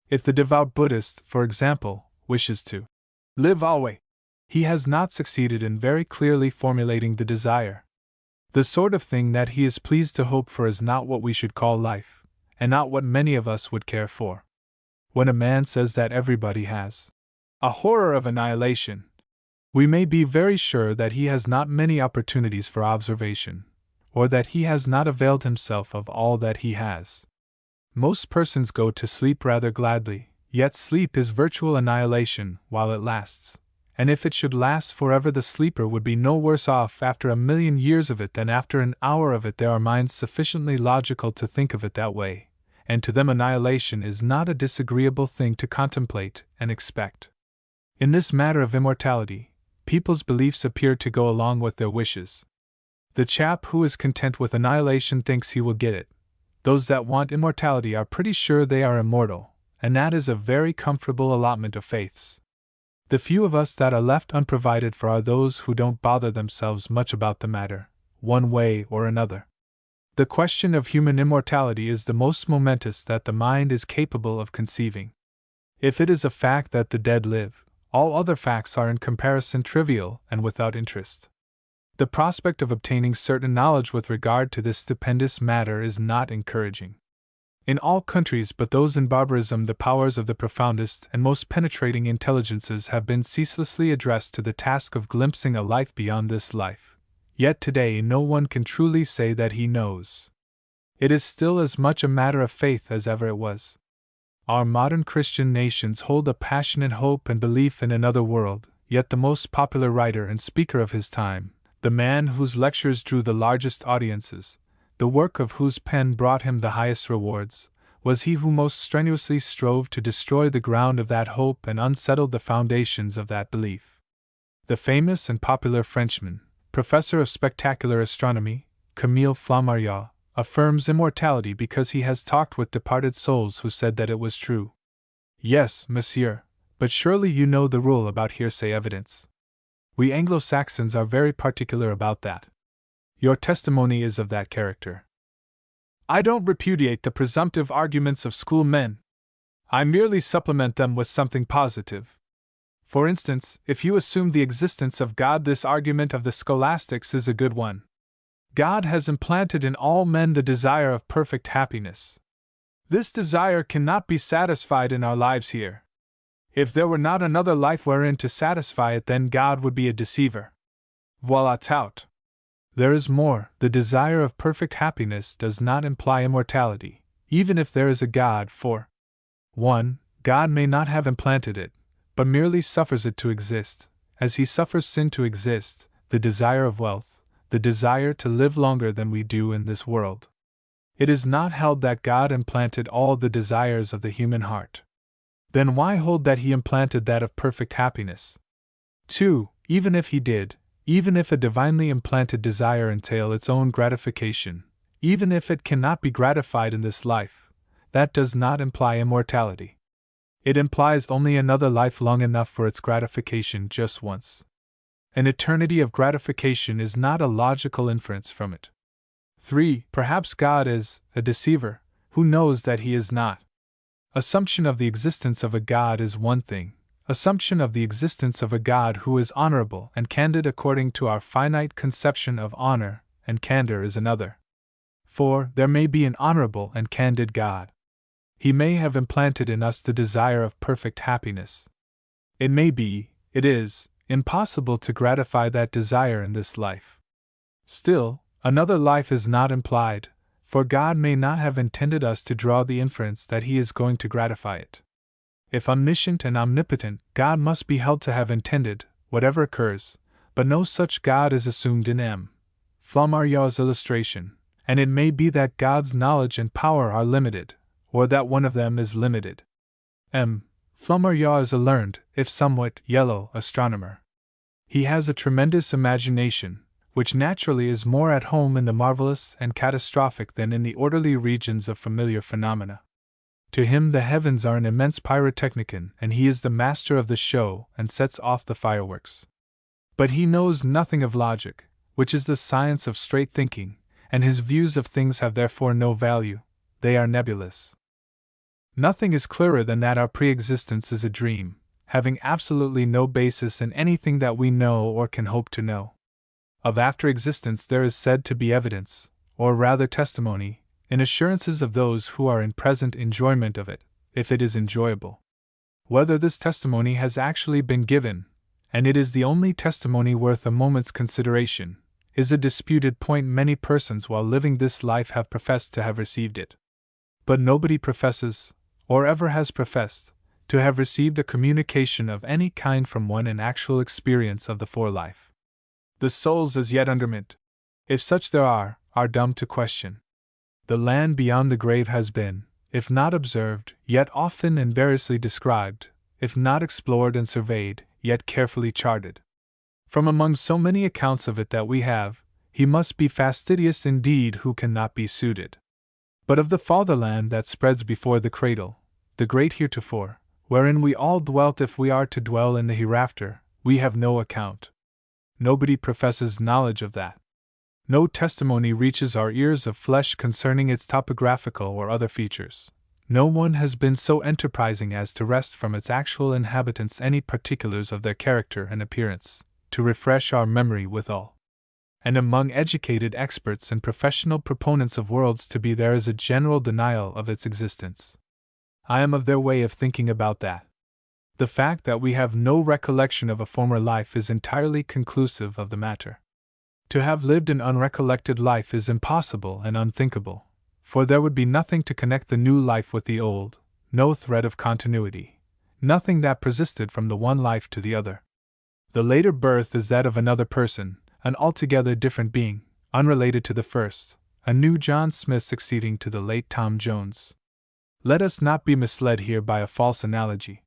If the devout Buddhist, for example, wishes to live always, he has not succeeded in very clearly formulating the desire. The sort of thing that he is pleased to hope for is not what we should call life, and not what many of us would care for. When a man says that everybody has a horror of annihilation, we may be very sure that he has not many opportunities for observation, or that he has not availed himself of all that he has. Most persons go to sleep rather gladly, yet sleep is virtual annihilation while it lasts, and if it should last forever the sleeper would be no worse off after 1,000,000 years of it than after an hour of it. There are minds sufficiently logical to think of it that way, and to them annihilation is not a disagreeable thing to contemplate and expect. In this matter of immortality, people's beliefs appear to go along with their wishes. The chap who is content with annihilation thinks he will get it. Those that want immortality are pretty sure they are immortal, and that is a very comfortable allotment of faiths. The few of us that are left unprovided for are those who don't bother themselves much about the matter, one way or another. The question of human immortality is the most momentous that the mind is capable of conceiving. If it is a fact that the dead live, all other facts are in comparison trivial and without interest. The prospect of obtaining certain knowledge with regard to this stupendous matter is not encouraging. In all countries but those in barbarism, the powers of the profoundest and most penetrating intelligences have been ceaselessly addressed to the task of glimpsing a life beyond this life. Yet today no one can truly say that he knows. It is still as much a matter of faith as ever it was. Our modern Christian nations hold a passionate hope and belief in another world, yet the most popular writer and speaker of his time, the man whose lectures drew the largest audiences, the work of whose pen brought him the highest rewards, was he who most strenuously strove to destroy the ground of that hope and unsettle the foundations of that belief. The famous and popular Frenchman, professor of spectacular astronomy, Camille Flammarion, affirms immortality because he has talked with departed souls who said that it was true. Yes, monsieur, but surely you know the rule about hearsay evidence. We Anglo-Saxons are very particular about that. Your testimony is of that character. I don't repudiate the presumptive arguments of schoolmen. I merely supplement them with something positive. For instance, if you assume the existence of God, this argument of the scholastics is a good one. God has implanted in all men the desire of perfect happiness. This desire cannot be satisfied in our lives here. If there were not another life wherein to satisfy it, then God would be a deceiver. Voilà tout. There is more. The desire of perfect happiness does not imply immortality, even if there is a God, for 1. God may not have implanted it, but merely suffers it to exist, as he suffers sin to exist, the desire of wealth, the desire to live longer than we do in this world. It is not held that God implanted all the desires of the human heart. Then why hold that he implanted that of perfect happiness? 2. Even if he did, even if a divinely implanted desire entail its own gratification, even if it cannot be gratified in this life, that does not imply immortality. It implies only another life long enough for its gratification just once. An eternity of gratification is not a logical inference from it. 3. Perhaps God is a deceiver, who knows that he is not. Assumption of the existence of a God is one thing. Assumption of the existence of a God who is honorable and candid according to our finite conception of honor and candor is another. 4. There may be an honorable and candid God. He may have implanted in us the desire of perfect happiness. It may be, it is, impossible to gratify that desire in this life. Still, another life is not implied, for God may not have intended us to draw the inference that he is going to gratify it. If omniscient and omnipotent, God must be held to have intended, whatever occurs, but no such God is assumed in Flammarion's illustration, and it may be that God's knowledge and power are limited, or that one of them is limited. Flammarion is a learned, if somewhat yellow, astronomer. He has a tremendous imagination, which naturally is more at home in the marvelous and catastrophic than in the orderly regions of familiar phenomena. To him the heavens are an immense pyrotechnicon, and he is the master of the show and sets off the fireworks. But he knows nothing of logic, which is the science of straight thinking, and his views of things have therefore no value, they are nebulous. Nothing is clearer than that our pre-existence is a dream, having absolutely no basis in anything that we know or can hope to know. Of after-existence there is said to be evidence, or rather testimony, in assurances of those who are in present enjoyment of it, if it is enjoyable. Whether this testimony has actually been given, and it is the only testimony worth a moment's consideration, is a disputed point. Many persons while living this life have professed to have received it. But nobody professes, or ever has professed, to have received a communication of any kind from one in actual experience of the forelife. The souls as yet undermint, if such there are dumb to question. The land beyond the grave has been, if not observed, yet often and variously described, if not explored and surveyed, yet carefully charted. From among so many accounts of it that we have, he must be fastidious indeed who cannot be suited. But of the fatherland that spreads before the cradle, the great heretofore, wherein we all dwelt if we are to dwell in the hereafter, we have no account. Nobody professes knowledge of that. No testimony reaches our ears of flesh concerning its topographical or other features. No one has been so enterprising as to wrest from its actual inhabitants any particulars of their character and appearance, to refresh our memory withal. And among educated experts and professional proponents of worlds to be there is a general denial of its existence. I am of their way of thinking about that. The fact that we have no recollection of a former life is entirely conclusive of the matter. To have lived an unrecollected life is impossible and unthinkable, for there would be nothing to connect the new life with the old, no thread of continuity, nothing that persisted from the one life to the other. The later birth is that of another person, an altogether different being, unrelated to the first, a new John Smith succeeding to the late Tom Jones. Let us not be misled here by a false analogy.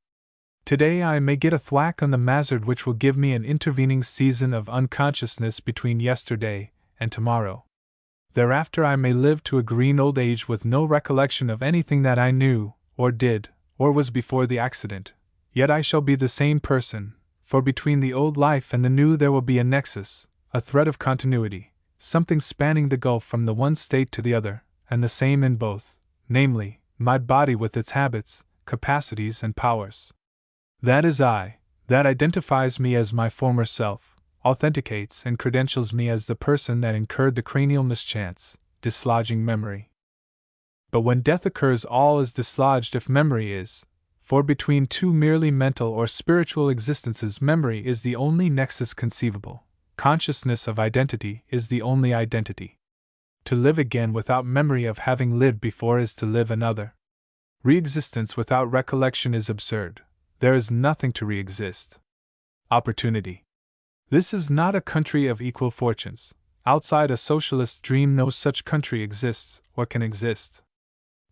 Today I may get a thwack on the mazzard which will give me an intervening season of unconsciousness between yesterday and tomorrow. Thereafter I may live to a green old age with no recollection of anything that I knew, or did, or was before the accident, yet I shall be the same person, for between the old life and the new there will be a nexus, a thread of continuity, something spanning the gulf from the one state to the other, and the same in both, namely, my body with its habits, capacities, and powers. That is I, that identifies me as my former self, authenticates and credentials me as the person that incurred the cranial mischance, dislodging memory. But when death occurs, all is dislodged if memory is, for between two merely mental or spiritual existences memory is the only nexus conceivable, consciousness of identity is the only identity. To live again without memory of having lived before is to live another. Re-existence without recollection is absurd. There is nothing to re-exist. Opportunity. This is not a country of equal fortunes. Outside a socialist's dream no such country exists, or can exist.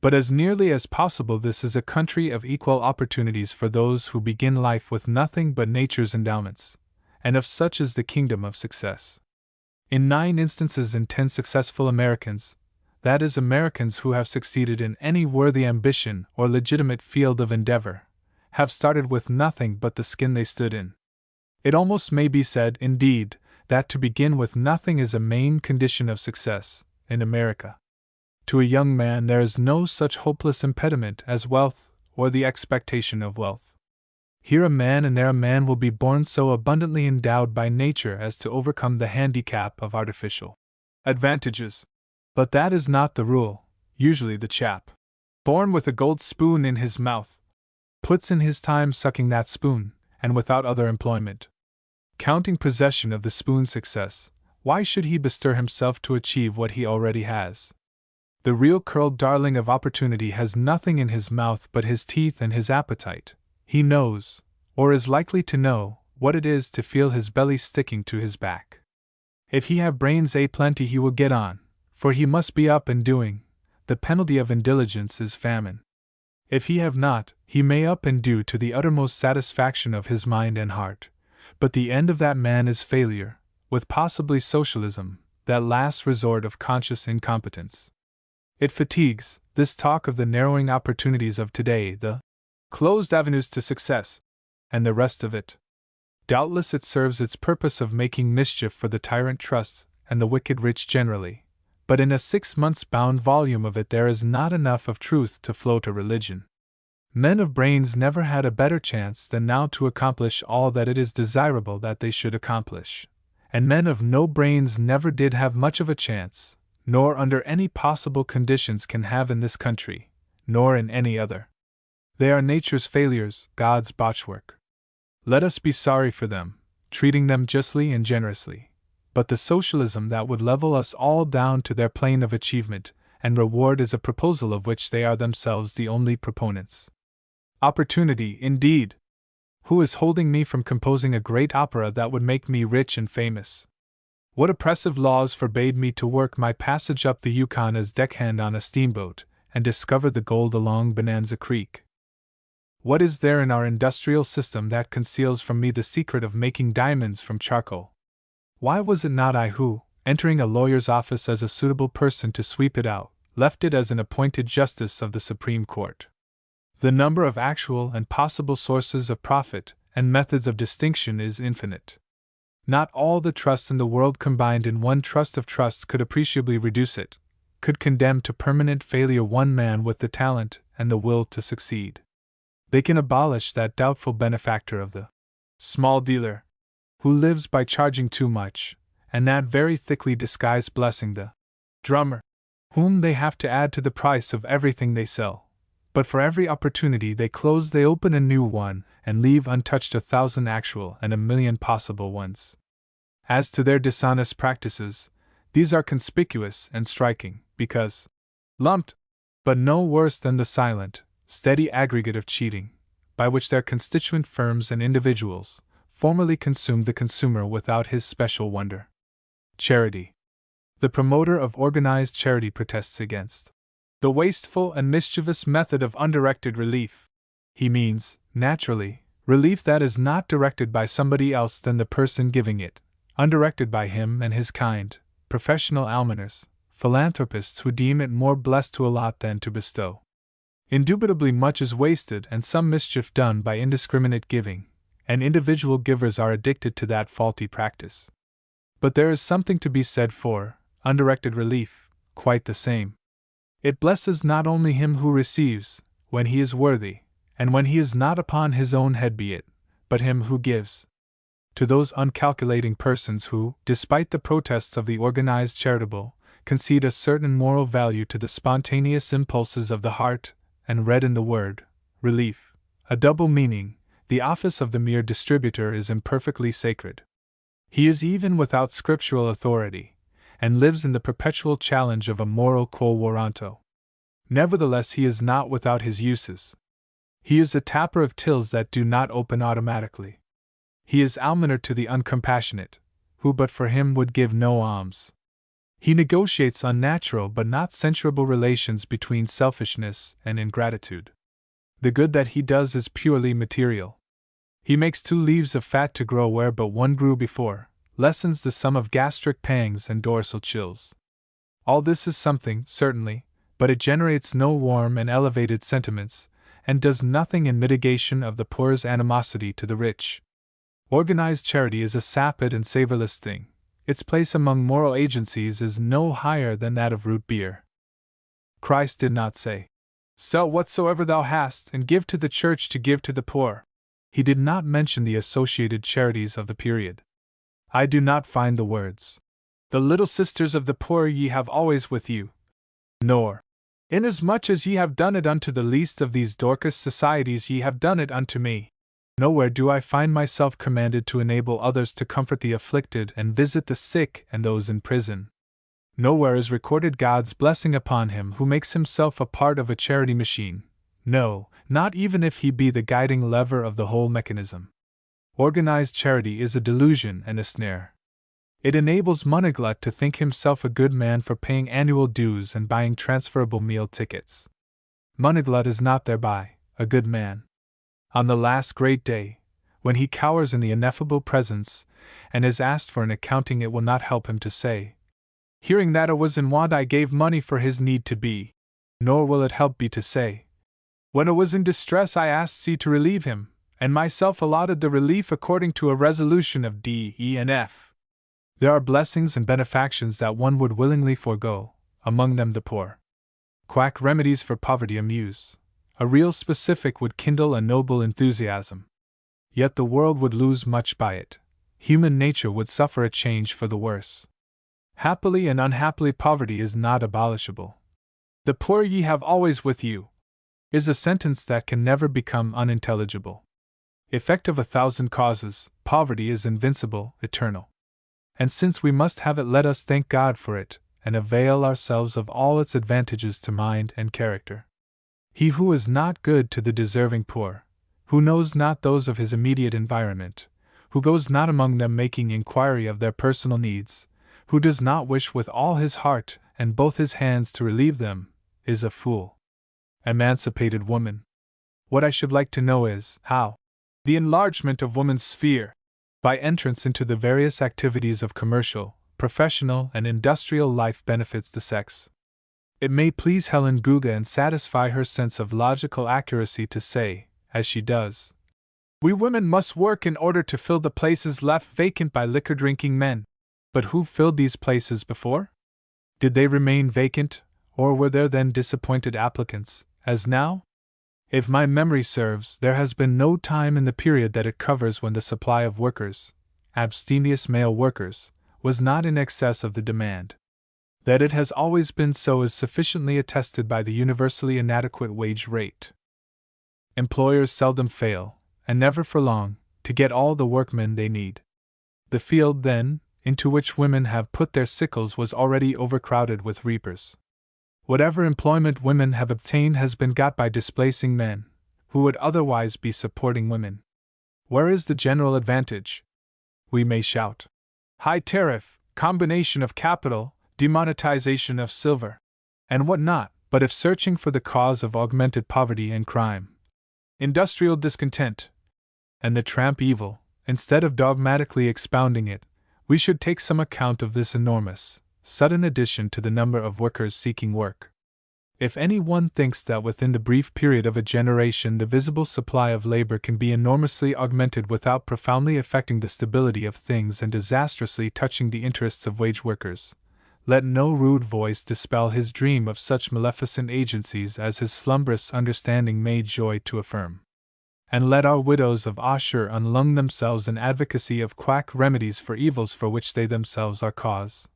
But as nearly as possible this is a country of equal opportunities for those who begin life with nothing but nature's endowments, and of such is the kingdom of success. In 9 instances in 10 successful Americans, that is, Americans who have succeeded in any worthy ambition or legitimate field of endeavor, have started with nothing but the skin they stood in. It almost may be said, indeed, that to begin with nothing is a main condition of success, in America. To a young man there is no such hopeless impediment as wealth, or the expectation of wealth. Here a man and there a man will be born so abundantly endowed by nature as to overcome the handicap of artificial advantages. But that is not the rule. Usually the chap, born with a gold spoon in his mouth, puts in his time sucking that spoon, and without other employment. Counting possession of the spoon's success, why should he bestir himself to achieve what he already has? The real curled darling of opportunity has nothing in his mouth but his teeth and his appetite. He knows, or is likely to know, what it is to feel his belly sticking to his back. If he have brains a plenty he will get on, for he must be up and doing. The penalty of indiligence is famine. If he have not, he may up and do to the uttermost satisfaction of his mind and heart, but the end of that man is failure, with possibly socialism, that last resort of conscious incompetence. It fatigues, this talk of the narrowing opportunities of today, the closed avenues to success, and the rest of it. Doubtless it serves its purpose of making mischief for the tyrant trusts and the wicked rich generally, but in a 6 months bound volume of it there is not enough of truth to float a religion. Men of brains never had a better chance than now to accomplish all that it is desirable that they should accomplish, and men of no brains never did have much of a chance, nor under any possible conditions can have in this country, nor in any other. They are nature's failures, God's botchwork. Let us be sorry for them, treating them justly and generously, but the socialism that would level us all down to their plane of achievement and reward is a proposal of which they are themselves the only proponents. Opportunity, indeed! Who is holding me from composing a great opera that would make me rich and famous? What oppressive laws forbade me to work my passage up the Yukon as deckhand on a steamboat and discover the gold along Bonanza Creek? What is there in our industrial system that conceals from me the secret of making diamonds from charcoal? Why was it not I who, entering a lawyer's office as a suitable person to sweep it out, left it as an appointed justice of the Supreme Court? The number of actual and possible sources of profit and methods of distinction is infinite. Not all the trusts in the world combined in one trust of trusts could appreciably reduce it, could condemn to permanent failure one man with the talent and the will to succeed. They can abolish that doubtful benefactor of the small dealer, who lives by charging too much, and that very thickly disguised blessing, the drummer, whom they have to add to the price of everything they sell. But for every opportunity they close they open a new one, and leave untouched 1,000 actual and 1,000,000 possible ones. As to their dishonest practices, these are conspicuous and striking, because lumped, but no worse than the silent, steady aggregate of cheating, by which their constituent firms and individuals formerly consumed the consumer without his special wonder. Charity. The promoter of organized charity protests against the wasteful and mischievous method of undirected relief. He means, naturally, relief that is not directed by somebody else than the person giving it, undirected by him and his kind, professional almoners, philanthropists who deem it more blessed to allot than to bestow. Indubitably much is wasted and some mischief done by indiscriminate giving, and individual givers are addicted to that faulty practice. But there is something to be said for undirected relief, quite the same. It blesses not only him who receives, when he is worthy, and when he is not upon his own head be it, but him who gives. To those uncalculating persons who, despite the protests of the organized charitable, concede a certain moral value to the spontaneous impulses of the heart, and read in the word relief a double meaning, the office of the mere distributor is imperfectly sacred. He is even without scriptural authority, and lives in the perpetual challenge of a moral quo warranto. Nevertheless, he is not without his uses. He is a tapper of tills that do not open automatically. He is almoner to the uncompassionate, who but for him would give no alms. He negotiates unnatural but not censurable relations between selfishness and ingratitude. The good that he does is purely material. He makes 2 leaves of fat to grow where but one grew before, lessens the sum of gastric pangs and dorsal chills. All this is something, certainly, but it generates no warm and elevated sentiments, and does nothing in mitigation of the poor's animosity to the rich. Organized charity is a sapid and savorless thing. Its place among moral agencies is no higher than that of root beer. Christ did not say, "Sell whatsoever thou hast, and give to the church to give to the poor." He did not mention the associated charities of the period. I do not find the words, "The little sisters of the poor ye have always with you," nor, "Inasmuch as ye have done it unto the least of these Dorcas societies ye have done it unto me." Nowhere do I find myself commanded to enable others to comfort the afflicted and visit the sick and those in prison. Nowhere is recorded God's blessing upon him who makes himself a part of a charity machine. No, not even if he be the guiding lever of the whole mechanism. Organized charity is a delusion and a snare. It enables Monoglut to think himself a good man for paying annual dues and buying transferable meal tickets. Monoglut is not thereby a good man. On the last great day, when he cowers in the ineffable presence and is asked for an accounting, it will not help him to say, "Hearing that I was in want, I gave money for his need to be," nor will it help B to say, "When I was in distress, I asked C to relieve him, and myself allotted the relief according to a resolution of D, E, and F." There are blessings and benefactions that one would willingly forego, among them the poor. Quack remedies for poverty amuse. A real specific would kindle a noble enthusiasm. Yet the world would lose much by it. Human nature would suffer a change for the worse. Happily and unhappily, poverty is not abolishable. "The poor ye have always with you," is a sentence that can never become unintelligible. Effect of 1,000 causes, poverty is invincible, eternal. And since we must have it, let us thank God for it, and avail ourselves of all its advantages to mind and character. He who is not good to the deserving poor, who knows not those of his immediate environment, who goes not among them making inquiry of their personal needs, who does not wish with all his heart and both his hands to relieve them, is a fool. Emancipated woman. What I should like to know is, how the enlargement of woman's sphere, by entrance into the various activities of commercial, professional, and industrial life, benefits the sex. It may please Helen Guga and satisfy her sense of logical accuracy to say, as she does, "We women must work in order to fill the places left vacant by liquor-drinking men." But who filled these places before? Did they remain vacant, or were there then disappointed applicants, as now? If my memory serves, there has been no time in the period that it covers when the supply of workers, abstemious male workers, was not in excess of the demand. That it has always been so is sufficiently attested by the universally inadequate wage rate. Employers seldom fail, and never for long, to get all the workmen they need. The field, then, into which women have put their sickles was already overcrowded with reapers. Whatever employment women have obtained has been got by displacing men, who would otherwise be supporting women. Where is the general advantage? We may shout, high tariff, combination of capital, demonetization of silver, and what not, but if searching for the cause of augmented poverty and crime, industrial discontent, and the tramp evil, instead of dogmatically expounding it, we should take some account of this enormous, sudden addition to the number of workers seeking work. If any one thinks that within the brief period of a generation the visible supply of labor can be enormously augmented without profoundly affecting the stability of things and disastrously touching the interests of wage workers, let no rude voice dispel his dream of such maleficent agencies as his slumbrous understanding may joy to affirm. And let our widows of Ashur unlung themselves in advocacy of quack remedies for evils for which they themselves are cause.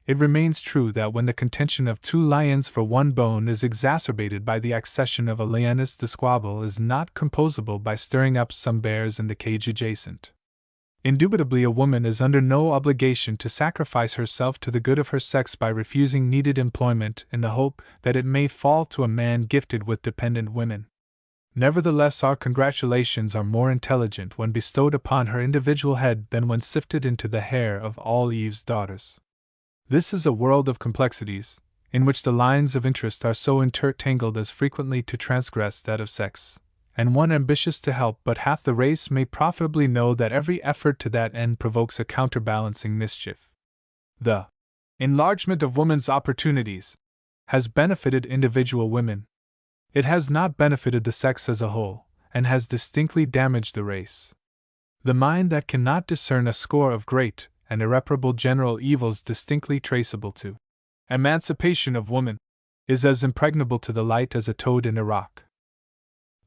It remains true that when the contention of two lions for one bone is exacerbated by the accession of a lioness, the squabble is not composable by stirring up some bears in the cage adjacent. Indubitably, a woman is under no obligation to sacrifice herself to the good of her sex by refusing needed employment in the hope that it may fall to a man gifted with dependent women. Nevertheless, our congratulations are more intelligent when bestowed upon her individual head than when sifted into the hair of all Eve's daughters. This is a world of complexities, in which the lines of interest are so intertangled as frequently to transgress that of sex, and one ambitious to help but half the race may profitably know that every effort to that end provokes a counterbalancing mischief. The enlargement of woman's opportunities has benefited individual women. It has not benefited the sex as a whole, and has distinctly damaged the race. The mind that cannot discern a score of great and irreparable general evils distinctly traceable to emancipation of woman is as impregnable to the light as a toad in a rock.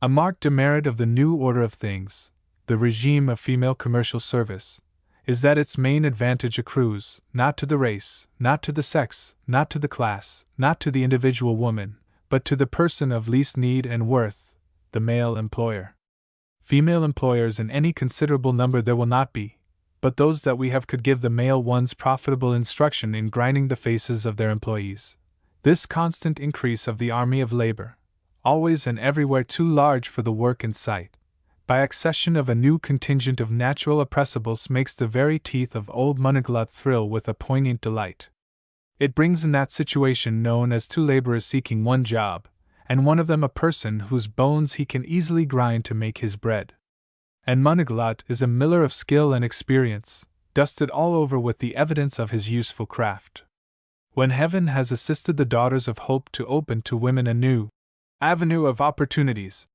A marked demerit of the new order of things, the regime of female commercial service, is that its main advantage accrues, not to the race, not to the sex, not to the class, not to the individual woman, but to the person of least need and worth, the male employer. Female employers in any considerable number there will not be, but those that we have could give the male ones profitable instruction in grinding the faces of their employees. This constant increase of the army of labor, always and everywhere too large for the work in sight, by accession of a new contingent of natural oppressibles, makes the very teeth of old Muniglut thrill with a poignant delight. It brings in that situation known as two laborers seeking one job, and one of them a person whose bones he can easily grind to make his bread. And Muniglut is a miller of skill and experience, dusted all over with the evidence of his useful craft. When heaven has assisted the daughters of hope to open to women a new avenue of opportunities,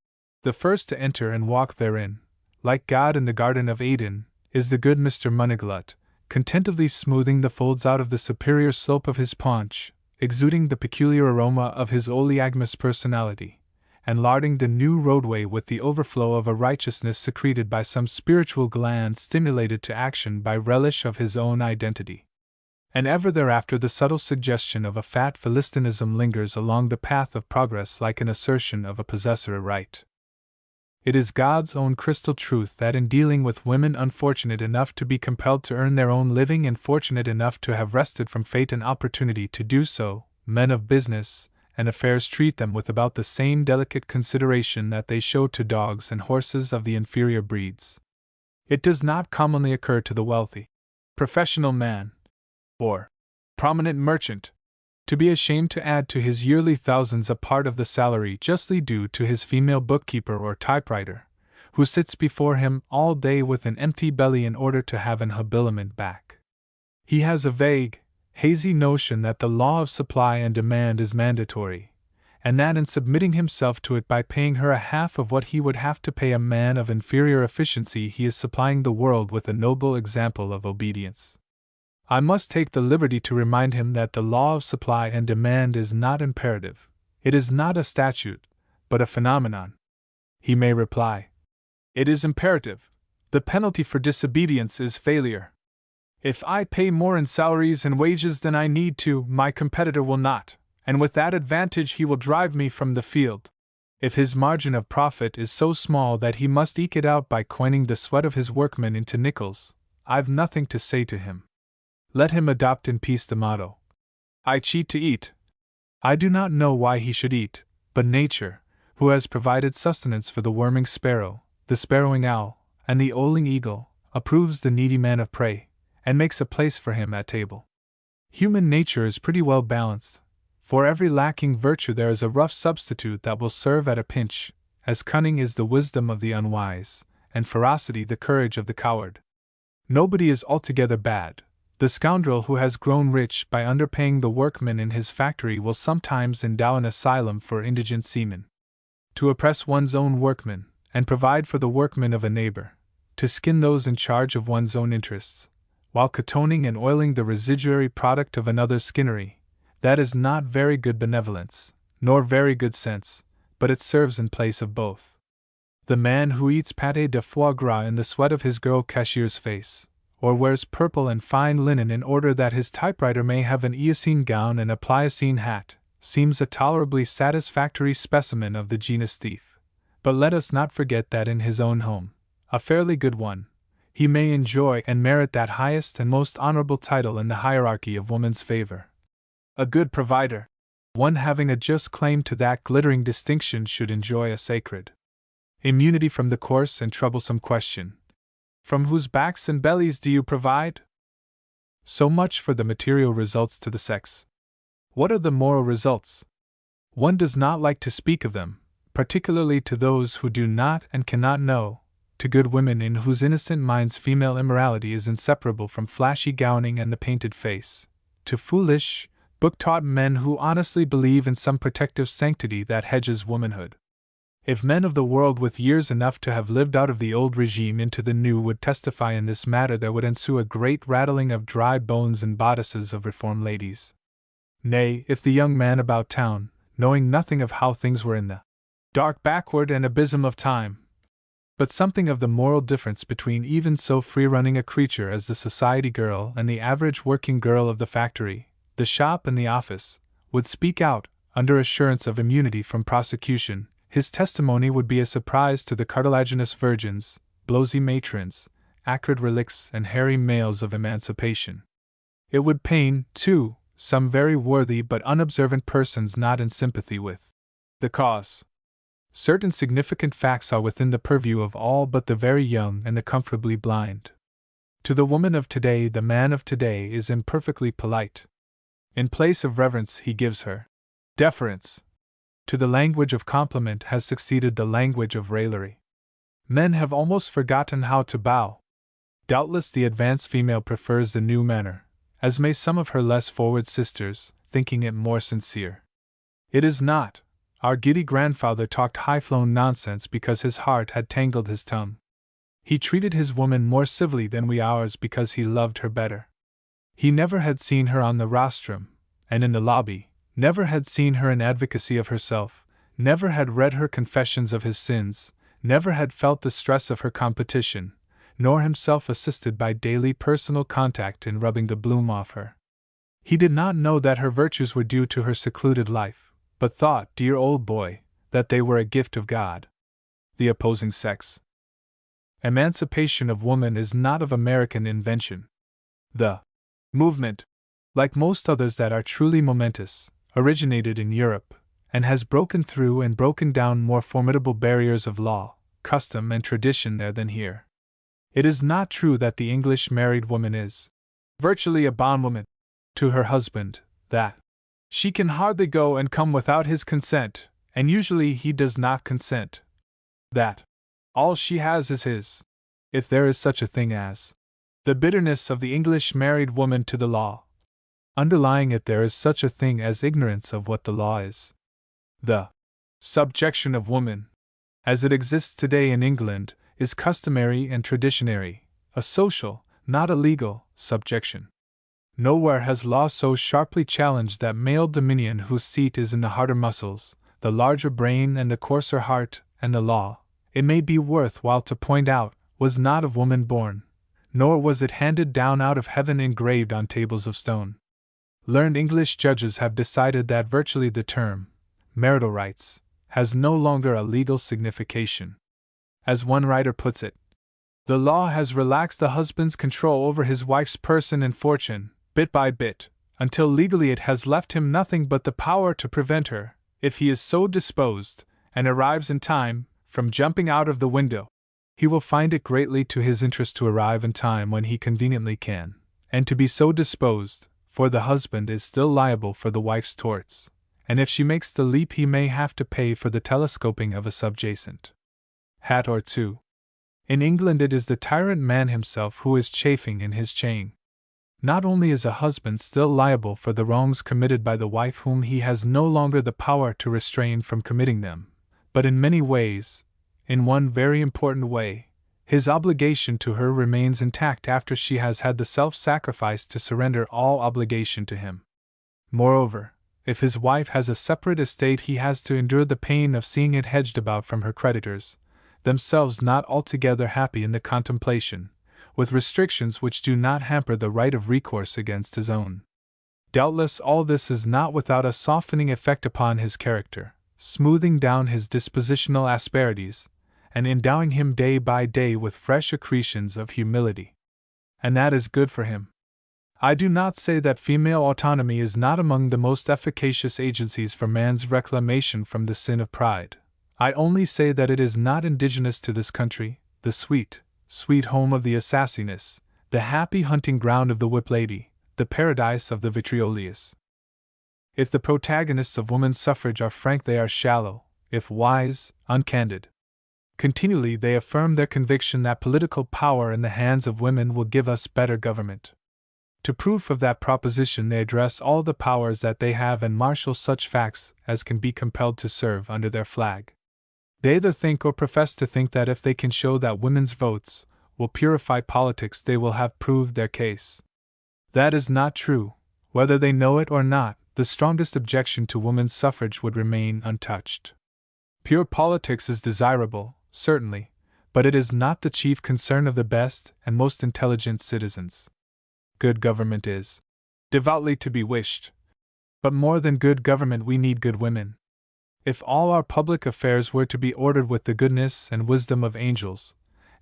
the first to enter and walk therein, like God in the Garden of Eden, is the good Mr. Muniglut, contentedly smoothing the folds out of the superior slope of his paunch, exuding the peculiar aroma of his oleaginous personality, and larding the new roadway with the overflow of a righteousness secreted by some spiritual gland stimulated to action by relish of his own identity. And ever thereafter the subtle suggestion of a fat Philistinism lingers along the path of progress like an assertion of a possessor right. It is God's own crystal truth that in dealing with women unfortunate enough to be compelled to earn their own living and fortunate enough to have wrested from fate an opportunity to do so, men of business and affairs treat them with about the same delicate consideration that they show to dogs and horses of the inferior breeds. It does not commonly occur to the wealthy, professional man, or prominent merchant, to be ashamed to add to his yearly thousands a part of the salary justly due to his female bookkeeper or typewriter, who sits before him all day with an empty belly in order to have an habiliment back. He has a vague, hazy notion that the law of supply and demand is mandatory, and that in submitting himself to it by paying her a half of what he would have to pay a man of inferior efficiency he is supplying the world with a noble example of obedience. I must take the liberty to remind him that the law of supply and demand is not imperative, it is not a statute, but a phenomenon. He may reply, "It is imperative. The penalty for disobedience is failure. If I pay more in salaries and wages than I need to, my competitor will not, and with that advantage he will drive me from the field. If his margin of profit is so small that he must eke it out by coining the sweat of his workmen into nickels, I've nothing to say to him. Let him adopt in peace the motto, 'I cheat to eat.' I do not know why he should eat, but nature, who has provided sustenance for the worming sparrow, the sparrowing owl, and the oling eagle, approves the needy man of prey, and makes a place for him at table. Human nature is pretty well balanced. For every lacking virtue there is a rough substitute that will serve at a pinch, as cunning is the wisdom of the unwise, and ferocity the courage of the coward. Nobody is altogether bad. The scoundrel who has grown rich by underpaying the workmen in his factory will sometimes endow an asylum for indigent seamen. To oppress one's own workmen, and provide for the workmen of a neighbor, to skin those in charge of one's own interests, while cotoning and oiling the residuary product of another's skinnery, that is not very good benevolence, nor very good sense, but it serves in place of both. The man who eats pâté de foie gras in the sweat of his girl cashier's face, or wears purple and fine linen in order that his typewriter may have an Eocene gown and a Pliocene hat, seems a tolerably satisfactory specimen of the genus thief. But let us not forget that in his own home, a fairly good one, he may enjoy and merit that highest and most honorable title in the hierarchy of woman's favor. A good provider, one having a just claim to that glittering distinction, should enjoy a sacred immunity from the coarse and troublesome question, "From whose backs and bellies do you provide?" So much for the material results to the sex. What are the moral results? One does not like to speak of them, particularly to those who do not and cannot know, to good women in whose innocent minds female immorality is inseparable from flashy gowning and the painted face, to foolish, book-taught men who honestly believe in some protective sanctity that hedges womanhood. If men of the world with years enough to have lived out of the old regime into the new would testify in this matter, there would ensue a great rattling of dry bones in bodices of reformed ladies. Nay, if the young man about town, knowing nothing of how things were in the dark backward and abysm of time, but something of the moral difference between even so free-running a creature as the society girl and the average working girl of the factory, the shop and the office, would speak out, under assurance of immunity from prosecution, his testimony would be a surprise to the cartilaginous virgins, blowsy matrons, acrid relics and hairy males of emancipation. It would pain, too, some very worthy but unobservant persons not in sympathy with the cause. Certain significant facts are within the purview of all but the very young and the comfortably blind. To the woman of today, the man of today is imperfectly polite. In place of reverence, he gives her deference. To the language of compliment has succeeded the language of raillery. Men have almost forgotten how to bow. Doubtless the advanced female prefers the new manner, as may some of her less forward sisters, thinking it more sincere. It is not. Our giddy grandfather talked high-flown nonsense because his heart had tangled his tongue. He treated his woman more civilly than we ours because he loved her better. He never had seen her on the rostrum, and in the lobby, never had seen her in advocacy of herself, never had read her confessions of his sins, never had felt the stress of her competition, nor himself assisted by daily personal contact in rubbing the bloom off her. He did not know that her virtues were due to her secluded life, but thought, dear old boy, that they were a gift of God. The opposing sex. Emancipation of woman is not of American invention. The movement, like most others that are truly momentous, originated in Europe, and has broken through and broken down more formidable barriers of law, custom, and tradition there than here. It is not true that the English married woman is virtually a bondwoman to her husband, that she can hardly go and come without his consent, and usually he does not consent, that all she has is his, if there is such a thing as the bitterness of the English married woman to the law. Underlying it there is such a thing as ignorance of what the law is. The subjection of woman, as it exists today in England, is customary and traditionary, a social, not a legal, subjection. Nowhere has law so sharply challenged that male dominion whose seat is in the harder muscles, the larger brain and the coarser heart, and the law, it may be worth while to point out, was not of woman born, nor was it handed down out of heaven engraved on tables of stone. Learned English judges have decided that virtually the term, marital rights, has no longer a legal signification. As one writer puts it, the law has relaxed the husband's control over his wife's person and fortune, bit by bit, until legally it has left him nothing but the power to prevent her, if he is so disposed, and arrives in time, from jumping out of the window. He will find it greatly to his interest to arrive in time when he conveniently can, and to be so disposed, for the husband is still liable for the wife's torts, and if she makes the leap he may have to pay for the telescoping of a subjacent hat or two. In England it is the tyrant man himself who is chafing in his chain. Not only is a husband still liable for the wrongs committed by the wife whom he has no longer the power to restrain from committing them, but in many ways, in one very important way, his obligation to her remains intact after she has had the self-sacrifice to surrender all obligation to him. Moreover, if his wife has a separate estate he has to endure the pain of seeing it hedged about from her creditors, themselves not altogether happy in the contemplation, with restrictions which do not hamper the right of recourse against his own. Doubtless all this is not without a softening effect upon his character, smoothing down his dispositional asperities, and endowing him day by day with fresh accretions of humility. And that is good for him. I do not say that female autonomy is not among the most efficacious agencies for man's reclamation from the sin of pride. I only say that it is not indigenous to this country, the sweet, sweet home of the assassinus, the happy hunting ground of the whip lady, the paradise of the vitriolius. If the protagonists of woman's suffrage are frank they are shallow, if wise, uncandid. Continually they affirm their conviction that political power in the hands of women will give us better government. To proof of that proposition they address all the powers that they have and marshal such facts as can be compelled to serve under their flag. They either think or profess to think that if they can show that women's votes will purify politics they will have proved their case. That is not true. Whether they know it or not, the strongest objection to women's suffrage would remain untouched. Pure politics is desirable, certainly, but it is not the chief concern of the best and most intelligent citizens. Good government is devoutly to be wished. But more than good government we need good women. If all our public affairs were to be ordered with the goodness and wisdom of angels,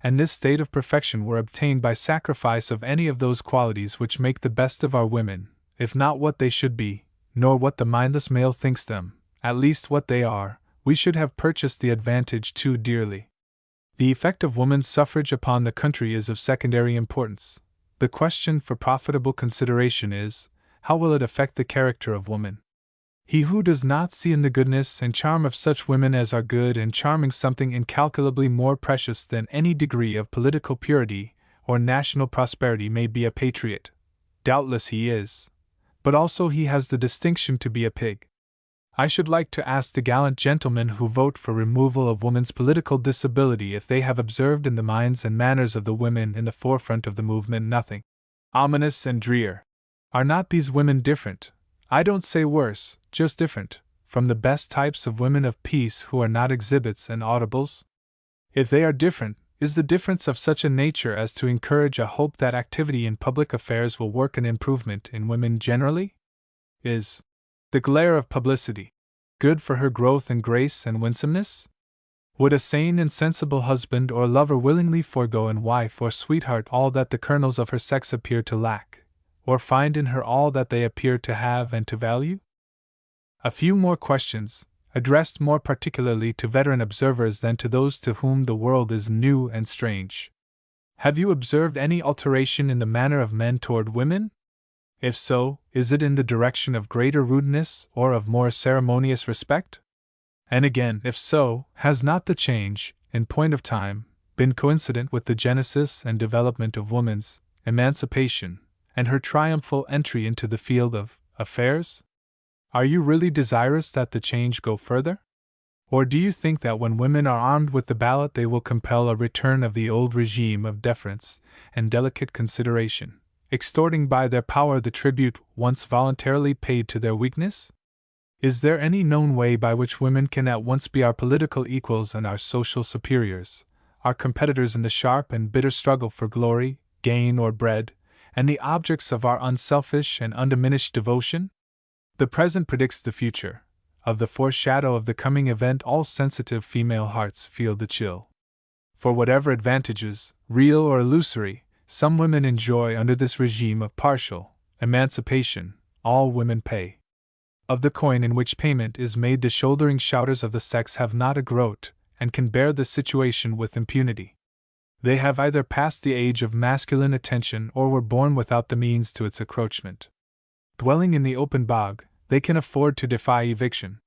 and this state of perfection were obtained by sacrifice of any of those qualities which make the best of our women, if not what they should be, nor what the mindless male thinks them, at least what they are, we should have purchased the advantage too dearly. The effect of woman's suffrage upon the country is of secondary importance. The question for profitable consideration is, how will it affect the character of woman? He who does not see in the goodness and charm of such women as are good and charming something incalculably more precious than any degree of political purity or national prosperity may be a patriot. Doubtless he is. But also he has the distinction to be a pig. I should like to ask the gallant gentlemen who vote for removal of woman's political disability if they have observed in the minds and manners of the women in the forefront of the movement nothing ominous and drear. Are not these women different, I don't say worse, just different, from the best types of women of peace who are not exhibits and audibles? If they are different, is the difference of such a nature as to encourage a hope that activity in public affairs will work an improvement in women generally? Is the glare of publicity good for her growth and grace and winsomeness? Would a sane and sensible husband or lover willingly forego in wife or sweetheart all that the kernels of her sex appear to lack, or find in her all that they appear to have and to value? A few more questions, addressed more particularly to veteran observers than to those to whom the world is new and strange. Have you observed any alteration in the manner of men toward women? If so, is it in the direction of greater rudeness or of more ceremonious respect? And again, if so, has not the change, in point of time, been coincident with the genesis and development of woman's emancipation and her triumphal entry into the field of affairs? Are you really desirous that the change go further? Or do you think that when women are armed with the ballot they will compel a return of the old regime of deference and delicate consideration, extorting by their power the tribute once voluntarily paid to their weakness? Is there any known way by which women can at once be our political equals and our social superiors, our competitors in the sharp and bitter struggle for glory, gain, or bread, and the objects of our unselfish and undiminished devotion? The present predicts the future. Of the foreshadow of the coming event all sensitive female hearts feel the chill. For whatever advantages, real or illusory, some women enjoy under this regime of partial emancipation, all women pay. Of the coin in which payment is made, the shouldering shouters of the sex have not a groat, and can bear the situation with impunity. They have either passed the age of masculine attention or were born without the means to its accroachment. Dwelling in the open bog, they can afford to defy eviction.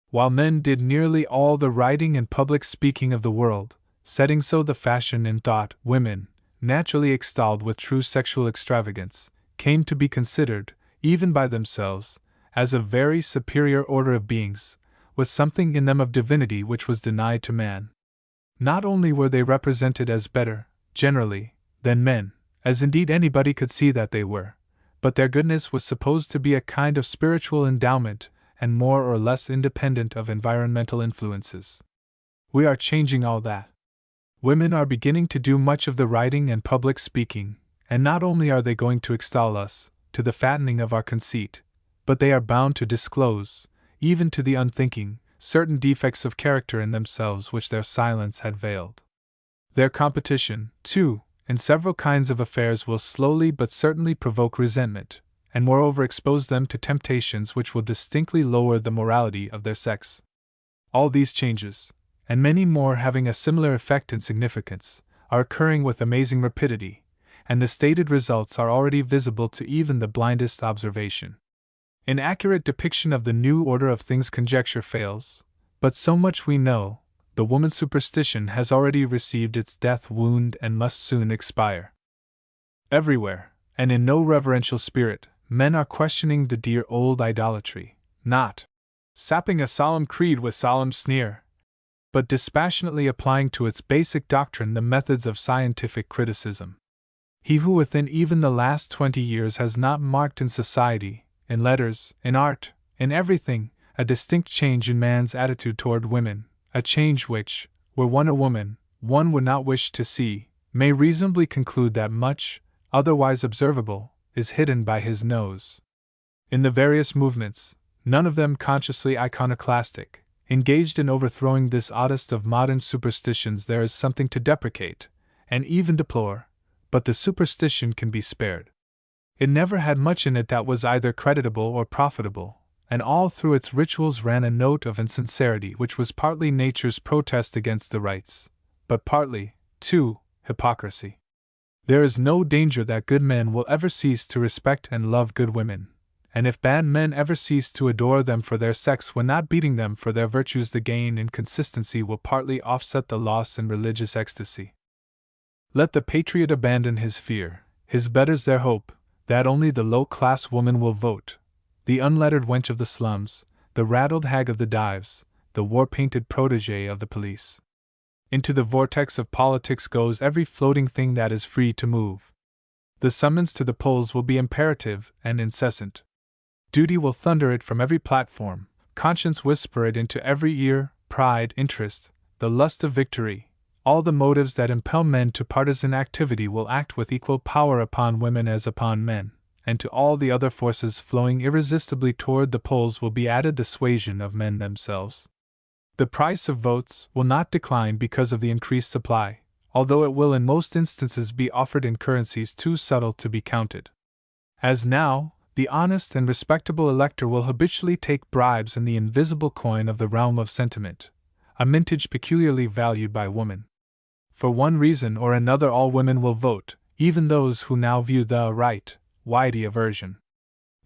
While men did nearly all the writing and public speaking of the world, setting so the fashion in thought, women, naturally extolled with true sexual extravagance, came to be considered, even by themselves, as a very superior order of beings, with something in them of divinity which was denied to man. Not only were they represented as better, generally, than men, as indeed anybody could see that they were, but their goodness was supposed to be a kind of spiritual endowment and more or less independent of environmental influences. We are changing all that. Women are beginning to do much of the writing and public speaking, and not only are they going to extol us, to the fattening of our conceit, but they are bound to disclose, even to the unthinking, certain defects of character in themselves which their silence had veiled. Their competition, too, in several kinds of affairs will slowly but certainly provoke resentment, and moreover expose them to temptations which will distinctly lower the morality of their sex. All these changes, and many more having a similar effect and significance, are occurring with amazing rapidity, and the stated results are already visible to even the blindest observation. In accurate depiction of the new order of things conjecture fails, but so much we know, the woman superstition has already received its death wound and must soon expire. Everywhere, and in no reverential spirit, men are questioning the dear old idolatry, not sapping a solemn creed with solemn sneer, but dispassionately applying to its basic doctrine the methods of scientific criticism. He who within even the last 20 years has not marked in society, in letters, in art, in everything, a distinct change in man's attitude toward women, a change which, were one a woman, one would not wish to see, may reasonably conclude that much, otherwise observable, is hidden by his nose. In the various movements, none of them consciously iconoclastic, engaged in overthrowing this oddest of modern superstitions, there is something to deprecate, and even deplore, but the superstition can be spared. It never had much in it that was either creditable or profitable, and all through its rituals ran a note of insincerity which was partly nature's protest against the rites, but partly, too, hypocrisy. There is no danger that good men will ever cease to respect and love good women, and if bad men ever cease to adore them for their sex when not beating them for their virtues, the gain in consistency will partly offset the loss in religious ecstasy. Let the patriot abandon his fear, his betters their hope, that only the low-class woman will vote, the unlettered wench of the slums, the raddled hag of the dives, the war-painted protégé of the police. Into the vortex of politics goes every floating thing that is free to move. The summons to the polls will be imperative and incessant. Duty will thunder it from every platform, conscience whisper it into every ear, pride, interest, the lust of victory, all the motives that impel men to partisan activity will act with equal power upon women as upon men, and to all the other forces flowing irresistibly toward the polls will be added the suasion of men themselves. The price of votes will not decline because of the increased supply, although it will in most instances be offered in currencies too subtle to be counted. As now, the honest and respectable elector will habitually take bribes in the invisible coin of the realm of sentiment, a mintage peculiarly valued by woman. For one reason or another all women will vote, even those who now view the right, wide aversion.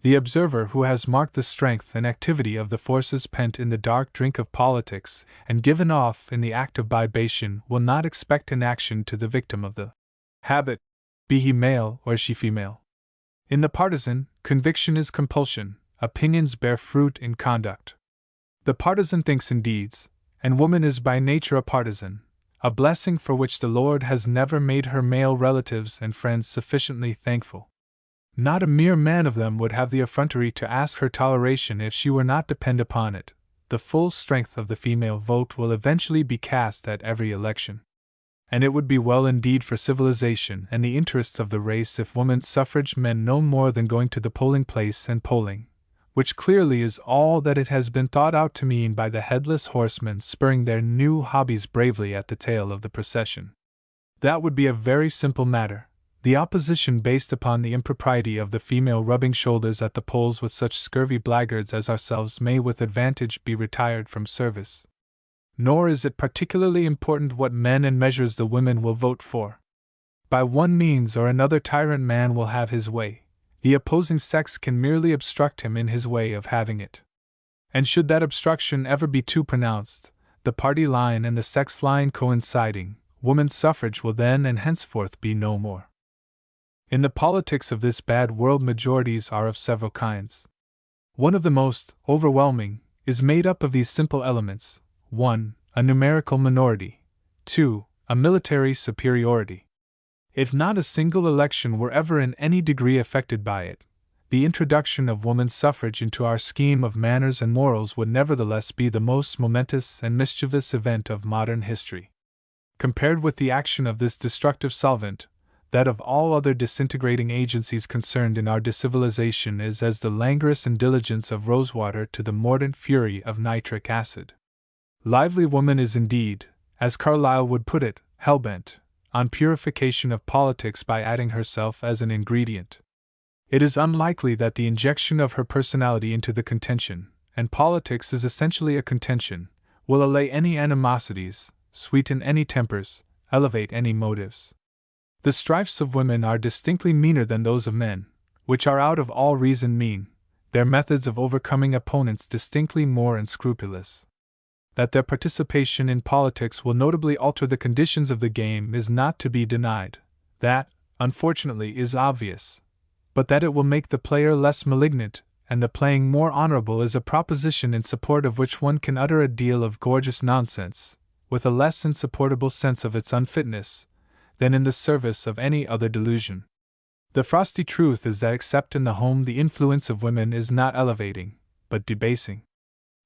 The observer who has marked the strength and activity of the forces pent in the dark drink of politics and given off in the act of libation will not expect inaction to the victim of the habit, be he male or she female. In the partisan, conviction is compulsion, opinions bear fruit in conduct. The partisan thinks in deeds, and woman is by nature a partisan, a blessing for which the Lord has never made her male relatives and friends sufficiently thankful. Not a mere man of them would have the effrontery to ask her toleration if she were not depend upon it. The full strength of the female vote will eventually be cast at every election. And it would be well indeed for civilization and the interests of the race if women's suffrage meant no more than going to the polling place and polling, which clearly is all that it has been thought out to mean by the headless horsemen spurring their new hobbies bravely at the tail of the procession. That would be a very simple matter. The opposition based upon the impropriety of the female rubbing shoulders at the polls with such scurvy blackguards as ourselves may with advantage be retired from service. Nor is it particularly important what men and measures the women will vote for. By one means or another tyrant man will have his way, the opposing sex can merely obstruct him in his way of having it. And should that obstruction ever be too pronounced, the party line and the sex line coinciding, woman's suffrage will then and henceforth be no more. In the politics of this bad world, majorities are of several kinds. One of the most overwhelming is made up of these simple elements: 1. A numerical minority. 2. A military superiority. If not a single election were ever in any degree affected by it, the introduction of woman's suffrage into our scheme of manners and morals would nevertheless be the most momentous and mischievous event of modern history. Compared with the action of this destructive solvent, that of all other disintegrating agencies concerned in our decivilization is as the languorous indiligence of rosewater to the mordant fury of nitric acid. Lively woman is indeed, as Carlyle would put it, hell-bent on purification of politics by adding herself as an ingredient. It is unlikely that the injection of her personality into the contention, and politics is essentially a contention, will allay any animosities, sweeten any tempers, elevate any motives. The strifes of women are distinctly meaner than those of men, which are out of all reason mean, their methods of overcoming opponents distinctly more unscrupulous. That their participation in politics will notably alter the conditions of the game is not to be denied. That, unfortunately, is obvious. But that it will make the player less malignant, and the playing more honorable is a proposition in support of which one can utter a deal of gorgeous nonsense, with a less insupportable sense of its unfitness, than in the service of any other delusion. The frosty truth is that except in the home the influence of women is not elevating, but debasing.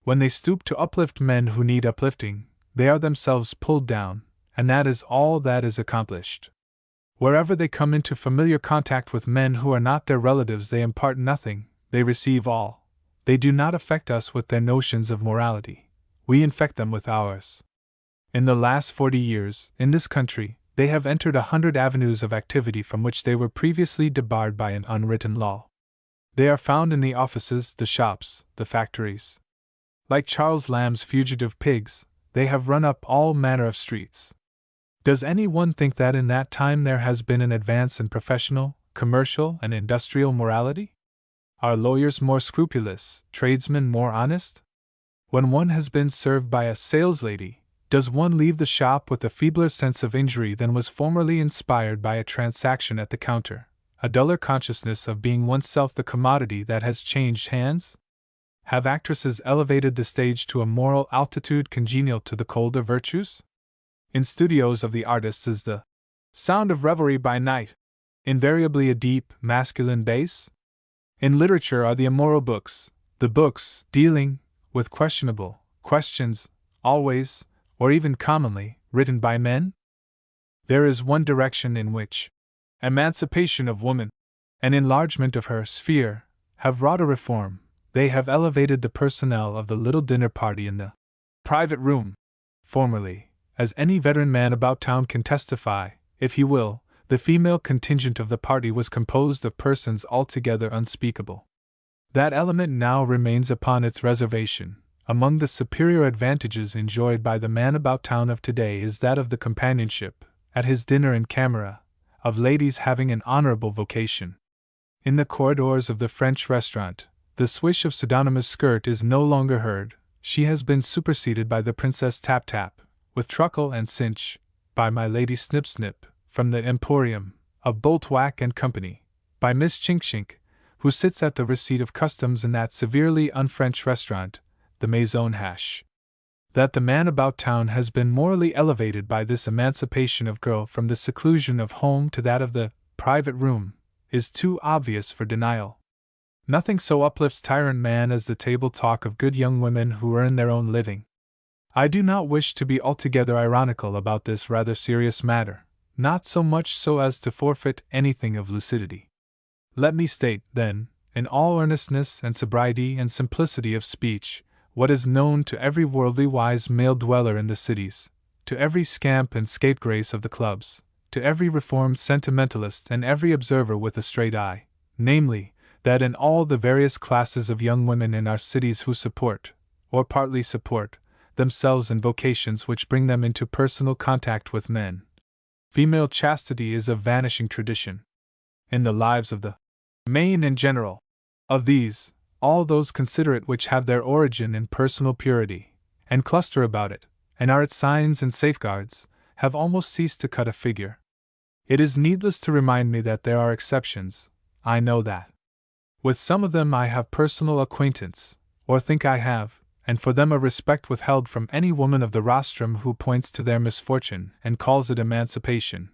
When they stoop to uplift men who need uplifting, they are themselves pulled down, and that is all that is accomplished. Wherever they come into familiar contact with men who are not their relatives, they impart nothing, they receive all. They do not affect us with their notions of morality, we infect them with ours. In the last 40 years, in this country, they have entered 100 avenues of activity from which they were previously debarred by an unwritten law. They are found in the offices, the shops, the factories. Like Charles Lamb's fugitive pigs, they have run up all manner of streets. Does anyone think that in that time there has been an advance in professional, commercial, and industrial morality? Are lawyers more scrupulous, tradesmen more honest? When one has been served by a saleslady, does one leave the shop with a feebler sense of injury than was formerly inspired by a transaction at the counter, a duller consciousness of being oneself the commodity that has changed hands? Have actresses elevated the stage to a moral altitude congenial to the colder virtues? In studios of the artists is the sound of revelry by night invariably a deep, masculine bass? In literature are the immoral books, the books dealing with questionable questions, always, or even commonly, written by men? There is one direction in which emancipation of woman, an enlargement of her sphere, have wrought a reform. They have elevated the personnel of the little dinner party in the private room. Formerly, as any veteran man about town can testify, if he will, the female contingent of the party was composed of persons altogether unspeakable. That element now remains upon its reservation. Among the superior advantages enjoyed by the man about town of today is that of the companionship, at his dinner in camera, of ladies having an honorable vocation. In the corridors of the French restaurant, the swish of pseudonymous skirt is no longer heard. She has been superseded by the Princess Tap Tap, with truckle and cinch, by my Lady Snip Snip, from the Emporium of Boltwack and Company, by Miss Chink Chink, who sits at the receipt of customs in that severely un-French restaurant, the Maison Hache. That the man about town has been morally elevated by this emancipation of girl from the seclusion of home to that of the private room, is too obvious for denial. Nothing so uplifts tyrant man as the table talk of good young women who earn their own living. I do not wish to be altogether ironical about this rather serious matter, not so much so as to forfeit anything of lucidity. Let me state, then, in all earnestness and sobriety and simplicity of speech, what is known to every worldly wise male dweller in the cities, to every scamp and scapegrace of the clubs, to every reformed sentimentalist and every observer with a straight eye, namely, that in all the various classes of young women in our cities who support, or partly support, themselves in vocations which bring them into personal contact with men, female chastity is a vanishing tradition. In the lives of the main and general of these, all those consider it which have their origin in personal purity, and cluster about it, and are its signs and safeguards, have almost ceased to cut a figure. It is needless to remind me that there are exceptions. I know that. With some of them I have personal acquaintance, or think I have, and for them a respect withheld from any woman of the rostrum who points to their misfortune and calls it emancipation,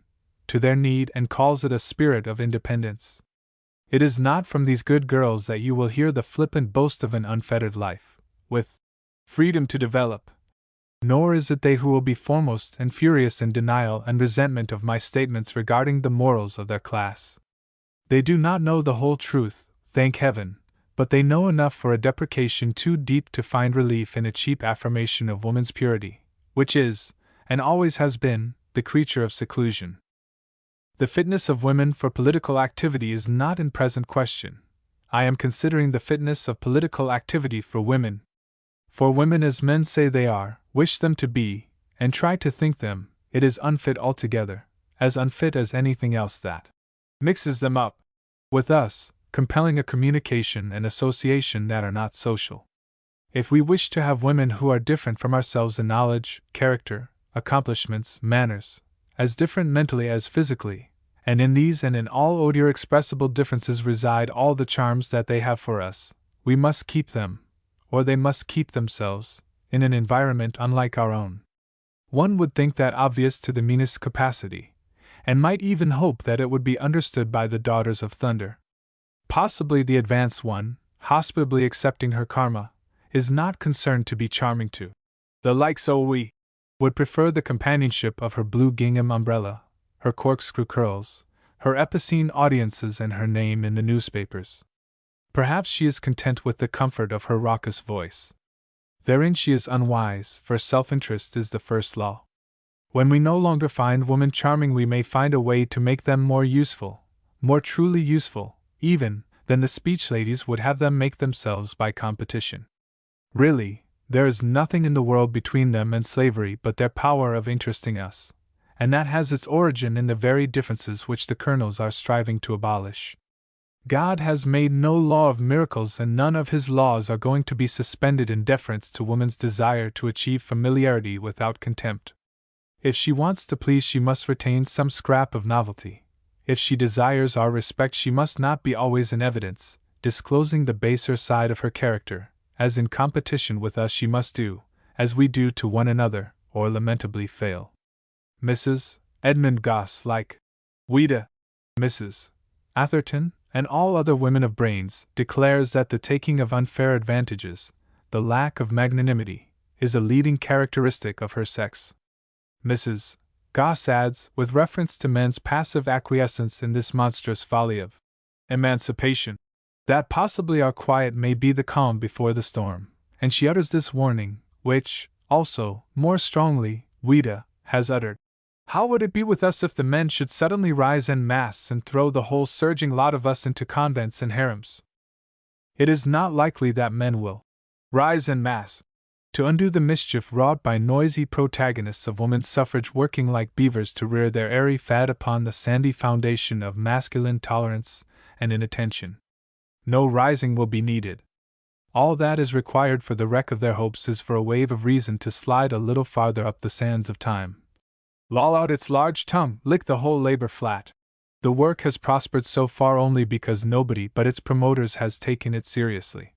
to their need and calls it a spirit of independence. It is not from these good girls that you will hear the flippant boast of an unfettered life, with freedom to develop. Nor is it they who will be foremost and furious in denial and resentment of my statements regarding the morals of their class. They do not know the whole truth, thank heaven, but they know enough for a deprecation too deep to find relief in a cheap affirmation of woman's purity, which is, and always has been, the creature of seclusion. The fitness of women for political activity is not in present question. I am considering the fitness of political activity for women. For women as men say they are, wish them to be, and try to think them, it is unfit altogether, as unfit as anything else that mixes them up with us, compelling a communication and association that are not social. If we wish to have women who are different from ourselves in knowledge, character, accomplishments, manners, as different mentally as physically, and in these and in all odious expressible differences reside all the charms that they have for us, we must keep them, or they must keep themselves, in an environment unlike our own. One would think that obvious to the meanest capacity, and might even hope that it would be understood by the daughters of thunder. Possibly the advanced one, hospitably accepting her karma, is not concerned to be charming to the like, so we would prefer the companionship of her blue gingham umbrella, her corkscrew curls, her epicene audiences, and her name in the newspapers. Perhaps she is content with the comfort of her raucous voice. Therein she is unwise, for self-interest is the first law. When we no longer find women charming, we may find a way to make them more useful, more truly useful, even, then the speech ladies would have them make themselves by competition. Really, there is nothing in the world between them and slavery but their power of interesting us, and that has its origin in the very differences which the colonels are striving to abolish. God has made no law of miracles, and none of his laws are going to be suspended in deference to woman's desire to achieve familiarity without contempt. If she wants to please, she must retain some scrap of novelty. If she desires our respect, she must not be always in evidence, disclosing the baser side of her character, as in competition with us she must do, as we do to one another, or lamentably fail. Mrs. Edmund Gosse, like Ouida, Mrs. Atherton, and all other women of brains, declares that the taking of unfair advantages, the lack of magnanimity, is a leading characteristic of her sex. Mrs. Gosse adds, with reference to men's passive acquiescence in this monstrous folly of emancipation, that possibly our quiet may be the calm before the storm, and she utters this warning, which, also, more strongly, Ouida has uttered. How would it be with us if the men should suddenly rise en masse and throw the whole surging lot of us into convents and harems? It is not likely that men will rise en masse to undo the mischief wrought by noisy protagonists of women's suffrage working like beavers to rear their airy fad upon the sandy foundation of masculine tolerance and inattention. No rising will be needed. All that is required for the wreck of their hopes is for a wave of reason to slide a little farther up the sands of time, loll out its large tongue, lick the whole labor flat. The work has prospered so far only because nobody but its promoters has taken it seriously.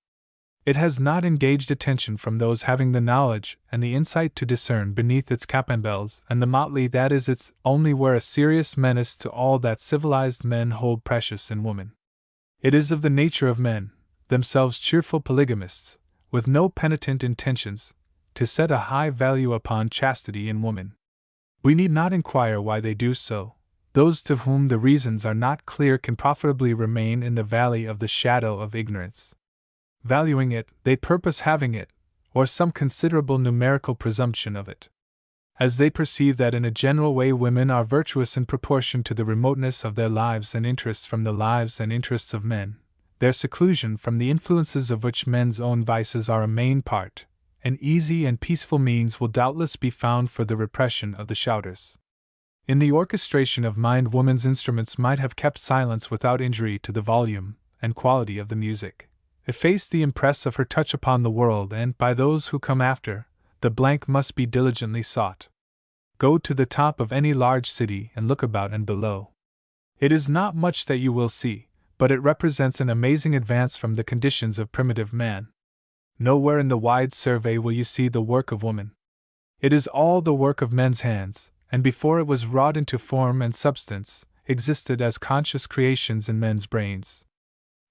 It has not engaged attention from those having the knowledge and the insight to discern beneath its campanbells and the motley that is its only wear a serious menace to all that civilized men hold precious in woman. It is of the nature of men, themselves cheerful polygamists, with no penitent intentions, to set a high value upon chastity in woman. We need not inquire why they do so. Those to whom the reasons are not clear can profitably remain in the valley of the shadow of ignorance. Valuing it, they purpose having it, or some considerable numerical presumption of it. As they perceive that in a general way women are virtuous in proportion to the remoteness of their lives and interests from the lives and interests of men, their seclusion from the influences of which men's own vices are a main part, an easy and peaceful means will doubtless be found for the repression of the shouters. In the orchestration of mind, woman's instruments might have kept silence without injury to the volume and quality of the music, effaced the impress of her touch upon the world, and, by those who come after, the blank must be diligently sought. Go to the top of any large city and look about and below. It is not much that you will see, but it represents an amazing advance from the conditions of primitive man. Nowhere in the wide survey will you see the work of woman. It is all the work of men's hands, and before it was wrought into form and substance, existed as conscious creations in men's brains.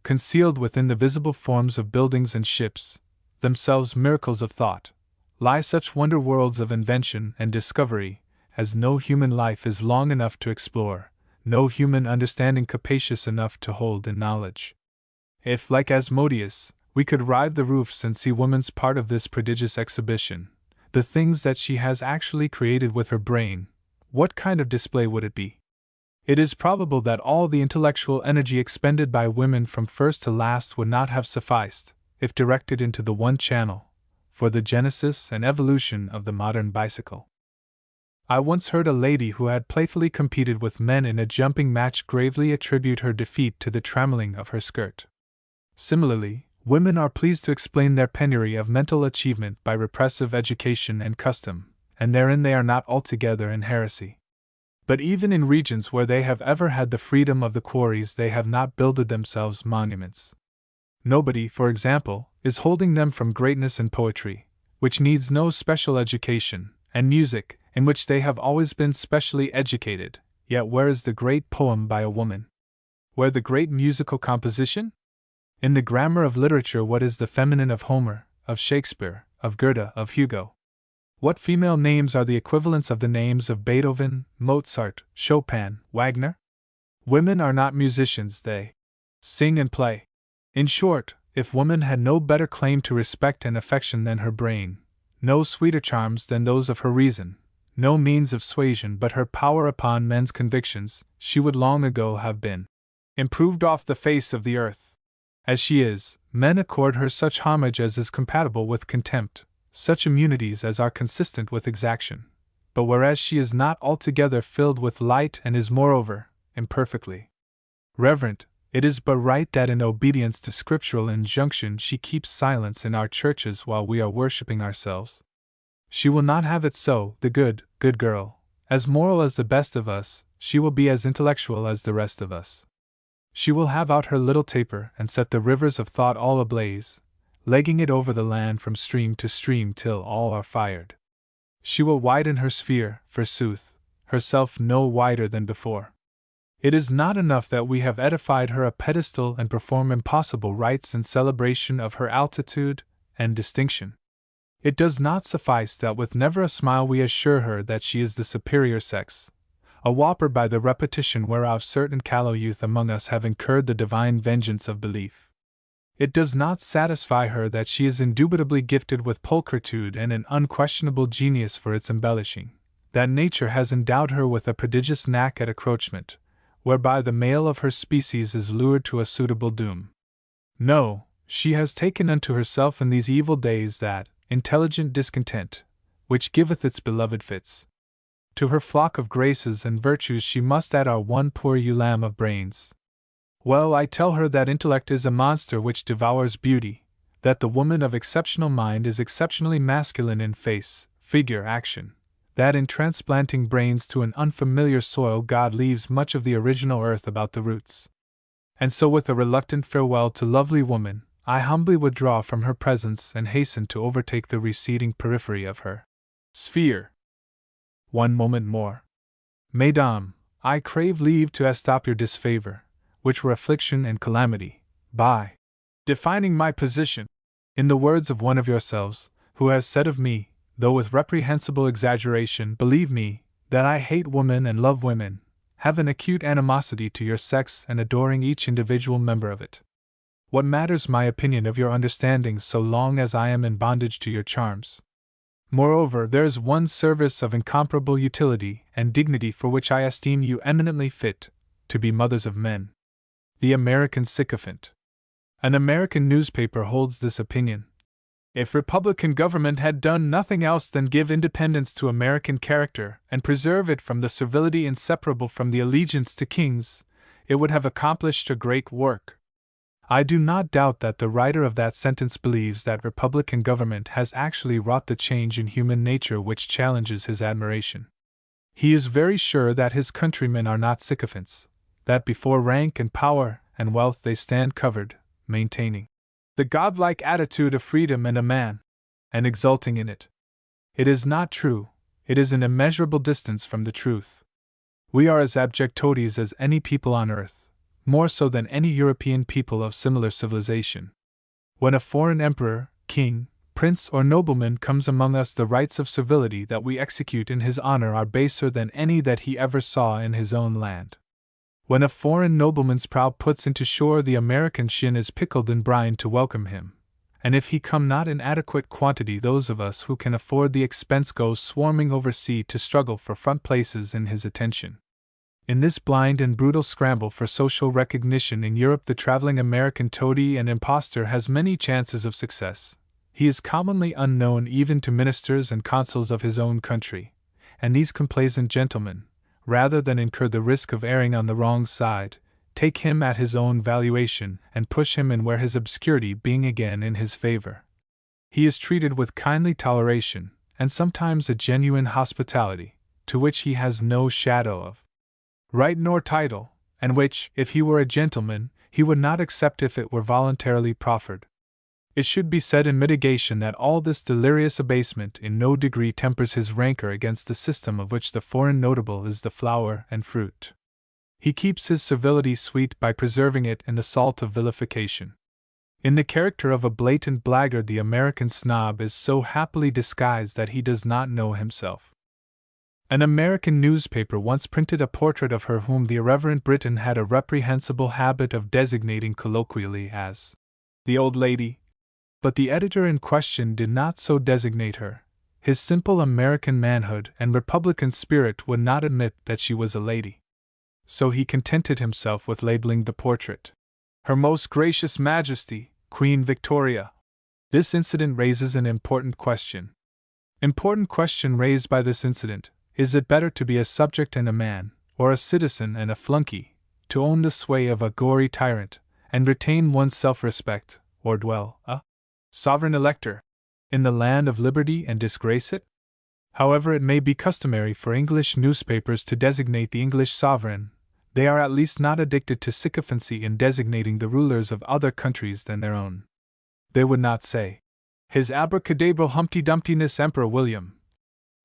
Concealed within the visible forms of buildings and ships, themselves miracles of thought, lie such wonder worlds of invention and discovery as no human life is long enough to explore, no human understanding capacious enough to hold in knowledge. If, like Asmodeus, we could rive the roofs and see woman's part of this prodigious exhibition, the things that she has actually created with her brain, what kind of display would it be? It is probable that all the intellectual energy expended by women from first to last would not have sufficed, if directed into the one channel, for the genesis and evolution of the modern bicycle. I once heard a lady who had playfully competed with men in a jumping match gravely attribute her defeat to the trammeling of her skirt. Similarly, women are pleased to explain their penury of mental achievement by repressive education and custom, and therein they are not altogether in heresy. But even in regions where they have ever had the freedom of the quarries, they have not builded themselves monuments. Nobody, for example, is holding them from greatness in poetry, which needs no special education, and music, in which they have always been specially educated. Yet where is the great poem by a woman? Where the great musical composition? In the grammar of literature, what is the feminine of Homer, of Shakespeare, of Goethe, of Hugo? What female names are the equivalents of the names of Beethoven, Mozart, Chopin, Wagner? Women are not musicians, they sing and play. In short, if woman had no better claim to respect and affection than her brain, no sweeter charms than those of her reason, no means of suasion but her power upon men's convictions, she would long ago have been improved off the face of the earth. As she is, men accord her such homage as is compatible with contempt, such immunities as are consistent with exaction. But whereas she is not altogether filled with light and is moreover imperfectly reverent, it is but right that in obedience to scriptural injunction she keeps silence in our churches while we are worshipping ourselves. She will not have it so, the good girl. As moral as the best of us, she will be as intellectual as the rest of us. She will have out her little taper and set the rivers of thought all ablaze, legging it over the land from stream to stream till all are fired. She will widen her sphere, forsooth, herself no wider than before. It is not enough that we have edified her a pedestal and perform impossible rites in celebration of her altitude and distinction. It does not suffice that with never a smile we assure her that she is the superior sex, a whopper by the repetition whereof certain callow youth among us have incurred the divine vengeance of belief. It does not satisfy her that she is indubitably gifted with pulchritude and an unquestionable genius for its embellishing, that nature has endowed her with a prodigious knack at accroachment, whereby the male of her species is lured to a suitable doom. No, she has taken unto herself in these evil days that intelligent discontent, which giveth its beloved fits. To her flock of graces and virtues she must add our one poor ewe lamb of brains. Well, I tell her that intellect is a monster which devours beauty, that the woman of exceptional mind is exceptionally masculine in face, figure, action, that in transplanting brains to an unfamiliar soil God leaves much of the original earth about the roots. And so with a reluctant farewell to lovely woman, I humbly withdraw from her presence and hasten to overtake the receding periphery of her sphere. One moment more. Mesdames, I crave leave to estop your disfavor, which were affliction and calamity, by defining my position, in the words of one of yourselves, who has said of me, though with reprehensible exaggeration, believe me, that I hate woman and love women, have an acute animosity to your sex and adoring each individual member of it. What matters my opinion of your understandings so long as I am in bondage to your charms? Moreover, there is one service of incomparable utility and dignity for which I esteem you eminently fit to be mothers of men. The American sycophant. An American newspaper holds this opinion. If Republican government had done nothing else than give independence to American character and preserve it from the servility inseparable from the allegiance to kings, it would have accomplished a great work. I do not doubt that the writer of that sentence believes that Republican government has actually wrought the change in human nature which challenges his admiration. He is very sure that his countrymen are not sycophants, that before rank and power and wealth they stand covered, maintaining the godlike attitude of freedom and a man, and exulting in it. It is not true, it is an immeasurable distance from the truth. We are as abject toadies as any people on earth, more so than any European people of similar civilization. When a foreign emperor, king, prince, or nobleman comes among us, the rites of civility that we execute in his honor are baser than any that he ever saw in his own land. When a foreign nobleman's prow puts into shore, the American shin is pickled in brine to welcome him, and if he come not in adequate quantity, those of us who can afford the expense go swarming oversea to struggle for front places in his attention. In this blind and brutal scramble for social recognition in Europe, the traveling American toady and impostor has many chances of success. He is commonly unknown even to ministers and consuls of his own country, and these complaisant gentlemen, rather than incur the risk of erring on the wrong side, take him at his own valuation and push him in where his obscurity being again in his favor. He is treated with kindly toleration, and sometimes a genuine hospitality, to which he has no shadow of right nor title, and which, if he were a gentleman, he would not accept if it were voluntarily proffered. It should be said in mitigation that all this delirious abasement in no degree tempers his rancor against the system of which the foreign notable is the flower and fruit. He keeps his servility sweet by preserving it in the salt of vilification. In the character of a blatant blackguard, the American snob is so happily disguised that he does not know himself. An American newspaper once printed a portrait of her whom the irreverent Briton had a reprehensible habit of designating colloquially as the old lady. But the editor in question did not so designate her. His simple American manhood and republican spirit would not admit that she was a lady. So he contented himself with labeling the portrait Her Most Gracious Majesty, Queen Victoria. This incident raises an important question. Important question raised by this incident: is it better to be a subject and a man, or a citizen and a flunky, to own the sway of a gory tyrant, and retain one's self-respect, or dwell, a sovereign elector, in the land of liberty and disgrace it? However it may be customary for English newspapers to designate the English sovereign, they are at least not addicted to sycophancy in designating the rulers of other countries than their own. They would not say, His Abracadabral Humpty Dumptiness Emperor William,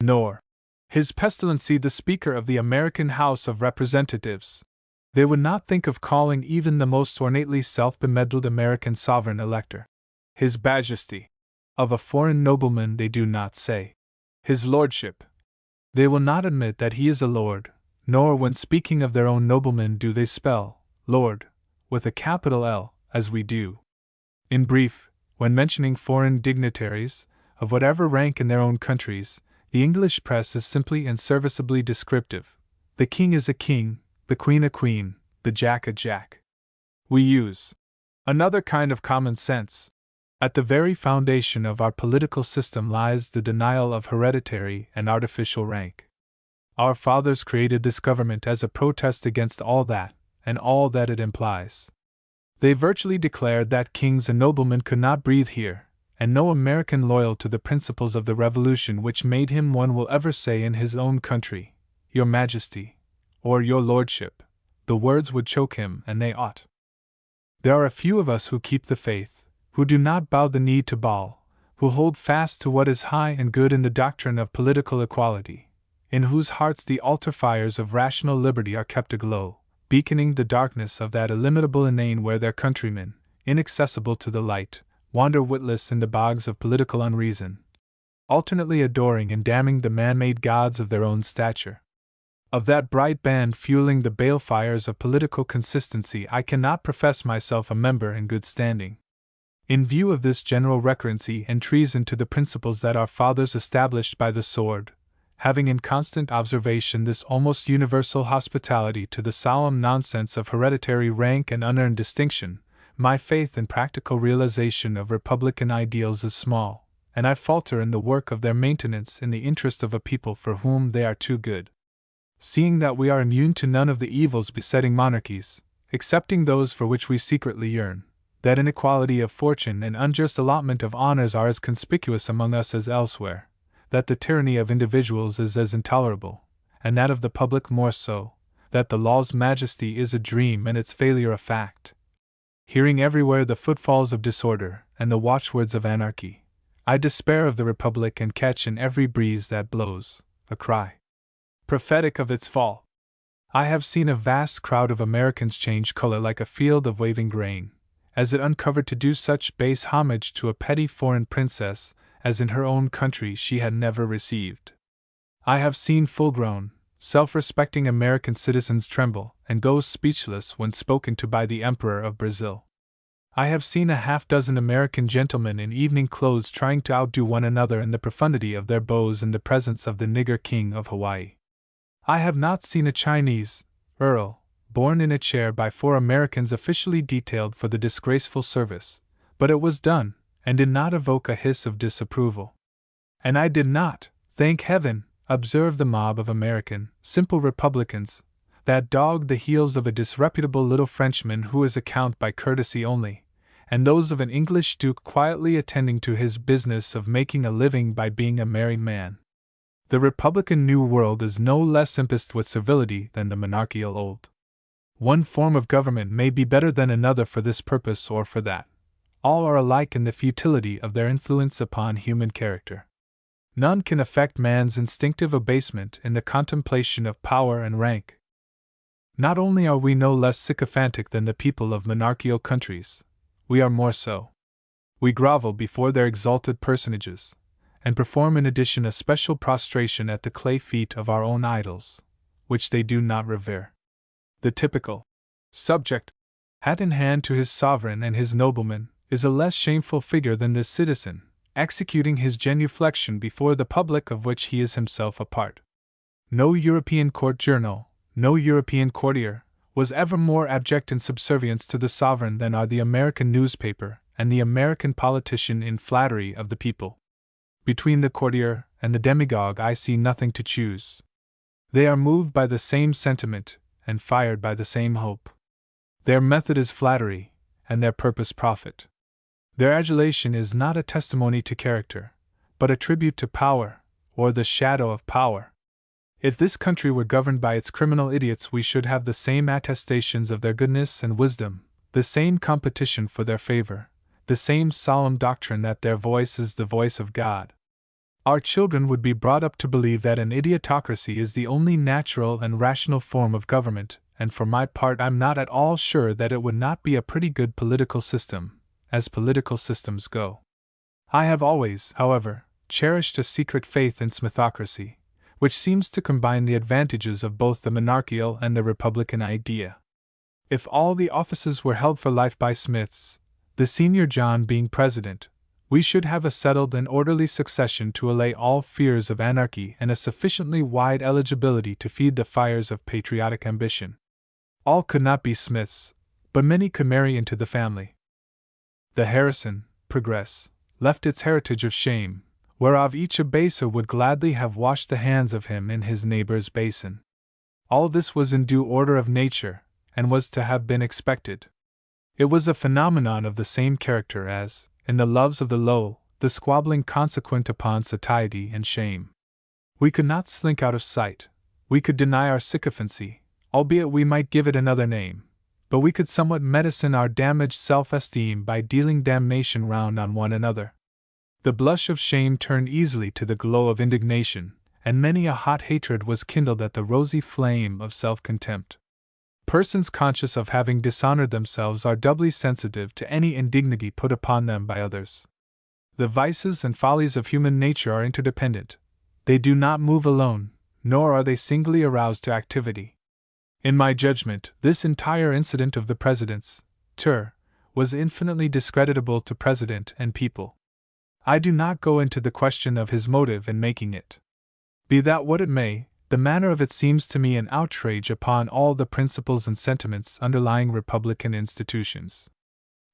nor His Pestilency the Speaker of the American House of Representatives. They would not think of calling even the most ornately self-bemedled American sovereign elector His Majesty. Of a foreign nobleman they do not say, His Lordship. They will not admit that he is a lord, nor when speaking of their own noblemen do they spell Lord with a capital L, as we do. In brief, when mentioning foreign dignitaries, of whatever rank in their own countries, the English press is simply and serviceably descriptive. The king is a king, the queen a queen, the jack a jack. We use another kind of common sense. At the very foundation of our political system lies the denial of hereditary and artificial rank. Our fathers created this government as a protest against all that, and all that it implies. They virtually declared that kings and noblemen could not breathe here, and no American loyal to the principles of the Revolution which made him one will ever say in his own country, Your Majesty, or Your Lordship. The words would choke him, and they ought. There are a few of us who keep the faith, who do not bow the knee to Baal, who hold fast to what is high and good in the doctrine of political equality, in whose hearts the altar fires of rational liberty are kept aglow, beaconing the darkness of that illimitable inane where their countrymen, inaccessible to the light, wander witless in the bogs of political unreason, alternately adoring and damning the man-made gods of their own stature. Of that bright band fueling the balefires of political consistency I cannot profess myself a member in good standing. In view of this general recurrency and treason to the principles that our fathers established by the sword, having in constant observation this almost universal hospitality to the solemn nonsense of hereditary rank and unearned distinction, my faith in practical realization of republican ideals is small, and I falter in the work of their maintenance in the interest of a people for whom they are too good. Seeing that we are immune to none of the evils besetting monarchies, excepting those for which we secretly yearn, that inequality of fortune and unjust allotment of honors are as conspicuous among us as elsewhere, that the tyranny of individuals is as intolerable, and that of the public more so, that the law's majesty is a dream and its failure a fact. Hearing everywhere the footfalls of disorder and the watchwords of anarchy, I despair of the republic and catch in every breeze that blows a cry prophetic of its fall. I have seen a vast crowd of Americans change color like a field of waving grain, as it uncovered to do such base homage to a petty foreign princess as in her own country she had never received. I have seen full-grown, self-respecting American citizens tremble and go speechless when spoken to by the Emperor of Brazil. I have seen a half-dozen American gentlemen in evening clothes trying to outdo one another in the profundity of their bows in the presence of the nigger king of Hawaii. I have not seen a Chinese earl borne in a chair by 4 Americans officially detailed for the disgraceful service, but it was done, and did not evoke a hiss of disapproval. And I did not, thank heaven, observe the mob of American, simple Republicans, that dogged the heels of a disreputable little Frenchman who is a count by courtesy only, and those of an English duke quietly attending to his business of making a living by being a married man. The Republican New World is no less impressed with civility than the monarchical Old. One form of government may be better than another for this purpose or for that. All are alike in the futility of their influence upon human character. None can affect man's instinctive abasement in the contemplation of power and rank. Not only are we no less sycophantic than the people of monarchical countries, we are more so. We grovel before their exalted personages, and perform in addition a special prostration at the clay feet of our own idols, which they do not revere. The typical subject, hat in hand to his sovereign and his nobleman, is a less shameful figure than this citizen, executing his genuflection before the public of which he is himself a part. No European court journal, no European courtier, was ever more abject in subservience to the sovereign than are the American newspaper and the American politician in flattery of the people. Between the courtier and the demagogue I see nothing to choose. They are moved by the same sentiment and fired by the same hope. Their method is flattery, and their purpose profit. Their adulation is not a testimony to character, but a tribute to power, or the shadow of power. If this country were governed by its criminal idiots, we should have the same attestations of their goodness and wisdom, the same competition for their favor, the same solemn doctrine that their voice is the voice of God. Our children would be brought up to believe that an idiotocracy is the only natural and rational form of government, and for my part I'm not at all sure that it would not be a pretty good political system, as political systems go. I have always, however, cherished a secret faith in smithocracy, which seems to combine the advantages of both the monarchical and the republican idea. If all the offices were held for life by smiths, the senior John being president, we should have a settled and orderly succession to allay all fears of anarchy and a sufficiently wide eligibility to feed the fires of patriotic ambition. All could not be smiths, but many could marry into the family. The Harrison progress left its heritage of shame, whereof each abaser would gladly have washed the hands of him in his neighbor's basin. All this was in due order of nature, and was to have been expected. It was a phenomenon of the same character as, in the loves of the low, the squabbling consequent upon satiety and shame. We could not slink out of sight, we could deny our sycophancy, albeit we might give it another name, but we could somewhat medicine our damaged self-esteem by dealing damnation round on one another. The blush of shame turned easily to the glow of indignation, and many a hot hatred was kindled at the rosy flame of self-contempt. Persons conscious of having dishonored themselves are doubly sensitive to any indignity put upon them by others. The vices and follies of human nature are interdependent. They do not move alone, nor are they singly aroused to activity. In my judgment, this entire incident of the President's tour was infinitely discreditable to President and people. I do not go into the question of his motive in making it. Be that what it may, the manner of it seems to me an outrage upon all the principles and sentiments underlying republican institutions.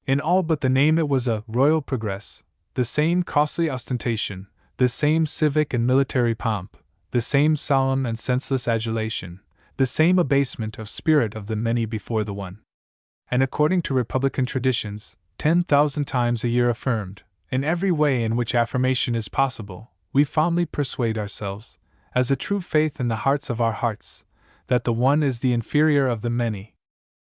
In all but the name it was a royal progress, the same costly ostentation, the same civic and military pomp, the same solemn and senseless adulation, the same abasement of spirit of the many before the one. And according to republican traditions, 10,000 times a year affirmed, in every way in which affirmation is possible, we fondly persuade ourselves, as a true faith in the hearts of our hearts, that the one is the inferior of the many.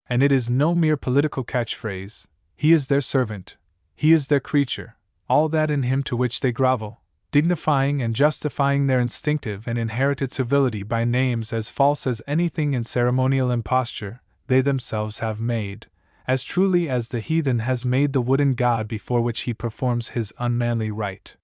And it is no mere political catchphrase, he is their servant, he is their creature, all that in him to which they grovel, dignifying and justifying their instinctive and inherited servility by names as false as anything in ceremonial imposture they themselves have made, as truly as the heathen has made the wooden god before which he performs his unmanly rite.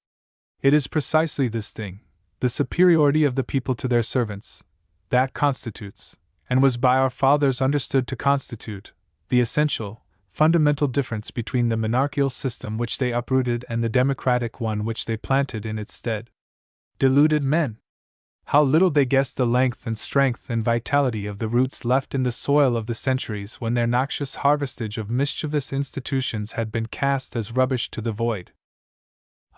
It is precisely this thing, the superiority of the people to their servants, that constitutes, and was by our fathers understood to constitute, the essential, fundamental difference between the monarchical system which they uprooted and the democratic one which they planted in its stead. Deluded men! How little they guessed the length and strength and vitality of the roots left in the soil of the centuries when their noxious harvestage of mischievous institutions had been cast as rubbish to the void.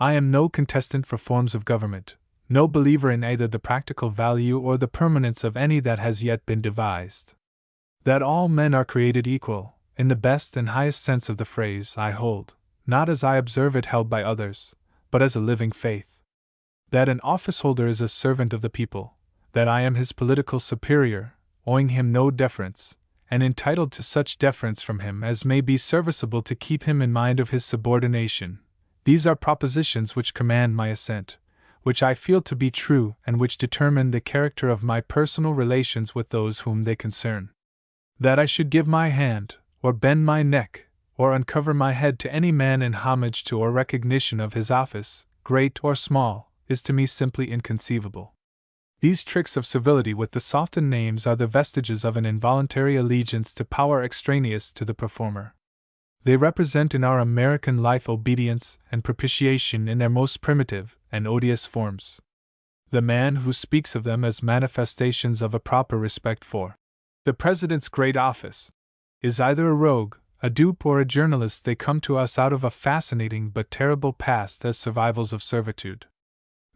I am no contestant for forms of government, no believer in either the practical value or the permanence of any that has yet been devised. That all men are created equal, in the best and highest sense of the phrase, I hold, not as I observe it held by others, but as a living faith. That an officeholder is a servant of the people, that I am his political superior, owing him no deference, and entitled to such deference from him as may be serviceable to keep him in mind of his subordination, these are propositions which command my assent, which I feel to be true and which determine the character of my personal relations with those whom they concern. That I should give my hand, or bend my neck, or uncover my head to any man in homage to or recognition of his office, great or small, is to me simply inconceivable. These tricks of civility with the softened names are the vestiges of an involuntary allegiance to power extraneous to the performer. They represent in our American life obedience and propitiation in their most primitive and odious forms. The man who speaks of them as manifestations of a proper respect for The President's great office is either a rogue, a dupe, or a journalist. They come to us out of a fascinating but terrible past as survivals of servitude.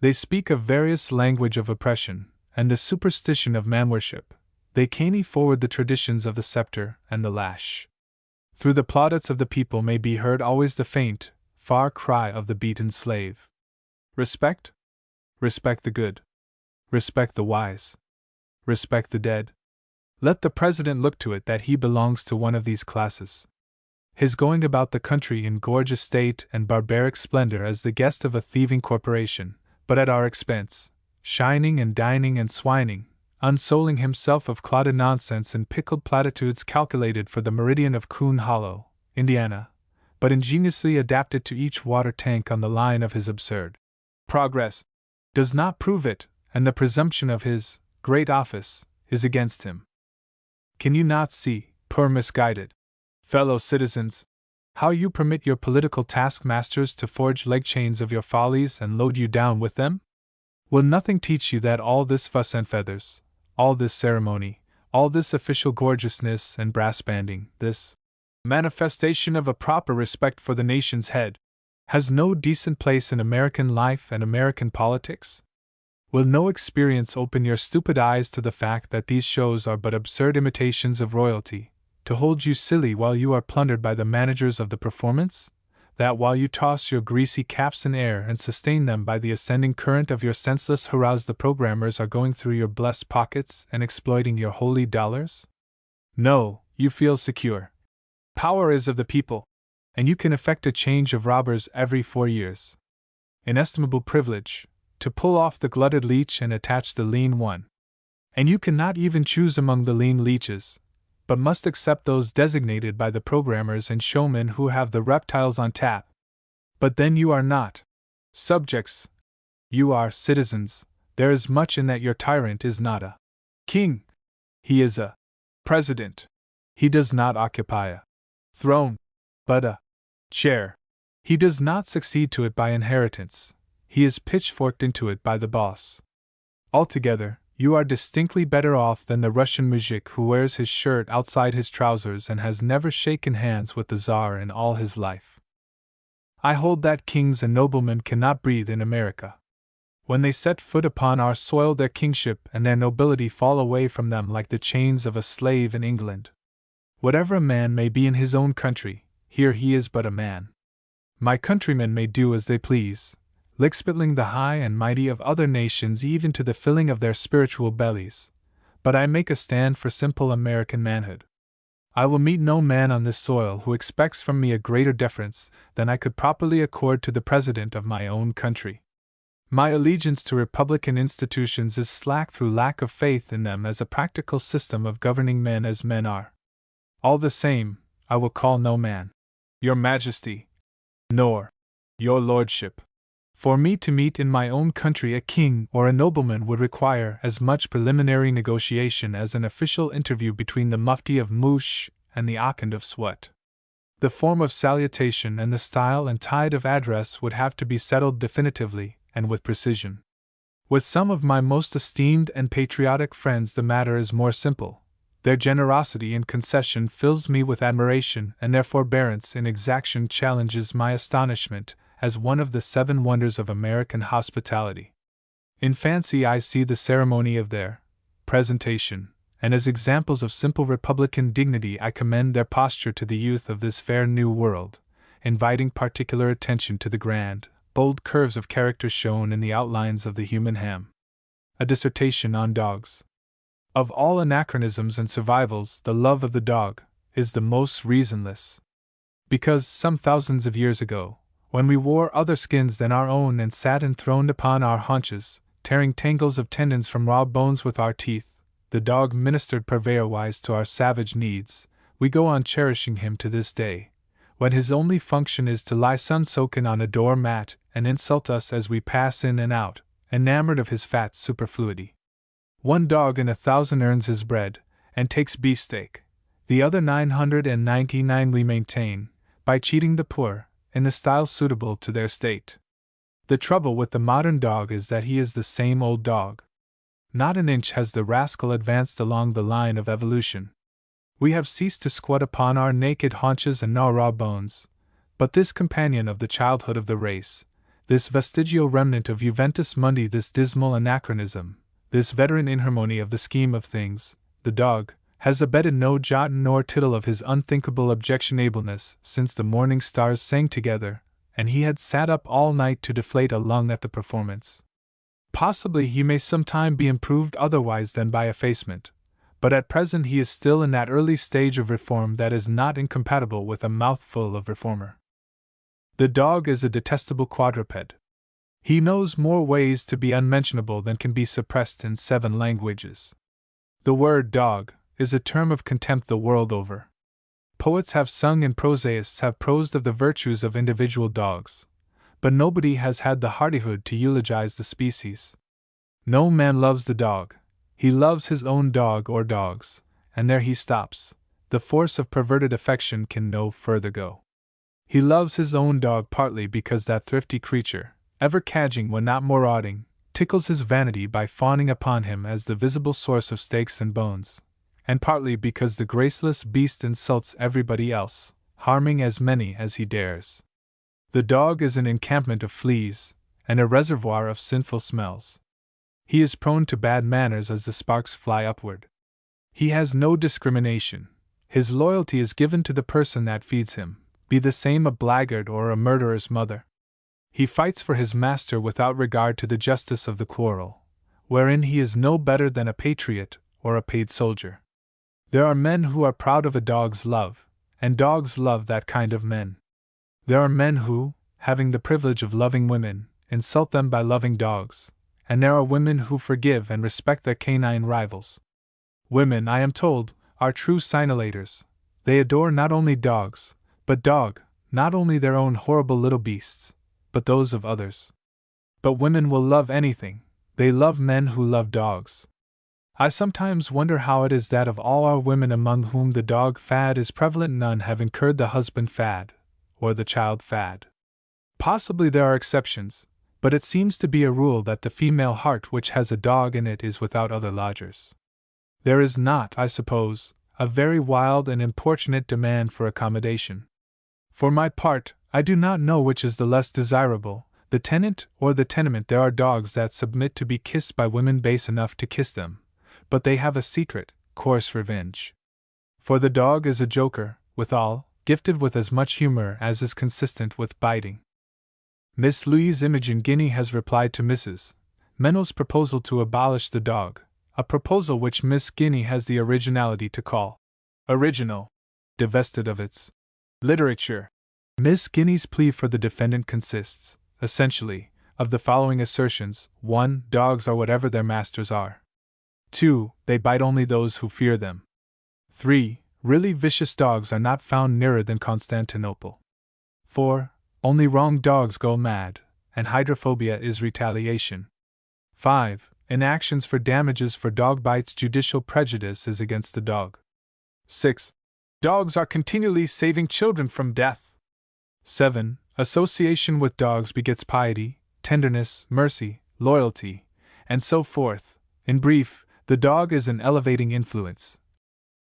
They speak a various language of oppression and the superstition of man-worship. They canny forward the traditions of the scepter and the lash. Through the plaudits of the people may be heard always the faint, far cry of the beaten slave. Respect? Respect the good. Respect the wise. Respect the dead. Let the President look to it that he belongs to one of these classes. His going about the country in gorgeous state and barbaric splendor as the guest of a thieving corporation, but at our expense, shining and dining and swining, unsoling himself of clotted nonsense and pickled platitudes calculated for the meridian of Coon Hollow, Indiana, but ingeniously adapted to each water tank on the line of his absurd progress, does not prove it, and the presumption of his great office is against him. Can you not see, poor misguided fellow citizens, how you permit your political taskmasters to forge leg chains of your follies and load you down with them? Will nothing teach you that all this fuss and feathers, all this ceremony, all this official gorgeousness and brass banding, this manifestation of a proper respect for the nation's head, has no decent place in American life and American politics? Will no experience open your stupid eyes to the fact that these shows are but absurd imitations of royalty, to hold you silly while you are plundered by the managers of the performance? That while you toss your greasy caps in air and sustain them by the ascending current of your senseless hurrahs, the programmers are going through your blessed pockets and exploiting your holy dollars? No, you feel secure. Power is of the people, and you can effect a change of robbers every 4 years. Inestimable privilege, to pull off the glutted leech and attach the lean one. And you cannot even choose among the lean leeches, but must accept those designated by the programmers and showmen who have the reptiles on tap. But then you are not subjects, you are citizens. There is much in that your tyrant is not a king. He is a president. He does not occupy a throne, but a chair. He does not succeed to it by inheritance. He is pitchforked into it by the boss. Altogether, you are distinctly better off than the Russian muzhik who wears his shirt outside his trousers and has never shaken hands with the Tsar in all his life. I hold that kings and noblemen cannot breathe in America. When they set foot upon our soil, their kingship and their nobility fall away from them like the chains of a slave in England. Whatever a man may be in his own country, here he is but a man. My countrymen may do as they please, lickspittling the high and mighty of other nations even to the filling of their spiritual bellies, but I make a stand for simple American manhood. I will meet no man on this soil who expects from me a greater deference than I could properly accord to the President of my own country. My allegiance to republican institutions is slack through lack of faith in them as a practical system of governing men as men are. All the same, I will call no man Your Majesty, nor Your Lordship. For me to meet in my own country a king or a nobleman would require as much preliminary negotiation as an official interview between the Mufti of Mush and the Akhund of Swat. The form of salutation and the style and tide of address would have to be settled definitively and with precision. With some of my most esteemed and patriotic friends the matter is more simple. Their generosity in concession fills me with admiration, and their forbearance in exaction challenges my astonishment as one of the 7 wonders of American hospitality. In fancy I see the ceremony of their presentation, and as examples of simple republican dignity I commend their posture to the youth of this fair new world, inviting particular attention to the grand, bold curves of character shown in the outlines of the human ham. A dissertation on dogs. Of all anachronisms and survivals, the love of the dog is the most reasonless. Because some thousands of years ago, when we wore other skins than our own and sat enthroned upon our haunches, tearing tangles of tendons from raw bones with our teeth, the dog ministered purveyor-wise to our savage needs. We go on cherishing him to this day, when his only function is to lie sun-soaken on a door mat and insult us as we pass in and out, enamored of his fat superfluity. 1 dog in 1,000 earns his bread, and takes beefsteak. The other 999 we maintain, by cheating the poor, in the style suitable to their state. The trouble with the modern dog is that he is the same old dog. Not an inch has the rascal advanced along the line of evolution. We have ceased to squat upon our naked haunches and gnaw raw bones, but this companion of the childhood of the race, this vestigial remnant of Juventus Mundi, this dismal anachronism, this veteran inharmony of the scheme of things, the dog, has abetted no jot nor tittle of his unthinkable objectionableness since the morning stars sang together, and he had sat up all night to deflate a lung at the performance. Possibly he may sometime be improved otherwise than by effacement, but at present he is still in that early stage of reform that is not incompatible with a mouthful of reformer. The dog is a detestable quadruped. He knows more ways to be unmentionable than can be suppressed in 7 languages. The word dog is a term of contempt the world over. Poets have sung and prosaists have prosed of the virtues of individual dogs, but nobody has had the hardihood to eulogize the species. No man loves the dog, he loves his own dog or dogs, and there he stops. The force of perverted affection can no further go. He loves his own dog partly because that thrifty creature, ever cadging when not marauding, tickles his vanity by fawning upon him as the visible source of steaks and bones, and partly because the graceless beast insults everybody else, harming as many as he dares. The dog is an encampment of fleas, and a reservoir of sinful smells. He is prone to bad manners as the sparks fly upward. He has no discrimination. His loyalty is given to the person that feeds him, be the same a blackguard or a murderer's mother. He fights for his master without regard to the justice of the quarrel, wherein he is no better than a patriot or a paid soldier. There are men who are proud of a dog's love, and dogs love that kind of men. There are men who, having the privilege of loving women, insult them by loving dogs, and there are women who forgive and respect their canine rivals. Women, I am told, are true simulators. They adore not only dogs, but not only their own horrible little beasts, but those of others. But women will love anything, they love men who love dogs. I sometimes wonder how it is that of all our women among whom the dog fad is prevalent none have incurred the husband fad, or the child fad. Possibly there are exceptions, but it seems to be a rule that the female heart which has a dog in it is without other lodgers. There is not, I suppose, a very wild and importunate demand for accommodation. For my part, I do not know which is the less desirable, the tenant or the tenement. There are dogs that submit to be kissed by women base enough to kiss them, but they have a secret, coarse revenge. For the dog is a joker, withal, gifted with as much humor as is consistent with biting. Miss Louise Imogen Guinea has replied to Mrs. Mennell's proposal to abolish the dog, a proposal which Miss Guinea has the originality to call original, divested of its literature. Miss Guinea's plea for the defendant consists, essentially, of the following assertions: 1. Dogs are whatever their masters are. 2. They bite only those who fear them. 3. Really vicious dogs are not found nearer than Constantinople. 4. Only wrong dogs go mad, and hydrophobia is retaliation. 5. In actions for damages for dog bites, judicial prejudice is against the dog. 6. Dogs are continually saving children from death. 7. Association with dogs begets piety, tenderness, mercy, loyalty, and so forth. In brief, the dog is an elevating influence.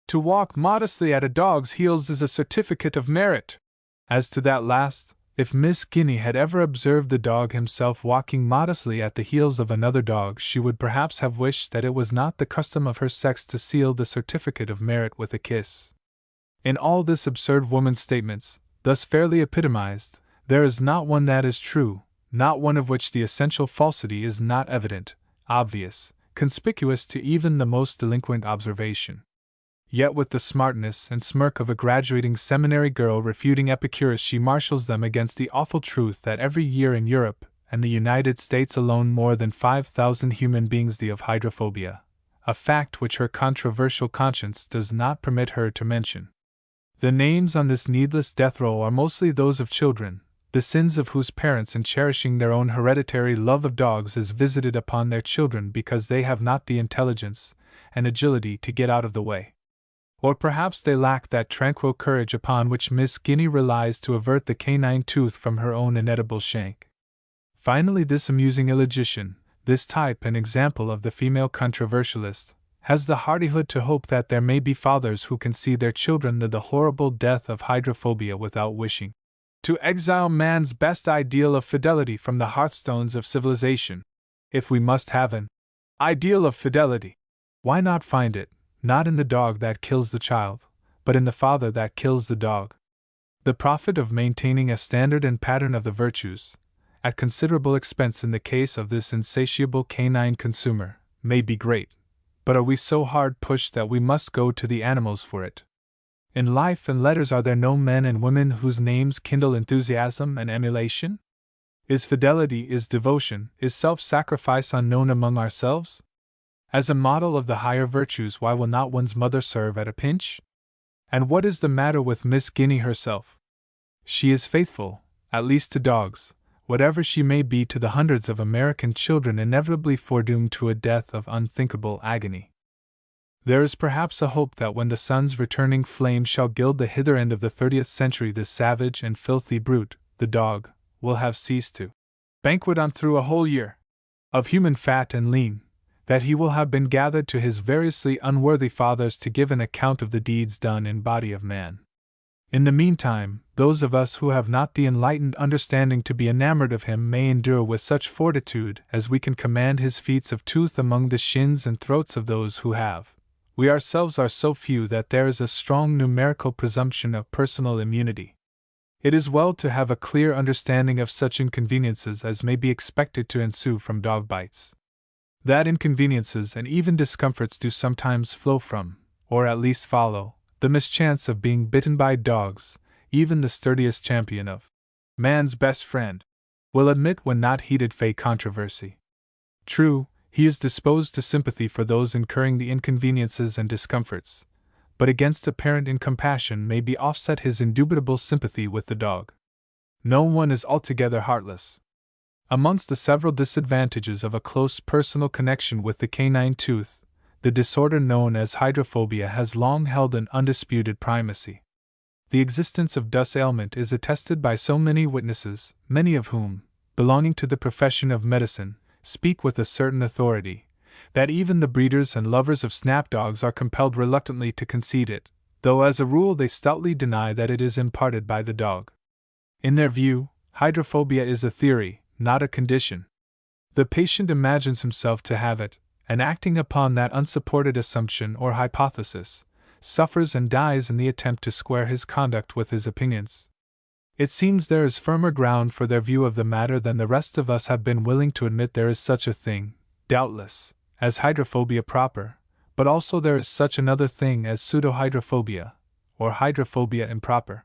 To walk modestly at a dog's heels is a certificate of merit. As to that last, if Miss Guinea had ever observed the dog himself walking modestly at the heels of another dog, she would perhaps have wished that it was not the custom of her sex to seal the certificate of merit with a kiss. In all this absurd woman's statements, thus fairly epitomized, there is not one that is true, not one of which the essential falsity is not evident, obvious, conspicuous to even the most delinquent observation. Yet with the smartness and smirk of a graduating seminary girl refuting Epicurus, she marshals them against the awful truth that every year in Europe and the United States alone more than 5,000 human beings die of hydrophobia, a fact which her controversial conscience does not permit her to mention. The names on this needless death roll are mostly those of children, the sins of whose parents in cherishing their own hereditary love of dogs is visited upon their children because they have not the intelligence and agility to get out of the way. Or perhaps they lack that tranquil courage upon which Miss Guinea relies to avert the canine tooth from her own inedible shank. Finally, this amusing illogician, This type and example of the female controversialist has the hardihood to hope that there may be fathers who can see their children the horrible death of hydrophobia without wishing to exile man's best ideal of fidelity from the hearthstones of civilization. If we must have an ideal of fidelity, why not find it, not in the dog that kills the child, but in the father that kills the dog? The profit of maintaining a standard and pattern of the virtues, at considerable expense in the case of this insatiable canine consumer, may be great, but are we so hard pushed that we must go to the animals for it? In life and letters, are there no men and women whose names kindle enthusiasm and emulation? Is fidelity, is devotion, is self-sacrifice unknown among ourselves? As a model of the higher virtues, why will not one's mother serve at a pinch? And what is the matter with Miss Guinea herself? She is faithful, at least to dogs, whatever she may be to the hundreds of American children inevitably foredoomed to a death of unthinkable agony. There is perhaps a hope that when the sun's returning flame shall gild the hither end of the 30th century, this savage and filthy brute, the dog, will have ceased to banquet on through a whole year of human fat and lean, that he will have been gathered to his variously unworthy fathers to give an account of the deeds done in body of man. In the meantime, those of us who have not the enlightened understanding to be enamored of him may endure with such fortitude as we can command his feats of tooth among the shins and throats of those who have. We ourselves are so few that there is a strong numerical presumption of personal immunity. It is well to have a clear understanding of such inconveniences as may be expected to ensue from dog bites. That inconveniences and even discomforts do sometimes flow from, or at least follow, the mischance of being bitten by dogs, even the sturdiest champion of man's best friend will admit when not heated fait controversy. True, he is disposed to sympathy for those incurring the inconveniences and discomforts, but against apparent incompassion may be offset his indubitable sympathy with the dog. No one is altogether heartless. Amongst the several disadvantages of a close personal connection with the canine tooth, the disorder known as hydrophobia has long held an undisputed primacy. The existence of this ailment is attested by so many witnesses, many of whom, belonging to the profession of medicine, speak with a certain authority, that even the breeders and lovers of snapdogs are compelled reluctantly to concede it, though as a rule they stoutly deny that it is imparted by the dog. In their view, hydrophobia is a theory, not a condition. The patient imagines himself to have it, and acting upon that unsupported assumption or hypothesis, suffers and dies in the attempt to square his conduct with his opinions. It seems there is firmer ground for their view of the matter than the rest of us have been willing to admit. There is such a thing, doubtless, as hydrophobia proper, but also there is such another thing as pseudohydrophobia, or hydrophobia improper.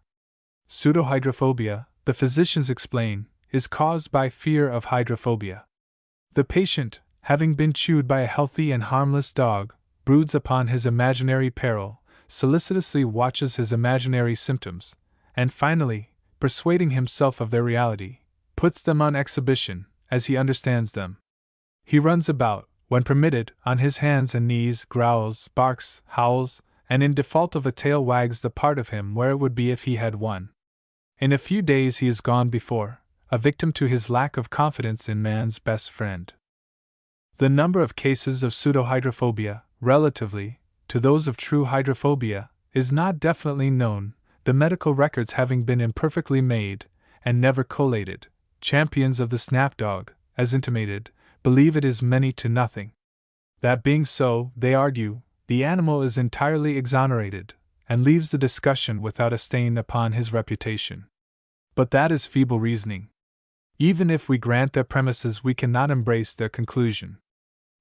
Pseudohydrophobia, the physicians explain, is caused by fear of hydrophobia. The patient, having been chewed by a healthy and harmless dog, broods upon his imaginary peril, solicitously watches his imaginary symptoms, and finally, persuading himself of their reality, puts them on exhibition, as he understands them. He runs about, when permitted, on his hands and knees, growls, barks, howls, and in default of a tail wags the part of him where it would be if he had one. In a few days he is gone before, a victim to his lack of confidence in man's best friend. The number of cases of pseudohydrophobia, relatively to those of true hydrophobia, is not definitely known, the medical records having been imperfectly made, and never collated. Champions of the snapdog, as intimated, believe it is many to nothing. That being so, they argue, the animal is entirely exonerated, and leaves the discussion without a stain upon his reputation. But that is feeble reasoning. Even if we grant their premises, we cannot embrace their conclusion.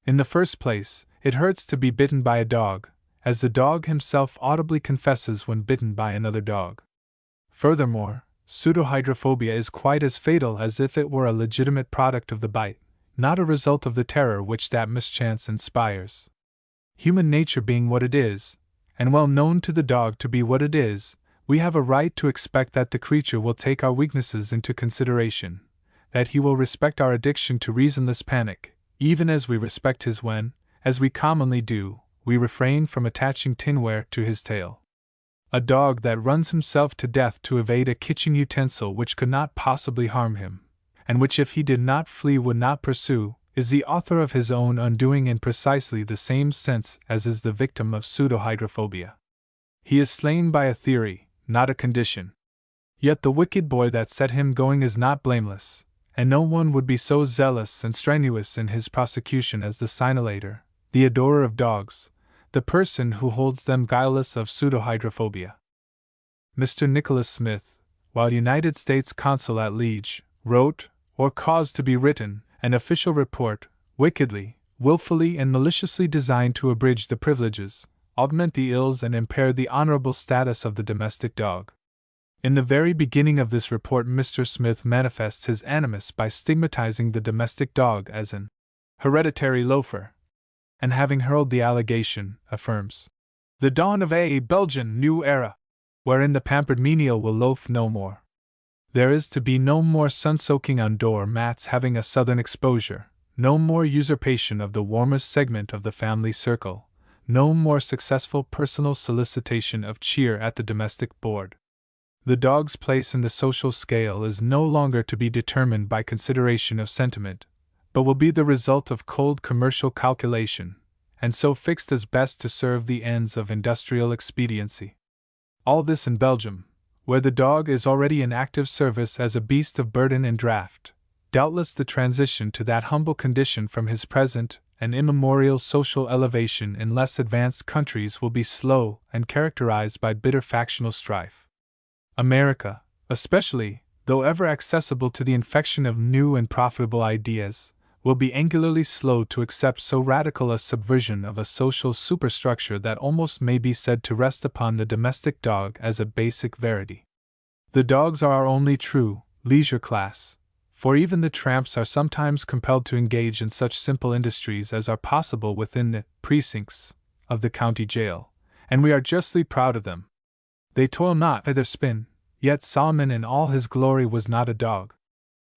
In the first place, it hurts to be bitten by a dog, as the dog himself audibly confesses when bitten by another dog. Furthermore, pseudohydrophobia is quite as fatal as if it were a legitimate product of the bite, not a result of the terror which that mischance inspires. Human nature being what it is, and well known to the dog to be what it is, we have a right to expect that the creature will take our weaknesses into consideration, that he will respect our addiction to reasonless panic, even as we respect his when, as we commonly do, we refrain from attaching tinware to his tail. A dog that runs himself to death to evade a kitchen utensil which could not possibly harm him, and which if he did not flee would not pursue, is the author of his own undoing in precisely the same sense as is the victim of pseudo-hydrophobia. He is slain by a theory, not a condition. Yet the wicked boy that set him going is not blameless, and no one would be so zealous and strenuous in his prosecution as the signalator, the adorer of dogs, the person who holds them guileless of pseudo-hydrophobia. Mr. Nicholas Smith, while United States Consul at Liege, wrote, or caused to be written, an official report, wickedly, willfully, and maliciously designed to abridge the privileges, augment the ills, and impair the honorable status of the domestic dog. In the very beginning of this report, Mr. Smith manifests his animus by stigmatizing the domestic dog as an hereditary loafer, and having hurled the allegation, affirms, "The dawn of a Belgian new era, wherein the pampered menial will loaf no more. There is to be no more sun-soaking on door mats having a southern exposure, no more usurpation of the warmest segment of the family circle, no more successful personal solicitation of cheer at the domestic board. The dog's place in the social scale is no longer to be determined by consideration of sentiment, but will be the result of cold commercial calculation, and so fixed as best to serve the ends of industrial expediency. All this in Belgium, where the dog is already in active service as a beast of burden and draught. Doubtless the transition to that humble condition from his present and immemorial social elevation in less advanced countries will be slow and characterized by bitter factional strife. America, especially, though ever accessible to the infection of new and profitable ideas, will be angularly slow to accept so radical a subversion of a social superstructure that almost may be said to rest upon the domestic dog as a basic verity. The dogs are our only true leisure class, for even the tramps are sometimes compelled to engage in such simple industries as are possible within the precincts of the county jail, and we are justly proud of them. They toil not nor spin, yet Solomon in all his glory was not a dog.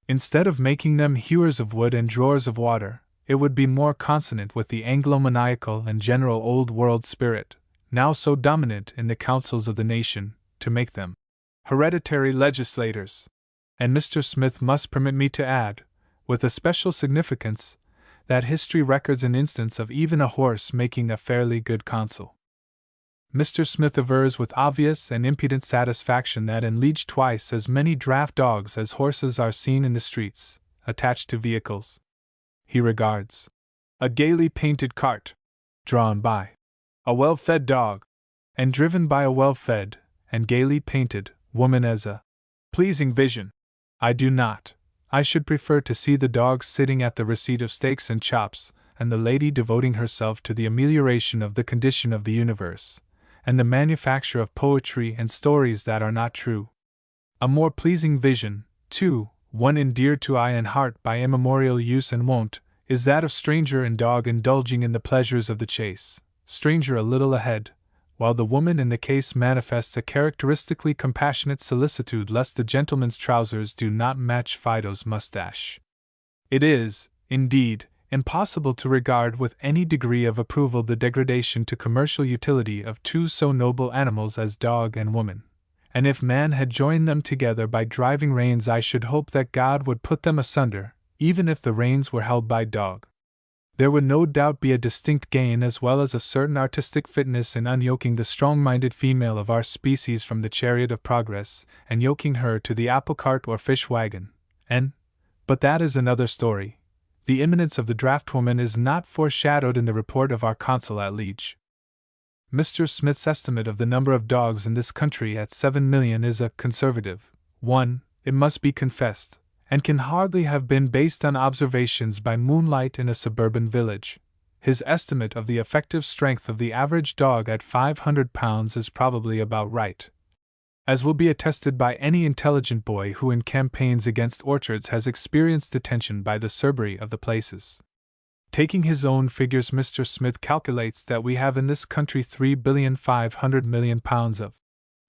Instead of making them hewers of wood and drawers of water, it would be more consonant with the Anglo-maniacal and general old-world spirit, now so dominant in the councils of the nation, to make them hereditary legislators. And Mr. Smith must permit me to add, with a special significance, that history records an instance of even a horse making a fairly good consul. Mr. Smith avers with obvious and impudent satisfaction that in Liege twice as many draft dogs as horses are seen in the streets, attached to vehicles. He regards a gaily painted cart, drawn by a well-fed dog, and driven by a well-fed and gaily painted woman as a pleasing vision. I do not. I should prefer to see the dog sitting at the receipt of steaks and chops, and the lady devoting herself to the amelioration of the condition of the universe, and the manufacture of poetry and stories that are not true. A more pleasing vision, too, one endeared to eye and heart by immemorial use and wont, is that of stranger and dog indulging in the pleasures of the chase, stranger a little ahead, while the woman in the case manifests a characteristically compassionate solicitude lest the gentleman's trousers do not match Fido's mustache. It is, indeed, impossible to regard with any degree of approval the degradation to commercial utility of two so noble animals as dog and woman, and if man had joined them together by driving reins, I should hope that God would put them asunder, even if the reins were held by dog. There would no doubt be a distinct gain as well as a certain artistic fitness in unyoking the strong-minded female of our species from the chariot of progress and yoking her to the apple cart or fish wagon, but that is another story. The imminence of the draftwoman is not foreshadowed in the report of our consul at Liege. Mr. Smith's estimate of the number of dogs in this country at 7,000,000 is a conservative one, it must be confessed, and can hardly have been based on observations by moonlight in a suburban village. His estimate of the effective strength of the average dog at 500 pounds is probably about right, as will be attested by any intelligent boy who in campaigns against orchards has experienced detention by the Cerberus of the places. Taking his own figures, Mr. Smith calculates that we have in this country 3,500,000,000 pounds of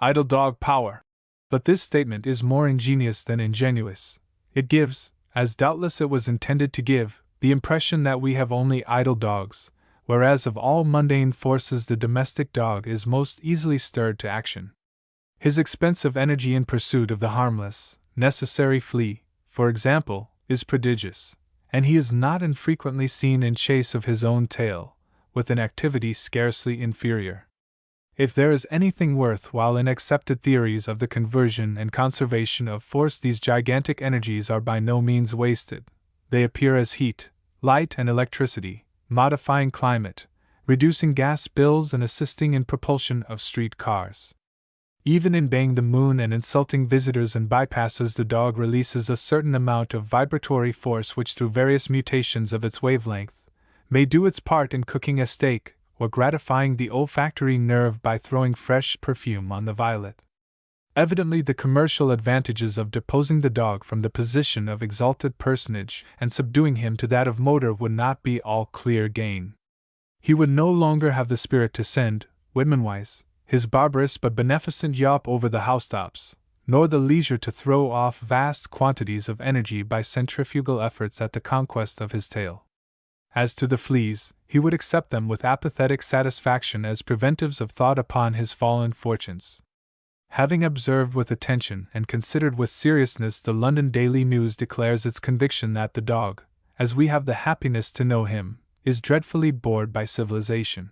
idle dog power. But this statement is more ingenious than ingenuous. It gives, as doubtless it was intended to give, the impression that we have only idle dogs, whereas of all mundane forces the domestic dog is most easily stirred to action. His expensive energy in pursuit of the harmless, necessary flea, for example, is prodigious, and he is not infrequently seen in chase of his own tail, with an activity scarcely inferior. If there is anything worthwhile in accepted theories of the conversion and conservation of force, these gigantic energies are by no means wasted. They appear as heat, light, and electricity, modifying climate, reducing gas bills, and assisting in propulsion of street cars. Even in baying the moon and insulting visitors and bypasses, the dog releases a certain amount of vibratory force which, through various mutations of its wavelength, may do its part in cooking a steak, or gratifying the olfactory nerve by throwing fresh perfume on the violet. Evidently, the commercial advantages of deposing the dog from the position of exalted personage and subduing him to that of motor would not be all clear gain. He would no longer have the spirit to send, Whitman-wise, his barbarous but beneficent yawp over the housetops, nor the leisure to throw off vast quantities of energy by centrifugal efforts at the conquest of his tail. As to the fleas, he would accept them with apathetic satisfaction as preventives of thought upon his fallen fortunes. Having observed with attention and considered with seriousness, the London Daily News declares its conviction that the dog, as we have the happiness to know him, is dreadfully bored by civilization.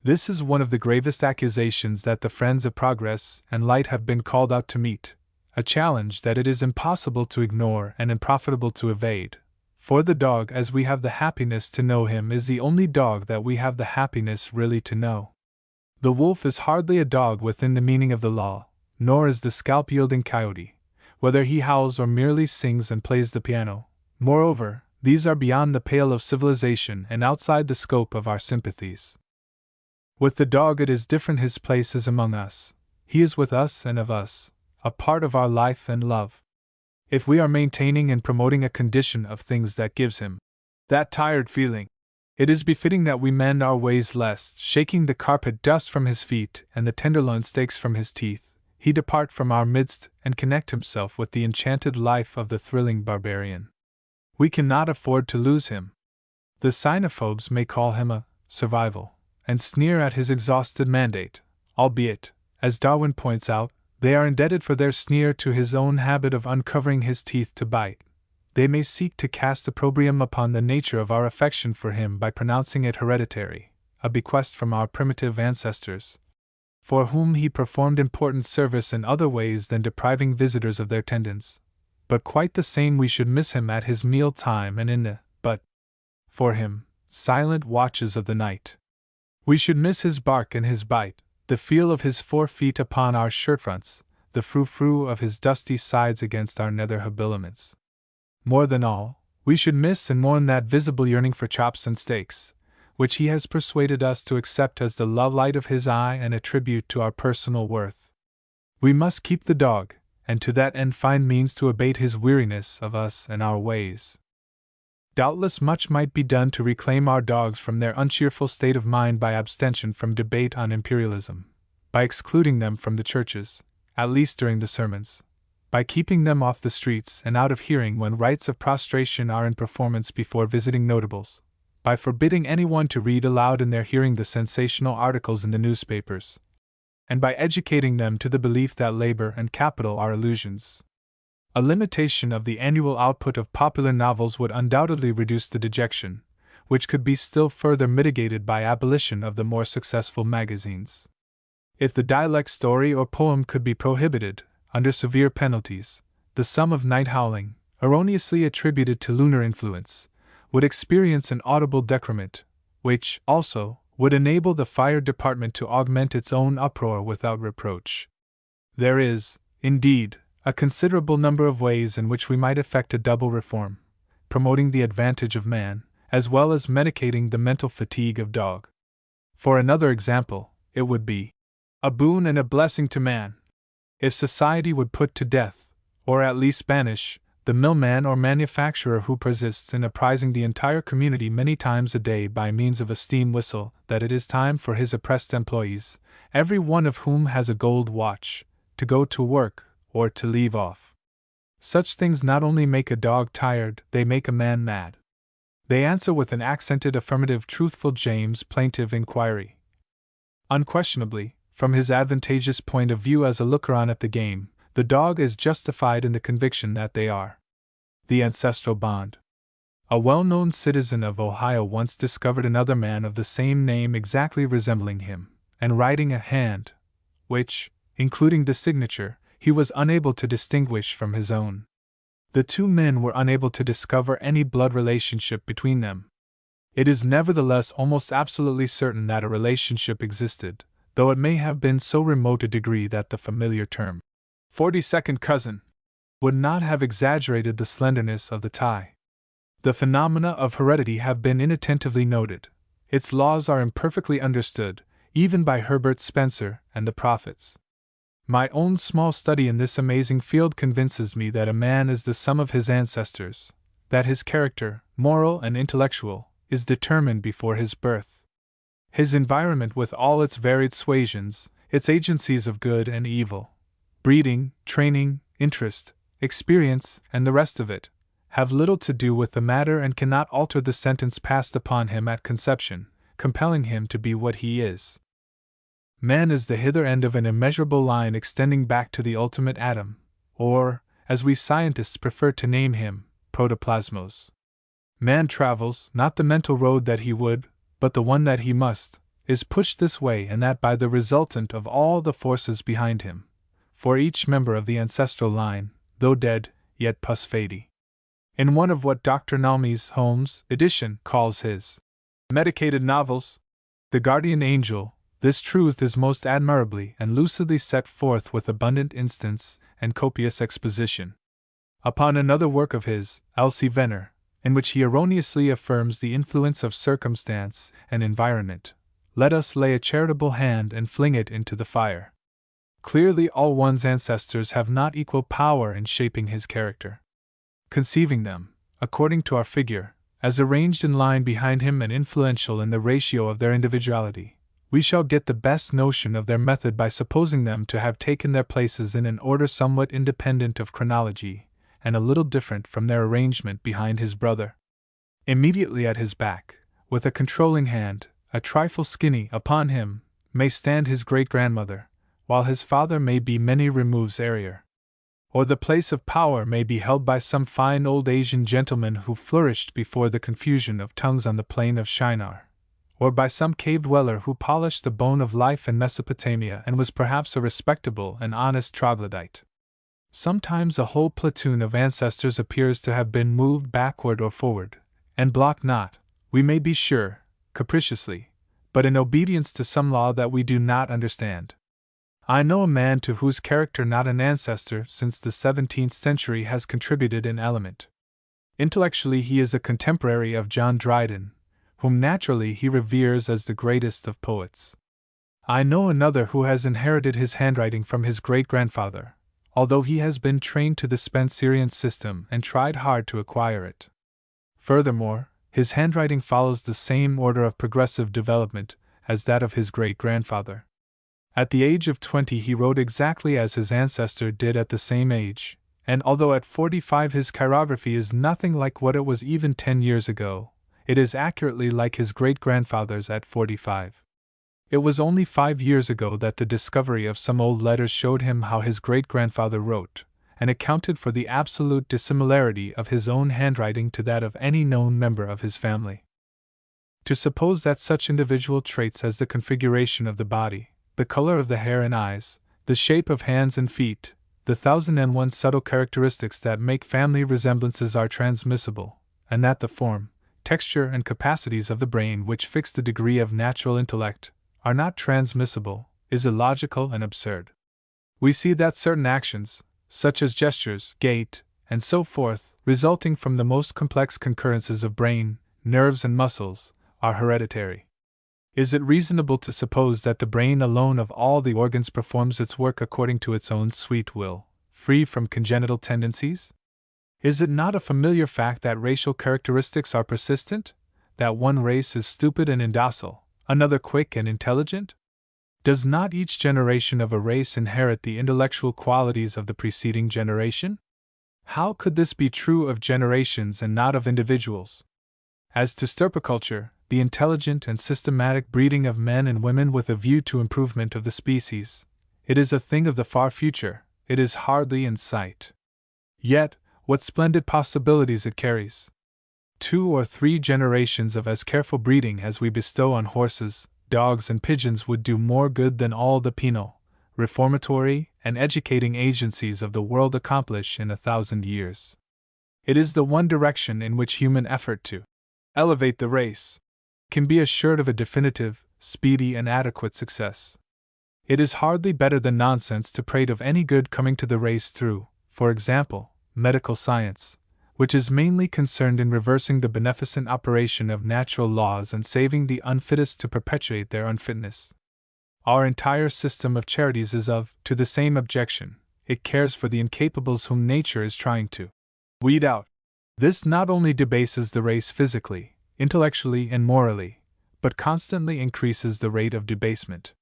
This is one of the gravest accusations that the friends of progress and light have been called out to meet, a challenge that it is impossible to ignore and unprofitable to evade. For the dog, as we have the happiness to know him, is the only dog that we have the happiness really to know. The wolf is hardly a dog within the meaning of the law, nor is the scalp-yielding coyote, whether he howls or merely sings and plays the piano. Moreover, these are beyond the pale of civilization and outside the scope of our sympathies. With the dog it is different. His place is among us. He is with us and of us, a part of our life and love. If we are maintaining and promoting a condition of things that gives him that tired feeling, it is befitting that we mend our ways, lest, shaking the carpet dust from his feet and the tenderloin steaks from his teeth, he depart from our midst and connect himself with the enchanted life of the thrilling barbarian. We cannot afford to lose him. The xenophobes may call him a survival, and sneer at his exhausted mandate, albeit, as Darwin points out, they are indebted for their sneer to his own habit of uncovering his teeth to bite. They may seek to cast opprobrium upon the nature of our affection for him by pronouncing it hereditary, a bequest from our primitive ancestors, for whom he performed important service in other ways than depriving visitors of their tendons. But quite the same we should miss him at his meal time and in the, for him, silent watches of the night. We should miss his bark and his bite, the feel of his 4 feet upon our shirt-fronts, the frou-frou of his dusty sides against our nether habiliments. More than all, we should miss and mourn that visible yearning for chops and steaks, which he has persuaded us to accept as the love-light of his eye and a tribute to our personal worth. We must keep the dog, and to that end find means to abate his weariness of us and our ways. Doubtless much might be done to reclaim our dogs from their uncheerful state of mind by abstention from debate on imperialism, by excluding them from the churches, at least during the sermons, by keeping them off the streets and out of hearing when rites of prostration are in performance before visiting notables, by forbidding anyone to read aloud in their hearing the sensational articles in the newspapers, and by educating them to the belief that labor and capital are illusions. A limitation of the annual output of popular novels would undoubtedly reduce the dejection, which could be still further mitigated by abolition of the more successful magazines. If the dialect story or poem could be prohibited, under severe penalties, the sum of night howling, erroneously attributed to lunar influence, would experience an audible decrement, which, also, would enable the fire department to augment its own uproar without reproach. There is, indeed, a considerable number of ways in which we might effect a double reform, promoting the advantage of man, as well as medicating the mental fatigue of dog. For another example, it would be a boon and a blessing to man if society would put to death, or at least banish, the millman or manufacturer who persists in apprising the entire community many times a day by means of a steam whistle that it is time for his oppressed employees, every one of whom has a gold watch, to go to work or to leave off. Such things not only make a dog tired, they make a man mad. They answer with an accented affirmative truthful James plaintive inquiry. Unquestionably, from his advantageous point of view as a looker-on at the game, the dog is justified in the conviction that they are the ancestral bond. A well-known citizen of Ohio once discovered another man of the same name exactly resembling him, and writing a hand, which, including the signature, he was unable to distinguish from his own. The two men were unable to discover any blood relationship between them. It is nevertheless almost absolutely certain that a relationship existed, though it may have been so remote a degree that the familiar term, 42nd cousin, would not have exaggerated the slenderness of the tie. The phenomena of heredity have been inattentively noted. Its laws are imperfectly understood, even by Herbert Spencer and the prophets. My own small study in this amazing field convinces me that a man is the sum of his ancestors, that his character, moral and intellectual, is determined before his birth. His environment with all its varied suasions, its agencies of good and evil, breeding, training, interest, experience, and the rest of it, have little to do with the matter and cannot alter the sentence passed upon him at conception, compelling him to be what he is. Man is the hither end of an immeasurable line extending back to the ultimate atom, or, as we scientists prefer to name him, protoplasmos. Man travels, not the mental road that he would, but the one that he must, is pushed this way and that by the resultant of all the forces behind him, for each member of the ancestral line, though dead, yet pus fati. In one of what Dr. Nalmes Holmes' edition calls his medicated novels, The Guardian Angel, this truth is most admirably and lucidly set forth with abundant instance and copious exposition. Upon another work of his, Elsie Venner, in which he erroneously affirms the influence of circumstance and environment, let us lay a charitable hand and fling it into the fire. Clearly, all one's ancestors have not equal power in shaping his character. Conceiving them, according to our figure, as arranged in line behind him and influential in the ratio of their individuality, we shall get the best notion of their method by supposing them to have taken their places in an order somewhat independent of chronology, and a little different from their arrangement behind his brother. Immediately at his back, with a controlling hand, a trifle skinny, upon him, may stand his great-grandmother, while his father may be many removes airier. Or the place of power may be held by some fine old Asian gentleman who flourished before the confusion of tongues on the plain of Shinar, or by some cave dweller who polished the bone of life in Mesopotamia and was perhaps a respectable and honest troglodyte. Sometimes a whole platoon of ancestors appears to have been moved backward or forward, and blocked not, we may be sure, capriciously, but in obedience to some law that we do not understand. I know a man to whose character not an ancestor since the 17th century has contributed an element. Intellectually he is a contemporary of John Dryden, whom naturally he reveres as the greatest of poets. I know another who has inherited his handwriting from his great-grandfather, although he has been trained to the Spencerian system and tried hard to acquire it. Furthermore, his handwriting follows the same order of progressive development as that of his great-grandfather. At the age of 20 he wrote exactly as his ancestor did at the same age, and although at 45 his chirography is nothing like what it was even 10 years ago, it is accurately like his great-grandfather's at 45. It was only 5 years ago that the discovery of some old letters showed him how his great-grandfather wrote, and accounted for the absolute dissimilarity of his own handwriting to that of any known member of his family. To suppose that such individual traits as the configuration of the body, the color of the hair and eyes, the shape of hands and feet, the 1001 subtle characteristics that make family resemblances are transmissible, and that the form, texture, and capacities of the brain which fix the degree of natural intellect are not transmissible, is illogical and absurd. We see that certain actions, such as gestures, gait, and so forth, resulting from the most complex concurrences of brain, nerves, and muscles, are hereditary. Is it reasonable to suppose that the brain alone of all the organs performs its work according to its own sweet will, free from congenital tendencies? Is it not a familiar fact that racial characteristics are persistent? That one race is stupid and indocile, another quick and intelligent? Does not each generation of a race inherit the intellectual qualities of the preceding generation? How could this be true of generations and not of individuals? As to stirpiculture, the intelligent and systematic breeding of men and women with a view to improvement of the species, it is a thing of the far future, it is hardly in sight. Yet, what splendid possibilities it carries! 2 or 3 generations of as careful breeding as we bestow on horses, dogs, and pigeons would do more good than all the penal, reformatory, and educating agencies of the world accomplish in 1,000 years. It is the one direction in which human effort to elevate the race can be assured of a definitive, speedy, and adequate success. It is hardly better than nonsense to prate of any good coming to the race through, for example, medical science, which is mainly concerned in reversing the beneficent operation of natural laws and saving the unfittest to perpetuate their unfitness. Our entire system of charities is to the same objection. It cares for the incapables whom nature is trying to weed out. This not only debases the race physically, intellectually, and morally, but constantly increases the rate of debasement.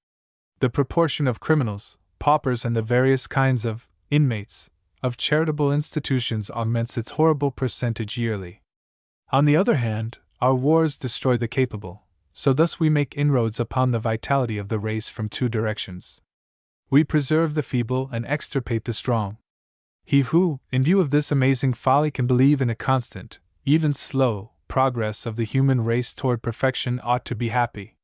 The proportion of criminals, paupers, and the various kinds of inmates of charitable institutions augments its horrible percentage yearly. On the other hand, our wars destroy the capable, so thus we make inroads upon the vitality of the race from 2 directions. We preserve the feeble and extirpate the strong. He who, in view of this amazing folly, can believe in a constant, even slow, progress of the human race toward perfection ought to be happy.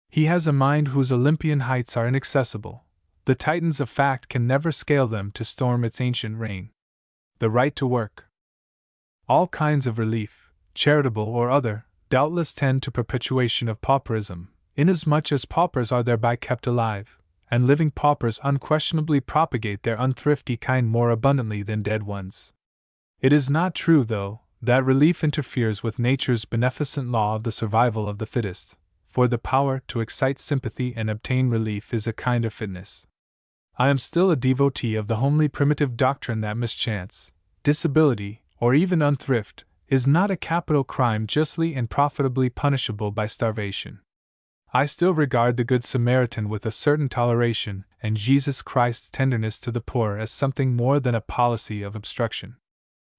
He has a mind whose Olympian heights are inaccessible. The Titans of fact can never scale them to storm its ancient reign. The right to work. All kinds of relief, charitable or other, doubtless tend to perpetuation of pauperism, inasmuch as paupers are thereby kept alive, and living paupers unquestionably propagate their unthrifty kind more abundantly than dead ones. It is not true, though, that relief interferes with nature's beneficent law of the survival of the fittest, for the power to excite sympathy and obtain relief is a kind of fitness. I am still a devotee of the homely primitive doctrine that mischance, disability, or even unthrift, is not a capital crime justly and profitably punishable by starvation. I still regard the Good Samaritan with a certain toleration, and Jesus Christ's tenderness to the poor as something more than a policy of obstruction.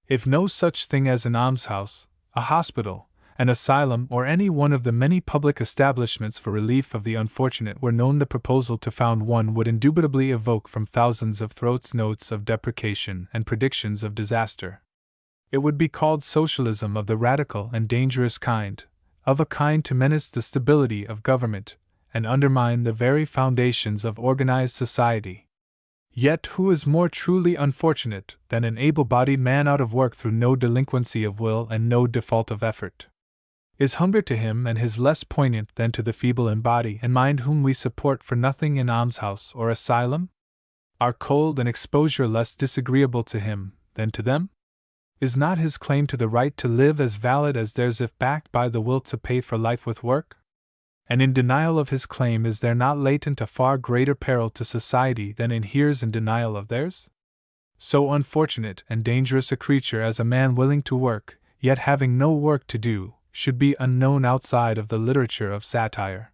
If no such thing as an almshouse, a hospital, an asylum, or any one of the many public establishments for relief of the unfortunate were known, the proposal to found one would indubitably evoke from thousands of throats notes of deprecation and predictions of disaster. It would be called socialism of the radical and dangerous kind, of a kind to menace the stability of government, and undermine the very foundations of organized society. Yet who is more truly unfortunate than an able-bodied man out of work through no delinquency of will and no default of effort? Is hunger to him and his less poignant than to the feeble in body and mind whom we support for nothing in almshouse or asylum? Are cold and exposure less disagreeable to him than to them? Is not his claim to the right to live as valid as theirs if backed by the will to pay for life with work? And in denial of his claim, is there not latent a far greater peril to society than inheres in denial of theirs? So unfortunate and dangerous a creature as a man willing to work, yet having no work to do, should be unknown outside of the literature of satire.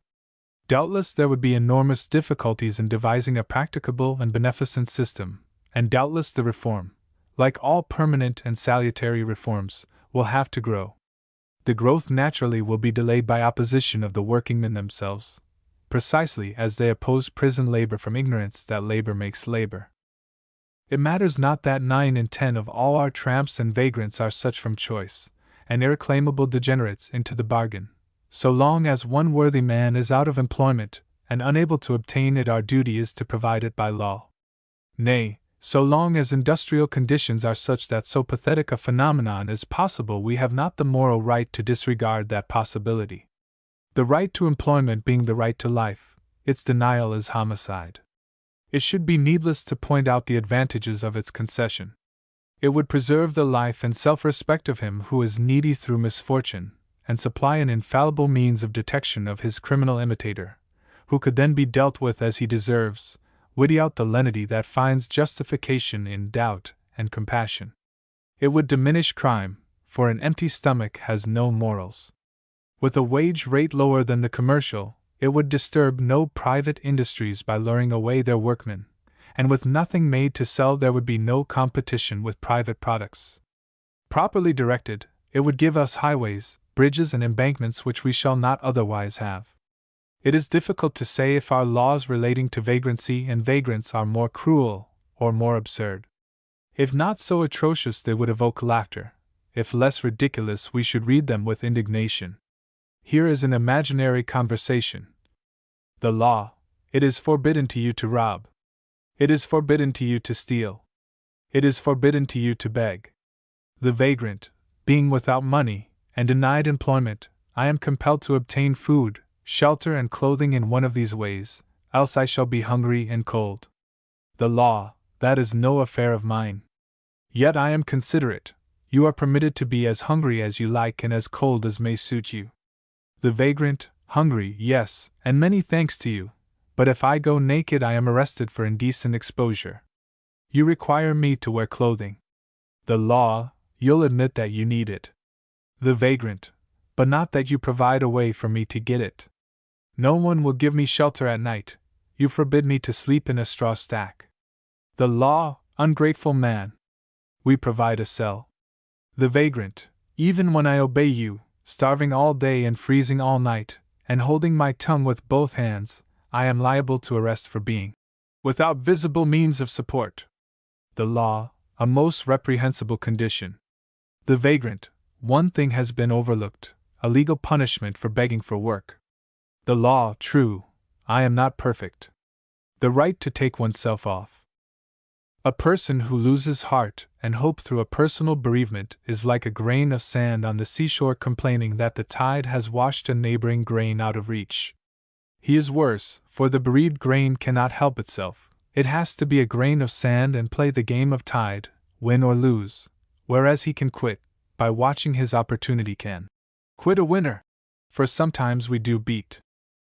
Doubtless there would be enormous difficulties in devising a practicable and beneficent system, and doubtless the reform, like all permanent and salutary reforms, will have to grow. The growth naturally will be delayed by opposition of the workingmen themselves, precisely as they oppose prison labor from ignorance that labor makes labor. It matters not that 9 in 10 of all our tramps and vagrants are such from choice, and irreclaimable degenerates into the bargain. So long as one worthy man is out of employment, and unable to obtain it, our duty is to provide it by law. Nay, so long as industrial conditions are such that so pathetic a phenomenon is possible, we have not the moral right to disregard that possibility. The right to employment being the right to life, its denial is homicide. It should be needless to point out the advantages of its concession. It would preserve the life and self-respect of him who is needy through misfortune, and supply an infallible means of detection of his criminal imitator, who could then be dealt with as he deserves, witty out the lenity that finds justification in doubt and compassion. It would diminish crime, for an empty stomach has no morals. With a wage rate lower than the commercial, it would disturb no private industries by luring away their workmen, and with nothing made to sell there would be no competition with private products. Properly directed, it would give us highways, bridges, and embankments which we shall not otherwise have. It is difficult to say if our laws relating to vagrancy and vagrants are more cruel or more absurd. If not so atrocious, they would evoke laughter, if less ridiculous, we should read them with indignation. Here is an imaginary conversation. The law: it is forbidden to you to rob. It is forbidden to you to steal. It is forbidden to you to beg. The vagrant: being without money, and denied employment, I am compelled to obtain food, shelter, and clothing in one of these ways, else I shall be hungry and cold. The law: that is no affair of mine. Yet I am considerate. You are permitted to be as hungry as you like and as cold as may suit you. The vagrant: hungry, yes, and many thanks to you, but if I go naked I am arrested for indecent exposure. You require me to wear clothing. The law: you'll admit that you need it. The vagrant: but not that you provide a way for me to get it. No one will give me shelter at night. You forbid me to sleep in a straw stack. The law: ungrateful man. We provide a cell. The vagrant: even when I obey you, starving all day and freezing all night, and holding my tongue with both hands, I am liable to arrest for being without visible means of support. The law: a most reprehensible condition. The vagrant: one thing has been overlooked, a legal punishment for begging for work. The law: true, I am not perfect. The right to take oneself off. A person who loses heart and hope through a personal bereavement is like a grain of sand on the seashore complaining that the tide has washed a neighboring grain out of reach. He is worse, for the bereaved grain cannot help itself. It has to be a grain of sand and play the game of tide, win or lose, whereas he can quit, by watching his opportunity can quit a winner. For sometimes we do beat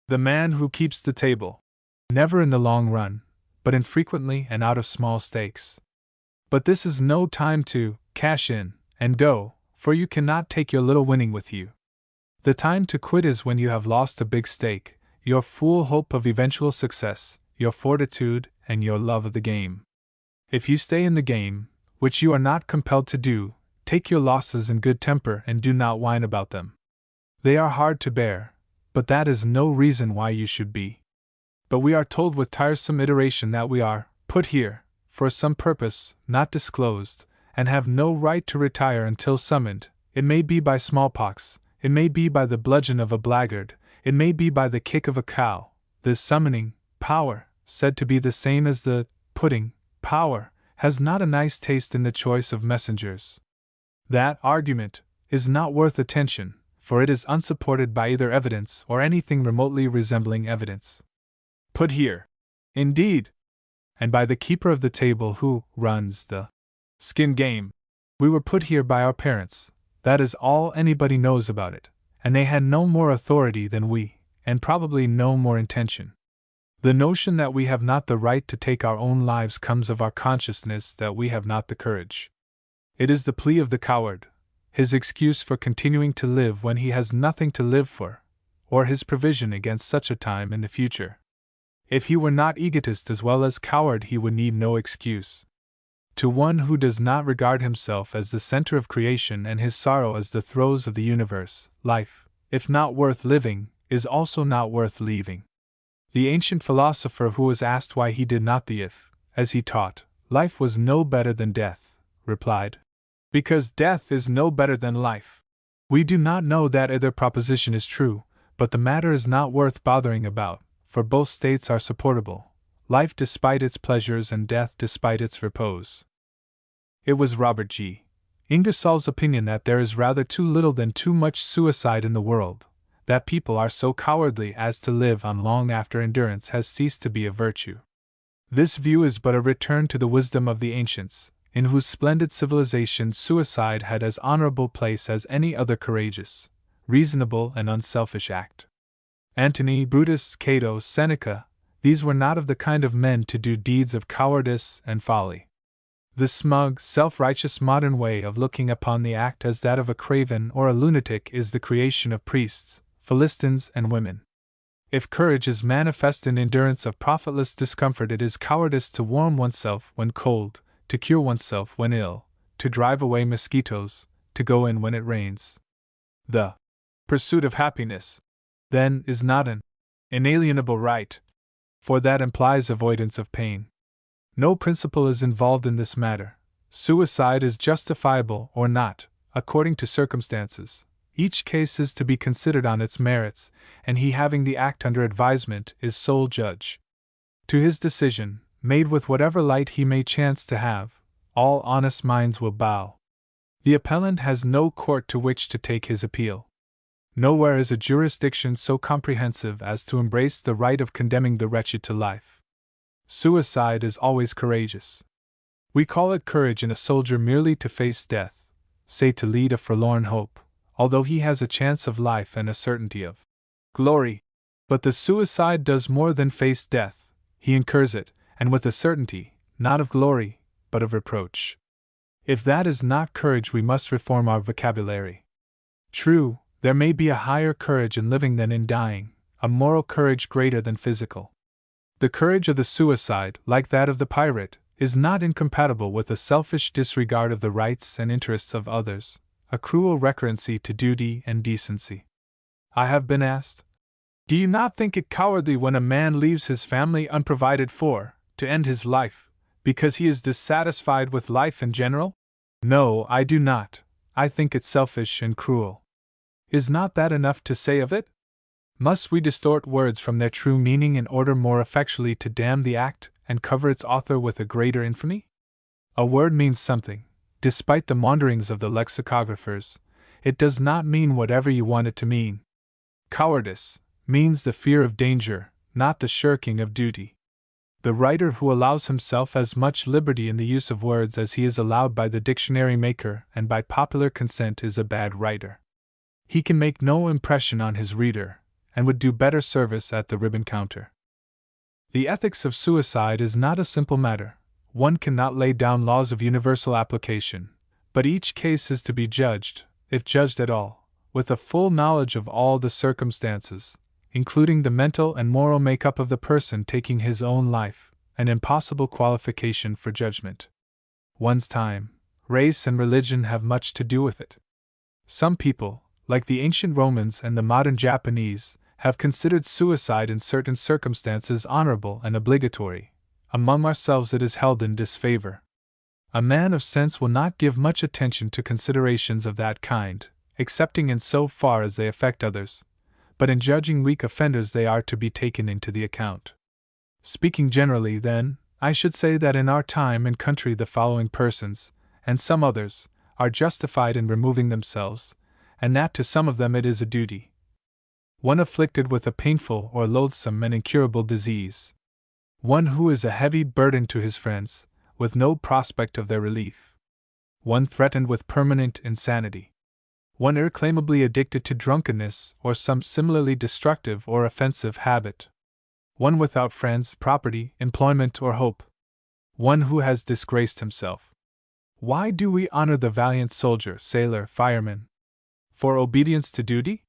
the man who keeps the table. Never in the long run, but infrequently and out of small stakes. But this is no time to cash in and go, for you cannot take your little winning with you. The time to quit is when you have lost a big stake, your full hope of eventual success, your fortitude, and your love of the game. If you stay in the game, which you are not compelled to do, take your losses in good temper and do not whine about them. They are hard to bear, but that is no reason why you should be. But we are told with tiresome iteration that we are put here for some purpose not disclosed, and have no right to retire until summoned. It may be by smallpox, it may be by the bludgeon of a blackguard, it may be by the kick of a cow. This summoning power, said to be the same as the putting power, has not a nice taste in the choice of messengers. That argument is not worth attention, for it is unsupported by either evidence or anything remotely resembling evidence. Put here, indeed, and by the keeper of the table who runs the skin game. We were put here by our parents, that is all anybody knows about it, and they had no more authority than we, and probably no more intention. The notion that we have not the right to take our own lives comes of our consciousness that we have not the courage. It is the plea of the coward, his excuse for continuing to live when he has nothing to live for, or his provision against such a time in the future. If he were not egotist as well as coward, he would need no excuse. To one who does not regard himself as the center of creation and his sorrow as the throes of the universe, life, if not worth living, is also not worth leaving. The ancient philosopher who was asked why he did not the if, as he taught, life was no better than death, replied, because death is no better than life. We do not know that either proposition is true, but the matter is not worth bothering about, for both states are supportable, life despite its pleasures and death despite its repose. It was Robert G. Ingersoll's opinion that there is rather too little than too much suicide in the world, that people are so cowardly as to live on long after endurance has ceased to be a virtue. This view is but a return to the wisdom of the ancients, in whose splendid civilization suicide had as honorable place as any other courageous, reasonable, and unselfish act. Antony, Brutus, Cato, Seneca, these were not of the kind of men to do deeds of cowardice and folly. The smug, self-righteous modern way of looking upon the act as that of a craven or a lunatic is the creation of priests, Philistines, and women. If courage is manifest in endurance of profitless discomfort, it is cowardice to warm oneself when cold, to cure oneself when ill, to drive away mosquitoes, to go in when it rains. The pursuit of happiness, then, is not an inalienable right, for that implies avoidance of pain. No principle is involved in this matter. Suicide is justifiable or not, according to circumstances. Each case is to be considered on its merits, and he having the act under advisement is sole judge. To his decision, made with whatever light he may chance to have, all honest minds will bow. The appellant has no court to which to take his appeal. Nowhere is a jurisdiction so comprehensive as to embrace the right of condemning the wretched to life. Suicide is always courageous. We call it courage in a soldier merely to face death, say to lead a forlorn hope, although he has a chance of life and a certainty of glory. But the suicide does more than face death, he incurs it, and with a certainty, not of glory, but of reproach. If that is not courage, we must reform our vocabulary. True, there may be a higher courage in living than in dying, a moral courage greater than physical. The courage of the suicide, like that of the pirate, is not incompatible with a selfish disregard of the rights and interests of others, a cruel recurrency to duty and decency. I have been asked, do you not think it cowardly when a man leaves his family unprovided for, to end his life, because he is dissatisfied with life in general? No, I do not. I think it selfish and cruel. Is not that enough to say of it? Must we distort words from their true meaning in order more effectually to damn the act and cover its author with a greater infamy? A word means something. Despite the maunderings of the lexicographers, it does not mean whatever you want it to mean. Cowardice means the fear of danger, not the shirking of duty. The writer who allows himself as much liberty in the use of words as he is allowed by the dictionary maker and by popular consent is a bad writer. He can make no impression on his reader, and would do better service at the ribbon counter. The ethics of suicide is not a simple matter. One cannot lay down laws of universal application, but each case is to be judged, if judged at all, with a full knowledge of all the circumstances, including the mental and moral makeup of the person taking his own life, an impossible qualification for judgment. One's time, race, and religion have much to do with it. Some people, like the ancient Romans and the modern Japanese, have considered suicide in certain circumstances honorable and obligatory. Among ourselves it is held in disfavor. A man of sense will not give much attention to considerations of that kind, excepting in so far as they affect others, but in judging weak offenders they are to be taken into the account. Speaking generally, then, I should say that in our time and country the following persons, and some others, are justified in removing themselves, and that to some of them it is a duty. One afflicted with a painful or loathsome and incurable disease. One who is a heavy burden to his friends, with no prospect of their relief. One threatened with permanent insanity. One irreclaimably addicted to drunkenness or some similarly destructive or offensive habit. One without friends, property, employment, or hope. One who has disgraced himself. Why do we honor the valiant soldier, sailor, fireman? For obedience to duty?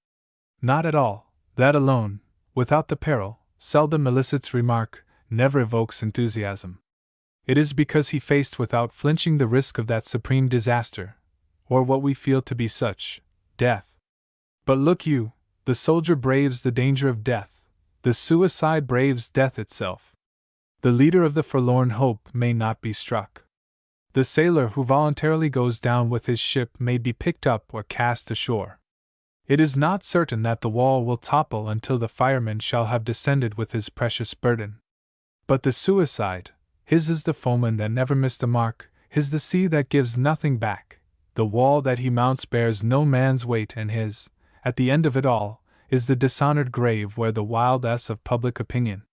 Not at all. That alone, without the peril, seldom elicits remark, never evokes enthusiasm. It is because he faced without flinching the risk of that supreme disaster, or what we feel to be such, death. But look you, the soldier braves the danger of death, the suicide braves death itself. The leader of the forlorn hope may not be struck. The sailor who voluntarily goes down with his ship may be picked up or cast ashore. It is not certain that the wall will topple until the fireman shall have descended with his precious burden. But the suicide, his is the foeman that never missed a mark, his the sea that gives nothing back, the wall that he mounts bears no man's weight, and his, at the end of it all, is the dishonored grave where the wild ass of public opinion,